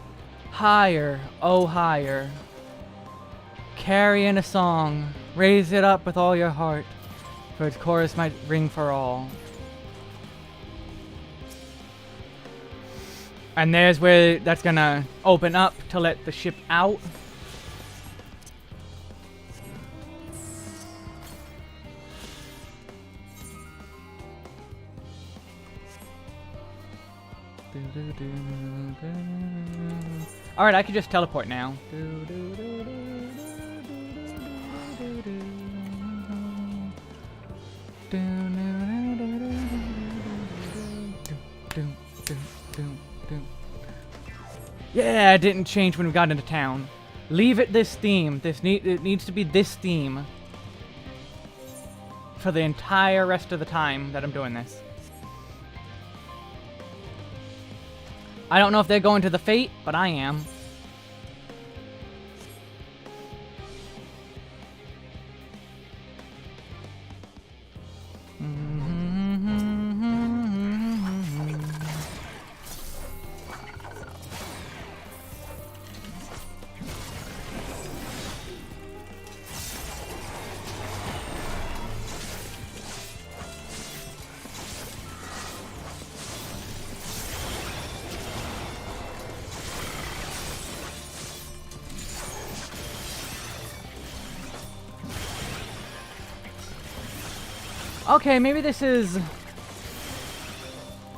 [SPEAKER 1] Higher, oh higher. Carry in a song, raise it up with all your heart, for its chorus might ring for all. And there's where that's gonna open up to let the ship out. Alright, I can just teleport now. Yeah, it didn't change when we got into town. Leave it this theme. It needs to be this theme for the entire rest of the time that I'm doing this. I don't know if they're going to the Fate, but I am. Okay, maybe this is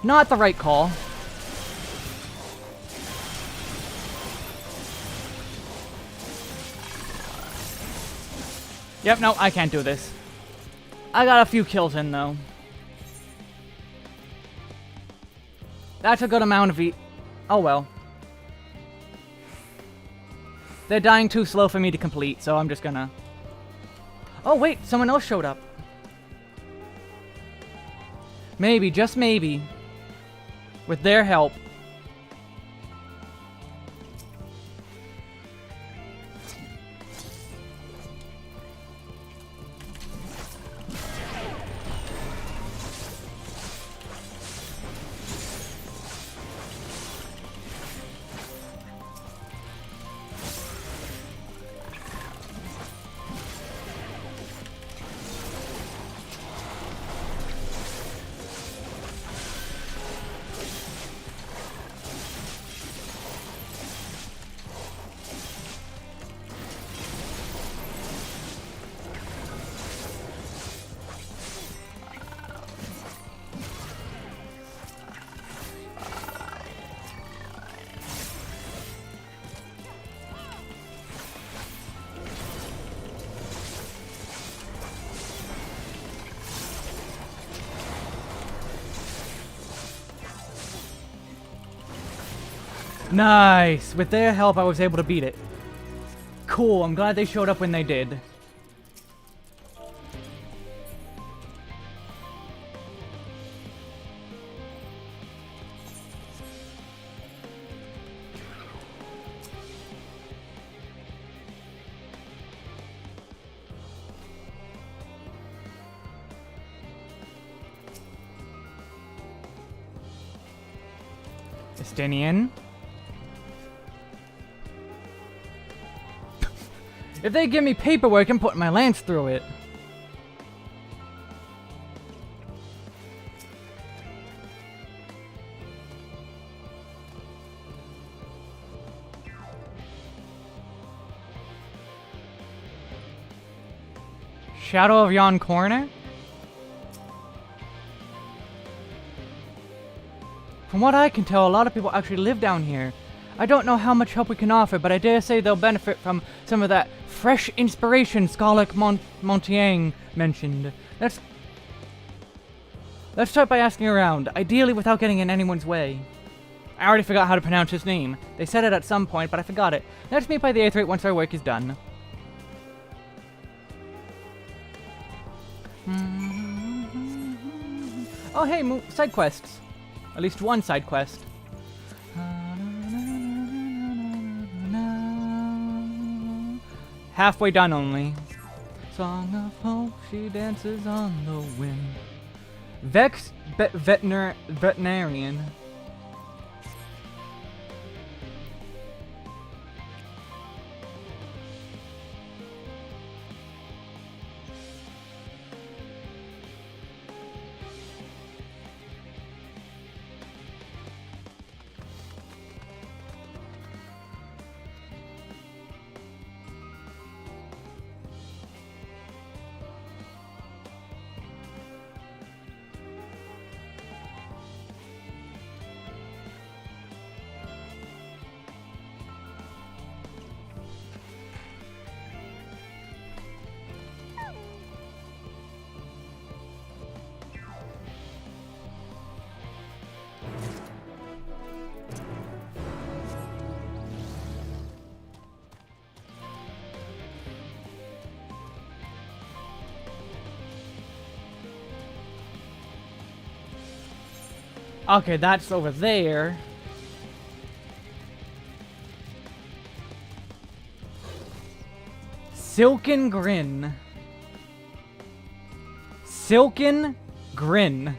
[SPEAKER 1] not the right call. Yep, no, I can't do this. I got a few kills in, though. That's a good amount of oh well. They're dying too slow for me to complete, so I'm just gonna... Oh wait, someone else showed up. Maybe, just maybe, with their help. Nice! With their help, I was able to beat it. Cool, I'm glad they showed up when they did. Estinian. If they give me paperwork, I'm putting my lance through it. Shadow of Yon Corner? From what I can tell, a lot of people actually live down here. I don't know how much help we can offer, but I dare say they'll benefit from some of that fresh inspiration Scarlet Montaigne mentioned. Let's start by asking around, ideally without getting in anyone's way. I already forgot how to pronounce his name. They said it at some point, but I forgot it. Let's meet by the 8th rate once our work is done. Oh hey, side quests. At least one side quest. Halfway done only. Song of hope, she dances on the wind. Veterinarian. Okay, that's over there. Silken Grin. Silken Grin.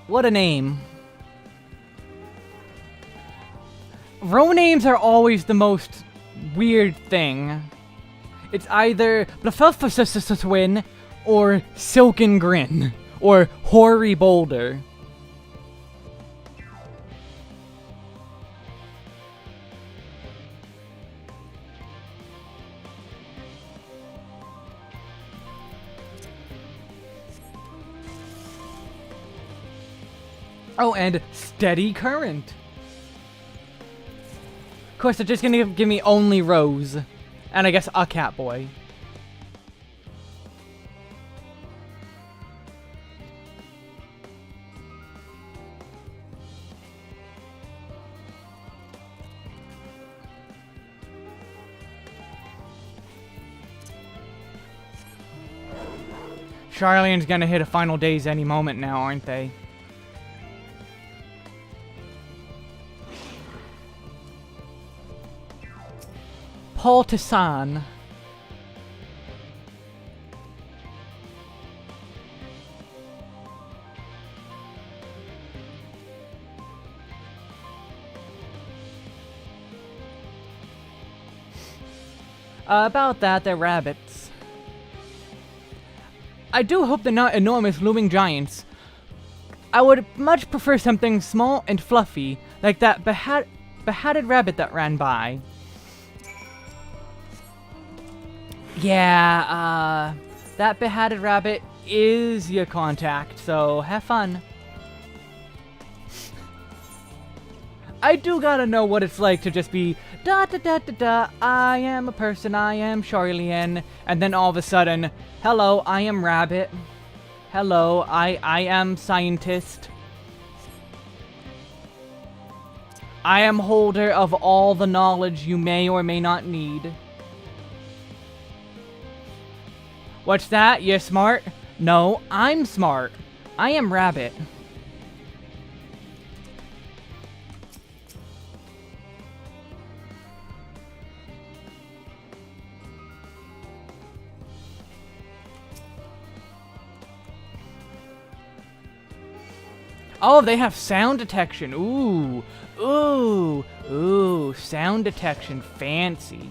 [SPEAKER 1] What a name. Row names are always the most weird thing. It's either Blaffelfuswin or Silken Grin or Hoary Boulder. Oh, and Steady Current. Of course, they're just gonna give me only Rose. And I guess a Catboy. Charlian's gonna hit a final days any moment now, aren't they? Paul Tassan. About that, they're rabbits. I do hope they're not enormous looming giants. I would much prefer something small and fluffy, like that behatted rabbit that ran by. Yeah, that behatted rabbit is your contact, so have fun. I do gotta know what it's like to just be da da da da da, I am a person, I am Charlian, and then all of a sudden, hello, I am Rabbit. Hello, I am Scientist. I am holder of all the knowledge you may or may not need. What's that? You're smart? No, I'm smart. I am Rabbit. Oh, they have sound detection. Ooh. Ooh. Ooh. Sound detection. Fancy.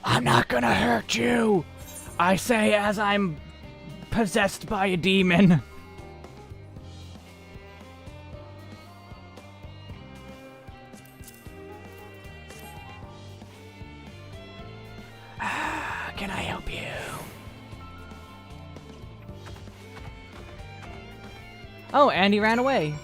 [SPEAKER 1] I'm not gonna hurt you, I say as I'm possessed by a demon. Can I help you? Oh, and he ran away.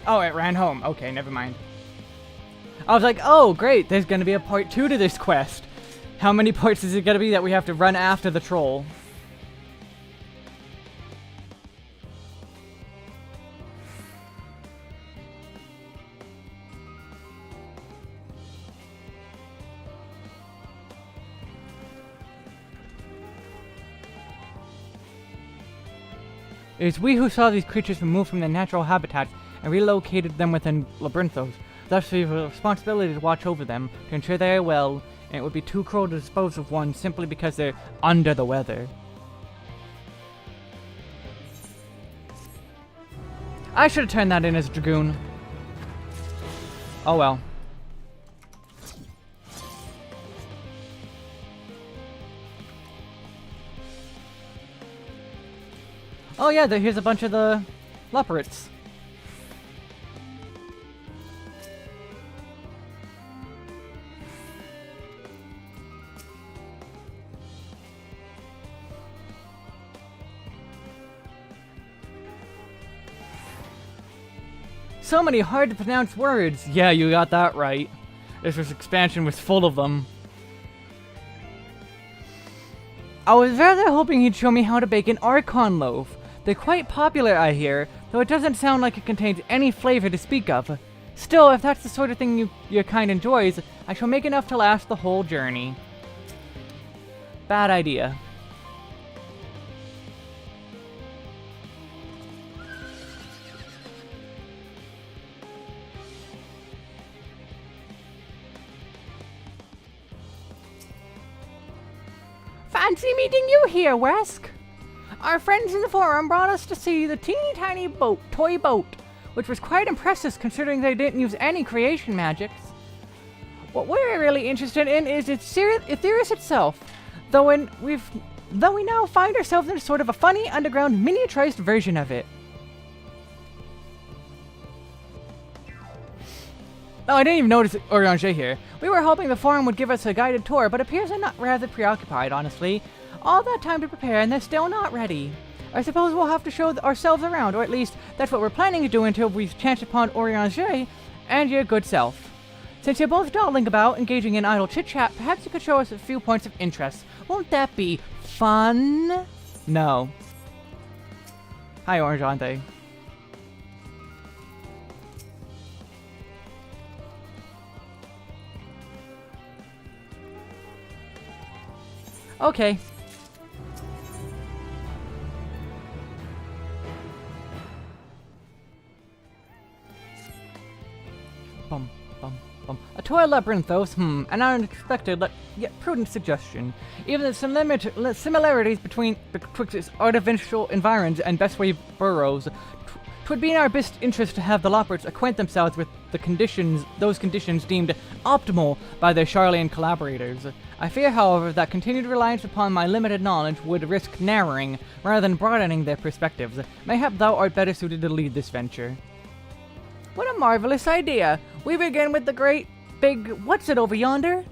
[SPEAKER 1] Oh, it ran home. Okay, never mind. I was like, oh, great, there's gonna be a part 2 to this quest. How many parts is it gonna be that we have to run after the troll? It is we who saw these creatures removed from their natural habitats and relocated them within Labyrinthos. Thus we have a responsibility to watch over them, to ensure they are well, and it would be too cruel to dispose of one simply because they're under the weather. I should have turned that in as a Dragoon. Oh well. Oh yeah, here's a bunch of the leopards. So many hard to pronounce words. Yeah, you got that right. This expansion was full of them. I was rather hoping he'd show me how to bake an Archon loaf. They're quite popular, I hear, though it doesn't sound like it contains any flavor to speak of. Still, if that's the sort of thing your kind enjoys, I shall make enough to last the whole journey. Bad idea. Fancy meeting you here, Wesk. Our friends in the forum brought us to see the teeny tiny toy boat, which was quite impressive considering they didn't use any creation magics. What we're really interested in is Etheirys itself, though we now find ourselves in sort of a funny underground miniaturized version of it. Oh, I didn't even notice Oriange here. We were hoping the forum would give us a guided tour, but appears they're not rather preoccupied, honestly. All that time to prepare, and they're still not ready. I suppose we'll have to show ourselves around, or at least that's what we're planning to do until we chance upon Oriange and your good self. Since you're both dawdling about, engaging in idle chit-chat, perhaps you could show us a few points of interest. Won't that be fun? No. Hi, Oriange. Okay. Bum, bum, bum. A toy labyrinthos, an unexpected yet prudent suggestion. Even the similarities betwixt its artificial environs and bestway burrows 'Twould be in our best interest to have the Loporits acquaint themselves with those conditions deemed optimal by their Charlian collaborators. I fear, however, that continued reliance upon my limited knowledge would risk narrowing, rather than broadening their perspectives. Mayhap thou art better suited to lead this venture. What a marvelous idea! We begin with the great, big, what's it over yonder?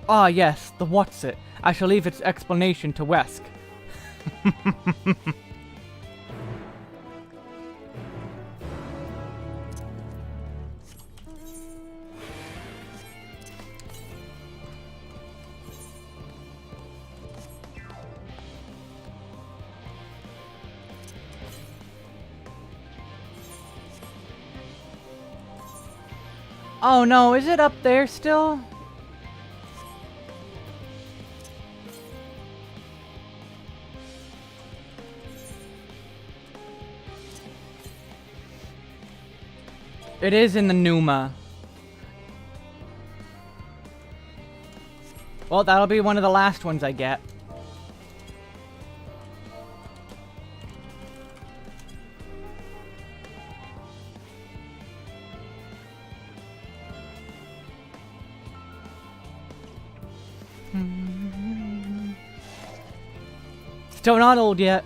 [SPEAKER 1] Ah, yes, the what's it. I shall leave its explanation to Wesk. Oh no, is it up there still? It is in the Numa. Well, that'll be one of the last ones I get. Still not old yet.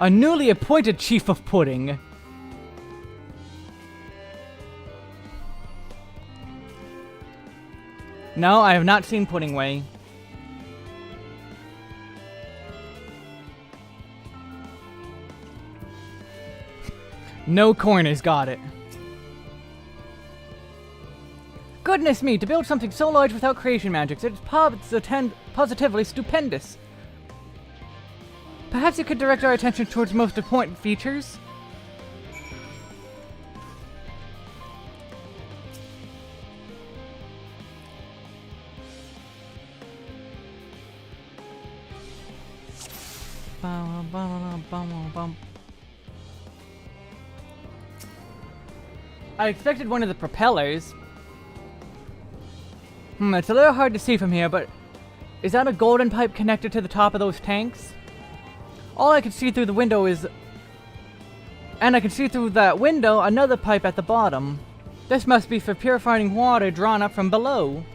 [SPEAKER 1] A newly appointed Chief of Pudding. No, I have not seen Pudding Way. No corners, got it. Goodness me, to build something so large without creation magics, it's positively stupendous. Perhaps you could direct our attention towards most important features? I expected one of the propellers. It's a little hard to see from here, but is that a golden pipe connected to the top of those tanks? All I can see through the window is... And I can see through that window another pipe at the bottom. This must be for purifying water drawn up from below.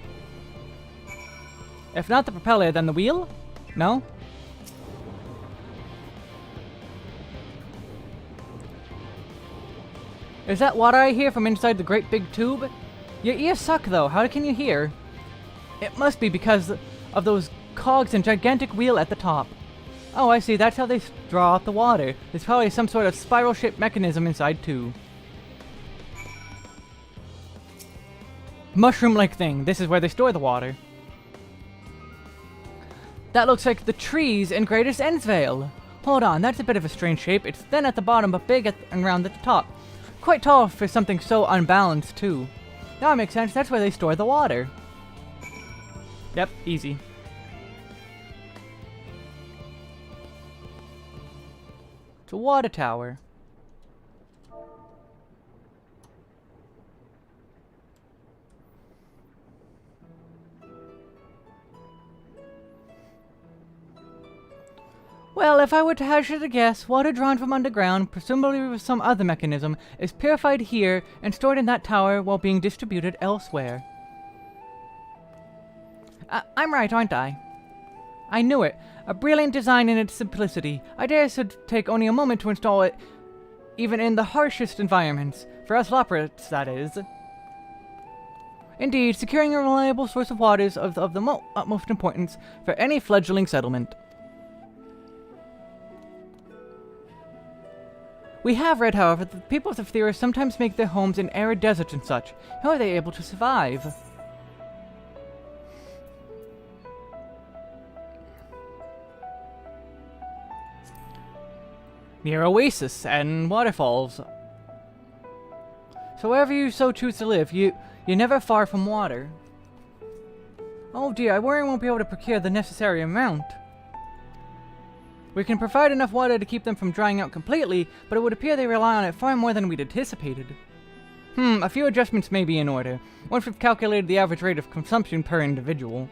[SPEAKER 1] If not the propeller, then the wheel? No? Is that water I hear from inside the great big tube? Your ears suck though, how can you hear? It must be because of those cogs and gigantic wheel at the top. Oh, I see, that's how they draw out the water. There's probably some sort of spiral-shaped mechanism inside too. Mushroom-like thing, this is where they store the water. That looks like the trees in Greatest Endsvale. Hold on, that's a bit of a strange shape. It's thin at the bottom but big and round at the top. Quite tall for something so unbalanced too. Now it makes sense, that's where they store the water. Yep, easy. It's a water tower. Well, if I were to hazard a guess, water drawn from underground, presumably with some other mechanism, is purified here and stored in that tower while being distributed elsewhere. I'm right, aren't I? I knew it. A brilliant design in its simplicity. I dare say it'd take only a moment to install it, even in the harshest environments. For us Loporits, that is. Indeed, securing a reliable source of water is of the utmost importance for any fledgling settlement. We have read, however, that the peoples of Theros sometimes make their homes in arid deserts and such. How are they able to survive? Near oasis and waterfalls. So wherever you so choose to live, you're never far from water. Oh dear, I worry I won't be able to procure the necessary amount. We can provide enough water to keep them from drying out completely, but it would appear they rely on it far more than we'd anticipated. A few adjustments may be in order, once we've calculated the average rate of consumption per individual.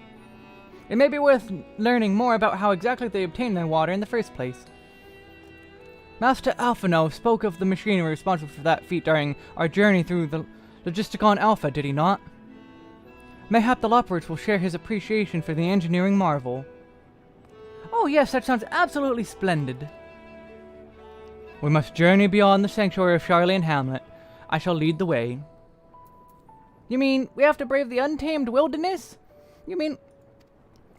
[SPEAKER 1] It may be worth learning more about how exactly they obtain their water in the first place. Master Alphano spoke of the machinery responsible for that feat during our journey through the Logisticon Alpha, did he not? Mayhap the Loporits will share his appreciation for the engineering marvel. Oh yes, that sounds absolutely splendid. We must journey beyond the sanctuary of Charlian Hamlet. I shall lead the way. You mean, we have to brave the untamed wilderness? You mean...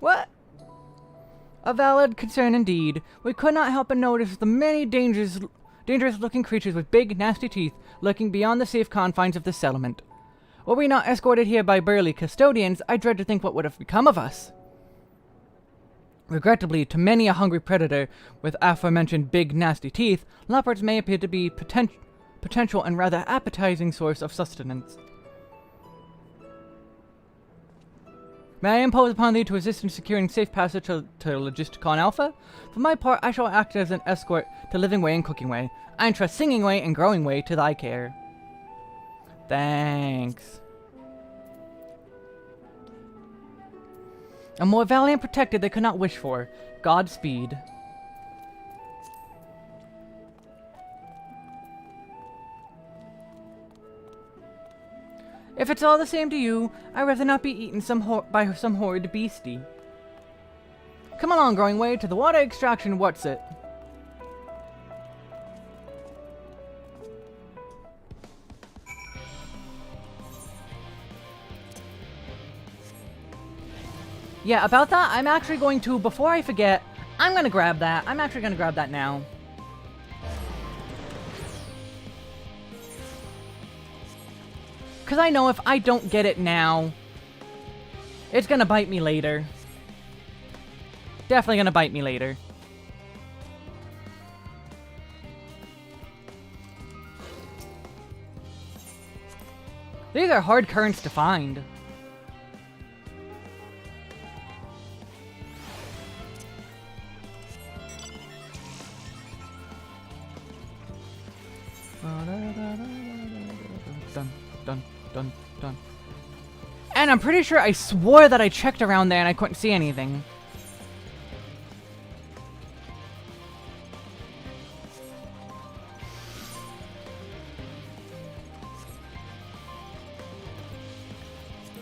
[SPEAKER 1] what? A valid concern indeed. We could not help but notice the many dangerous-looking creatures with big, nasty teeth lurking beyond the safe confines of this settlement. Were we not escorted here by burly custodians, I dread to think what would have become of us. Regrettably, to many a hungry predator with aforementioned big, nasty teeth, leopards may appear to be potential and rather appetizing source of sustenance. May I impose upon thee to assist in securing safe passage to Logisticon Alpha? For my part, I shall act as an escort to Living Way and Cooking Way. I entrust Singing Way and Growing Way to thy care. Thanks. A more valiant protector they could not wish for. Godspeed. If it's all the same to you, I'd rather not be eaten by some horrid beastie. Come along, Growing Way, to the water extraction what's it? Yeah, about that, I'm actually going to, before I forget, I'm going to grab that. I'm actually going to grab that now. Because I know if I don't get it now, it's going to bite me later. Definitely going to bite me later. These are hard currents to find. Dun. And I'm pretty sure I swore that I checked around there and I couldn't see anything.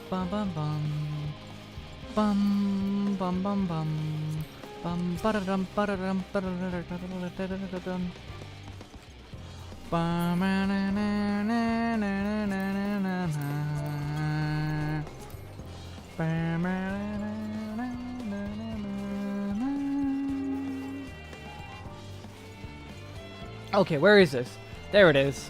[SPEAKER 1] Bum bum bum. Bum bum bum bum. Bum ba-da-dum ba-da-dum ba-da-dum. Okay, where is this? There it is.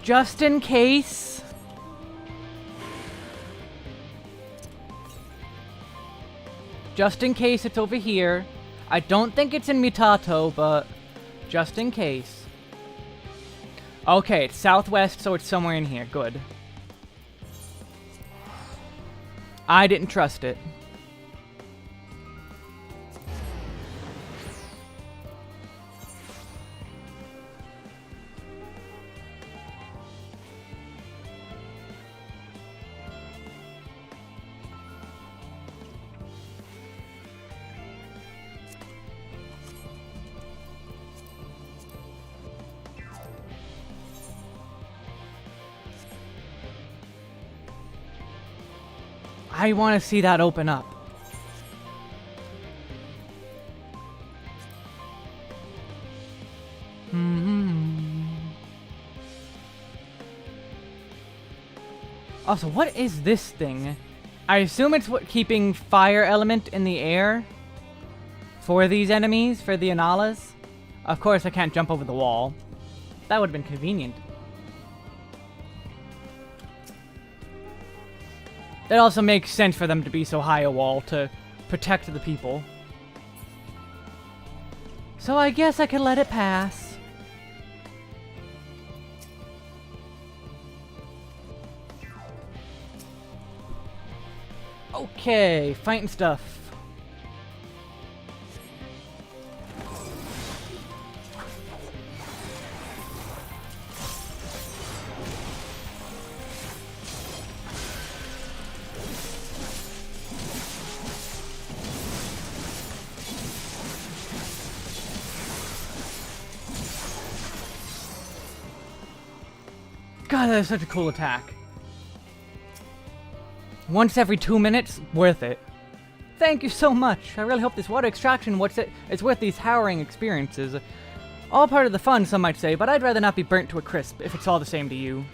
[SPEAKER 1] Just in case. Just in case it's over here. I don't think it's in Mitato, but just in case. Okay, it's southwest, so it's somewhere in here. Good. I didn't trust it. I want to see that open up. Also, what is this thing? I assume it's what keeping fire element in the air for these enemies, for the Analas. Of course, I can't jump over the wall. That would have been convenient. It also makes sense for them to be so high a wall to protect the people. So I guess I could let it pass. Okay, fighting stuff. God, that is such a cool attack. Once every 2 minutes, worth it. Thank you so much. I really hope this water extraction is worth these harrowing experiences. All part of the fun, some might say, but I'd rather not be burnt to a crisp if it's all the same to you.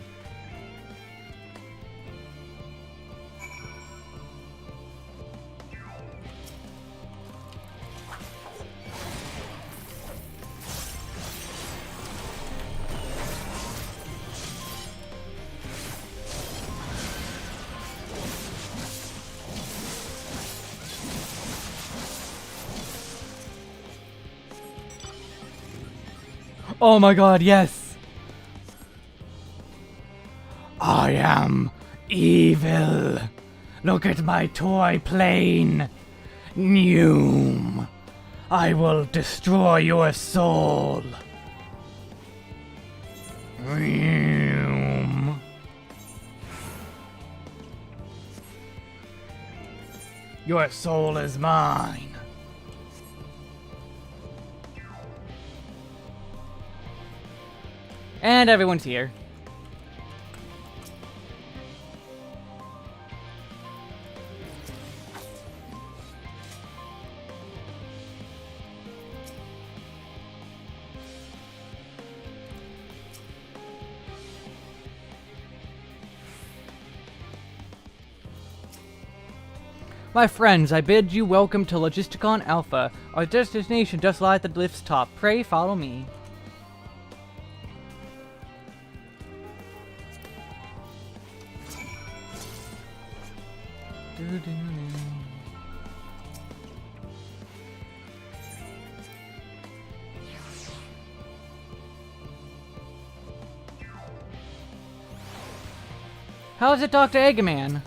[SPEAKER 1] Oh my god, yes! I am evil. Look at my toy plane. Noom. I will destroy your soul. Noom. Your soul is mine. And everyone's here. My friends, I bid you welcome to Logisticon Alpha. Our destination just lies at the lift's top. Pray follow me. How is it, Dr. Eggman?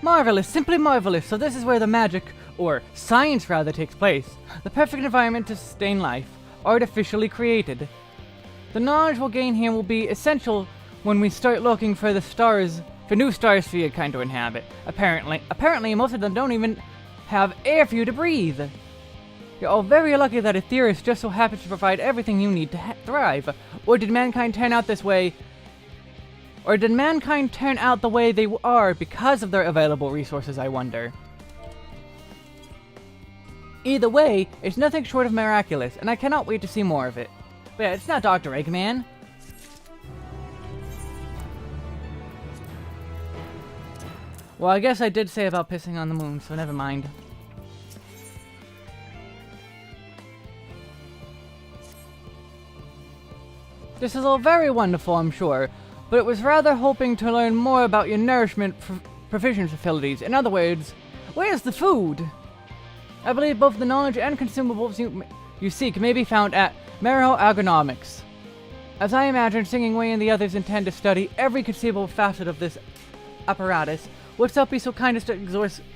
[SPEAKER 1] Marvelous, simply marvelous. So this is where the magic, or science rather, takes place. The perfect environment to sustain life, artificially created. The knowledge we'll gain here will be essential when we start looking for the stars, for new stars for your kind to inhabit. Apparently most of them don't even have air for you to breathe. You're all very lucky that Aetherius just so happens to provide everything you need to thrive. Or did mankind turn out this way? Or did mankind turn out the way they are because of their available resources, I wonder? Either way, it's nothing short of miraculous, and I cannot wait to see more of it. But yeah, it's not Dr. Eggman. Well, I guess I did say about pissing on the moon, so never mind. This is all very wonderful, I'm sure, but it was rather hoping to learn more about your nourishment provision facilities. In other words, where's the food? I believe both the knowledge and consumables you seek may be found at Mero Agronomics. As I imagine, Singing Wei and the others intend to study every conceivable facet of this apparatus, wouldst thou be so kind as to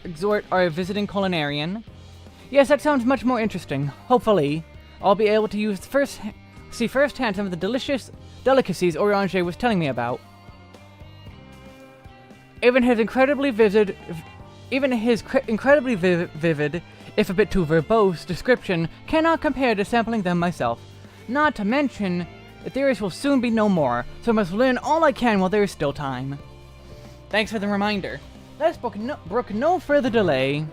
[SPEAKER 1] exhort our visiting culinarian? Yes, that sounds much more interesting. Hopefully, I'll be able to see firsthand some of the delicious delicacies Orange was telling me about. Even his incredibly vivid if a bit too verbose, description cannot compare to sampling them myself. Not to mention, Ethereus will soon be no more, so I must learn all I can while there is still time. Thanks for the reminder. Let's brook no further delay.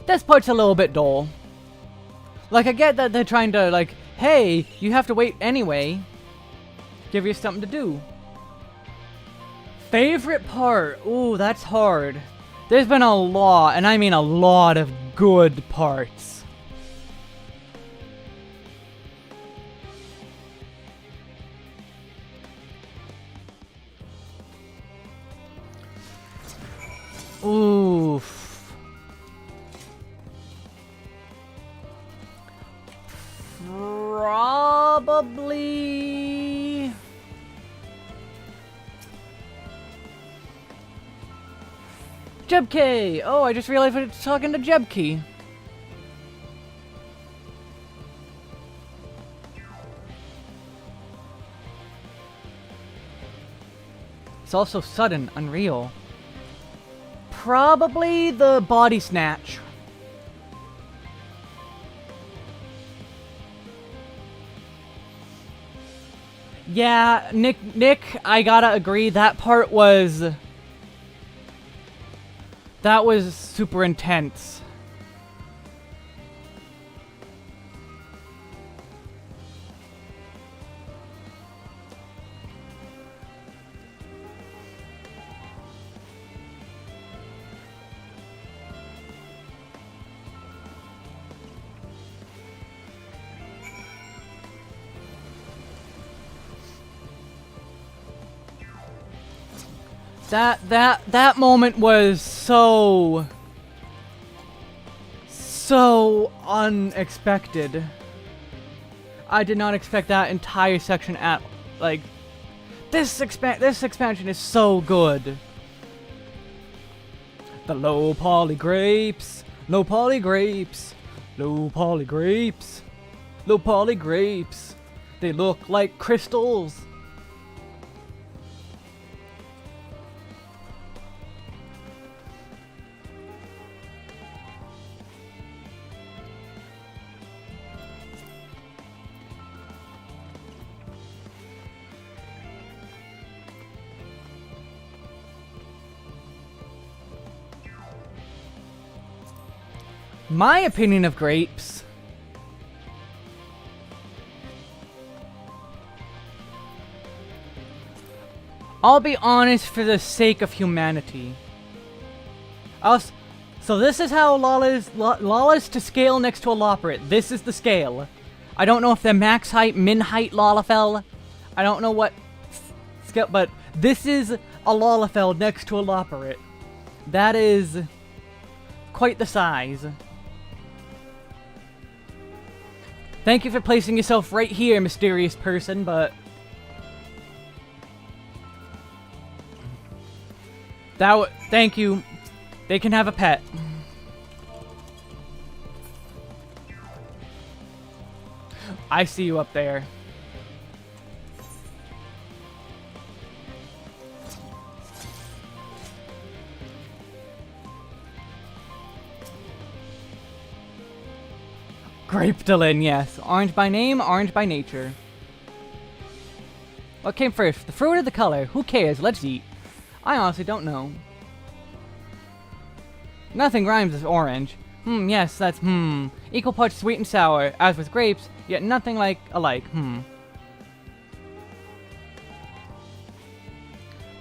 [SPEAKER 1] This part's a little bit dull. Like, I get that they're trying to, like, hey, you have to wait anyway. Give you something to do. Favorite part? Ooh, that's hard. There's been a lot, and I mean a lot of good parts. Oof. Probably... Jebke! Oh, I just realized it's talking to Jebke. It's also sudden, unreal. Probably the body snatch. Yeah, Nick, I gotta agree, that part was... That was super intense. That moment was so unexpected. I did not expect that entire section at, like, this expansion is so good. The low poly grapes, low poly grapes, low poly grapes, low poly grapes. They look like crystals. My opinion of grapes. I'll be honest for the sake of humanity. So this is how Lala's to scale next to a Loporrit. This is the scale. I don't know if they're max height, min height Lalafell. I don't know what scale, but this is a Lalafell next to a Loporrit. That is quite the size. Thank you for placing yourself right here, mysterious person, but... Thank you. They can have a pet. I see you up there. Grape Dylan, yes. Orange by name, orange by nature. What came first, the fruit or the color? Who cares? Let's eat. I honestly don't know. Nothing rhymes with orange. Yes, that's equal parts sweet and sour, as with grapes, yet nothing like alike.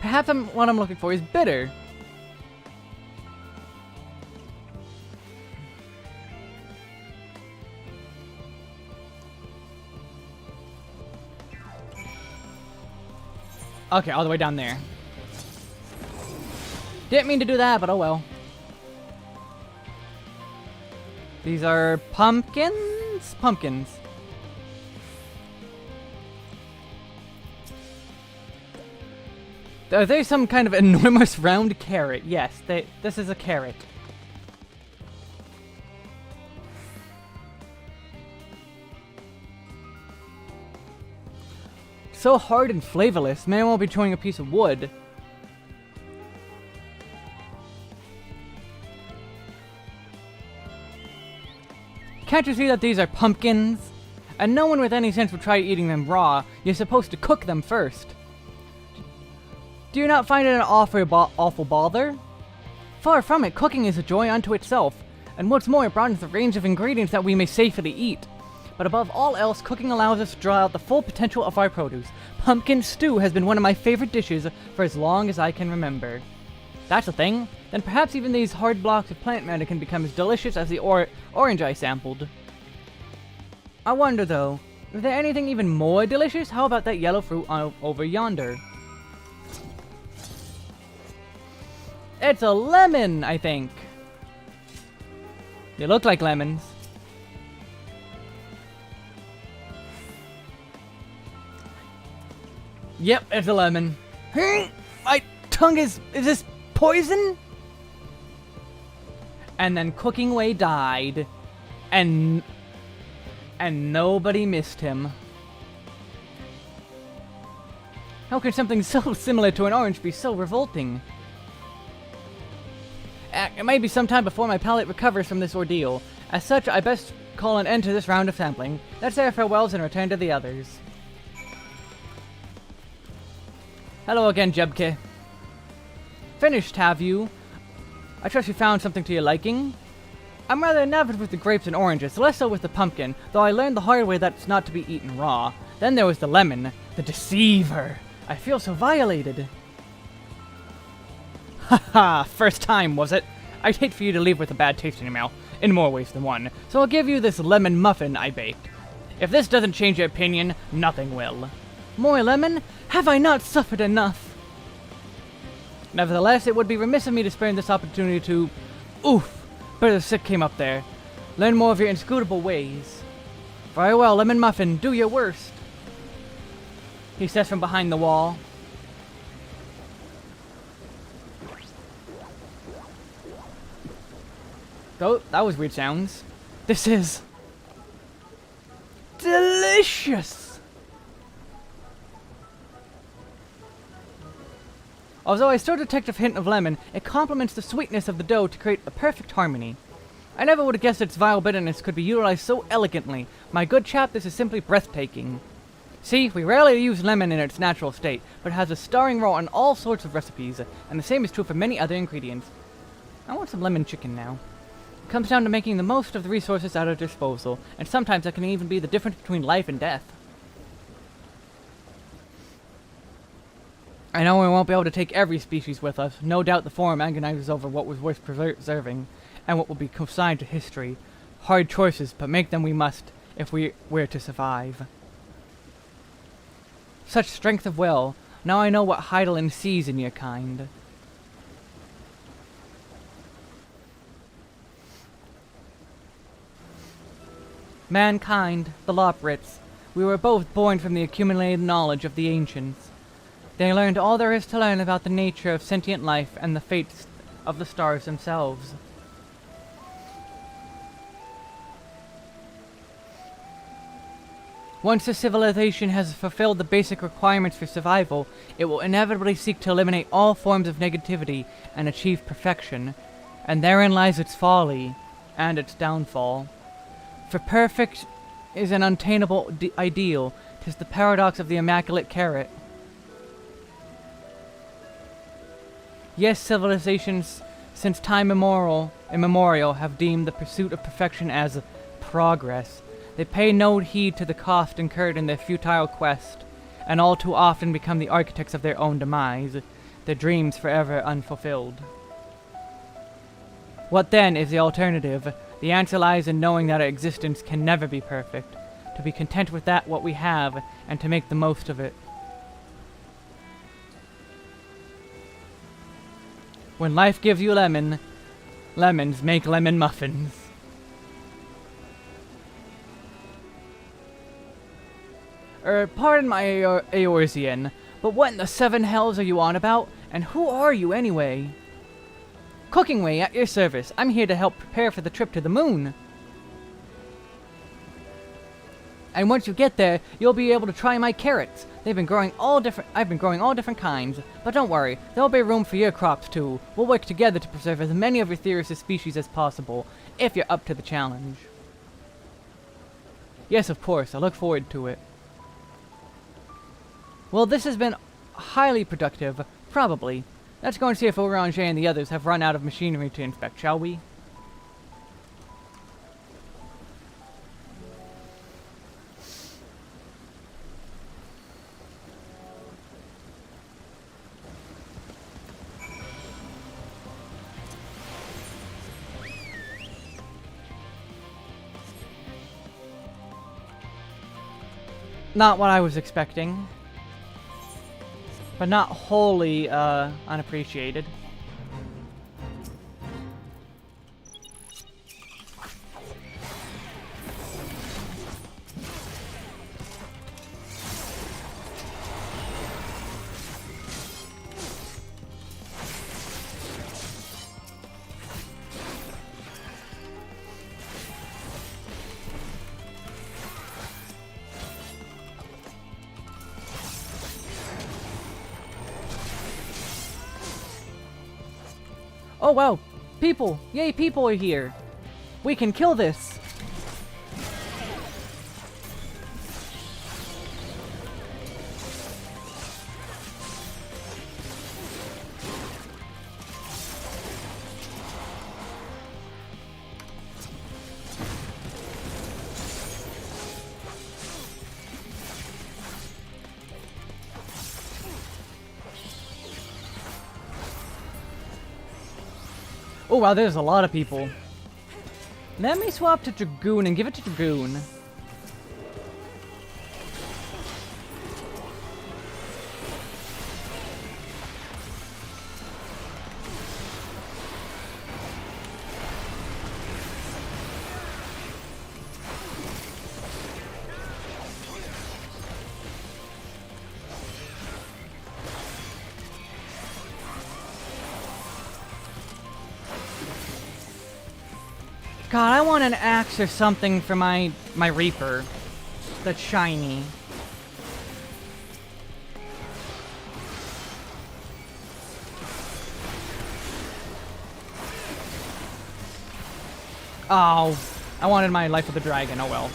[SPEAKER 1] Perhaps what I'm looking for is bitter. Okay, all the way down there. Didn't mean to do that, but oh well. These are pumpkins? Pumpkins. Are they some kind of enormous round carrot? Yes, this is a carrot. So hard and flavorless, man won't be chewing a piece of wood. Can't you see that these are pumpkins? And no one with any sense would try eating them raw. You're supposed to cook them first. Do you not find it an awful bother? Far from it, cooking is a joy unto itself. And what's more, it broadens the range of ingredients that we may safely eat. But above all else, cooking allows us to draw out the full potential of our produce. Pumpkin stew has been one of my favorite dishes for as long as I can remember. That's a thing? Then perhaps even these hard blocks of plant matter can become as delicious as the orange I sampled. I wonder though, is there anything even more delicious? How about that yellow fruit over yonder? It's a lemon, I think. They look like lemons. Yep, it's a lemon. My tongue is this poison? And then Cooking Way died. And nobody missed him. How can something so similar to an orange be so revolting? It may be some time before my palate recovers from this ordeal. As such, I best call an end to this round of sampling. Let's say our farewells and return to the others. Hello again, Jebke. Finished, have you? I trust you found something to your liking? I'm rather enamored with the grapes and oranges, less so with the pumpkin, though I learned the hard way that it's not to be eaten raw. Then there was the lemon, the deceiver. I feel so violated. Haha, first time, was it? I'd hate for you to leave with a bad taste in your mouth, in more ways than one, so I'll give you this lemon muffin I baked. If this doesn't change your opinion, nothing will. More lemon? Have I not suffered enough? Nevertheless, it would be remiss of me to spurn this opportunity to... Oof! Brother Sick came up there. Learn more of your inscrutable ways. Very well, Lemon Muffin, do your worst. He says from behind the wall. Oh, that was weird sounds. This is... delicious! Although I still detect a hint of lemon, it complements the sweetness of the dough to create a perfect harmony. I never would have guessed its vile bitterness could be utilized so elegantly. My good chap, this is simply breathtaking. See, we rarely use lemon in its natural state, but it has a starring role in all sorts of recipes, and the same is true for many other ingredients. I want some lemon chicken now. It comes down to making the most of the resources at our disposal, and sometimes that can even be the difference between life and death. I know we won't be able to take every species with us. No doubt the Forum agonizes over what was worth preserving, and what will be consigned to history. Hard choices, but make them we must, if we were to survive. Such strength of will. Now I know what Heidelin sees in your kind. Mankind, the Loprits. We were both born from the accumulated knowledge of the ancients. They learned all there is to learn about the nature of sentient life and the fates of the stars themselves. Once a civilization has fulfilled the basic requirements for survival, it will inevitably seek to eliminate all forms of negativity and achieve perfection, and therein lies its folly and its downfall. For perfect is an unattainable ideal, 'tis the paradox of the immaculate carrot. Yes, civilizations since time immemorial have deemed the pursuit of perfection as progress. They pay no heed to the cost incurred in their futile quest, and all too often become the architects of their own demise, their dreams forever unfulfilled. What then is the alternative? The answer lies in knowing that our existence can never be perfect, to be content with what we have, and to make the most of it. When life gives you lemons make lemon muffins. Pardon my Eorzean, but what in the seven hells are you on about? And who are you anyway? Cooking Way at your service. I'm here to help prepare for the trip to the moon. And once you get there, you'll be able to try my carrots. I've been growing all different kinds. But don't worry, there'll be room for your crops too. We'll work together to preserve as many of your Theros' species as possible, if you're up to the challenge. Yes, of course. I look forward to it. Well, this has been highly productive. Probably. Let's go and see if Orange and the others have run out of machinery to inspect, shall we? Not what I was expecting. But not wholly, unappreciated. Oh wow! People! Yay, people are here! We can kill this! Oh wow, there's a lot of people. Let me swap to Dragoon and give it to Dragoon. God, I want an axe or something for my Reaper. That's shiny. Oh, I wanted my Life of the Dragon, oh well.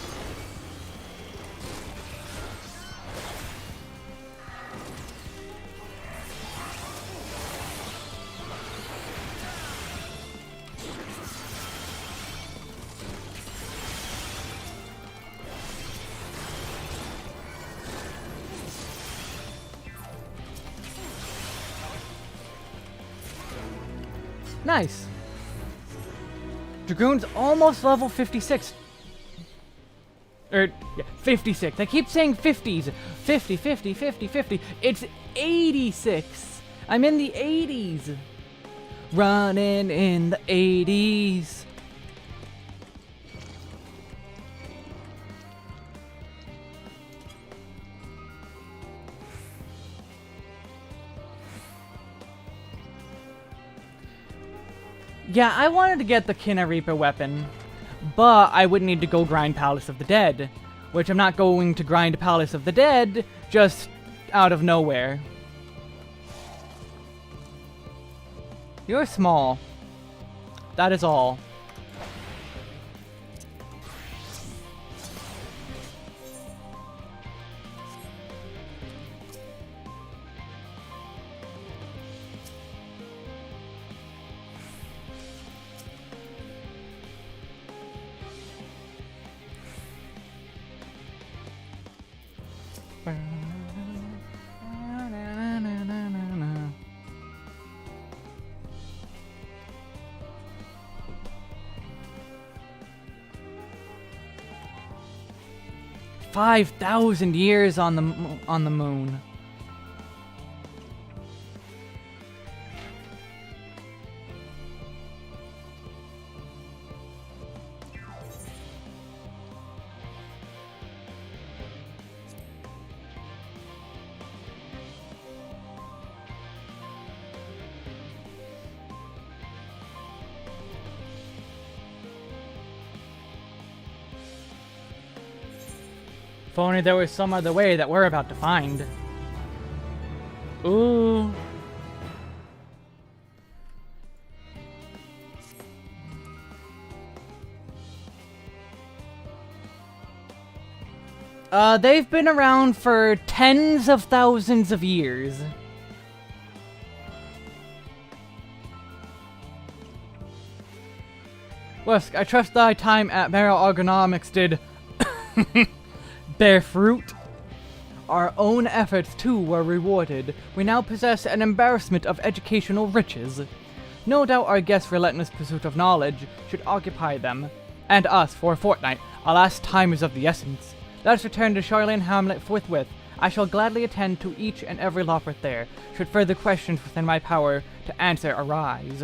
[SPEAKER 1] Nice. Dragoon's almost level 56. Yeah, 56. I keep saying 50s. 50, 50, 50, 50. It's 86. I'm in the 80s. Running in the 80s. Yeah, I wanted to get the Kinna Reaper weapon, but I would need to go grind Palace of the Dead, which I'm not going to grind Palace of the Dead just out of nowhere. You're small. That is all. $5,000 years on the moon. If only there was some other way that we're about to find. Ooh. They've been around for tens of thousands of years. Wesk, I trust thy time at Merrill Ergonomics did bear fruit. Our own efforts, too, were rewarded. We now possess an embarrassment of educational riches. No doubt our guests' relentless pursuit of knowledge should occupy them, and us, for a fortnight. Alas, time is of the essence. Let us return to Charlene Hamlet forthwith. I shall gladly attend to each and every lopper there, should further questions within my power to answer arise.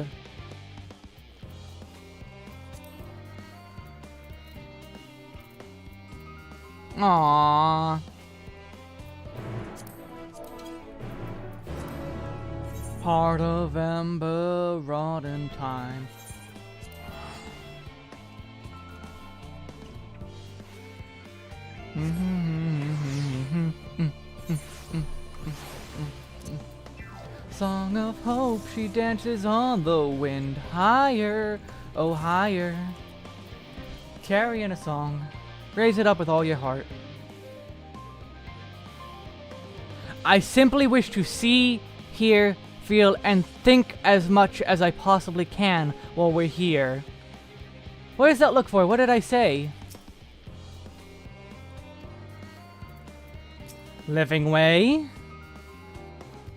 [SPEAKER 1] Aww. Heart of ember, rotten time. Song of hope, she dances on the wind. Higher, oh higher. Carrying a song. Raise it up with all your heart. I simply wish to see, hear, feel, and think as much as I possibly can while we're here. What does that look for? What did I say? Living way.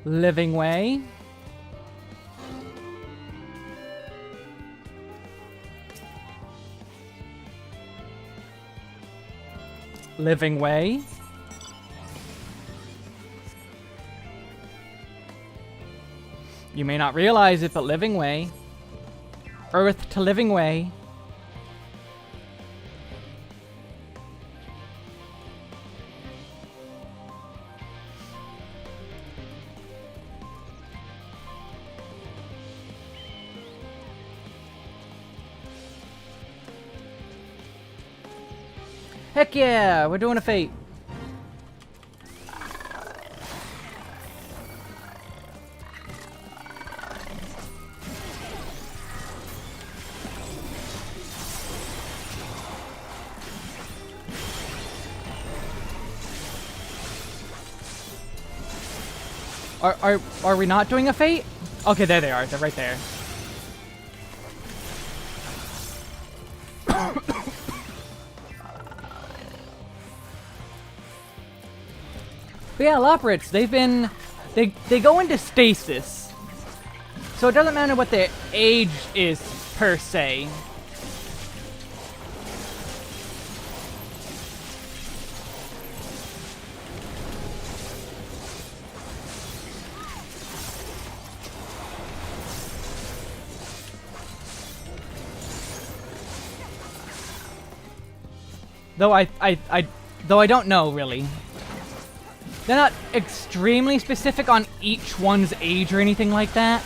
[SPEAKER 1] Living way. Living way. You may not realize it, but living way. Earth to living way. Heck yeah, we're doing a fate. Are we not doing a fate? Okay, there they are. They're right there. But yeah, Loporits, they go into stasis. So it doesn't matter what their age is, per se. Though I don't know, really. They're not extremely specific on each one's age or anything like that.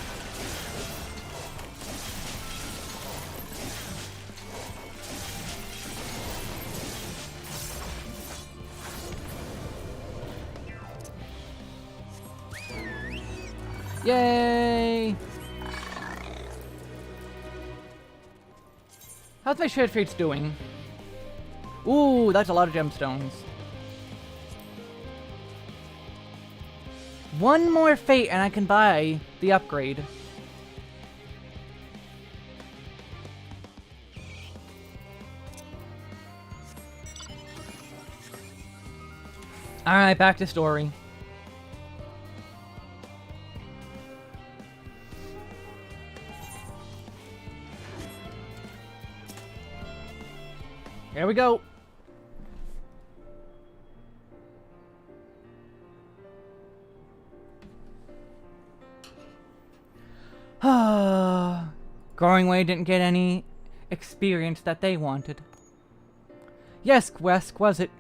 [SPEAKER 1] Yay! How's my shared fates doing? Ooh, that's a lot of gemstones. One more fate and I can buy the upgrade. Alright, back to story. Here we go. Growing Way didn't get any experience that they wanted. Yes, Wesk, was it?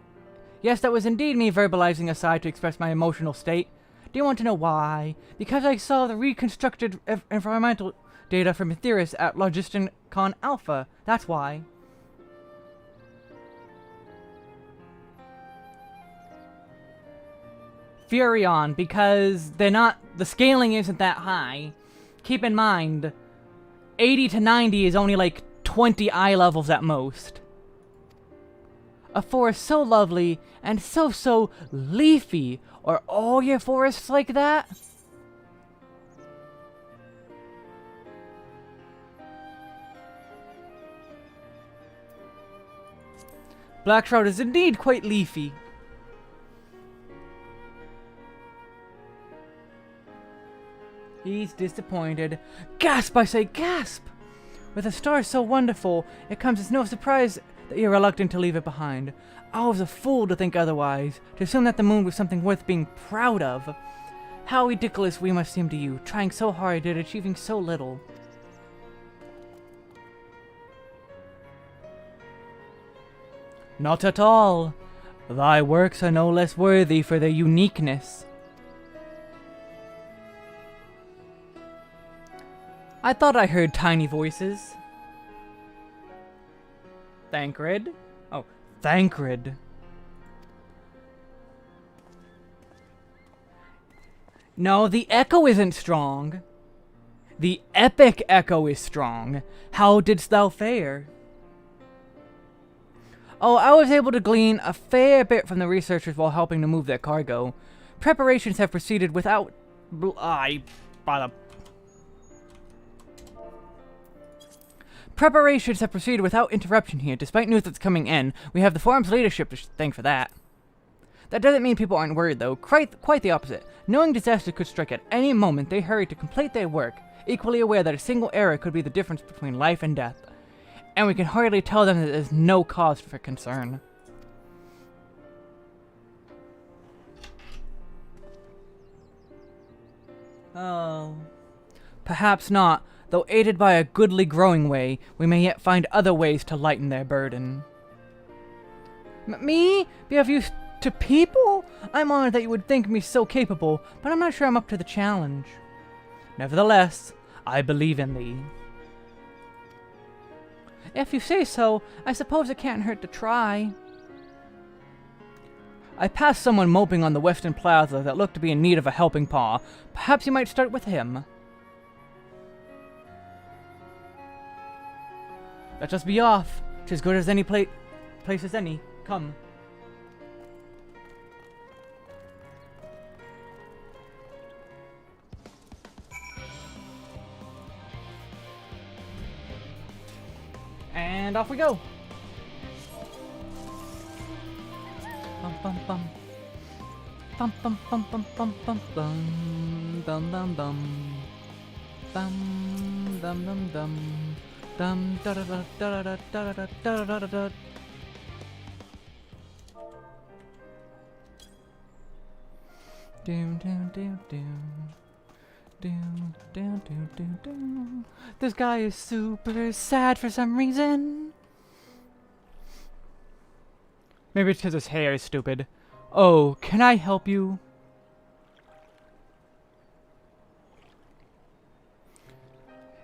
[SPEAKER 1] Yes, that was indeed me verbalizing a sigh to express my emotional state. Do you want to know why? Because I saw the reconstructed environmental data from Etheris at Logisticon Alpha. That's why. Furion, because they're not, the scaling isn't that high. Keep in mind, 80 to 90 is only like 20 eye levels at most. A forest so lovely and so leafy. Are all your forests like that? Blackshroud is indeed quite leafy. He's disappointed. Gasp, I say, gasp! With a star so wonderful, it comes as no surprise that you're reluctant to leave it behind. I was a fool to think otherwise, to assume that the moon was something worth being proud of. How ridiculous we must seem to you, trying so hard yet achieving so little. Not at all. Thy works are no less worthy for their uniqueness. I thought I heard tiny voices. Thancred? Oh, Thancred. No, the echo isn't strong. The epic echo is strong. How didst thou fare? Oh, I was able to glean a fair bit from the researchers while helping to move their cargo. Preparations have proceeded without... Preparations have proceeded without interruption here. Despite news that's coming in, we have the forum's leadership to thank for that. That doesn't mean people aren't worried, though. Quite the opposite. Knowing disaster could strike at any moment, they hurry to complete their work, equally aware that a single error could be the difference between life and death. And we can hardly tell them that there's no cause for concern. Oh. Perhaps not. Though aided by a goodly growing way, we may yet find other ways to lighten their burden. Me? Be of use to people? I'm honored that you would think me so capable, but I'm not sure I'm up to the challenge. Nevertheless, I believe in thee. If you say so, I suppose it can't hurt to try. I passed someone moping on the western plaza that looked to be in need of a helping paw. Perhaps you might start with him. Let us be off. 'Tis good as any place as any. Come. And off we go. Bum bum bum. Bum bum bum bum bum bum bum bum bum bum. Bum dum dum dum. Dum da da da da da da da da da da da. Doom doom doom doom. Doom doom doom doom doom. This guy is super sad for some reason. Maybe it's because his hair is stupid. Oh, can I help you?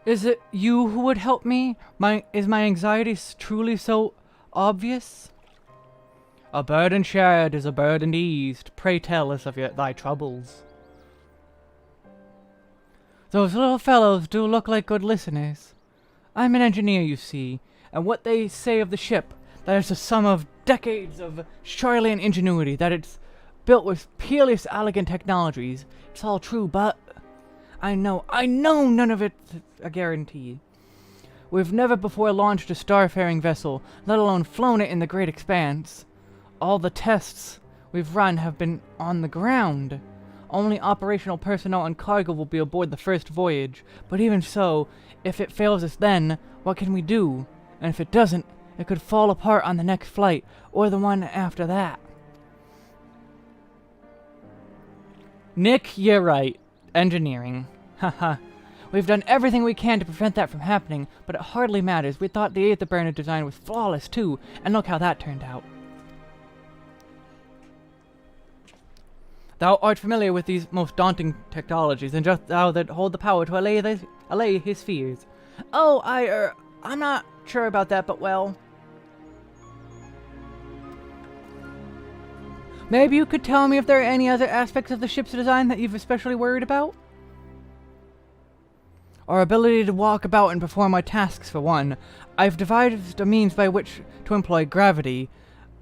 [SPEAKER 1] Is it you who would help me? Is my anxiety truly so obvious? A burden shared is a burden eased. Pray tell us of thy troubles. Those little fellows do look like good listeners. I'm an engineer, you see, and what they say of the ship, that it's the sum of decades of Charlian ingenuity, that it's built with peerless elegant technologies. It's all true, but I know none of it's a guarantee. We've never before launched a starfaring vessel, let alone flown it in the great expanse. All the tests we've run have been on the ground. Only operational personnel and cargo will be aboard the first voyage, but even so, if it fails us then, what can we do? And if it doesn't, it could fall apart on the next flight, or the one after that. Nick, you're right. Engineering. Haha. We've done everything we can to prevent that from happening, but it hardly matters. We thought the Aetherburner design was flawless too, and look how that turned out. Thou art familiar with these most daunting technologies, and just thou that hold the power to allay his fears. Oh, I'm not sure about that, but well. Maybe you could tell me if there are any other aspects of the ship's design that you've especially worried about? Our ability to walk about and perform our tasks, for one. I've devised a means by which to employ gravity,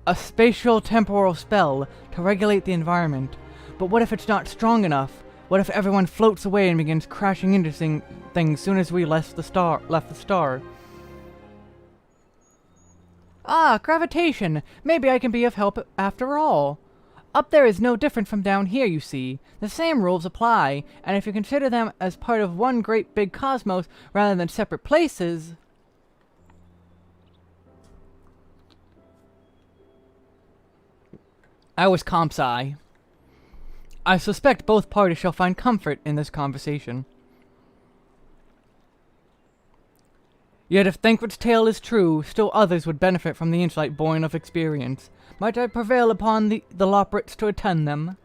[SPEAKER 1] a spatial temporal spell to regulate the environment. But what if it's not strong enough? What if everyone floats away and begins crashing into things soon as we left the star? Ah, gravitation! Maybe I can be of help after all. Up there is no different from down here, you see. The same rules apply, and if you consider them as part of one great big cosmos rather than separate places... I was comp-sci. I suspect both parties shall find comfort in this conversation. Yet if Thancred's tale is true, still others would benefit from the insight born of experience. Might I prevail upon the Loporrits to attend them?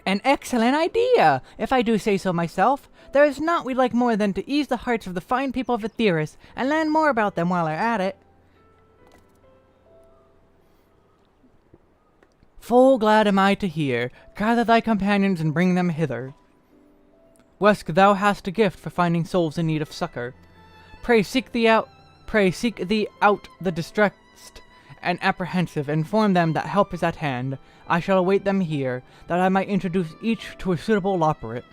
[SPEAKER 1] An excellent idea, if I do say so myself. There is naught we'd like more than to ease the hearts of the fine people of Aetheris, and learn more about them while we're at it. Full glad am I to hear. Gather thy companions and bring them hither. Wesk, thou hast a gift for finding souls in need of succor. Pray seek thee out the distressed and apprehensive, inform them that help is at hand. I shall await them here, that I might introduce each to a suitable Loporrit.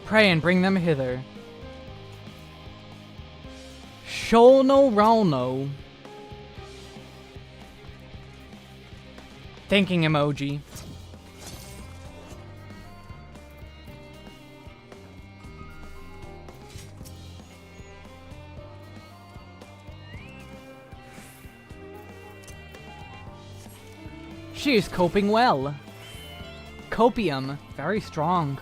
[SPEAKER 1] Pray and bring them hither. Sholno Ralno. Thanking emoji. She is coping well. Copium, very strong.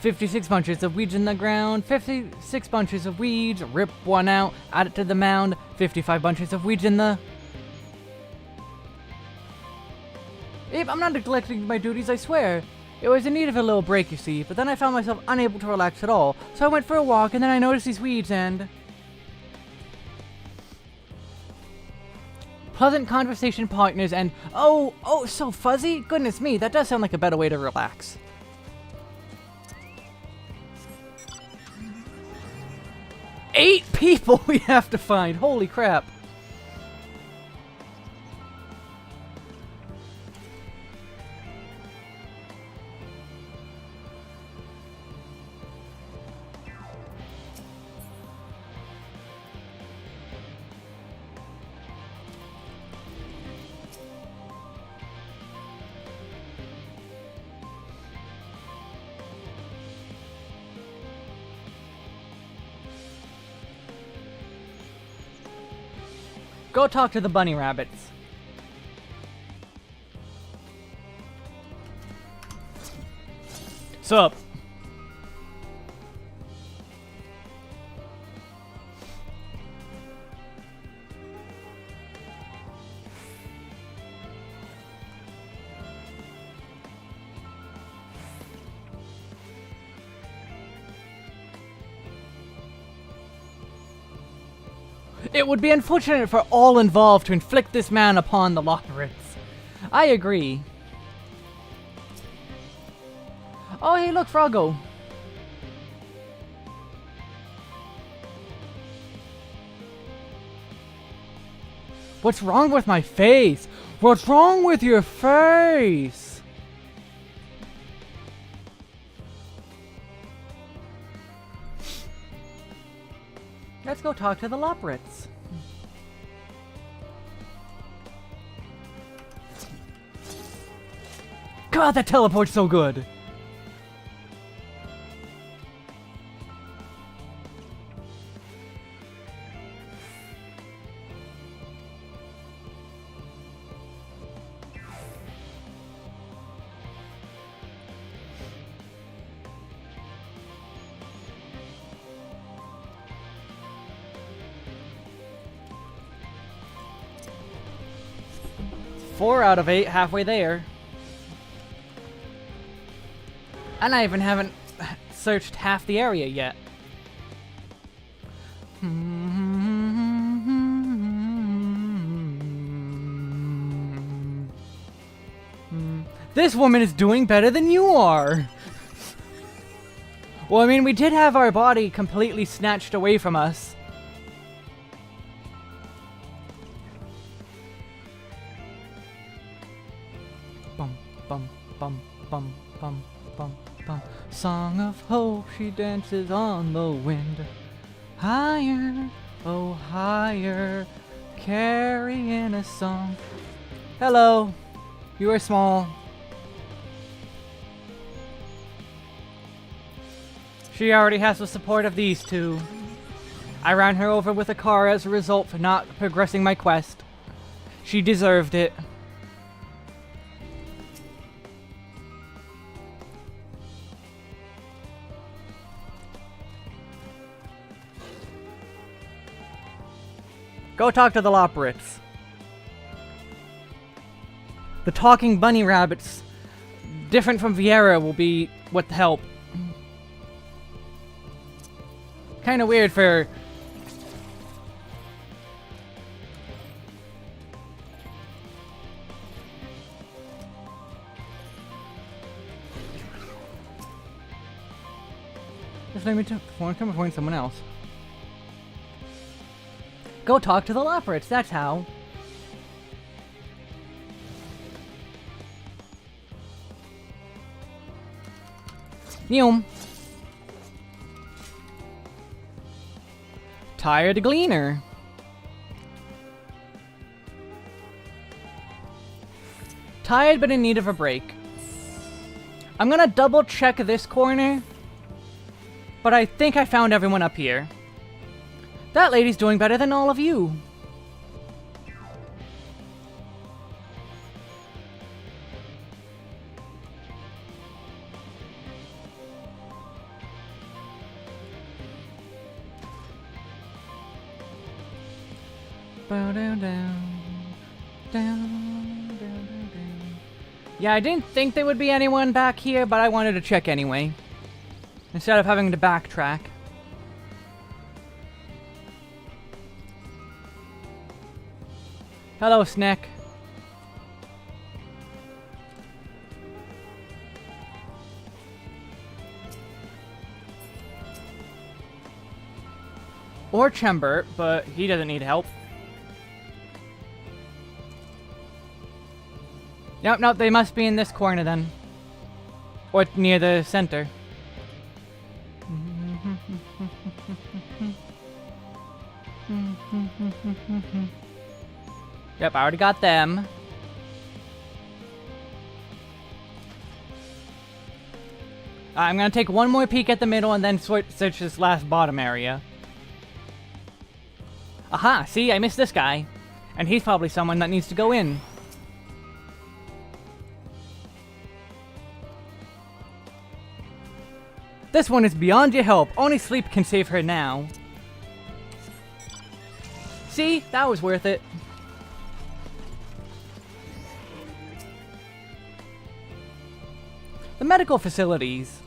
[SPEAKER 1] "56 bunches of weeds in the ground, 56 bunches of weeds, rip one out, add it to the mound, 55 bunches of weeds in the..." Abe, I'm not neglecting my duties, I swear. It was in need of a little break, you see, but then I found myself unable to relax at all, so I went for a walk, and then I noticed these weeds, and... Pleasant conversation partners, and... Oh, so fuzzy? Goodness me, that does sound like a better way to relax. Eight people we have to find. Holy crap. Go talk to the bunny rabbits. Sup? It would be unfortunate for all involved to inflict this man upon the Loporrits. I agree. Oh, hey, look, Froggo. What's wrong with my face? What's wrong with your face? Let's go talk to the Loporrits. God, that teleport's so good! 4 out of 8, halfway there. And I even haven't searched half the area yet. This woman is doing better than you are! Well, I mean, we did have our body completely snatched away from us. Bum, bum, bum, bum, bum, bum, bum. Song of hope, she dances on the wind. Higher, oh higher, carrying a song. Hello, you are small. She already has the support of these two. I ran her over with a car as a result for not progressing my quest. She deserved it. Go talk to the Loporits. The talking bunny rabbits, different from Vieira, will be what help. Kind of weird for... Just let me come appoint someone else. Go talk to the Loporits, that's how. Neum. Tired Gleaner. Tired but in need of a break. I'm gonna double check this corner, but I think I found everyone up here. That lady's doing better than all of you. Bow down, down, down, down, down, down. Yeah, I didn't think there would be anyone back here, but I wanted to check anyway, instead of having to backtrack. Hello, Snack. Or Chembert, but he doesn't need help. Nope, they must be in this corner then. Or near the center. Yep, I already got them. I'm gonna take one more peek at the middle and then search this last bottom area. Aha, see, I missed this guy. And he's probably someone that needs to go in. This one is beyond your help. Only sleep can save her now. See? That was worth it. The medical facilities.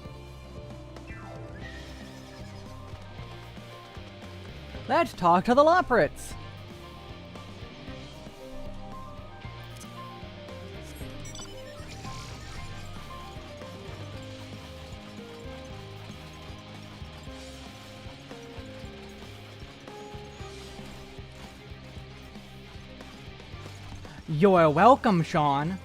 [SPEAKER 1] Let's talk to the Loporits. You're welcome, Sean.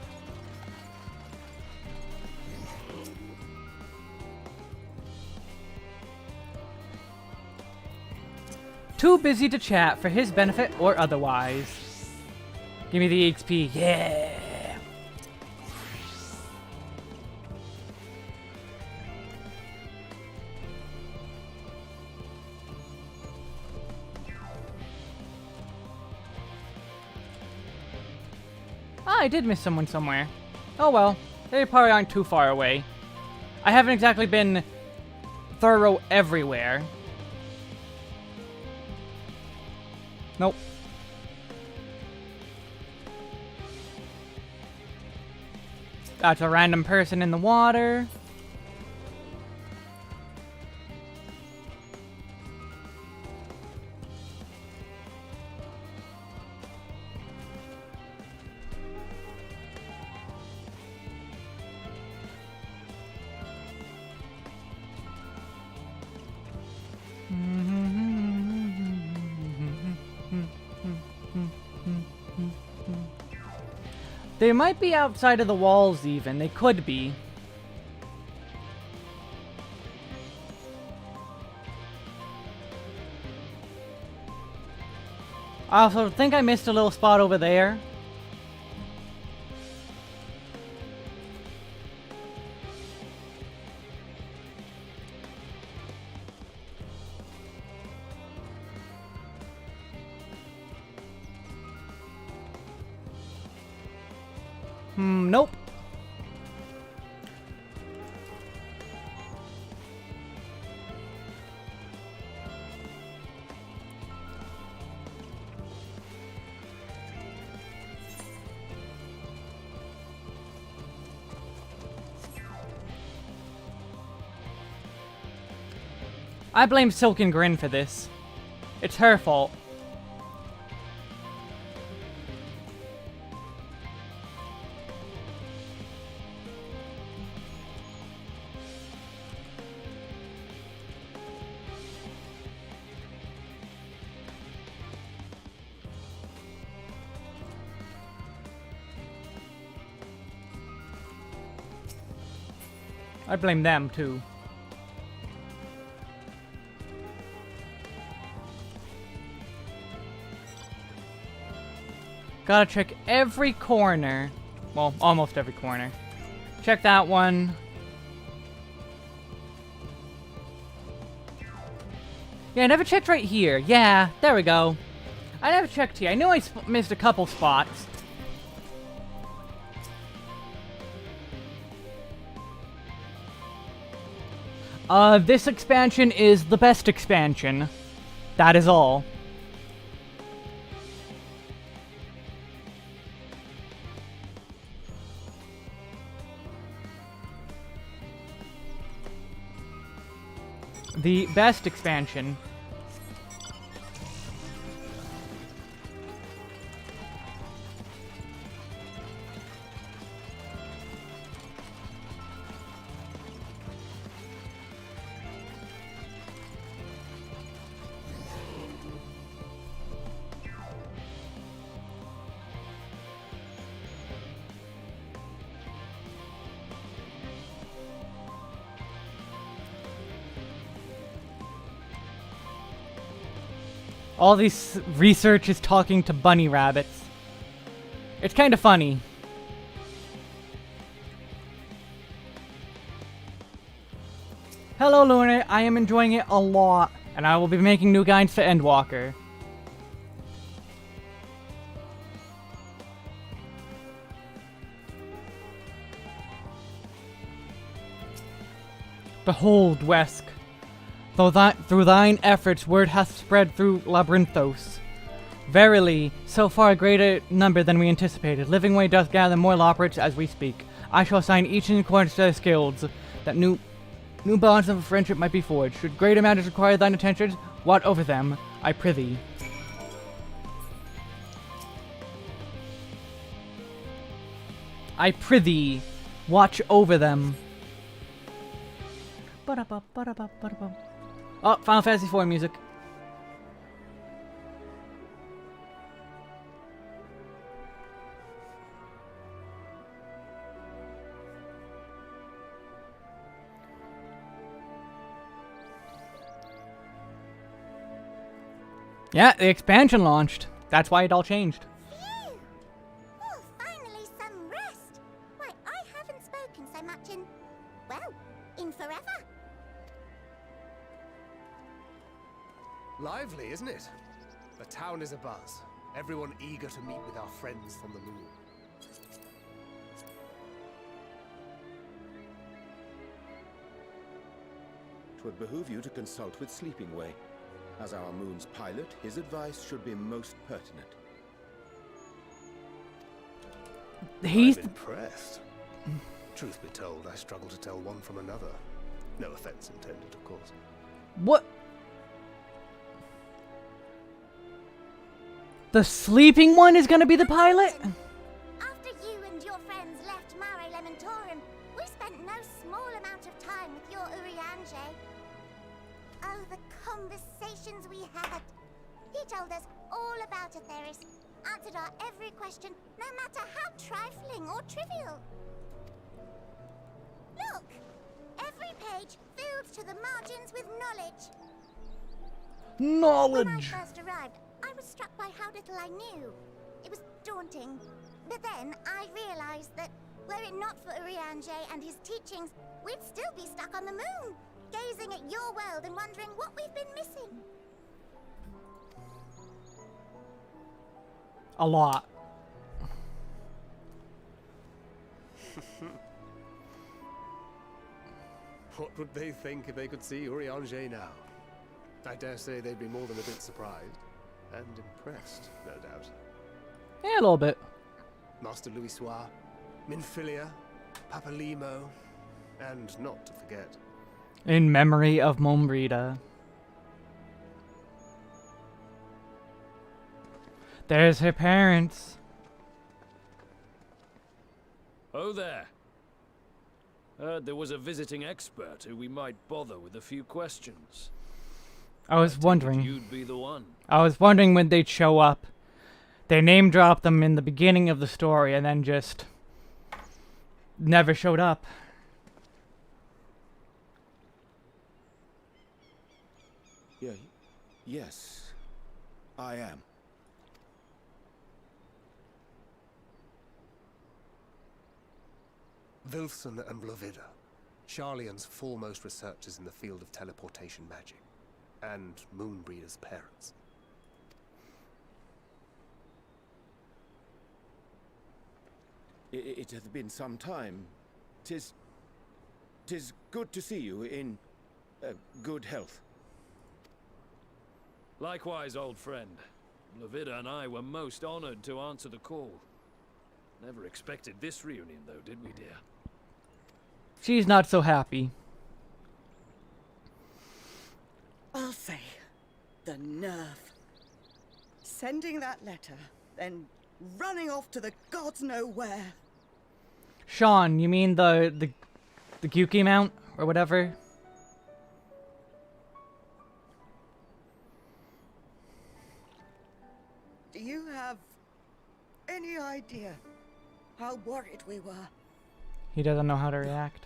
[SPEAKER 1] Too busy to chat for his benefit or otherwise. Give me the XP, yeah! Ah, I did miss someone somewhere. Oh well, they probably aren't too far away. I haven't exactly been thorough everywhere. Nope. That's a random person in the water. They might be outside of the walls even. They could be. I also think I missed a little spot over there. Nope. I blame Silken Grin for this. It's her fault. I blame them, too. Gotta check every corner. Well, almost every corner. Check that one. Yeah, I never checked right here. Yeah, there we go. I never checked here. I knew I missed a couple spots. This expansion is the best expansion. That is all. The best expansion. All this research is talking to bunny rabbits. It's kind of funny. Hello, Lunar. I am enjoying it a lot, and I will be making new guides for Endwalker. Behold, Wesk. Through thine efforts, word hath spread through Labyrinthos. Verily, so far a greater number than we anticipated. Living Way doth gather more Loporrits as we speak. I shall assign each in accordance to their skills, that new bonds of friendship might be forged. Should greater matters require thine attention, watch over them, I prithee. I prithee, watch over them. Oh, Final Fantasy IV music. Yeah, the expansion launched. That's why it all changed.
[SPEAKER 20] Phew! Oh, finally some rest. Why, I haven't spoken so much in, well, in forever.
[SPEAKER 15] Lively, isn't it? The town is abuzz. Everyone eager to meet with our friends from the moon.
[SPEAKER 5] Twould behoove you to consult with Sleeping Way. As our moon's pilot, his advice should be most pertinent.
[SPEAKER 1] He's
[SPEAKER 10] I'm impressed.
[SPEAKER 15] Truth be told, I struggle to tell one from another. No offense intended, of course.
[SPEAKER 1] What? The sleeping one is gonna be the pilot?
[SPEAKER 20] After you and your friends left Mare Elementorum, we spent no small amount of time with your Urianger. Oh, the conversations we had. He told us all about Atheris, answered our every question, no matter how trifling or trivial. Look! Every page filled to the margins with knowledge.
[SPEAKER 1] Knowledge!
[SPEAKER 20] When I first arrived, I was struck by how little I knew. It was daunting. But then I realized that, were it not for Urianger and his teachings, we'd still be stuck on the moon, gazing at your world and wondering what we've been missing.
[SPEAKER 1] A lot.
[SPEAKER 15] What would they think if they could see Urianger now? I dare say they'd be more than a bit surprised. And impressed, no doubt.
[SPEAKER 1] Yeah, a little bit.
[SPEAKER 15] Master Louisoix, Minfilia, Papalimo, and not to forget.
[SPEAKER 1] In memory of Mombrita. There's her parents.
[SPEAKER 18] Oh there. Heard there was a visiting expert who we might bother with a few questions.
[SPEAKER 1] I was wondering.
[SPEAKER 18] You'd be the one.
[SPEAKER 1] I was wondering when they'd show up. They name dropped them in the beginning of the story and then just never showed up.
[SPEAKER 5] Yes, I am.
[SPEAKER 15] Wilson and Blovida, Sharlayan's foremost researchers in the field of teleportation magic, and Moonbreeder's parents.
[SPEAKER 5] It hath been some time. Tis good to see you in good health.
[SPEAKER 18] Likewise, old friend. Blovida and I were most honored to answer the call. Never expected this reunion, though, did we, dear?
[SPEAKER 1] She's not so happy.
[SPEAKER 19] I'll say, the nerve. Sending that letter, then running off to the gods know where.
[SPEAKER 1] Sean, you mean the Gyuki mount or whatever?
[SPEAKER 19] Do you have any idea how worried we were?
[SPEAKER 1] He doesn't know how to react.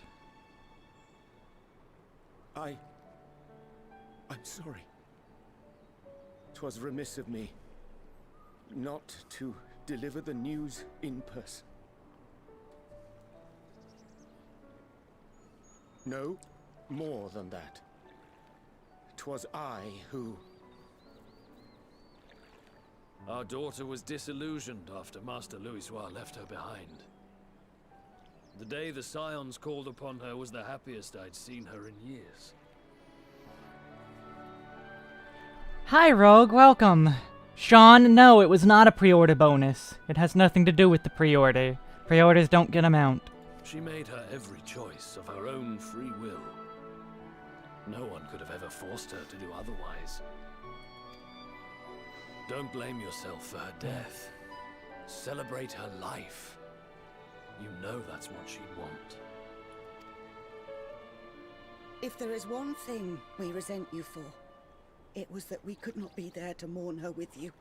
[SPEAKER 5] I'm sorry. 'Twas remiss of me not to deliver the news in person. No, more than that. 'Twas I who...
[SPEAKER 18] Our daughter was disillusioned after Master Louisoix left her behind. The day the Scions called upon her was the happiest I'd seen her in years.
[SPEAKER 1] Hi, Rogue. Welcome. Sean, no, it was not a pre-order bonus. It has nothing to do with the pre-order. Pre-orders don't get a mount.
[SPEAKER 18] She made her every choice of her own free will. No one could have ever forced her to do otherwise. Don't blame yourself for her death. Celebrate her life. You know that's what she'd want.
[SPEAKER 19] If there is one thing we resent you for, it was that we could not be there to mourn her with you.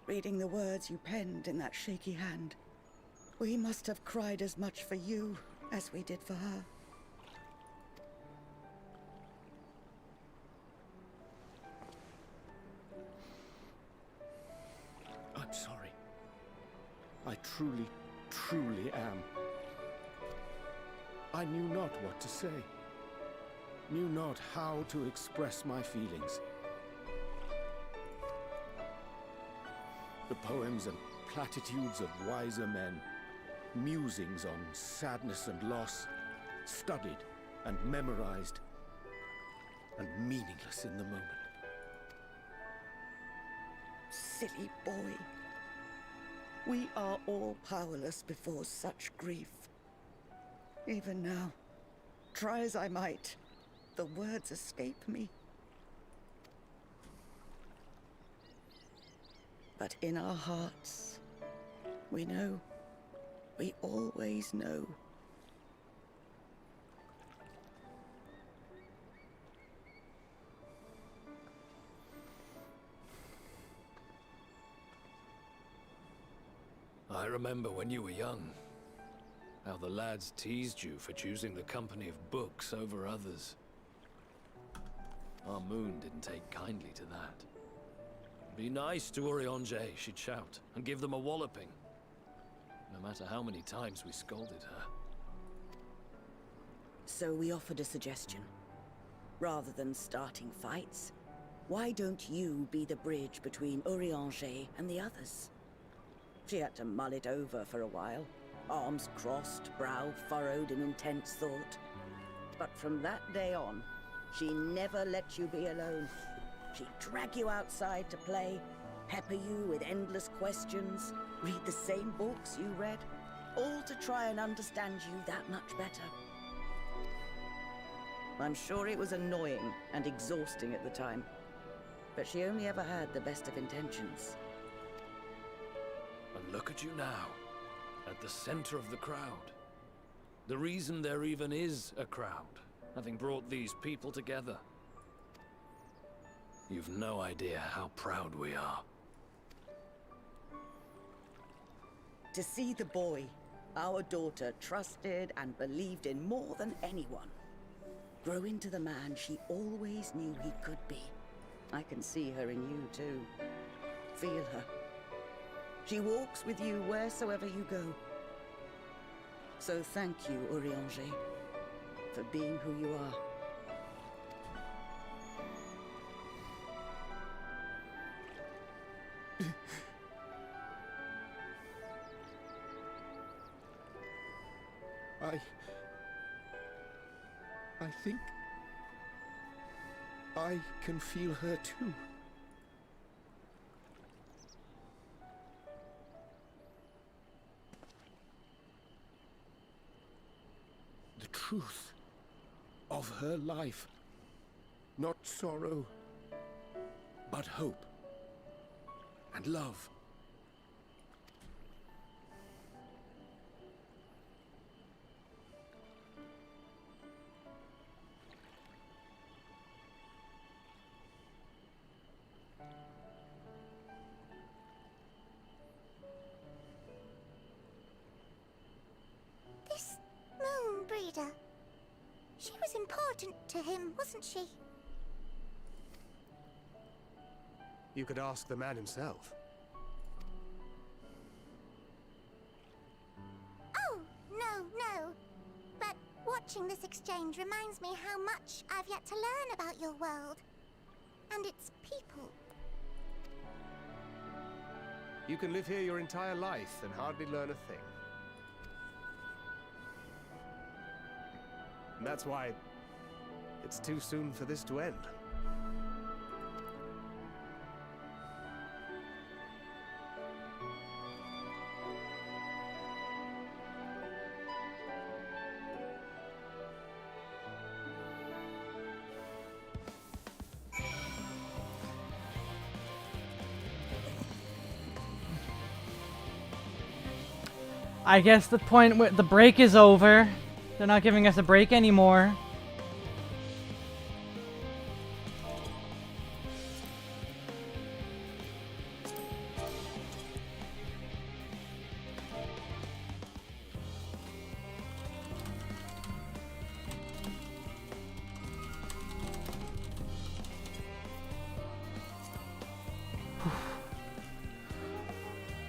[SPEAKER 19] Reading the words you penned in that shaky hand, we must have cried as much for you as we did for her.
[SPEAKER 5] I'm sorry. I truly, truly am. I knew not what to say. Knew not how to express my feelings. The poems and platitudes of wiser men, musings on sadness and loss, studied and memorized, and meaningless in the moment.
[SPEAKER 19] Silly boy. We are all powerless before such grief. Even now, try as I might, the words escape me. But in our hearts, we know. We always know.
[SPEAKER 18] I remember when you were young, how the lads teased you for choosing the company of books over others. Our moon didn't take kindly to that. Be nice to Urianger, she'd shout, and give them a walloping. No matter how many times we scolded her.
[SPEAKER 19] So we offered a suggestion. Rather than starting fights, why don't you be the bridge between Urianger and the others? She had to mull it over for a while, arms crossed, brow furrowed in intense thought. But from that day on, she never let you be alone. She'd drag you outside to play, pepper you with endless questions, read the same books you read, all to try and understand you that much better. I'm sure it was annoying and exhausting at the time, but she only ever had the best of intentions.
[SPEAKER 18] And look at you now, at the center of the crowd. The reason there even is a crowd, having brought these people together. You've no idea how proud we are.
[SPEAKER 19] To see the boy, our daughter, trusted and believed in more than anyone, grow into the man she always knew he could be. I can see her in you too. Feel her. She walks with you wheresoever you go. So thank you, Urianger, for being who you are.
[SPEAKER 5] I think I can feel her too. The truth of her life. Not sorrow, but hope and love.
[SPEAKER 20] This moon breeder. She was important to him, wasn't she?
[SPEAKER 15] You could ask the man himself.
[SPEAKER 20] Oh, no. But watching this exchange reminds me how much I've yet to learn about your world. And its people.
[SPEAKER 15] You can live here your entire life and hardly learn a thing. And that's why it's too soon for this to end.
[SPEAKER 1] I guess the point where the break is over. They're not giving us a break anymore.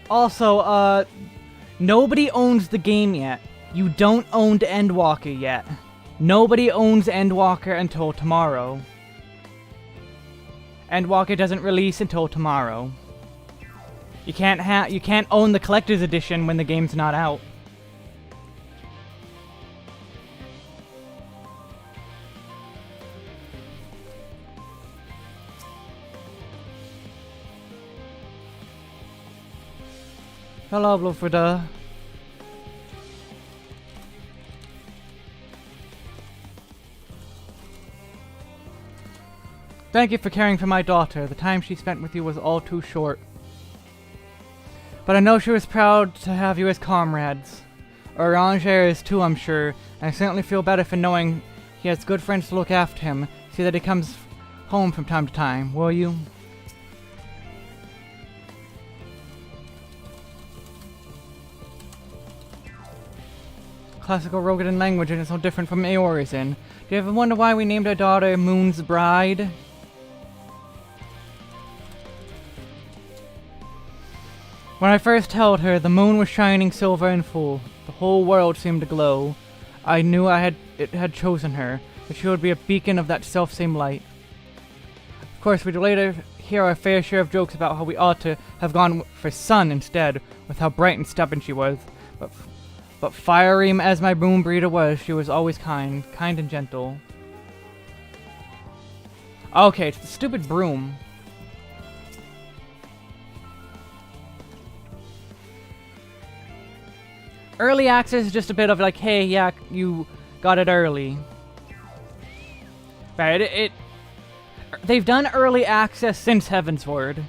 [SPEAKER 1] Also, nobody owns the game yet. You don't own Endwalker yet. Nobody owns Endwalker until tomorrow. Endwalker doesn't release until tomorrow. You can't own the collector's edition when the game's not out. Hello, Blufrida. Thank you for caring for my daughter. The time she spent with you was all too short. But I know she was proud to have you as comrades. Oranger is too, I'm sure. And I certainly feel better for knowing he has good friends to look after him. See that he comes home from time to time, will you? Classical Rogadan language and it's no different from Eorzan. Do you ever wonder why we named our daughter Moon's Bride? When I first held her, the moon was shining silver and full. The whole world seemed to glow. I knew it had chosen her, that she would be a beacon of that selfsame light. Of course, we'd later hear our fair share of jokes about how we ought to have gone for sun instead, with how bright and stubborn she was. But fiery as my moon breeder was, she was always kind and gentle. Okay, it's the stupid broom. Early access is just a bit of like, hey, yeah, you got it early. Right, they've done early access since Heavensward.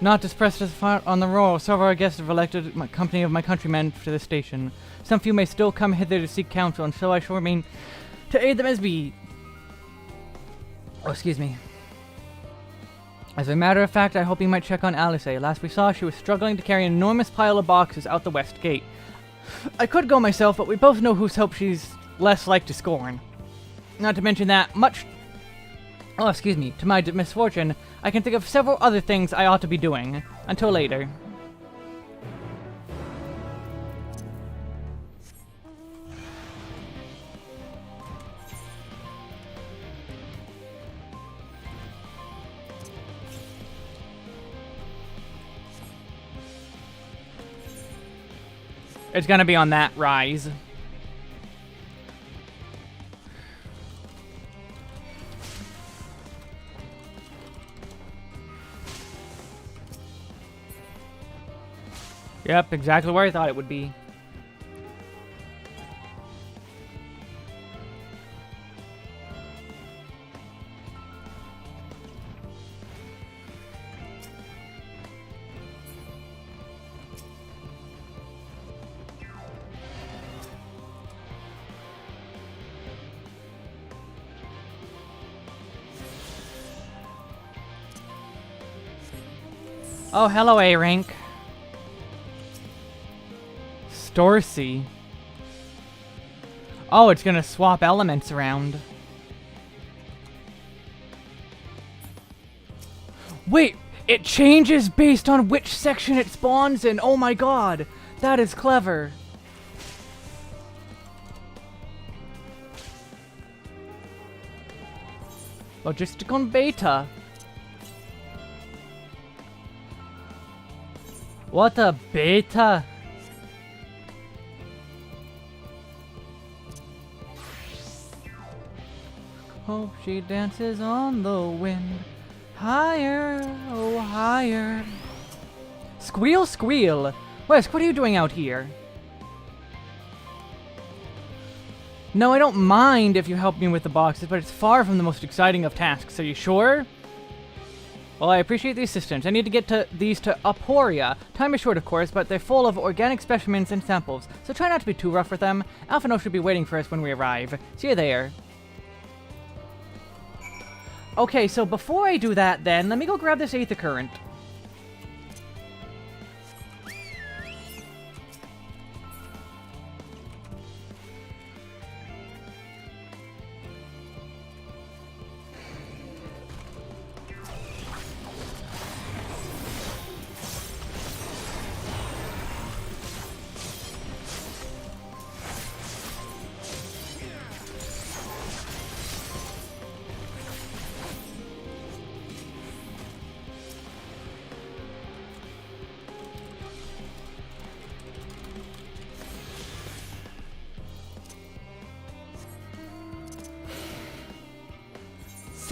[SPEAKER 1] Not to press the front on the roll, several of our guests have elected my company of my countrymen to the station. Some few may still come hither to seek counsel, and so I shall remain to aid them as be. Oh, excuse me. As a matter of fact, I hope you might check on Alice. Last we saw, she was struggling to carry an enormous pile of boxes out the west gate. I could go myself, but we both know whose help she's less like to scorn. Not to mention that, to my misfortune, I can think of several other things I ought to be doing. Until later. It's gonna be on that rise. Yep, exactly where I thought it would be. Oh, hello, A-Rank. Storsey. Oh, it's gonna swap elements around. Wait, it changes based on which section it spawns in. Oh my god, that is clever. Logisticon beta. What a beta. Oh, she dances on the wind. Higher, oh higher. Squeal, squeal. Wesk, what are you doing out here? No, I don't mind if you help me with the boxes, but it's far from the most exciting of tasks. Are you sure? Well, I appreciate the assistance. I need to get these to Aporia. Time is short, of course, but they're full of organic specimens and samples, so try not to be too rough with them. Alphino should be waiting for us when we arrive. See you there. Okay, so before I do that then, let me go grab this Aether Current.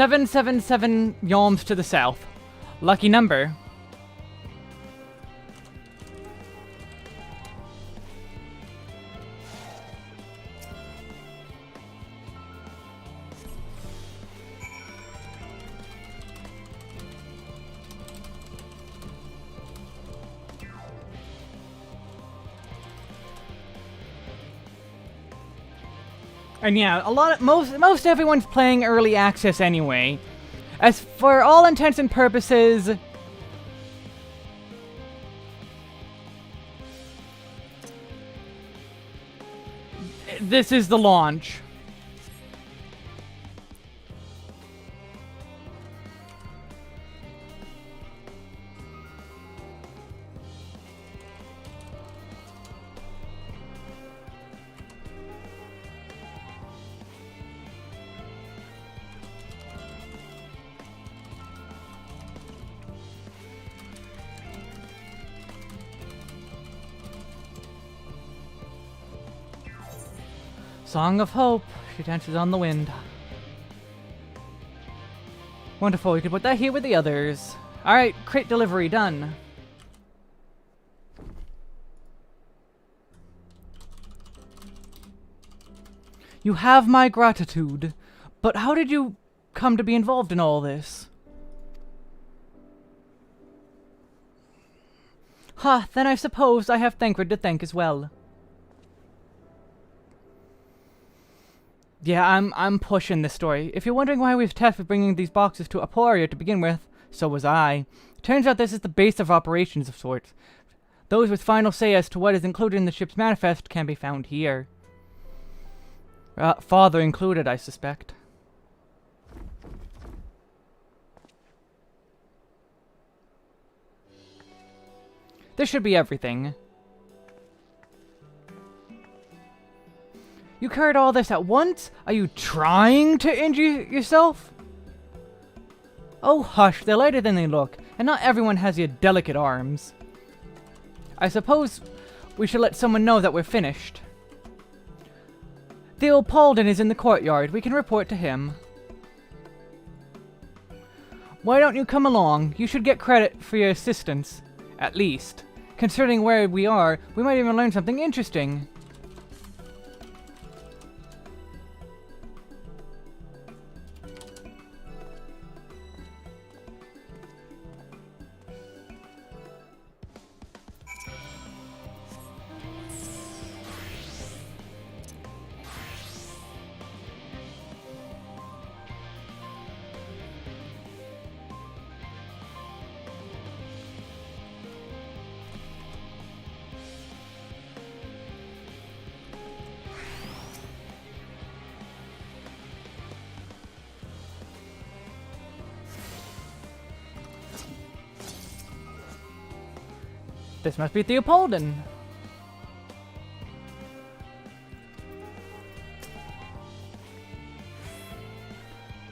[SPEAKER 1] 777 yalms to the south. Lucky number. And yeah, most everyone's playing early access anyway. As for all intents and purposes, this is the launch. Song of Hope. She dances on the wind. Wonderful, we can put that here with the others. Alright, crate delivery done. You have my gratitude, but how did you come to be involved in all this? Ha, then I suppose I have Thancred to thank as well. Yeah, I'm pushing this story. If you're wondering why we've tasked with bringing these boxes to Aporia to begin with, so was I. Turns out this is the base of operations of sorts. Those with final say as to what is included in the ship's manifest can be found here. Father included, I suspect. This should be everything. You carried all this at once? Are you trying to injure yourself? Oh hush, they're lighter than they look, and not everyone has your delicate arms. I suppose we should let someone know that we're finished. The old Paulden is in the courtyard. We can report to him. Why don't you come along? You should get credit for your assistance, at least. Considering where we are, we might even learn something interesting. This must be Theopolden.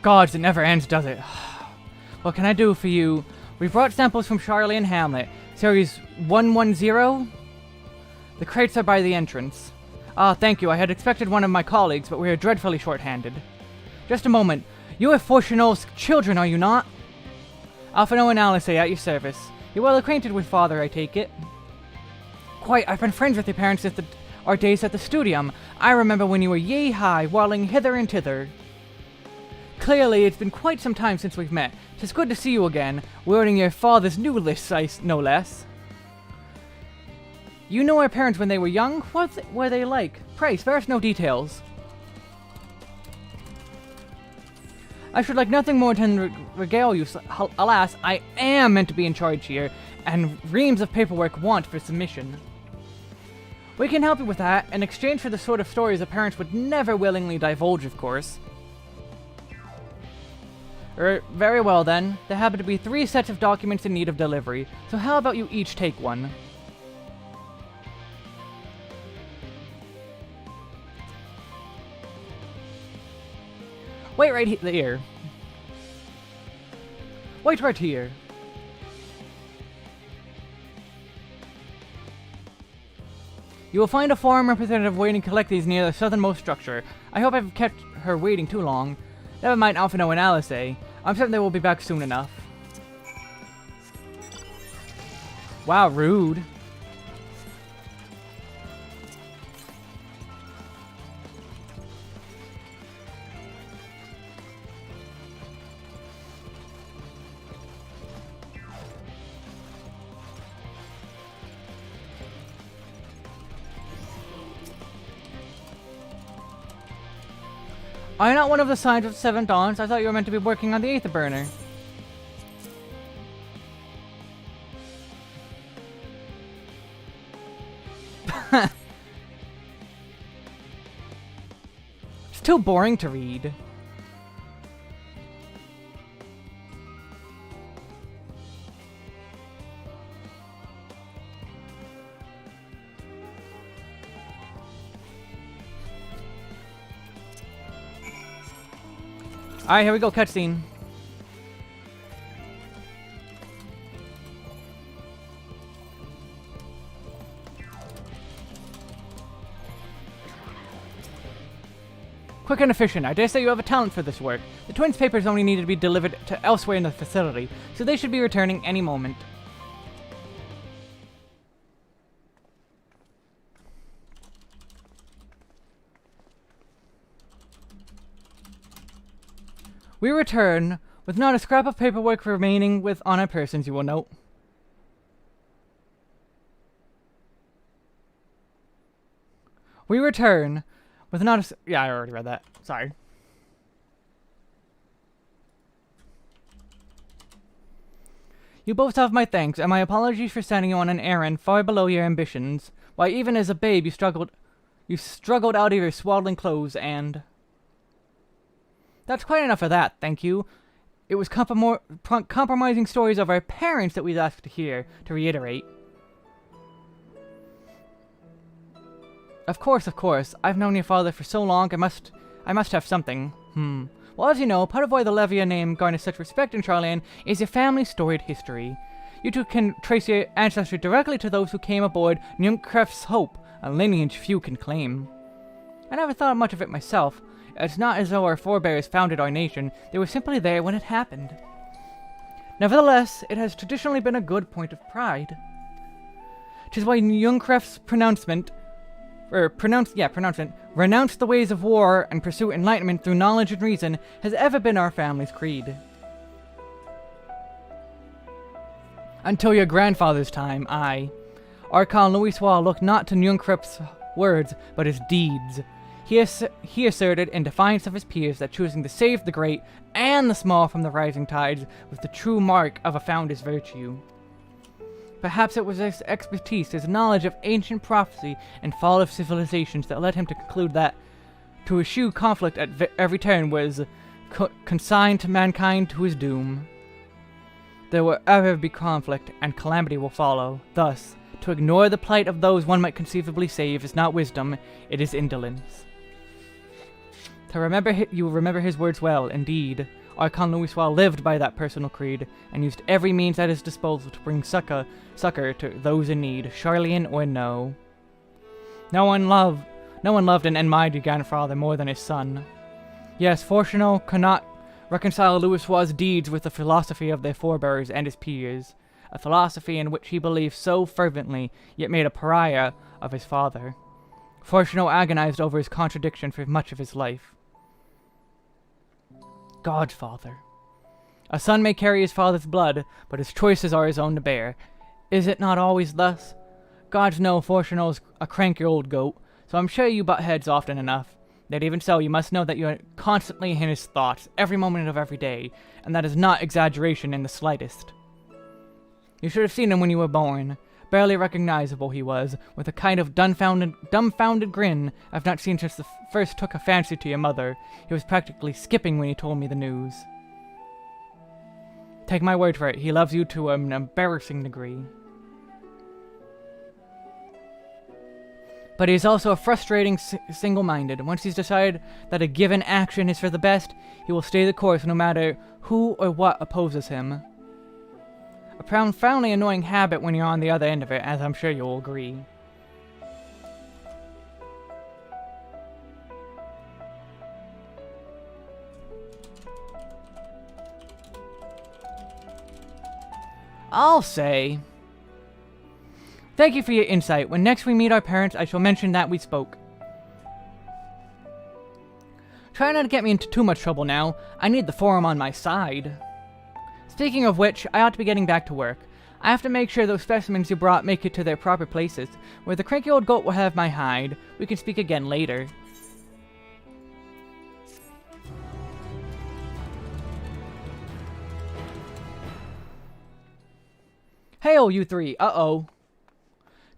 [SPEAKER 1] Gods, it never ends, does it? What can I do for you? We've brought samples from Charlie and Hamlet. Series 110? The crates are by the entrance. Ah, thank you. I had expected one of my colleagues, but we are dreadfully short-handed. Just a moment. You are Fortunol's children, are you not? Alphino and Alice at your service. You're well acquainted with Father, I take it. Quite, I've been friends with your parents since our days at the studium. I remember when you were yay-high, waddling hither and thither. Clearly, it's been quite some time since we've met. 'Tis good to see you again, wielding your father's new lists, no less. You know our parents when they were young? What were they like? Pray, spare us no details. I should like nothing more than regale you. Alas, I am meant to be in charge here, and reams of paperwork want for submission. We can help you with that, in exchange for the sort of stories the parents would never willingly divulge, of course. Very well then. There happen to be 3 sets of documents in need of delivery, so how about you each take one? Wait right here. Wait right here. You will find a forum representative waiting to collect these near the southernmost structure. I hope I've kept her waiting too long. Never mind Alphino and Alice. I'm certain they will be back soon enough. Wow, rude. Are you not one of the Signs of the Seven Dawns? I thought you were meant to be working on the Aether Burner. It's too boring to read. Alright, here we go, cutscene. Quick and efficient. I dare say you have a talent for this work. The twins' papers only need to be delivered to elsewhere in the facility, so they should be returning any moment. We return with not a scrap of paperwork remaining on our persons, you will note. We return with not a... Yeah, I already read that. Sorry. You both have my thanks, and my apologies for sending you on an errand far below your ambitions. Why, even as a babe, you struggled out of your swaddling clothes and... That's quite enough of that, thank you. It was compromising stories of our parents that we'd asked to hear, to reiterate. Of course. I've known your father for so long, I must have something. Well, as you know, part of why the Levia name garners such respect in Charlan is your family's storied history. You two can trace your ancestry directly to those who came aboard Njumkref's Hope, a lineage few can claim. I never thought much of it myself. It's not as though our forebears founded our nation, they were simply there when it happened. Nevertheless, it has traditionally been a good point of pride. 'Tis why Njumkref's pronouncement, renounce the ways of war and pursue enlightenment through knowledge and reason, has ever been our family's creed. Until your grandfather's time, Archon Louisoix looked not to Njumkref's words, but his deeds. He asserted, in defiance of his peers, that choosing to save the great and the small from the rising tides was the true mark of a founder's virtue. Perhaps it was his expertise, his knowledge of ancient prophecy and fall of civilizations that led him to conclude that to eschew conflict at every turn was consigned to mankind to his doom. There will ever be conflict, and calamity will follow. Thus, to ignore the plight of those one might conceivably save is not wisdom, it is indolence. You will remember his words well, indeed. Archon Louisoix lived by that personal creed, and used every means at his disposal to bring succor to those in need, Charlian or no. No one loved and admired your grandfather more than his son. Yes, Fortuno cannot reconcile Louisoix's deeds with the philosophy of their forebears and his peers, a philosophy in which he believed so fervently, yet made a pariah of his father. Fortuno agonized over his contradiction for much of his life. Godfather. A son may carry his father's blood, but his choices are his own to bear. Is it not always thus? Gods know Fortuno's a cranky old goat, so I'm sure you butt heads often enough. Yet even so, you must know that you are constantly in his thoughts, every moment of every day, and that is not exaggeration in the slightest. You should have seen him when you were born. Barely recognizable he was, with a kind of dumbfounded grin I've not seen since the first took a fancy to your mother. He was practically skipping when he told me the news. Take my word for it, he loves you to an embarrassing degree. But he is also a frustrating single-minded. Once he's decided that a given action is for the best, he will stay the course no matter who or what opposes him. A profoundly annoying habit when you're on the other end of it, as I'm sure you'll agree. I'll say. Thank you for your insight. When next we meet our parents, I shall mention that we spoke. Try not to get me into too much trouble now. I need the forum on my side. Speaking of which, I ought to be getting back to work. I have to make sure those specimens you brought make it to their proper places, where the cranky old goat will have my hide. We can speak again later. Hey-oh, you three. Uh-oh.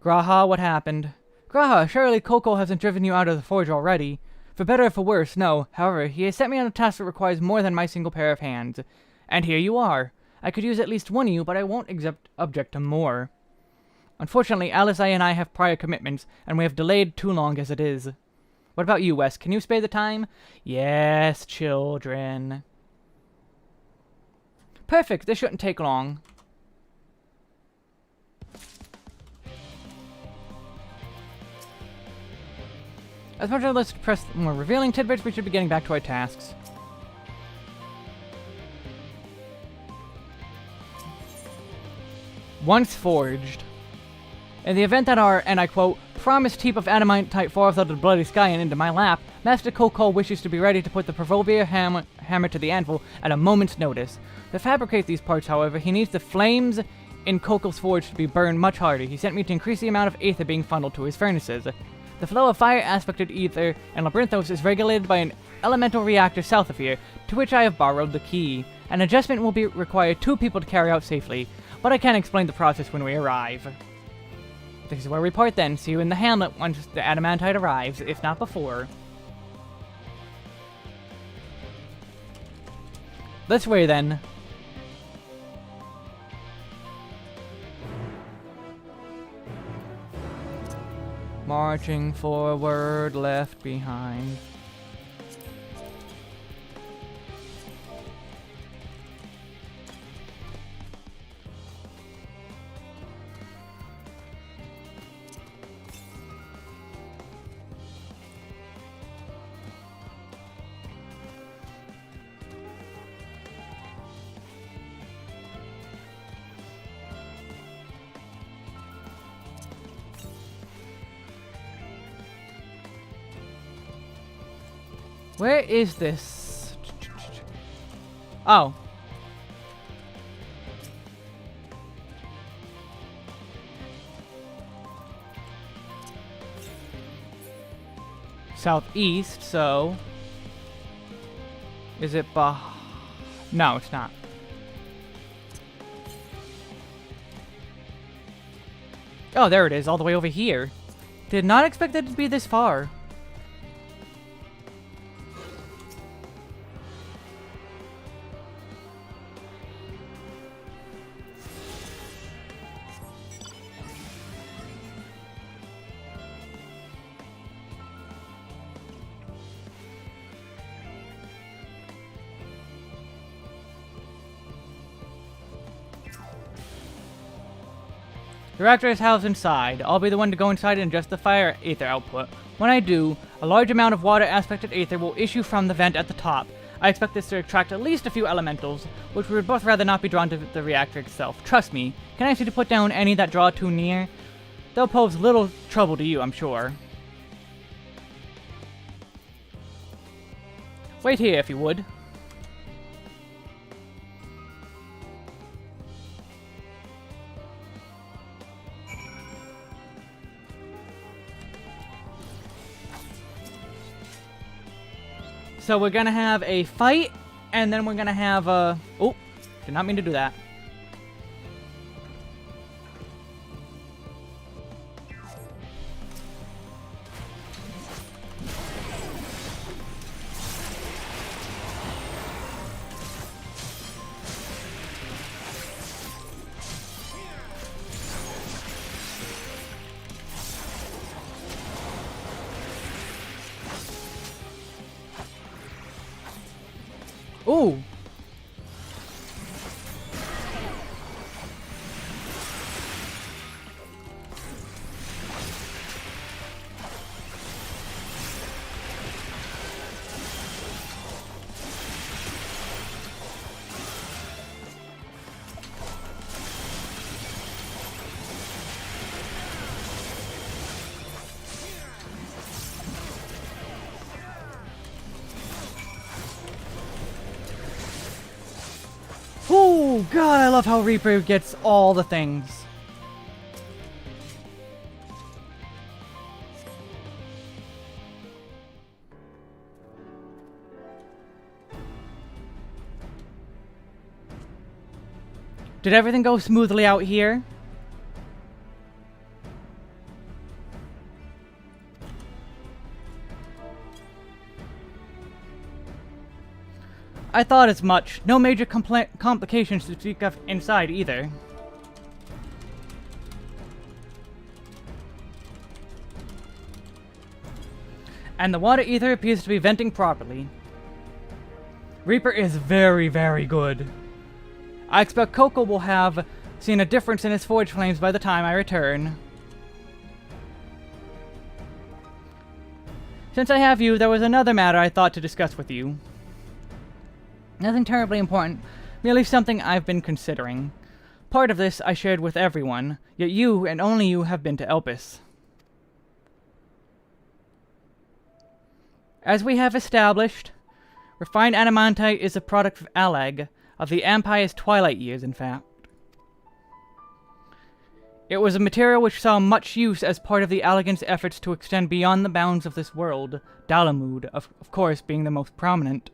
[SPEAKER 1] Graha, what happened? Graha, surely Coco hasn't driven you out of the forge already. For better or for worse, no. However, he has set me on a task that requires more than my single pair of hands. And here you are. I could use at least one of you, but I won't object to more. Unfortunately, Alice and I have prior commitments, and we have delayed too long as it is. What about you, Wes? Can you spare the time? Yes, children. Perfect. This shouldn't take long. As much as let's press more revealing tidbits, we should be getting back to our tasks. Once forged. In the event that our, and I quote, promised heap of adamantite falls out of the bloody sky and into my lap, Master Coco wishes to be ready to put the proverbial hammer to the anvil at a moment's notice. To fabricate these parts, however, he needs the flames in Coco's forge to be burned much harder. He sent me to increase the amount of aether being funneled to his furnaces. The flow of fire-aspected ether in Labyrinthos is regulated by an elemental reactor south of here, to which I have borrowed the key. An adjustment will require 2 people to carry out safely, but I can explain the process when we arrive. This is where we part then. See you in the hamlet once the adamantite arrives, if not before. This way then. Marching forward, left behind. Where is this? Oh. Southeast, so... Is it No, it's not. Oh, there it is, all the way over here. Did not expect it to be this far. The reactor is housed inside. I'll be the one to go inside and adjust the fire aether output. When I do, a large amount of water-aspected aether will issue from the vent at the top. I expect this to attract at least a few elementals, which we would both rather not be drawn to the reactor itself. Trust me, can I ask you to put down any that draw too near? They'll pose little trouble to you, I'm sure. Wait here, if you would. So we're gonna have a fight, and then we're gonna have a... Oh, did not mean to do that. Ooh. Oh god, I love how Reaper gets all the things. Did everything go smoothly out here? I thought as much. No major complications to speak of inside either. And the water ether appears to be venting properly. Reaper is very, very good. I expect Coco will have seen a difference in his forge flames by the time I return. Since I have you, there was another matter I thought to discuss with you. Nothing terribly important, merely something I've been considering. Part of this I shared with everyone, yet you, and only you, have been to Elpis. As we have established, refined adamantite is a product of Alag, of the Empire's twilight years, in fact. It was a material which saw much use as part of the Allagans' efforts to extend beyond the bounds of this world, Dalamud, of course, being the most prominent.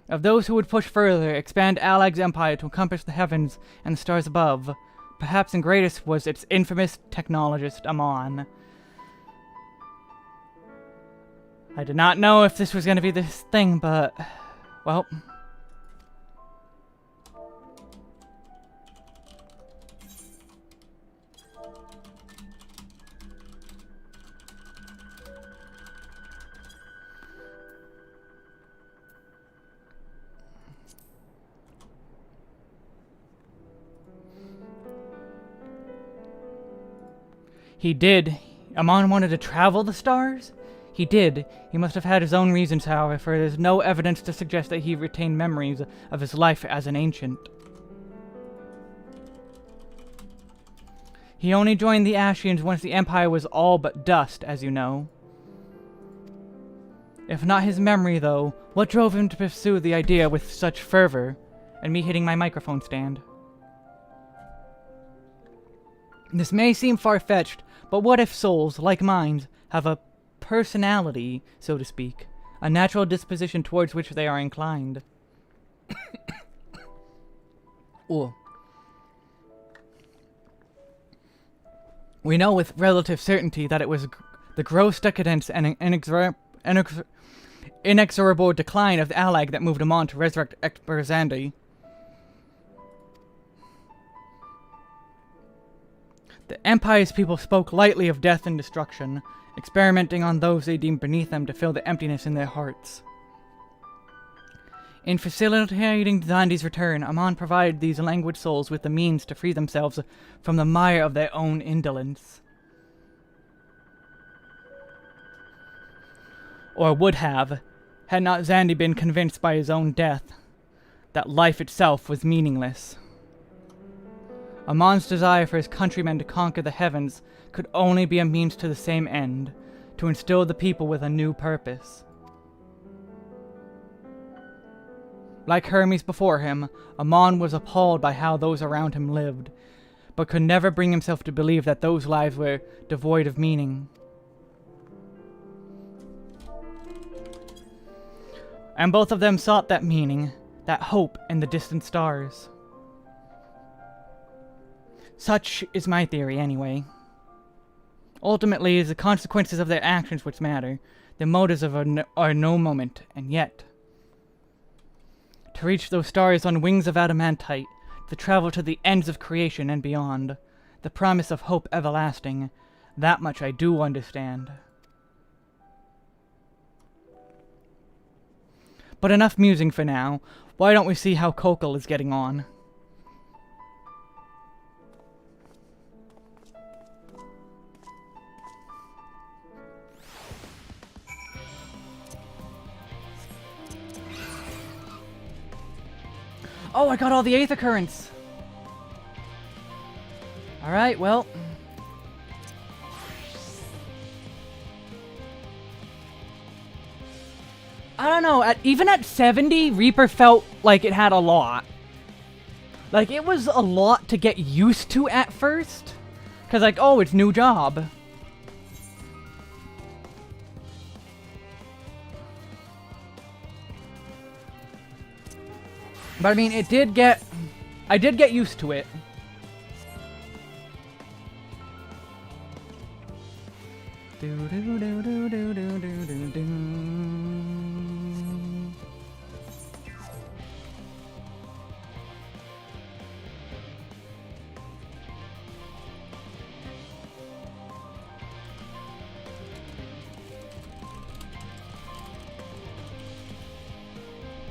[SPEAKER 1] Of those who would push further, expand Alag's empire to encompass the heavens and the stars above, perhaps and greatest was its infamous technologist, Amon. I did not know if this was going to be this thing, but, well... He did. Amon wanted to travel the stars? He did. He must have had his own reasons, however, for there's no evidence to suggest that he retained memories of his life as an ancient. He only joined the Ashians once the Empire was all but dust, as you know. If not his memory, though, what drove him to pursue the idea with such fervor? And me hitting my microphone stand. This may seem far-fetched, but what if souls, like mine, have a personality, so to speak, a natural disposition towards which they are inclined? Ooh. We know with relative certainty that it was the gross decadence and inexorable decline of the Alag that moved Amon to resurrect Ekberzandi. The Empire's people spoke lightly of death and destruction, experimenting on those they deemed beneath them to fill the emptiness in their hearts. In facilitating Zandi's return, Amon provided these languid souls with the means to free themselves from the mire of their own indolence. Or would have, had not Zandi been convinced by his own death that life itself was meaningless. Amon's desire for his countrymen to conquer the heavens could only be a means to the same end, to instill the people with a new purpose. Like Hermes before him, Amon was appalled by how those around him lived, but could never bring himself to believe that those lives were devoid of meaning. And both of them sought that meaning, that hope in the distant stars. Such is my theory, anyway. Ultimately, it is the consequences of their actions which matter. Their motives are no moment, and yet... to reach those stars on wings of adamantite, to travel to the ends of creation and beyond, the promise of hope everlasting, that much I do understand. But enough musing for now. Why don't we see how Kokol is getting on? Oh, I got all the Aether Currents! Alright, well... I don't know, even at 70, Reaper felt like it had a lot. Like, it was a lot to get used to at first. Because, like, oh, it's new job. But, I mean, I did get used to it.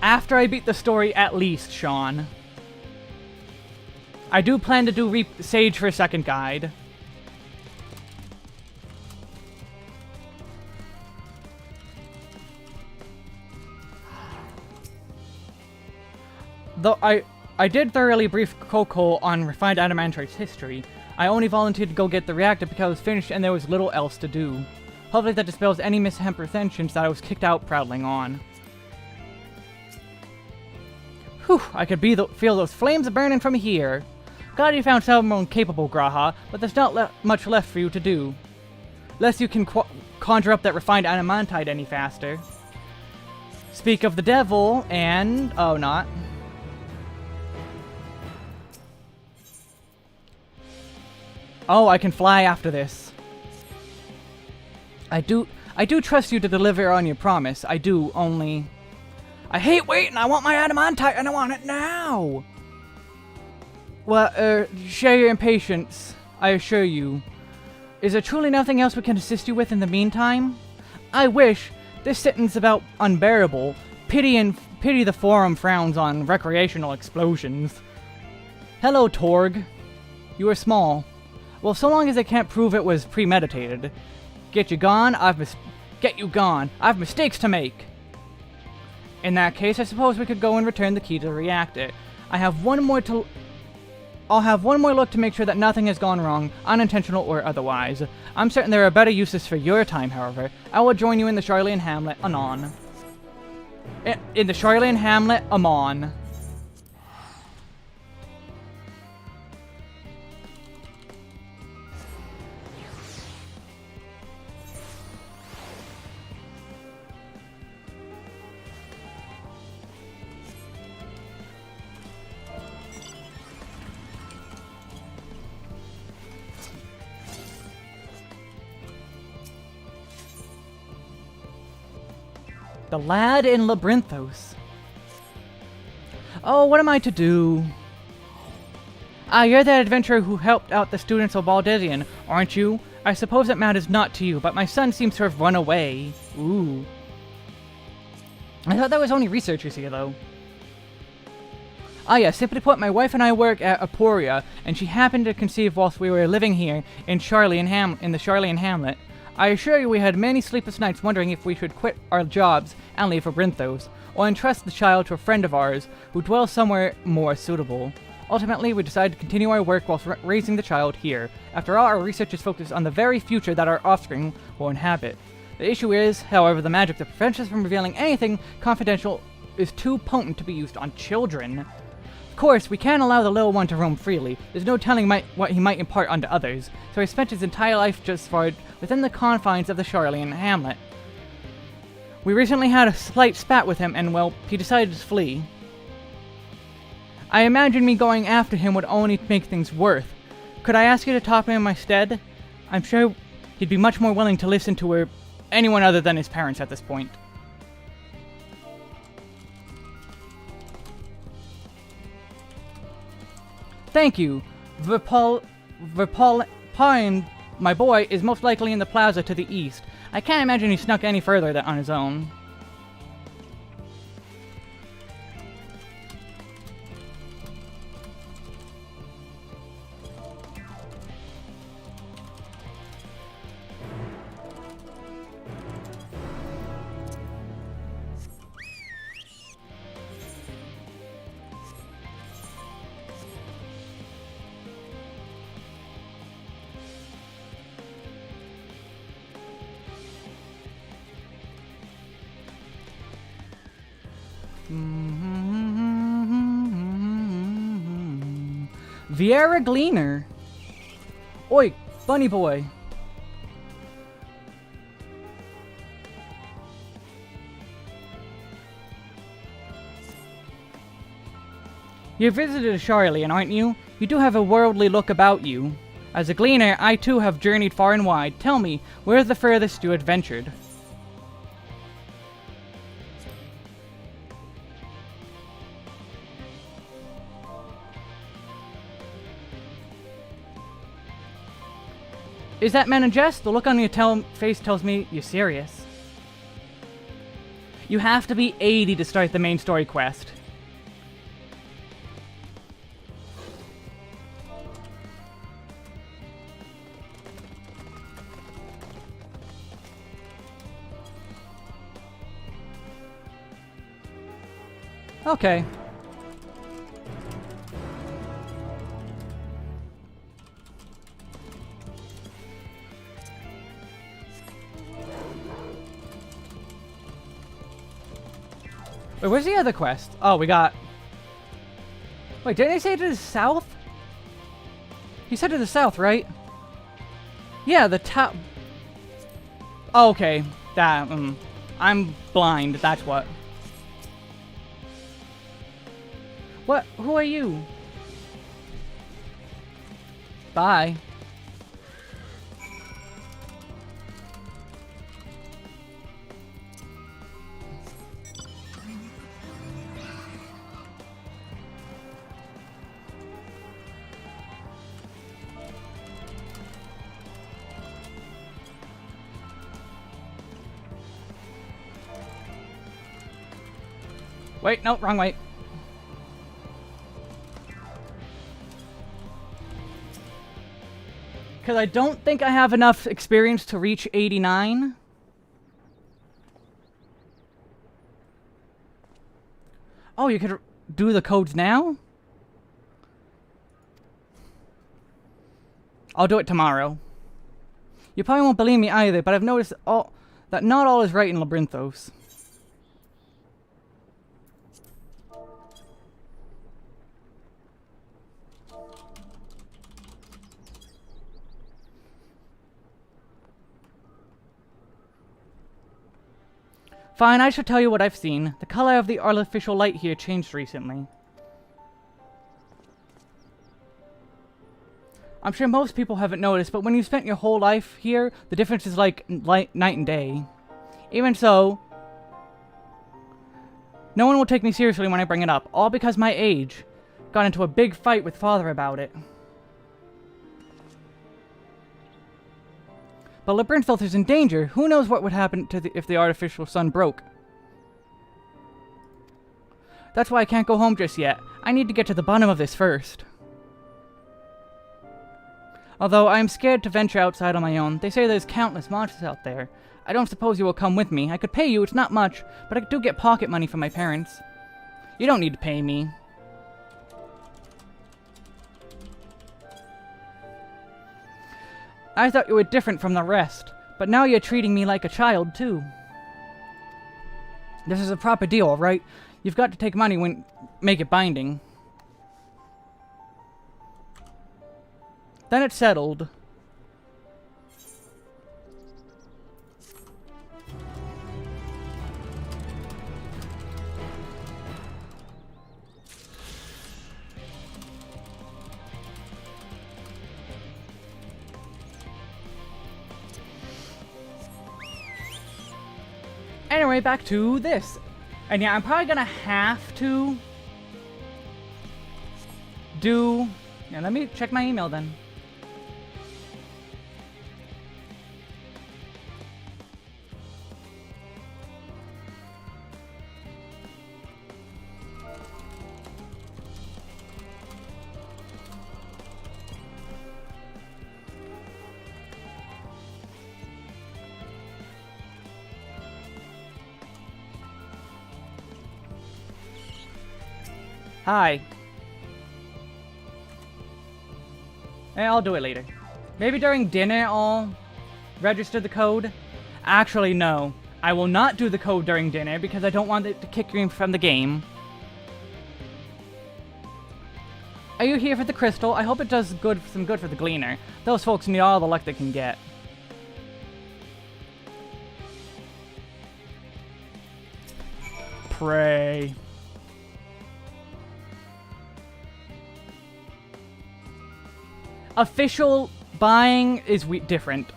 [SPEAKER 1] After I beat the story, at least, Sean. I do plan to do Sage for a second guide. Though I did thoroughly brief Coco on refined adamantite's history. I only volunteered to go get the reactor because I was finished and there was little else to do. Hopefully that dispels any misapprehensions that I was kicked out prowling on. Whew, I could feel those flames burning from here. Glad you found someone capable, Graha, but there's not much left for you to do. Lest you can conjure up that refined adamantite any faster. Speak of the devil, and... oh, not. Oh, I can fly after this. I do trust you to deliver on your promise. I do, only... I hate waiting! I want my adamantite and I want it now! Well, share your impatience, I assure you. Is there truly nothing else we can assist you with in the meantime? I wish. This sentence about unbearable. Pity the forum frowns on recreational explosions. Hello, Torg. You are small. Well, so long as they can't prove it was premeditated. Get you gone? Get you gone. I've mistakes to make. In that case, I suppose we could go and return the key to the reactor. I'll have one more look to make sure that nothing has gone wrong, unintentional or otherwise. I'm certain there are better uses for your time, however. I will join you in the Charlian Hamlet anon. In the Charlian Hamlet anon. The lad in Labyrinthos. Oh, what am I to do? Ah, you're that adventurer who helped out the students of Baldesion, aren't you? I suppose it matters not to you, but my son seems to have run away. Ooh. I thought that was only researchers here, though. Ah, yeah, simply put, my wife and I work at Aporia, and she happened to conceive whilst we were living here in the Charlian Hamlet. I assure you we had many sleepless nights wondering if we should quit our jobs and leave for Brinthos, or entrust the child to a friend of ours who dwells somewhere more suitable. Ultimately, we decided to continue our work whilst raising the child here. After all, our research is focused on the very future that our offspring will inhabit. The issue is, however, the magic that prevents us from revealing anything confidential is too potent to be used on children. Of course, we can't allow the little one to roam freely. There's no telling what he might impart onto others, so he spent his entire life justified within the confines of the Charlian Hamlet. We recently had a slight spat with him, and, well, he decided to flee. I imagine me going after him would only make things worse. Could I ask you to talk to him in my stead? I'm sure he'd be much more willing to listen to anyone other than his parents at this point. Thank you. Verpine, my boy, is most likely in the plaza to the east. I can't imagine he snuck any further on his own. Vieira Gleaner. Oi, bunny boy. You visited Charlian, aren't you? You do have a worldly look about you. As a gleaner, I too have journeyed far and wide. Tell me, where's the furthest you had ventured? Is that man in jest? The look on your face tells me you're serious. You have to be 80 to start the main story quest. Okay. Wait, where's the other quest? Oh, we got... Wait, didn't they say to the south? He said to the south, right? Yeah, the top... Oh, okay. That, I'm blind, that's what. What? Who are you? Bye. Wait, no, wrong way. Because I don't think I have enough experience to reach 89. Oh, you could do the codes now? I'll do it tomorrow. You probably won't believe me either, but I've noticed that not all is right in Labyrinthos. Fine, I shall tell you what I've seen. The color of the artificial light here changed recently. I'm sure most people haven't noticed, but when you've spent your whole life here, the difference is like night and day. Even so, no one will take me seriously when I bring it up, all because my age. Got into a big fight with Father about it. But Labyrinthos is in danger. Who knows what would happen to if the artificial sun broke. That's why I can't go home just yet. I need to get to the bottom of this first. Although I am scared to venture outside on my own. They say there's countless monsters out there. I don't suppose you will come with me. I could pay you, it's not much, but I do get pocket money from my parents. You don't need to pay me. I thought you were different from the rest, but now you're treating me like a child, too. This is a proper deal, right? You've got to take money when make it binding. Then it's settled. Anyway, back to this. And yeah, I'm probably gonna have to do... Yeah, let me check my email then. Hi. Hey, I'll do it later. Maybe during dinner I'll register the code. Actually, no. I will not do the code during dinner because I don't want it to kick me from the game. Are you here for the crystal? I hope it does some good for the gleaner. Those folks need all the luck they can get. Pray. Official buying is different.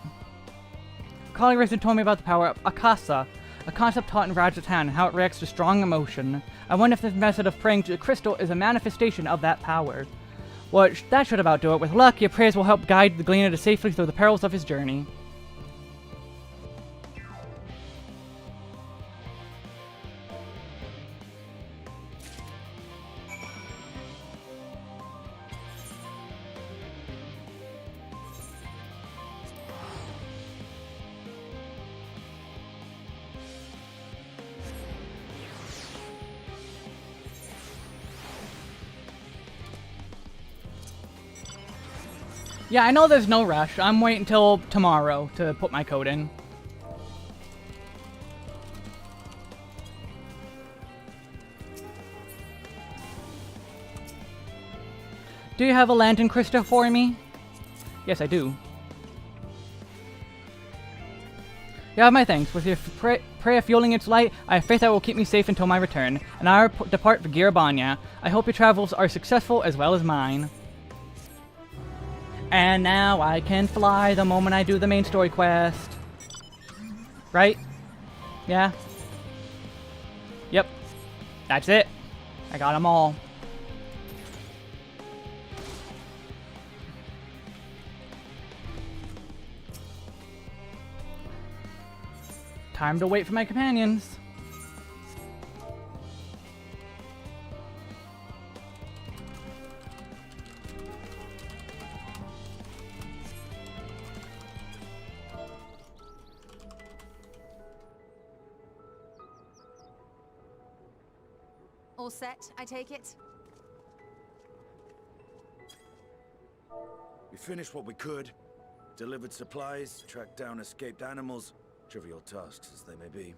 [SPEAKER 1] Carly recently told me about the power of Akasa, a concept taught in Rajasthan, and how it reacts to strong emotion. I wonder if this method of praying to the crystal is a manifestation of that power. Well, that should about do it. With luck, your prayers will help guide the gleaner to safely through the perils of his journey. Yeah, I know there's no rush. I'm waiting until tomorrow to put my code in. Do you have a lantern crystal for me? Yes, I do. You have my thanks. With your prayer fueling its light, I have faith that will keep me safe until my return, and I depart for Girabanya. I hope your travels are successful as well as mine. And now I can fly the moment I do the main story quest. Right? Yeah? Yep. That's it. I got them all. Time to wait for my companions.
[SPEAKER 23] All set, I take it?
[SPEAKER 17] We finished what we could. Delivered supplies, tracked down escaped animals. Trivial tasks as they may be.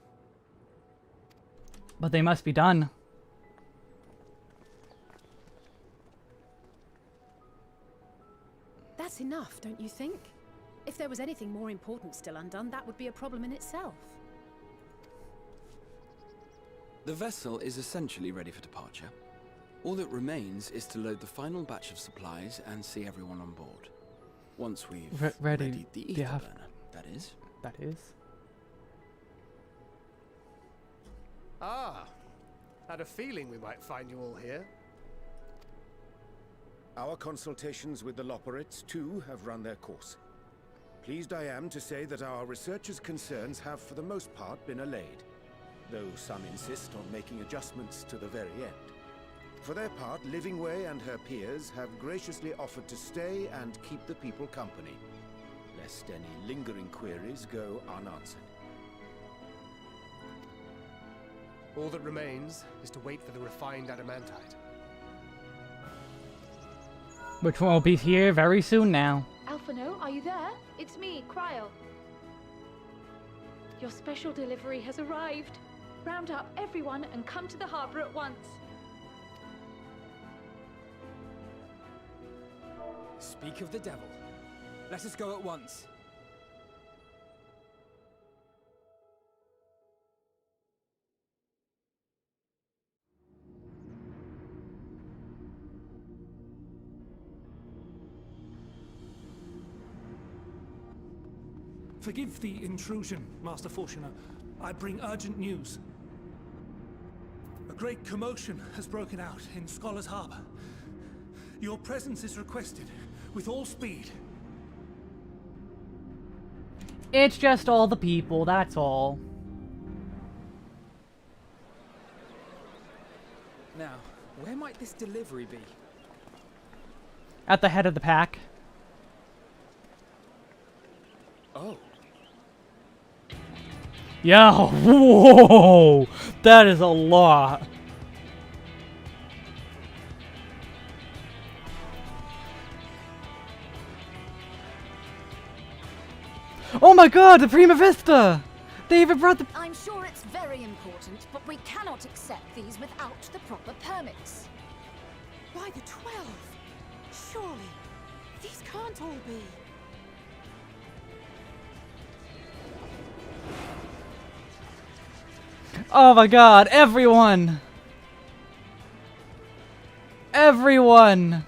[SPEAKER 1] But they must be done.
[SPEAKER 13] That's enough, don't you think? If there was anything more important still undone, that would be a problem in itself.
[SPEAKER 21] The vessel is essentially ready for departure. All that remains is to load the final batch of supplies and see everyone on board. Once we've readied the ether burner, that is.
[SPEAKER 1] That is.
[SPEAKER 15] Ah, had a feeling we might find you all here.
[SPEAKER 5] Our consultations with the Loperites, too, have run their course. Pleased I am to say that our researchers' concerns have, for the most part, been allayed, though some insist on making adjustments to the very end. For their part, Livingway and her peers have graciously offered to stay and keep the people company, lest any lingering queries go unanswered.
[SPEAKER 15] All that remains is to wait for the refined adamantite.
[SPEAKER 1] Which will be here very soon now.
[SPEAKER 22] Alphino, are you there? It's me, Cryo. Your special delivery has arrived. Round up everyone and come to the harbor at once.
[SPEAKER 16] Speak of the devil. Let us go at once.
[SPEAKER 24] Forgive the intrusion, Master Fortuner. I bring urgent news. A great commotion has broken out in Scholar's Harbor. Your presence is requested with all speed.
[SPEAKER 1] It's just all the people, that's all.
[SPEAKER 16] Now, where might this delivery be?
[SPEAKER 1] At the head of the pack.
[SPEAKER 16] Oh.
[SPEAKER 1] Yeah, whoa! That is a lot. Oh my god, the Prima Vista! They even brought the...
[SPEAKER 25] I'm sure it's very important, but we cannot accept these without the proper permits.
[SPEAKER 13] By the 12! Surely, these can't all be.
[SPEAKER 1] Oh my god, everyone! Everyone!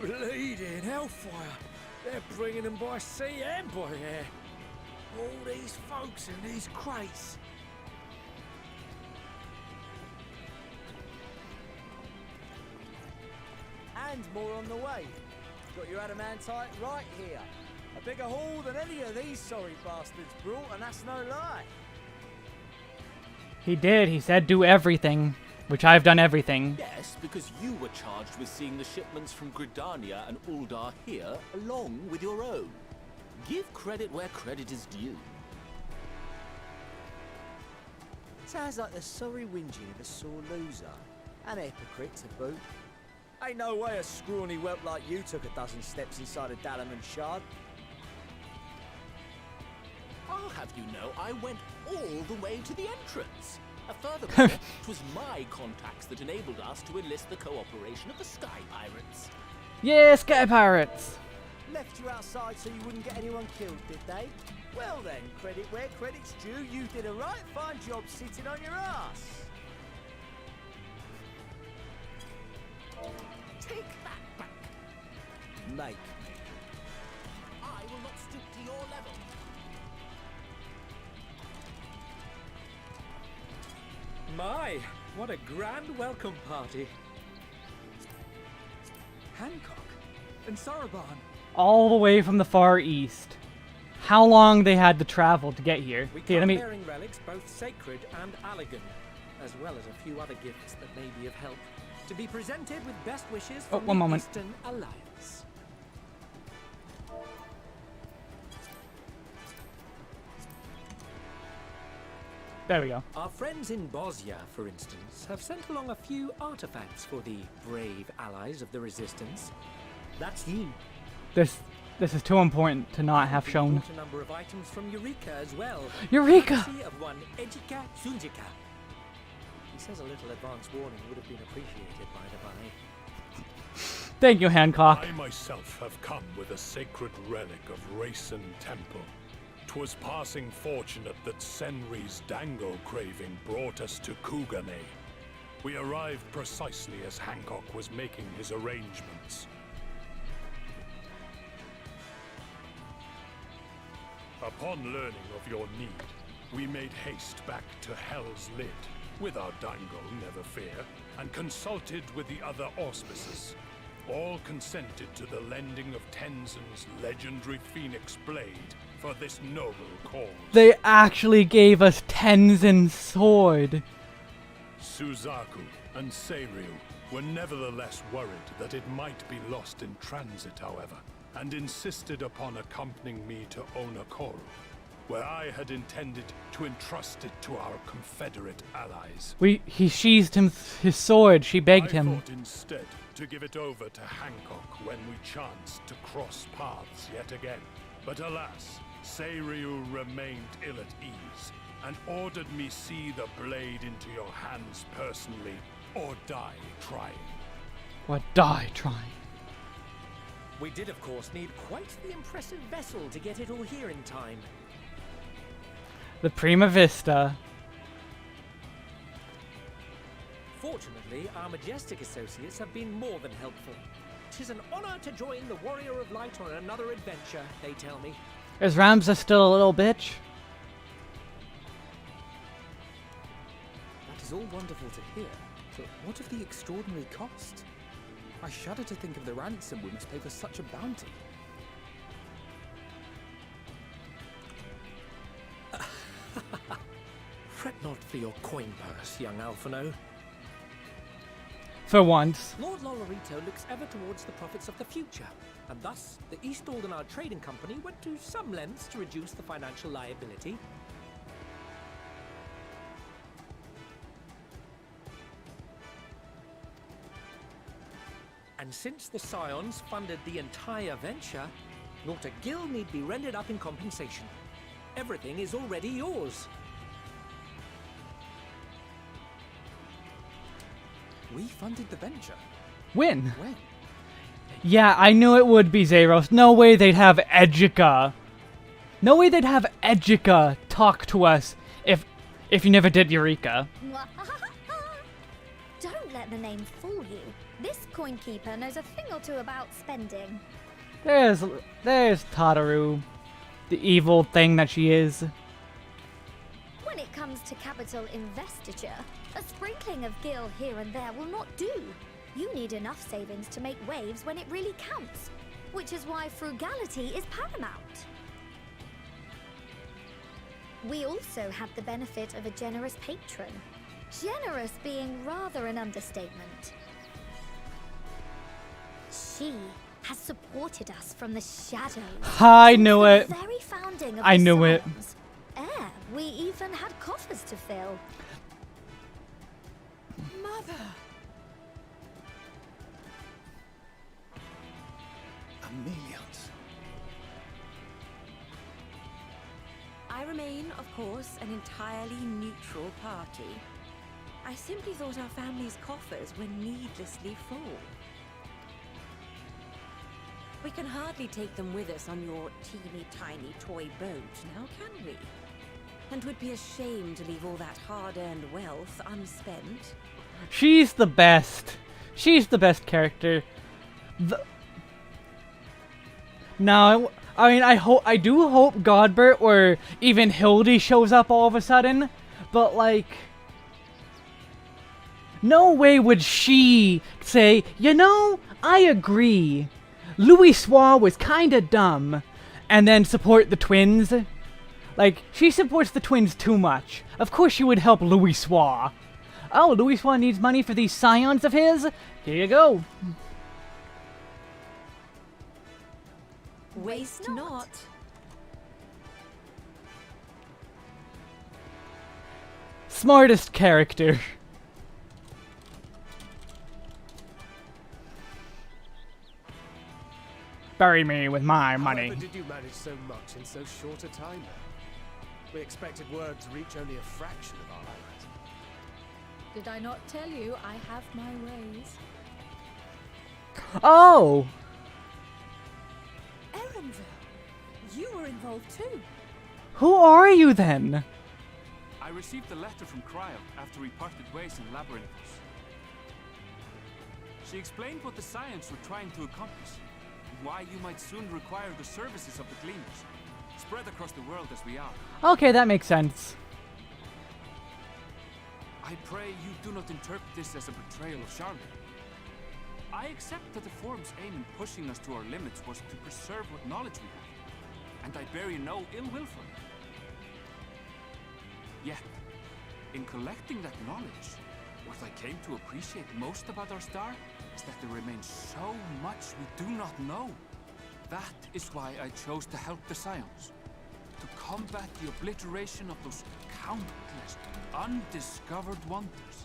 [SPEAKER 4] Bleeding hellfire! They're bringing them by sea and by air. All these folks in these crates.
[SPEAKER 2] And more on the way. Got your adamantite right here. A bigger haul than any of these sorry bastards brought, and that's no lie.
[SPEAKER 1] He did. He said do everything, which I've done everything.
[SPEAKER 3] Yes, because you were charged with seeing the shipments from Gridania and Uldar here, along with your own. Give credit where credit is due.
[SPEAKER 2] Sounds like the sorry whinging of a sore loser. An hypocrite to boot. Ain't no way a scrawny whelp like you took a dozen steps inside a Dalaman shard.
[SPEAKER 3] I'll have you know I went all the way to the entrance. Furthermore, it was my contacts that enabled us to enlist the cooperation of the Sky Pirates.
[SPEAKER 1] Yeah, Sky Pirates!
[SPEAKER 2] Left you outside so you wouldn't get anyone killed, did they? Well then, credit where credit's due, you did a right fine job sitting on your ass.
[SPEAKER 3] Take that back.
[SPEAKER 2] Make.
[SPEAKER 3] I will not stoop to your level.
[SPEAKER 4] My, what a grand welcome party.
[SPEAKER 12] Hancock and Saraban.
[SPEAKER 1] All the way from the Far East. How long they had to travel to get here.
[SPEAKER 4] We
[SPEAKER 1] Okay,
[SPEAKER 4] come bearing relics both sacred and elegant, as well as a few other gifts that may be of help, to be presented with best wishes from
[SPEAKER 1] one
[SPEAKER 4] the
[SPEAKER 1] moment.
[SPEAKER 4] Eastern Alliance.
[SPEAKER 1] There we go.
[SPEAKER 4] Our friends in Bosnia, for instance, have sent along a few artifacts for the brave allies of the Resistance. That's you.
[SPEAKER 1] This is too important to not have shown.
[SPEAKER 4] A number of items from Eureka as well.
[SPEAKER 1] Eureka!
[SPEAKER 4] Courtesy of one Ejika Sunjika. He says a little advance warning would have been appreciated by the by.
[SPEAKER 1] Thank you, Hancock.
[SPEAKER 10] I myself have come with a sacred relic of Rayson Temple. 'Twas passing fortunate that Senri's dango craving brought us to Kugane. We arrived precisely as Hancock was making his arrangements. Upon learning of your need, we made haste back to Hell's Lid, with our dango, never fear, and consulted with the other auspices. All consented to the lending of Tenzin's legendary Phoenix Blade for this noble cause.
[SPEAKER 1] They actually gave us Tenzin's sword.
[SPEAKER 10] Suzaku and Seiryu were nevertheless worried that it might be lost in transit, however, and insisted upon accompanying me to Onakoru, where I had intended to entrust it to our Confederate allies.
[SPEAKER 1] He sheathed his sword. She begged him.
[SPEAKER 10] I thought instead to give it over to Hancock when we chanced to cross paths yet again. But alas, Seiryu remained ill at ease, and ordered me see the blade into your hands personally, or die trying.
[SPEAKER 1] Or die trying.
[SPEAKER 4] We did, of course, need quite the impressive vessel to get it all here in time.
[SPEAKER 1] The Prima Vista.
[SPEAKER 4] Fortunately, our majestic associates have been more than helpful. 'Tis an honor to join the Warrior of Light on another adventure, they tell me.
[SPEAKER 1] Is Ramza still a little bitch?
[SPEAKER 16] That is all wonderful to hear, but what of the extraordinary cost? I shudder to think of the ransom we must pay for such a bounty.
[SPEAKER 4] Fret not for your coin purse, young Alphino.
[SPEAKER 1] For once.
[SPEAKER 4] Lord Lolorito looks ever towards the profits of the future, and thus the East Aldenard Trading Company went to some lengths to reduce the financial liability. And since the Scions funded the entire venture, not a gill need be rendered up in compensation. Everything is already yours.
[SPEAKER 16] We funded the venture.
[SPEAKER 1] When?
[SPEAKER 16] When?
[SPEAKER 1] Yeah, I knew it would be Zeros. No way they'd have Edgica. No way they'd have Edgica talk to us if you never did Eureka.
[SPEAKER 20] Don't let the name fool you. This coin keeper knows a thing or two about spending.
[SPEAKER 1] There's Tataru, the evil thing that she is.
[SPEAKER 20] When it comes to capital investiture, a sprinkling of gil here and there will not do. You need enough savings to make waves when it really counts, which is why frugality is paramount. We also have the benefit of a generous patron. Generous being rather an understatement. She has supported us from the shadows.
[SPEAKER 1] I knew it.
[SPEAKER 20] The very founding of
[SPEAKER 1] I
[SPEAKER 20] the
[SPEAKER 1] knew it.
[SPEAKER 20] Scions. We even had coffers to fill.
[SPEAKER 12] Mother! Aemilions.
[SPEAKER 6] I remain, of course, an entirely neutral party. I simply thought our family's coffers were needlessly full. We can hardly take them with us on your teeny-tiny toy boat, now can we? And would be ashamed to leave all that hard-earned wealth unspent.
[SPEAKER 1] She's the best. She's the best character. No, I mean, I do hope Godbert or even Hildy shows up all of a sudden, but like, no way would she say, you know, I agree. Louis Soir was kinda dumb, and then support the twins. Like, she supports the twins too much. Of course she would help Louis Soir. Oh, Louis Soir needs money for these scions of his? Here you go.
[SPEAKER 6] Waste not.
[SPEAKER 1] Smartest character. Bury me with my money.
[SPEAKER 15] However did you manage so much in so short a time? We expected word to reach only a fraction of our island.
[SPEAKER 13] Did I not tell you I have my ways?
[SPEAKER 1] Oh!
[SPEAKER 13] Erenville, you were involved too.
[SPEAKER 1] Who are you then?
[SPEAKER 7] I received a letter from Cryo after we parted ways in Labyrinthus. She explained what the Scions were trying to accomplish, and why you might soon require the services of the Gleaners, spread across the world as we are.
[SPEAKER 1] Okay, that makes sense.
[SPEAKER 7] I pray you do not interpret this as a betrayal of Charlotte. I accept that the Forum's aim in pushing us to our limits was to preserve what knowledge we have, and I bear you no ill will for it. Yet, in collecting that knowledge, what I came to appreciate most about our star is that there remains so much we do not know. That is why I chose to help the Scions. To combat the obliteration of those countless undiscovered wonders.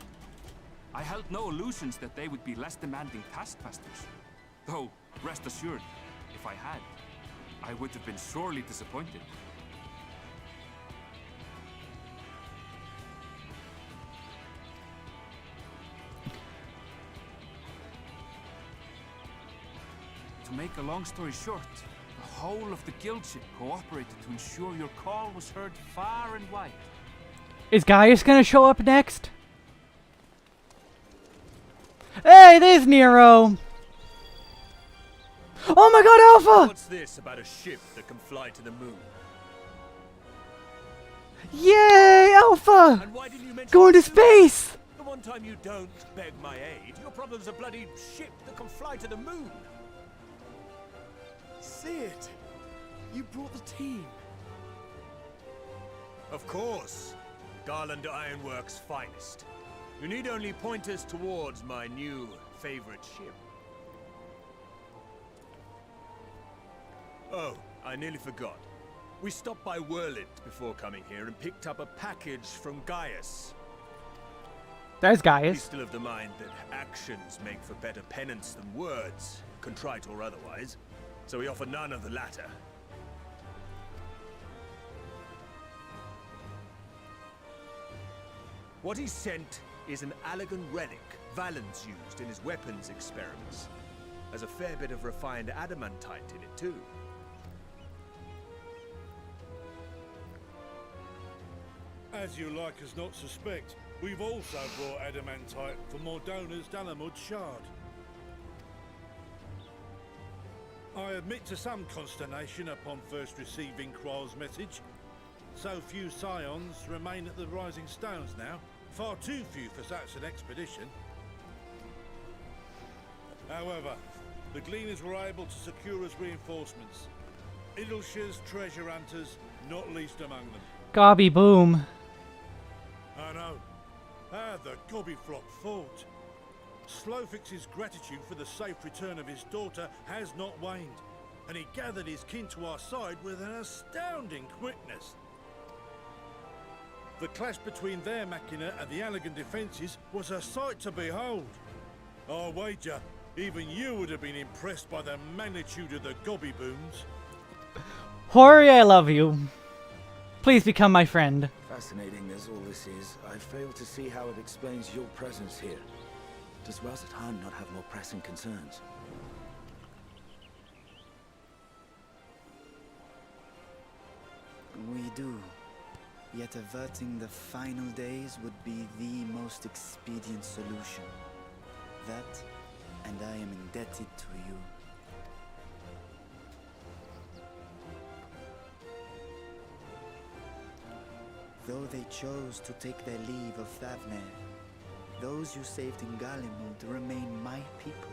[SPEAKER 7] I held no illusions that they would be less demanding taskmasters. Though, rest assured, if I had, I would have been sorely disappointed. To make a long story short, the whole of the guild ship cooperated to ensure your call was heard far and wide.
[SPEAKER 1] Is Gaius gonna show up next? Hey, there's Nero! Oh my god, Alpha!
[SPEAKER 9] What's this about a ship that can fly to the moon?
[SPEAKER 1] Yay, Alpha! Going to space!
[SPEAKER 9] The one time you don't beg my aid, your problem's a bloody ship that can fly to the moon.
[SPEAKER 12] Sid, you brought the team.
[SPEAKER 9] Of course. Garland Ironworks' finest. You need only point us towards my new favorite ship. Oh, I nearly forgot. We stopped by Whirlit before coming here and picked up a package from Gaius.
[SPEAKER 1] There's Gaius.
[SPEAKER 9] He's still of the mind that actions make for better penance than words, contrite or otherwise. So we offer none of the latter. What he sent is an Allegan relic Valens used in his weapons experiments. There's a fair bit of refined adamantite in it too.
[SPEAKER 8] As you like us not suspect, we've also brought adamantite for Mordona's Dalamud Shard. I admit to some consternation upon first receiving Kral's message. So few scions remain at the Rising Stones now. Far too few for such an expedition. However, the Gleaners were able to secure us reinforcements. Idleshire's treasure hunters, not least among them.
[SPEAKER 1] Gobby boom.
[SPEAKER 8] I know. How the Gobbyflock thought. Slowfix's gratitude for the safe return of his daughter has not waned, and he gathered his kin to our side with an astounding quickness. The clash between their machina and the Allagan defences was a sight to behold. I wager even you would have been impressed by the magnitude of the Gobby booms.
[SPEAKER 1] Hori, I love you. Please become my friend.
[SPEAKER 2] Fascinating as all this is, I fail to see how it explains your presence here. Does Razathan not have more pressing concerns?
[SPEAKER 12] We do. Yet averting the final days would be the most expedient solution. That, and I am indebted to you. Though they chose to take their leave of Thavner, those you saved in Galimund remain my people.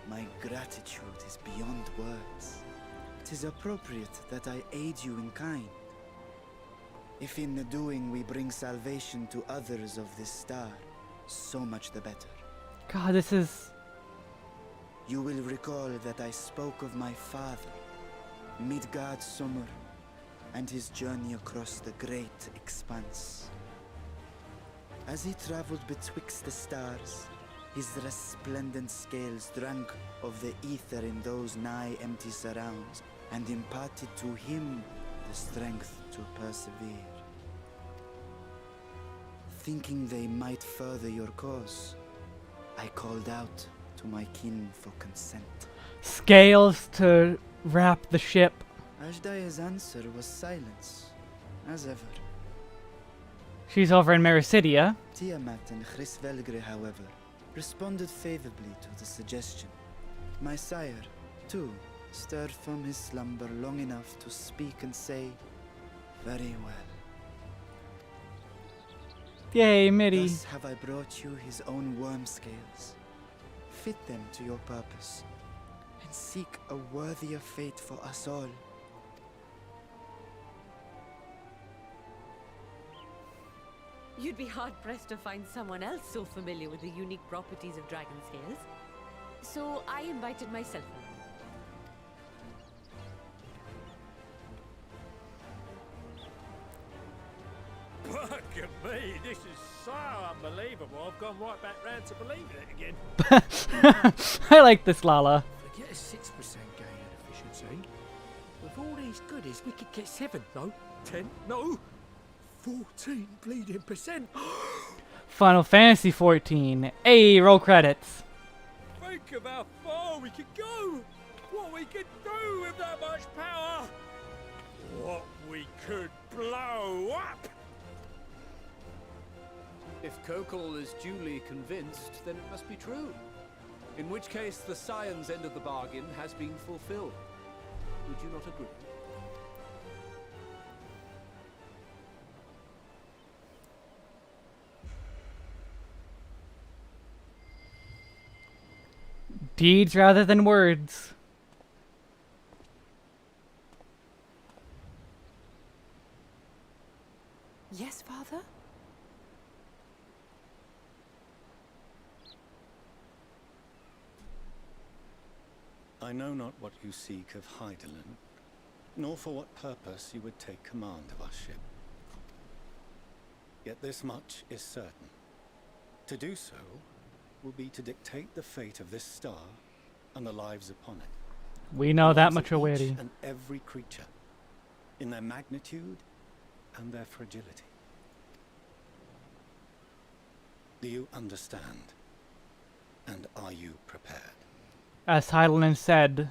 [SPEAKER 12] My gratitude is beyond words. It is appropriate that I aid you in kind. If in the doing we bring salvation to others of this star, so much the better.
[SPEAKER 1] God, this is...
[SPEAKER 12] You will recall that I spoke of my father, Midgard Summer, and his journey across the great expanse. As he traveled betwixt the stars, his resplendent scales drank of the ether in those nigh empty surrounds, and imparted to him the strength to persevere. Thinking they might further your cause, I called out to my kin for consent.
[SPEAKER 1] Scales to wrap the ship.
[SPEAKER 12] Ajdaya's answer was silence, as ever.
[SPEAKER 1] She's over in Mericidia.
[SPEAKER 12] Tiamat and Chrisvelgre, however, responded favorably to the suggestion. My sire, too, stirred from his slumber long enough to speak and say, "Very well."
[SPEAKER 1] Yay, Midi.
[SPEAKER 12] Thus have I brought you his own worm scales. Fit them to your purpose, and seek a worthier fate for us all.
[SPEAKER 6] You'd be hard-pressed to find someone else so familiar with the unique properties of dragon scales. So I invited myself.
[SPEAKER 4] Look at me, this is so unbelievable. I've gone right back round to believing it again.
[SPEAKER 1] I like this, Lala.
[SPEAKER 4] Forget a 6% gain in efficiency. With all these goodies, we could get 7, no? 10, no? 14 bleeding percent.
[SPEAKER 1] Final Fantasy 14. Hey, roll credits.
[SPEAKER 4] Think of how far we could go. What we could do with that much power. What we could blow up.
[SPEAKER 11] If Kokol is duly convinced, then it must be true. In which case, the science end of the bargain has been fulfilled. Would you not agree?
[SPEAKER 1] Deeds rather than words.
[SPEAKER 6] Yes, Father?
[SPEAKER 14] I know not what you seek of Hydaelyn, nor for what purpose you would take command of our ship. Yet this much is certain. To do so will be to dictate the fate of this star and the lives upon it.
[SPEAKER 1] We know that much already.
[SPEAKER 14] And every creature, in their magnitude and their fragility. Do you understand? And are you prepared?
[SPEAKER 1] As Hydaelyn said,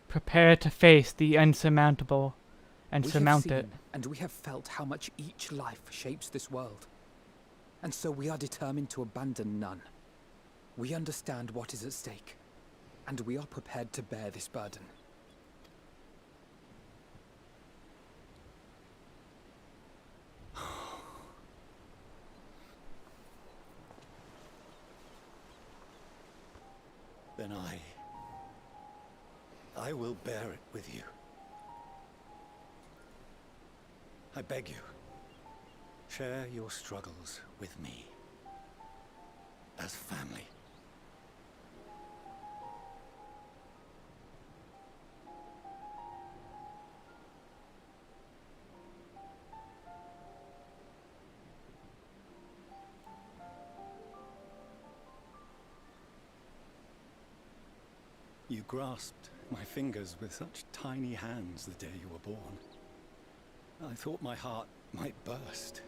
[SPEAKER 1] prepare to face the insurmountable and
[SPEAKER 16] We
[SPEAKER 1] surmount
[SPEAKER 16] have
[SPEAKER 1] it.
[SPEAKER 16] seen and we have felt how much each life shapes this world. And so we are determined to abandon none. We understand what is at stake, and we are prepared to bear this burden.
[SPEAKER 14] Then I will bear it with you. I beg you, share your struggles with me. As family. You grasped my fingers with such tiny hands the day you were born. I thought my heart might burst.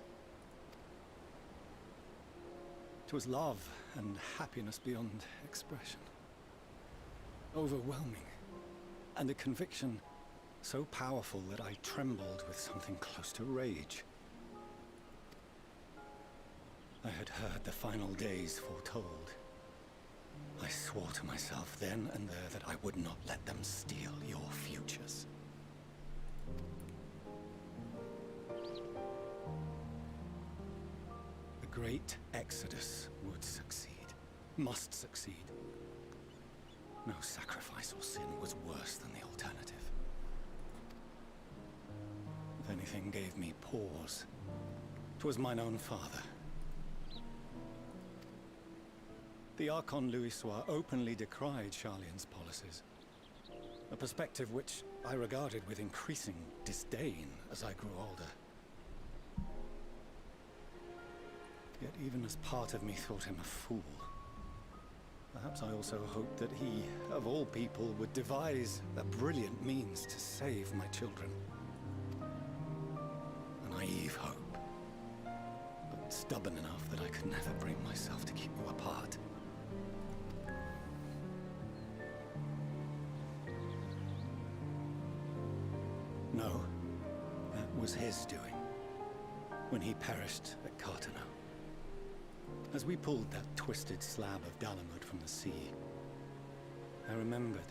[SPEAKER 14] It was love and happiness beyond expression. Overwhelming. And a conviction so powerful that I trembled with something close to rage. I had heard the final days foretold. I swore to myself then and there that I would not let them steal your futures. The great exodus would succeed, must succeed. No sacrifice or sin was worse than the alternative. If anything gave me pause, 'twas mine own father. The Archon Louisois openly decried Charlian's policies, a perspective which I regarded with increasing disdain as I grew older. Yet even as part of me thought him a fool, perhaps I also hoped that he, of all people, would devise a brilliant means to save my children. A naive hope, but stubborn enough that I could never bring myself to keep you apart. No, that was his doing, when he perished at Cartano. As we pulled that twisted slab of Dalamud from the sea, I remembered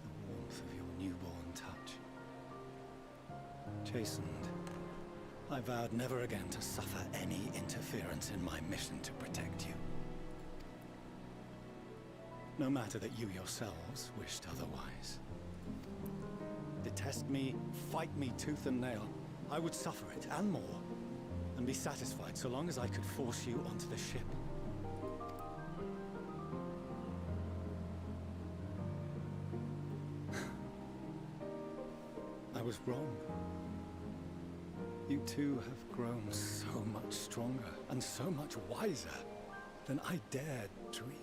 [SPEAKER 14] the warmth of your newborn touch. Chastened, I vowed never again to suffer any interference in my mission to protect you. No matter that you yourselves wished otherwise. Detest me, fight me tooth and nail, I would suffer it, and more, and be satisfied so long as I could force you onto the ship. I was wrong. You two have grown so much stronger and so much wiser than I dared dream.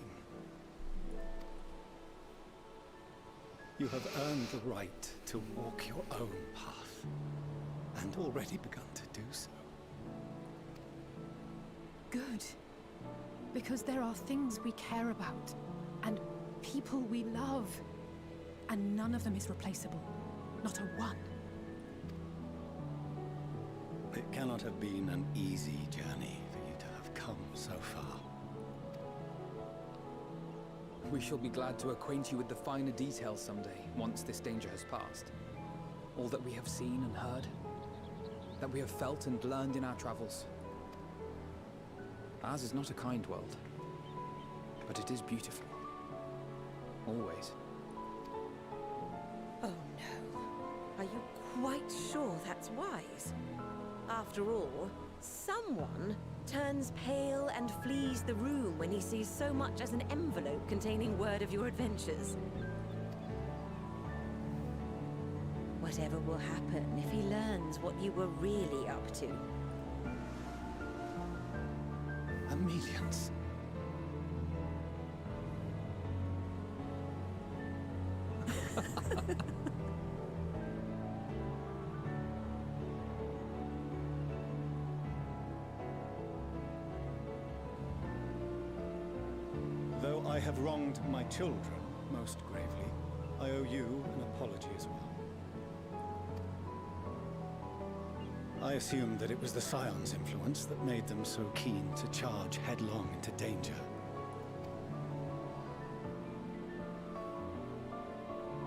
[SPEAKER 14] You have earned the right to walk your own path, and already begun to do so.
[SPEAKER 13] Good. Because there are things we care about, and people we love, and none of them is replaceable. Not a one.
[SPEAKER 14] It cannot have been an easy journey for you to have come so far.
[SPEAKER 16] We shall be glad to acquaint you with the finer details someday, once this danger has passed. All that we have seen and heard, that we have felt and learned in our travels. Ours is not a kind world, but it is beautiful. Always.
[SPEAKER 6] Oh no. Are you quite sure that's wise? After all, someone turns pale and flees the room when he sees so much as an envelope containing word of your adventures. Whatever will happen if he learns what you were really up to?
[SPEAKER 14] Amelians. Though I have wronged my children, most gravely, I owe you an apology as well. I assumed that it was the Scion's influence that made them so keen to charge headlong into danger.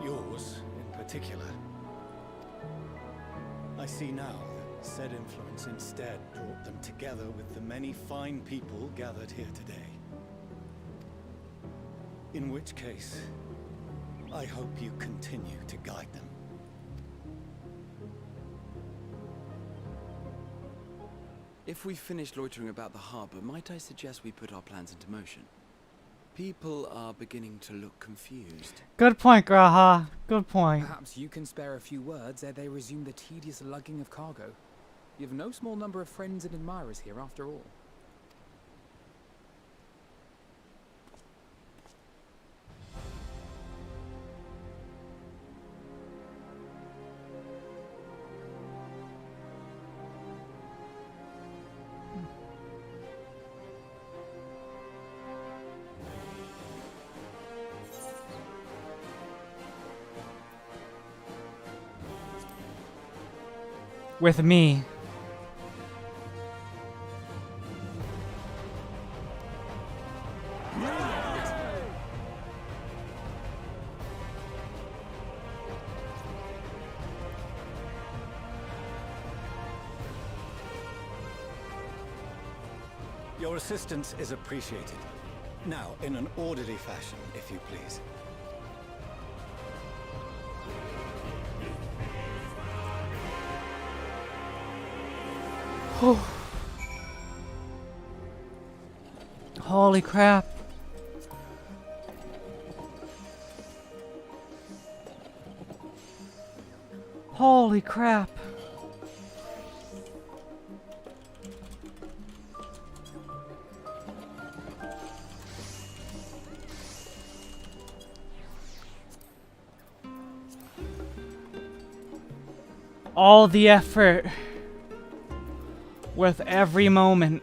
[SPEAKER 14] Yours, in particular. I see now that said influence instead brought them together with the many fine people gathered here today. In which case, I hope you continue to guide them.
[SPEAKER 12] If we've finished loitering about the harbor, might I suggest we put our plans into motion? People are beginning to look confused.
[SPEAKER 1] Good point, Graha. Good point.
[SPEAKER 16] Perhaps you can spare a few words ere they resume the tedious lugging of cargo. You have no small number of friends and admirers here after all.
[SPEAKER 1] With me.
[SPEAKER 14] Your assistance is appreciated. Now, in an orderly fashion, if you please.
[SPEAKER 1] Holy crap. Holy crap. All the effort with every moment.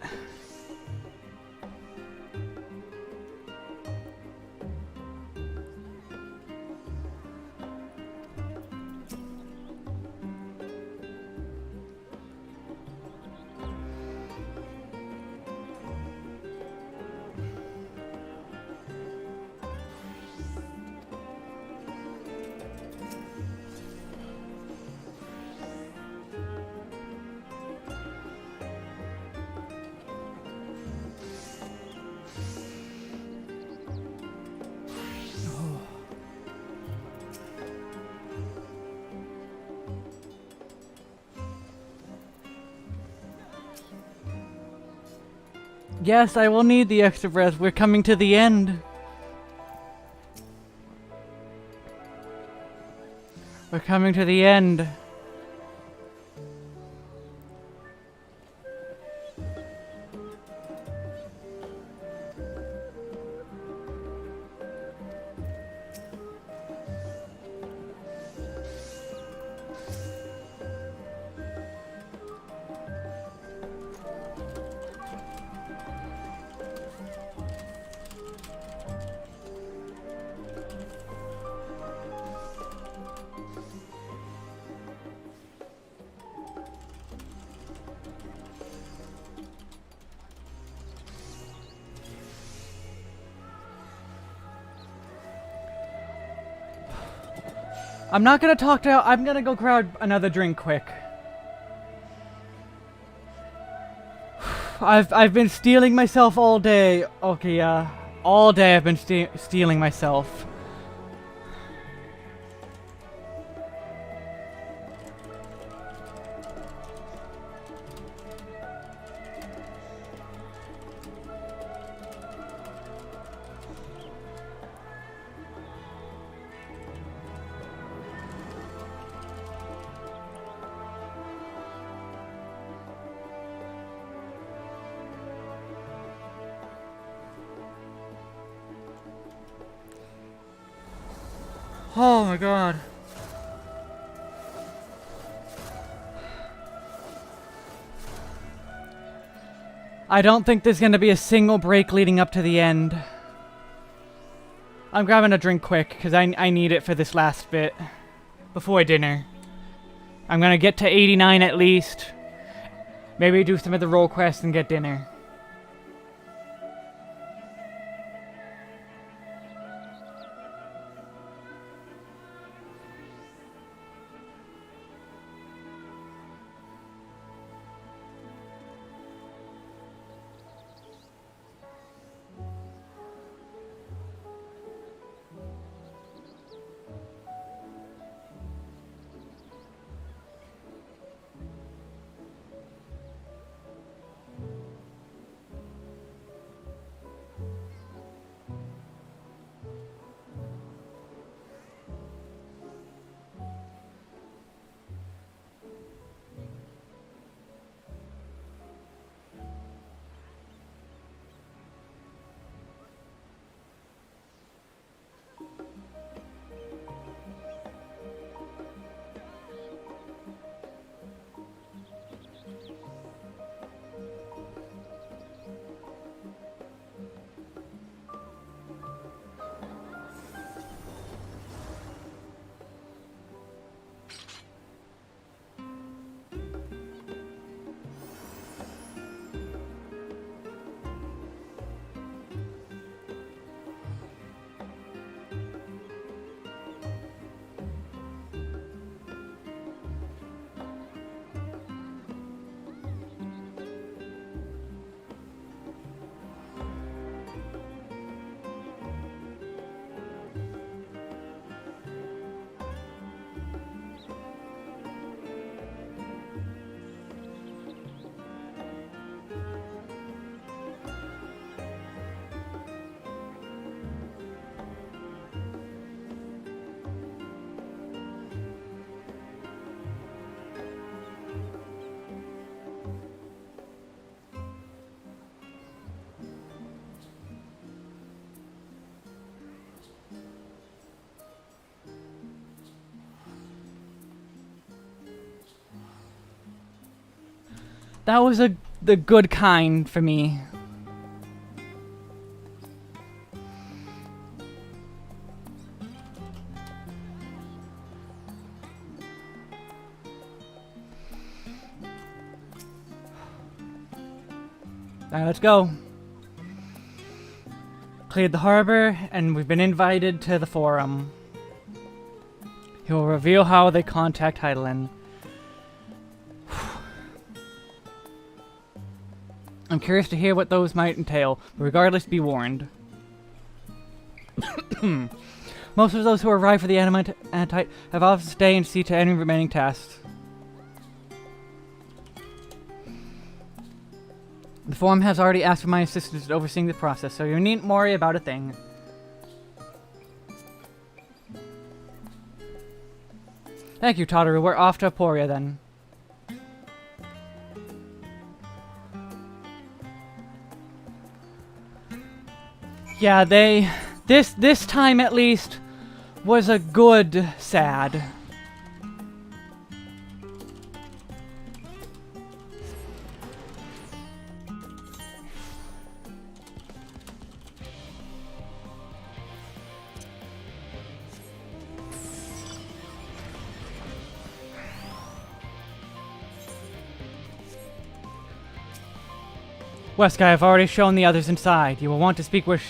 [SPEAKER 1] Yes, I will need the extra breath. We're coming to the end. We're coming to the end. I'm not gonna talk to. I'm gonna go grab another drink quick. I've been stealing myself all day. Okay, yeah, all day I've been stealing myself. Oh my god. I don't think there's gonna be a single break leading up to the end. I'm grabbing a drink quick, because I need it for this last bit. Before dinner. I'm gonna get to 89 at least. Maybe do some of the role quests and get dinner. That was the good kind for me. Alright, let's go. Cleared the harbor, and we've been invited to the forum. He will reveal how they contact Heidelin. I'm curious to hear what those might entail, but regardless, be warned. Most of those who arrive for the Adamantite have often to stay and see to any remaining tasks. The forum has already asked for my assistance in overseeing the process, so you needn't worry about a thing. Thank you, Tataru. We're off to Aporia then. Yeah, this time at least was a good sad. Wesker, I've already shown the others inside. You will want to speak with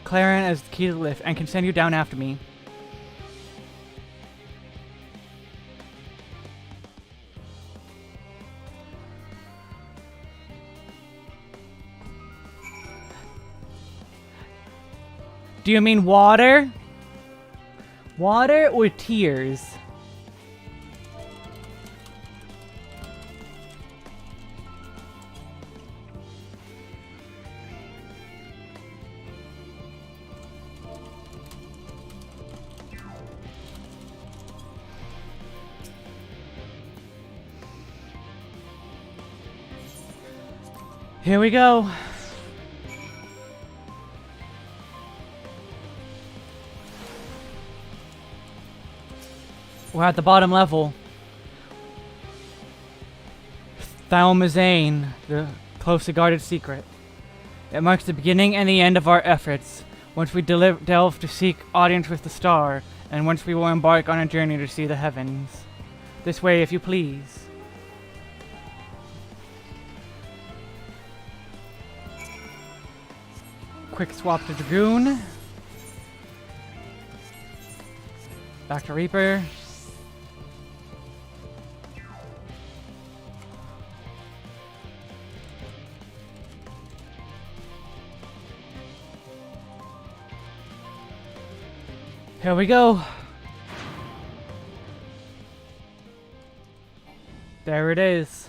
[SPEAKER 1] Claren as the key to the lift, and can send you down after me. Do you mean water? Water or tears? Here we go. We're at the bottom level. Thalmazane, the closely guarded secret. It marks the beginning and the end of our efforts. once we delve to seek audience with the star, and once we will embark on a journey to see the heavens. This way, if you please. Quick swap to Dragoon. Back to Reaper. Here we go. There it is.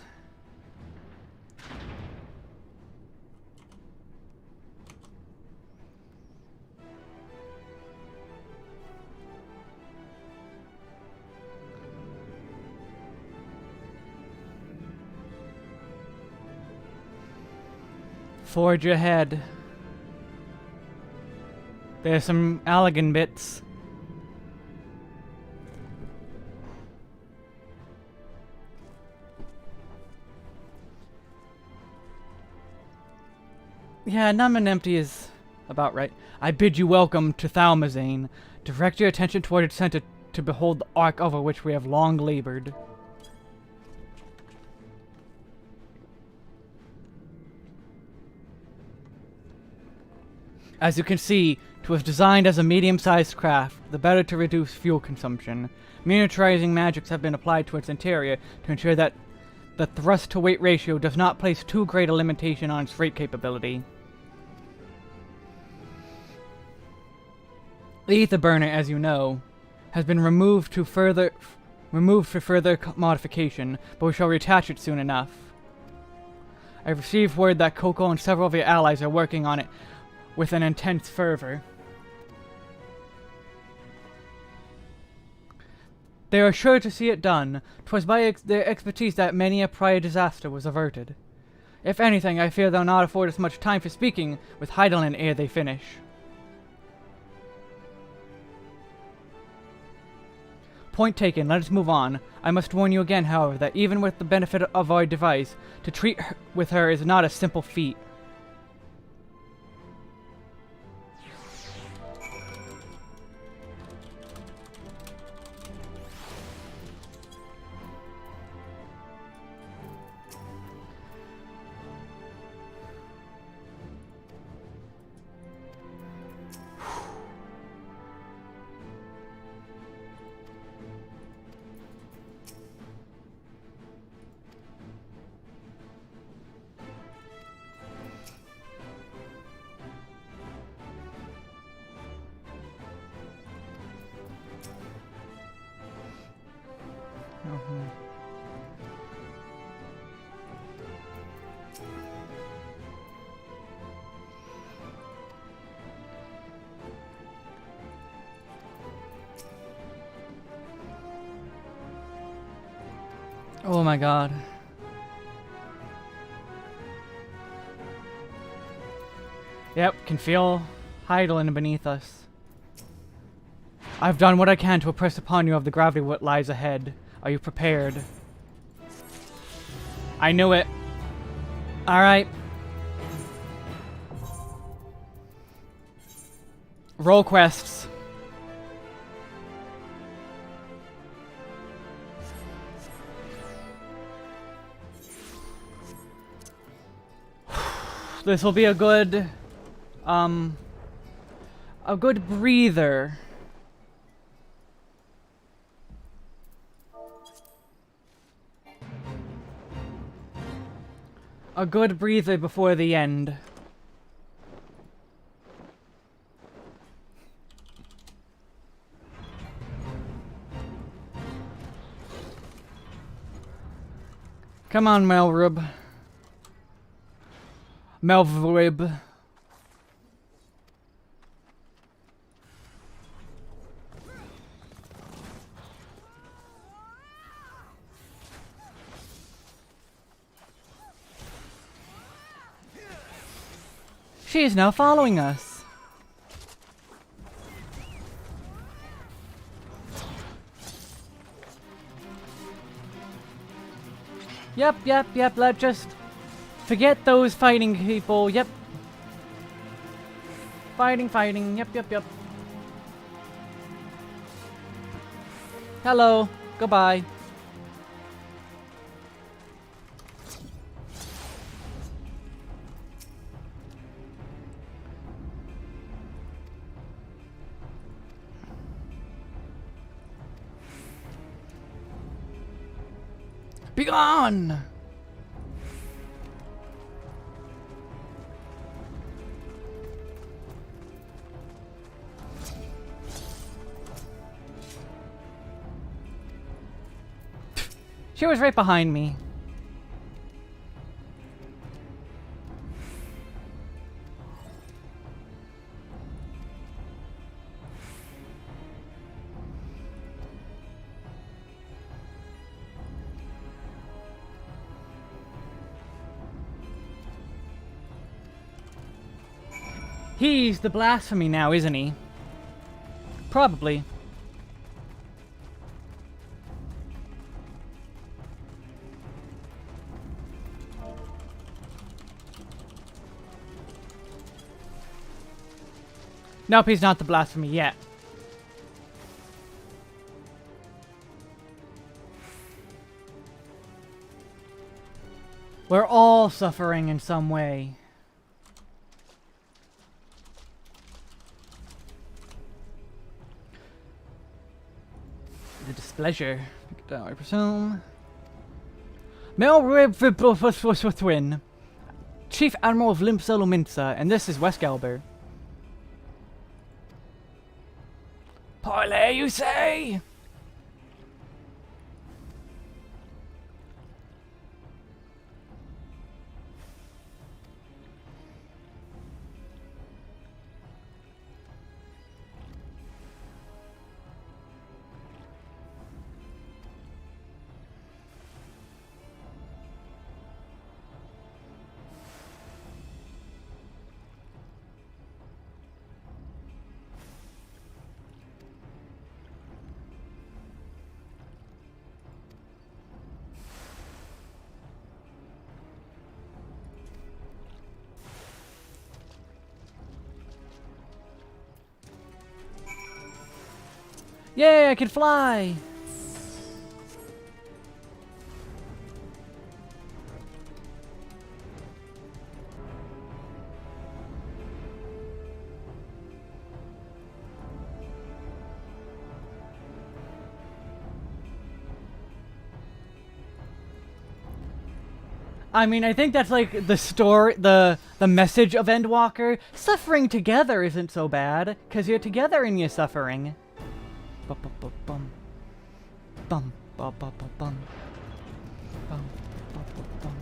[SPEAKER 1] Forge ahead. There's some Allegan bits. Yeah, numb and empty is about right. I bid you welcome to Thalmazane. Direct your attention toward its center to behold the arc over which we have long labored. As you can see, it was designed as a medium-sized craft, the better to reduce fuel consumption. Miniaturizing magics have been applied to its interior to ensure that the thrust-to-weight ratio does not place too great a limitation on its freight capability. The ether burner, as you know, has been removed for further modification, but we shall reattach it soon enough. I've received word that Coco and several of your allies are working on it with an intense fervor. They are sure to see it done. 'Twas by their expertise that many a prior disaster was averted. If anything, I fear they'll not afford us much time for speaking with Heidelin ere they finish. Point taken, let us move on. I must warn you again, however, that even with the benefit of our device, to treat with her is not a simple feat. Oh my god. Yep, can feel Heidelin beneath us. I've done what I can to impress upon you of the gravity of what lies ahead. Are you prepared? I knew it. Alright. Roll quests. This will be a good breather. A good breather before the end. Come on, Melrib. Melvrib. She is now following us. Yep, let's just forget those fighting people, yep. Fighting, fighting. Yep, yep, yep. Hello. Goodbye. Be gone! She was right behind me. He's the blasphemy now, isn't he? Probably. Nope, he's not the blasphemy yet. We're all suffering in some way. The displeasure. I presume. Mel Twin. Chief Admiral of Limpsolo Minsa, and this is West Galber. Parley, you say? Yay, I can fly! I mean, I think that's like the story, the message of Endwalker. Suffering together isn't so bad, because you're together and you're suffering. Bum bum bum bum bum bum bum bum bum bum bum bum.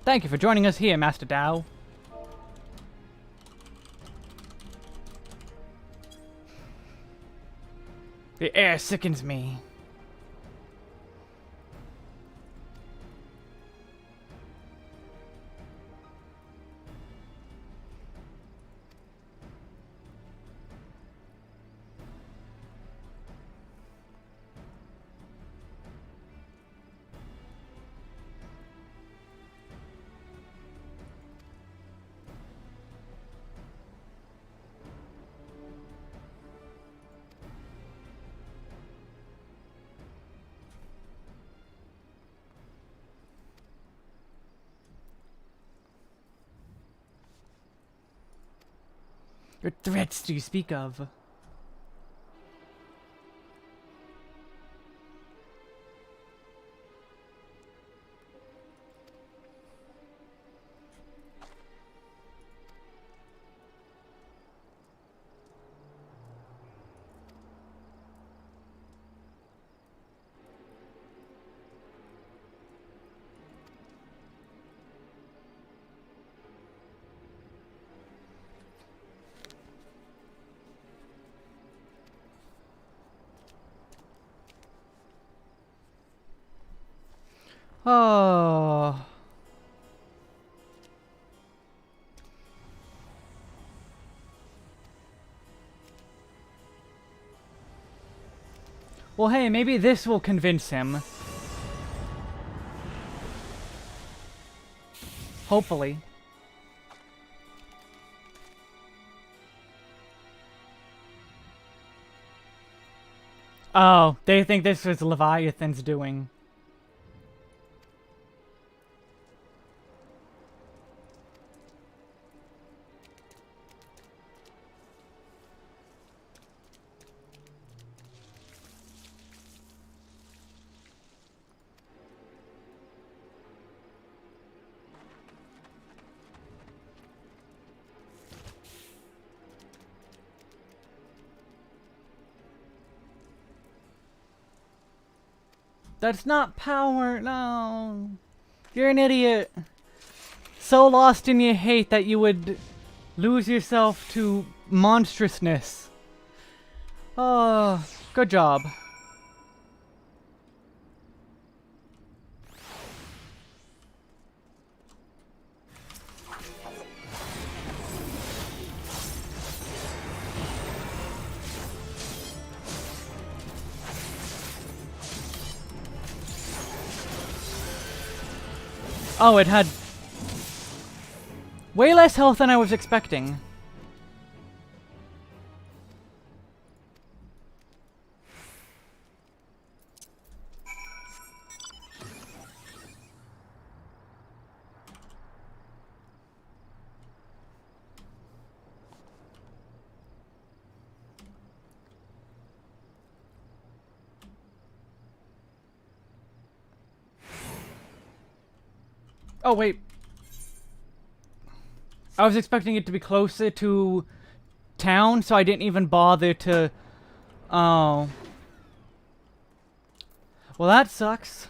[SPEAKER 1] Thank you for joining us here, Master Dao. The air sickens me. What threats do you speak of? Oh. Well, hey, maybe this will convince him. Hopefully. Oh, they think this was Leviathan's doing. That's not power, no. You're an idiot. So lost in your hate that you would lose yourself to monstrousness. Oh, good job. Oh, it had way less health than I was expecting. Oh, wait. I was expecting it to be closer to town, so I didn't even bother to... Oh. Well, that sucks.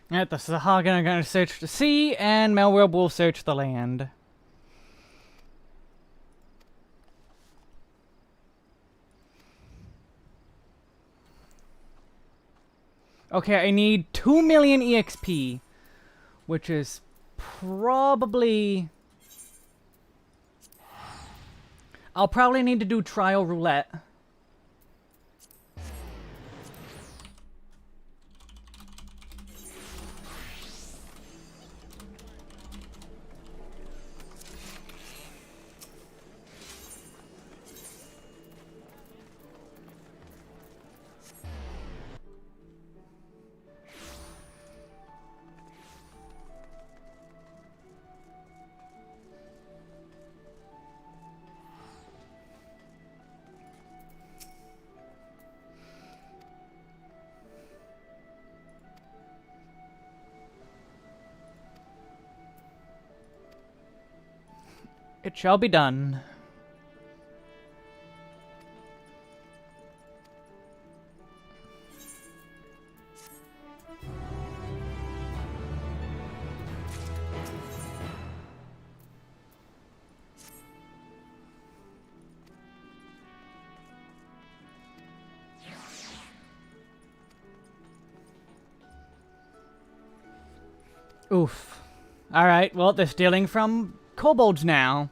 [SPEAKER 1] Alright, the Sahagin are gonna search the sea, and Melworld will search the land. Okay, I need 2 million EXP, which is probably... I'll probably need to do trial roulette. It shall be done. Oof. Alright, well, they're stealing from kobolds now.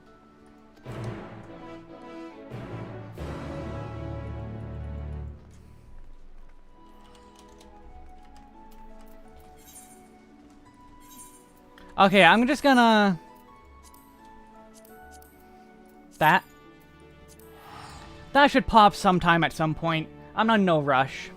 [SPEAKER 1] Okay, I'm just gonna... That should pop sometime at some point. I'm on no rush.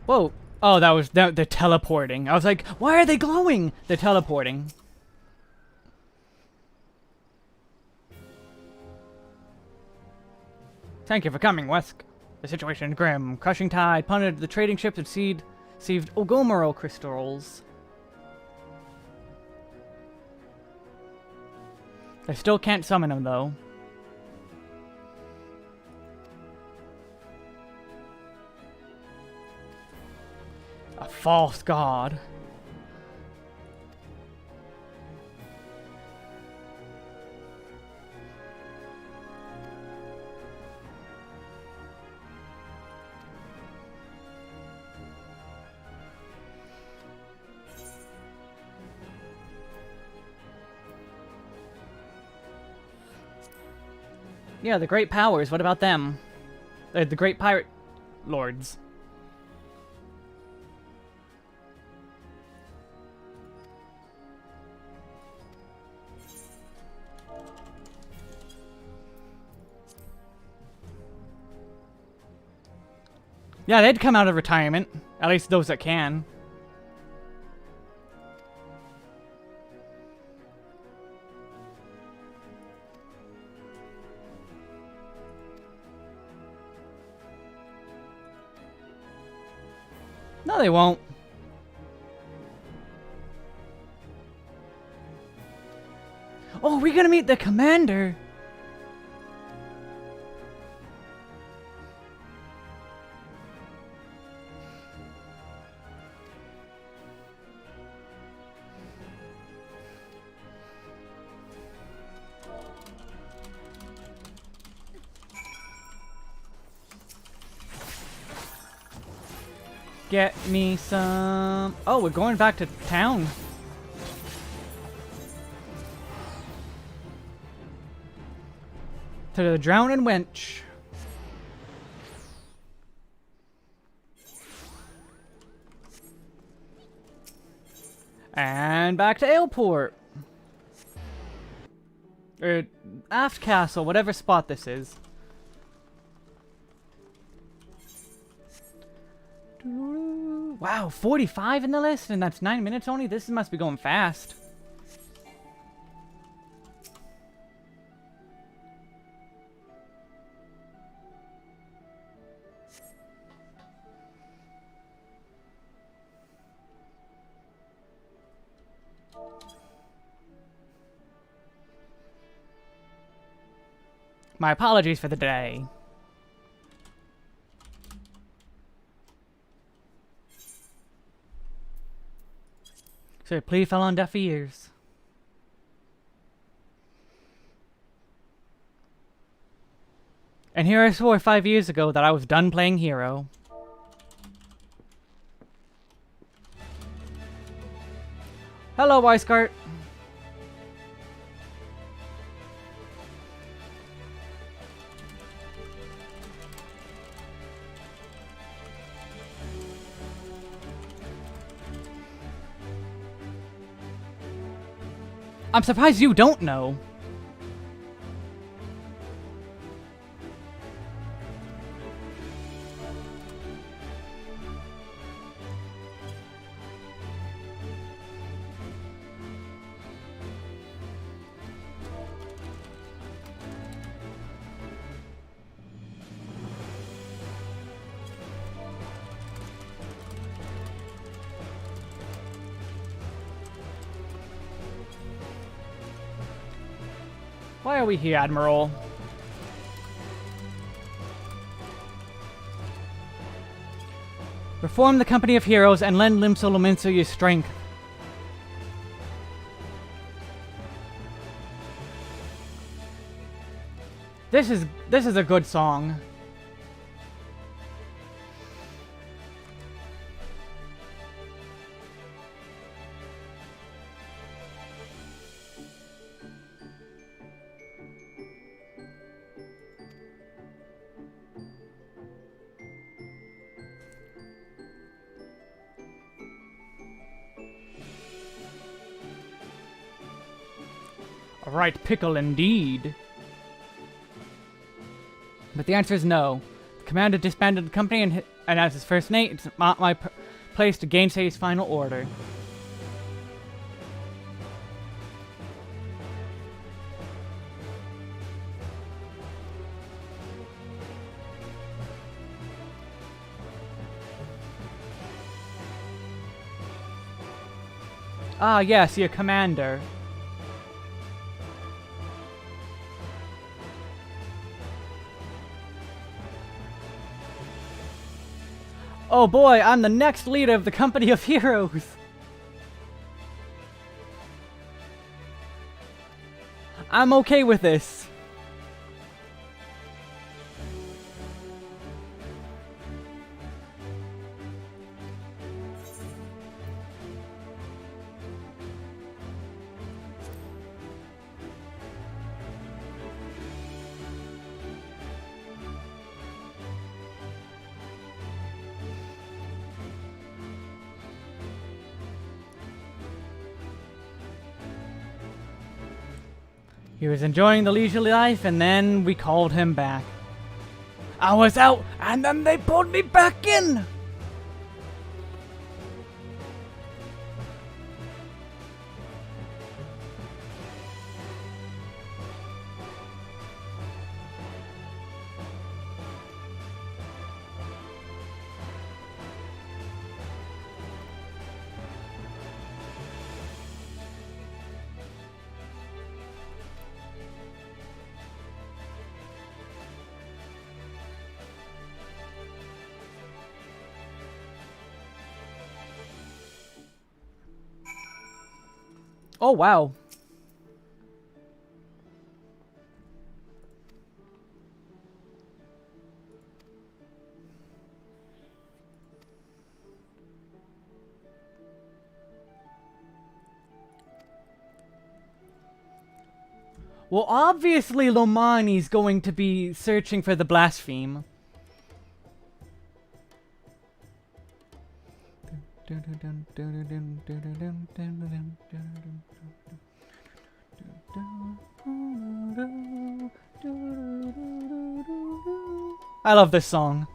[SPEAKER 1] Whoa. Oh, that was... They're teleporting. I was like, why are they glowing? They're teleporting. Thank you for coming, Wesk. The situation is grim. Crushing tide plundered the trading ships and received Ogomoro crystals. They still can't summon them, though. A false god. Yeah, the great powers, what about them? The great pirate lords. Yeah, they'd come out of retirement. At least those that can. No, they won't. Oh, we're gonna meet the commander. Get me some... Oh, we're going back to town. To the drowning wench. And back to Aleport. Or Aft Castle, whatever spot this is. Wow, 45 in the list, and that's 9 minutes only? This must be going fast. My apologies for the delay. So plea fell on deaf ears. And here I swore 5 years ago that I was done playing Hero. Hello, Weisgart. I'm surprised you don't know. Why are we here, Admiral? Reform the company of heroes and lend Limso Lominso your strength. This is a good song. A right pickle indeed. But the answer is no. The commander disbanded the company and And as his first mate, it's not my place to gainsay his final order. Ah, yes, your commander. Oh boy, I'm the next leader of the Company of Heroes! I'm okay with this. He was enjoying the leisurely life, and then we called him back. I was out, and then they pulled me back in! Oh, wow. Well, obviously Lomani's going to be searching for the blaspheme. I love this song.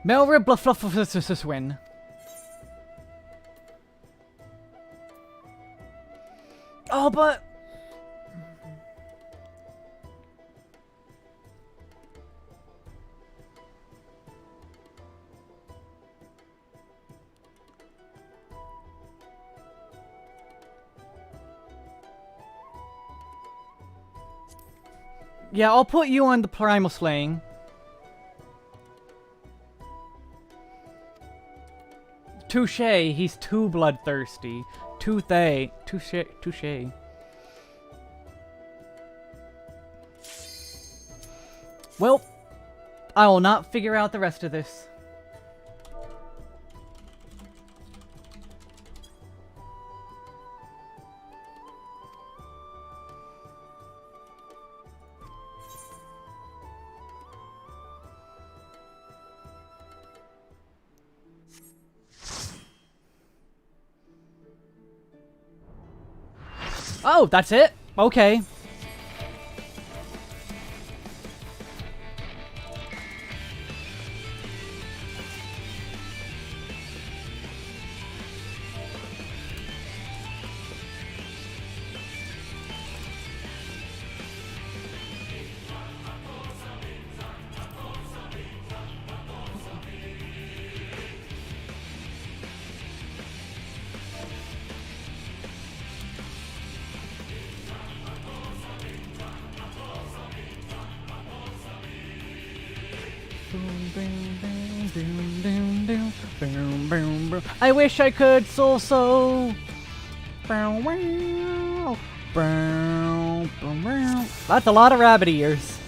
[SPEAKER 1] Melra bluff fluff win. Oh, but yeah, I'll put you on the primal slaying. Touche, he's too bloodthirsty. Touche. Well, I will not figure out the rest of this. Oh, that's it? Okay. I wish I could so. That's a lot of rabbit ears.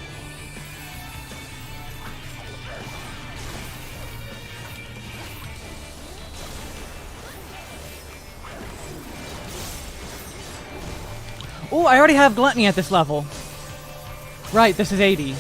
[SPEAKER 1] Oh, I already have Gluttony at this level. Right, this is 80.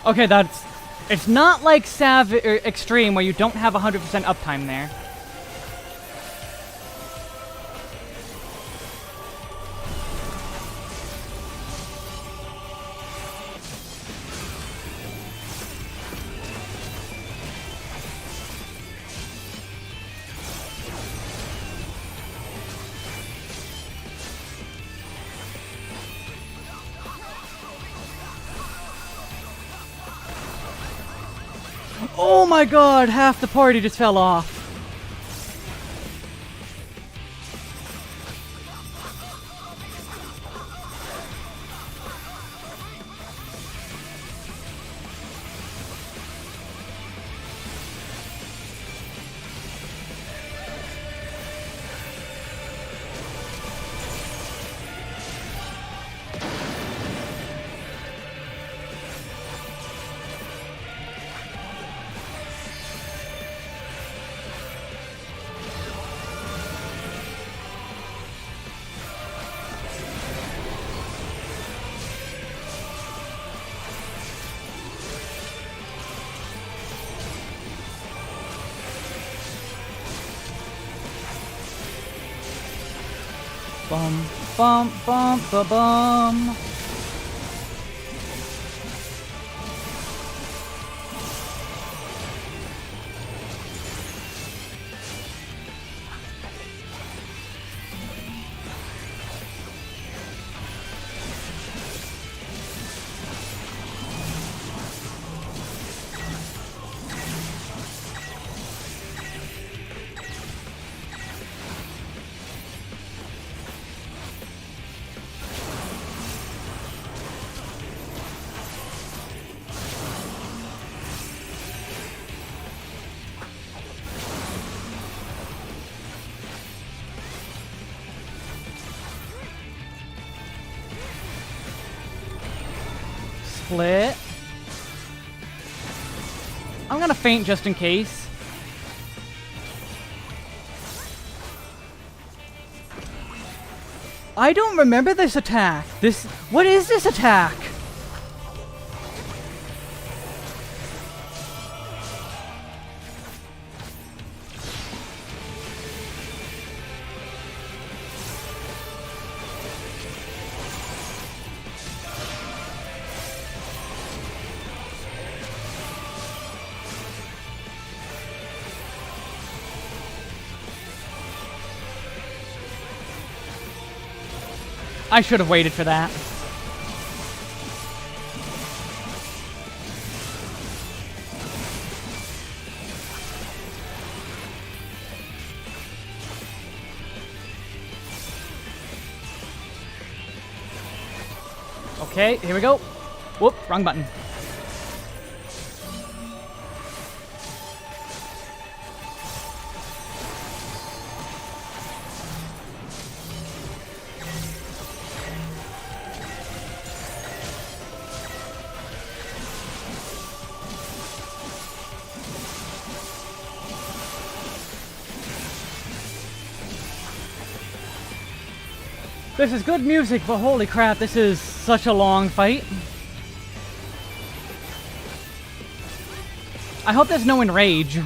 [SPEAKER 1] Okay, that's... It's not like Savage or Extreme where you don't have 100% uptime there. Oh my god, half the party just fell off. Bum, bum, bum, ba, bum. Split. I'm gonna faint just in case. I don't remember this attack. What is this attack? I should have waited for that. Okay, here we go. Whoop, wrong button. This is good music, but holy crap, this is such a long fight. I hope there's no enrage.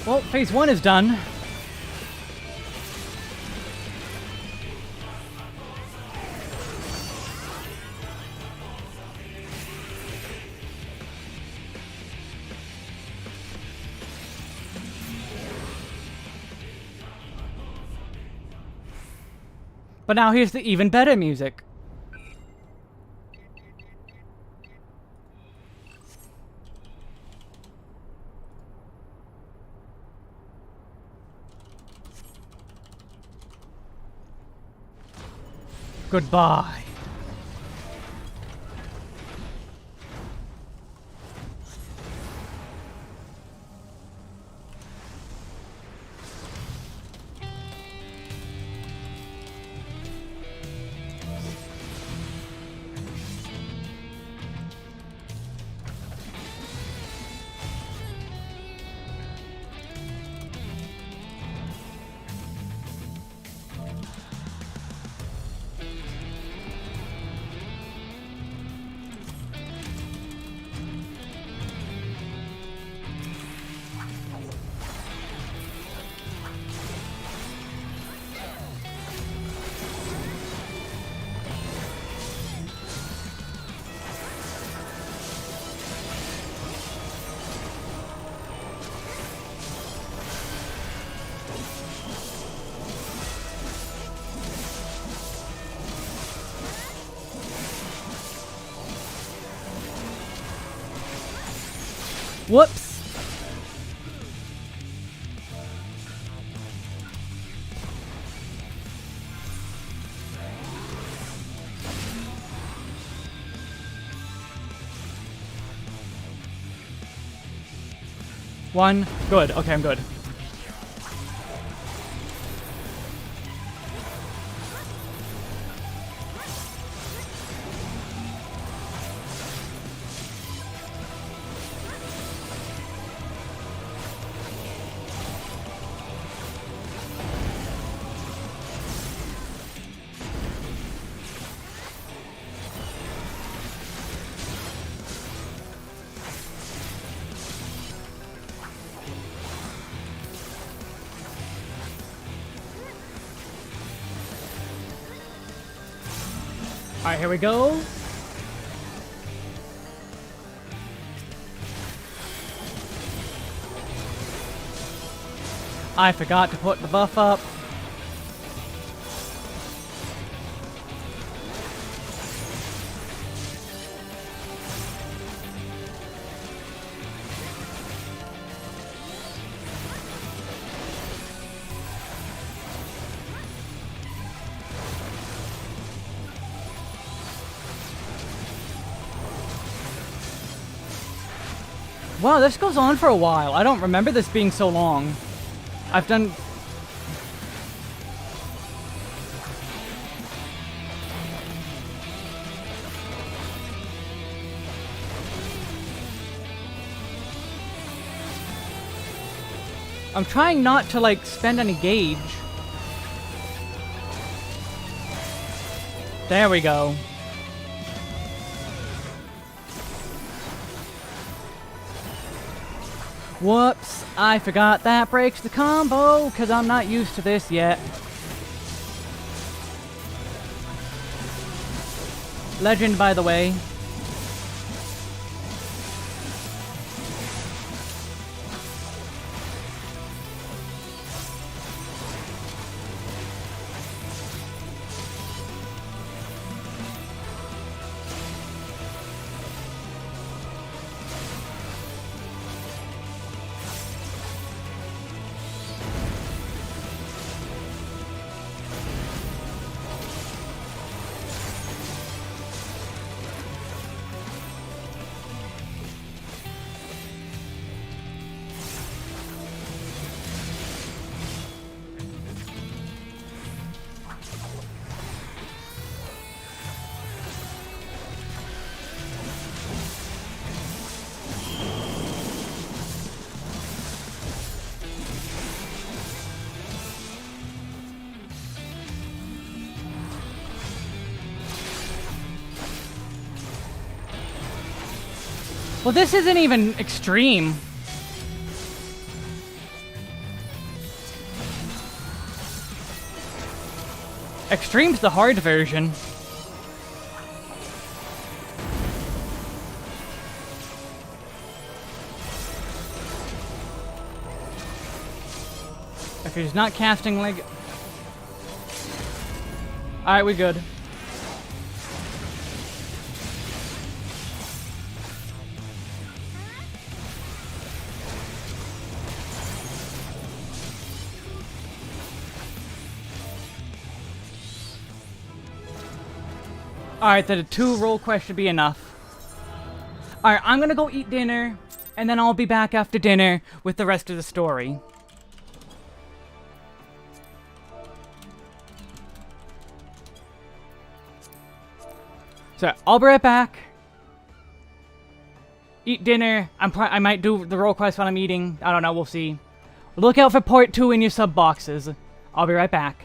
[SPEAKER 1] Well, phase 1 is done. But now here's the even better music. Goodbye. Whoops. One. Good. Okay, I'm good. Alright, here we go. I forgot to put the buff up. Wow, this goes on for a while. I don't remember this being so long. I've done... I'm trying not to, like, spend any gauge. There we go. Whoops, I forgot that breaks the combo, because I'm not used to this yet. Legend, by the way. Well, this isn't even extreme. Extreme's the hard version. If he's not casting like... Alright, we good. Alright, the 2 roll quest should be enough. Alright, I'm gonna go eat dinner, and then I'll be back after dinner with the rest of the story. So, I'll be right back. Eat dinner. I might do the roll quest while I'm eating. I don't know, we'll see. Look out for part 2 in your sub boxes. I'll be right back.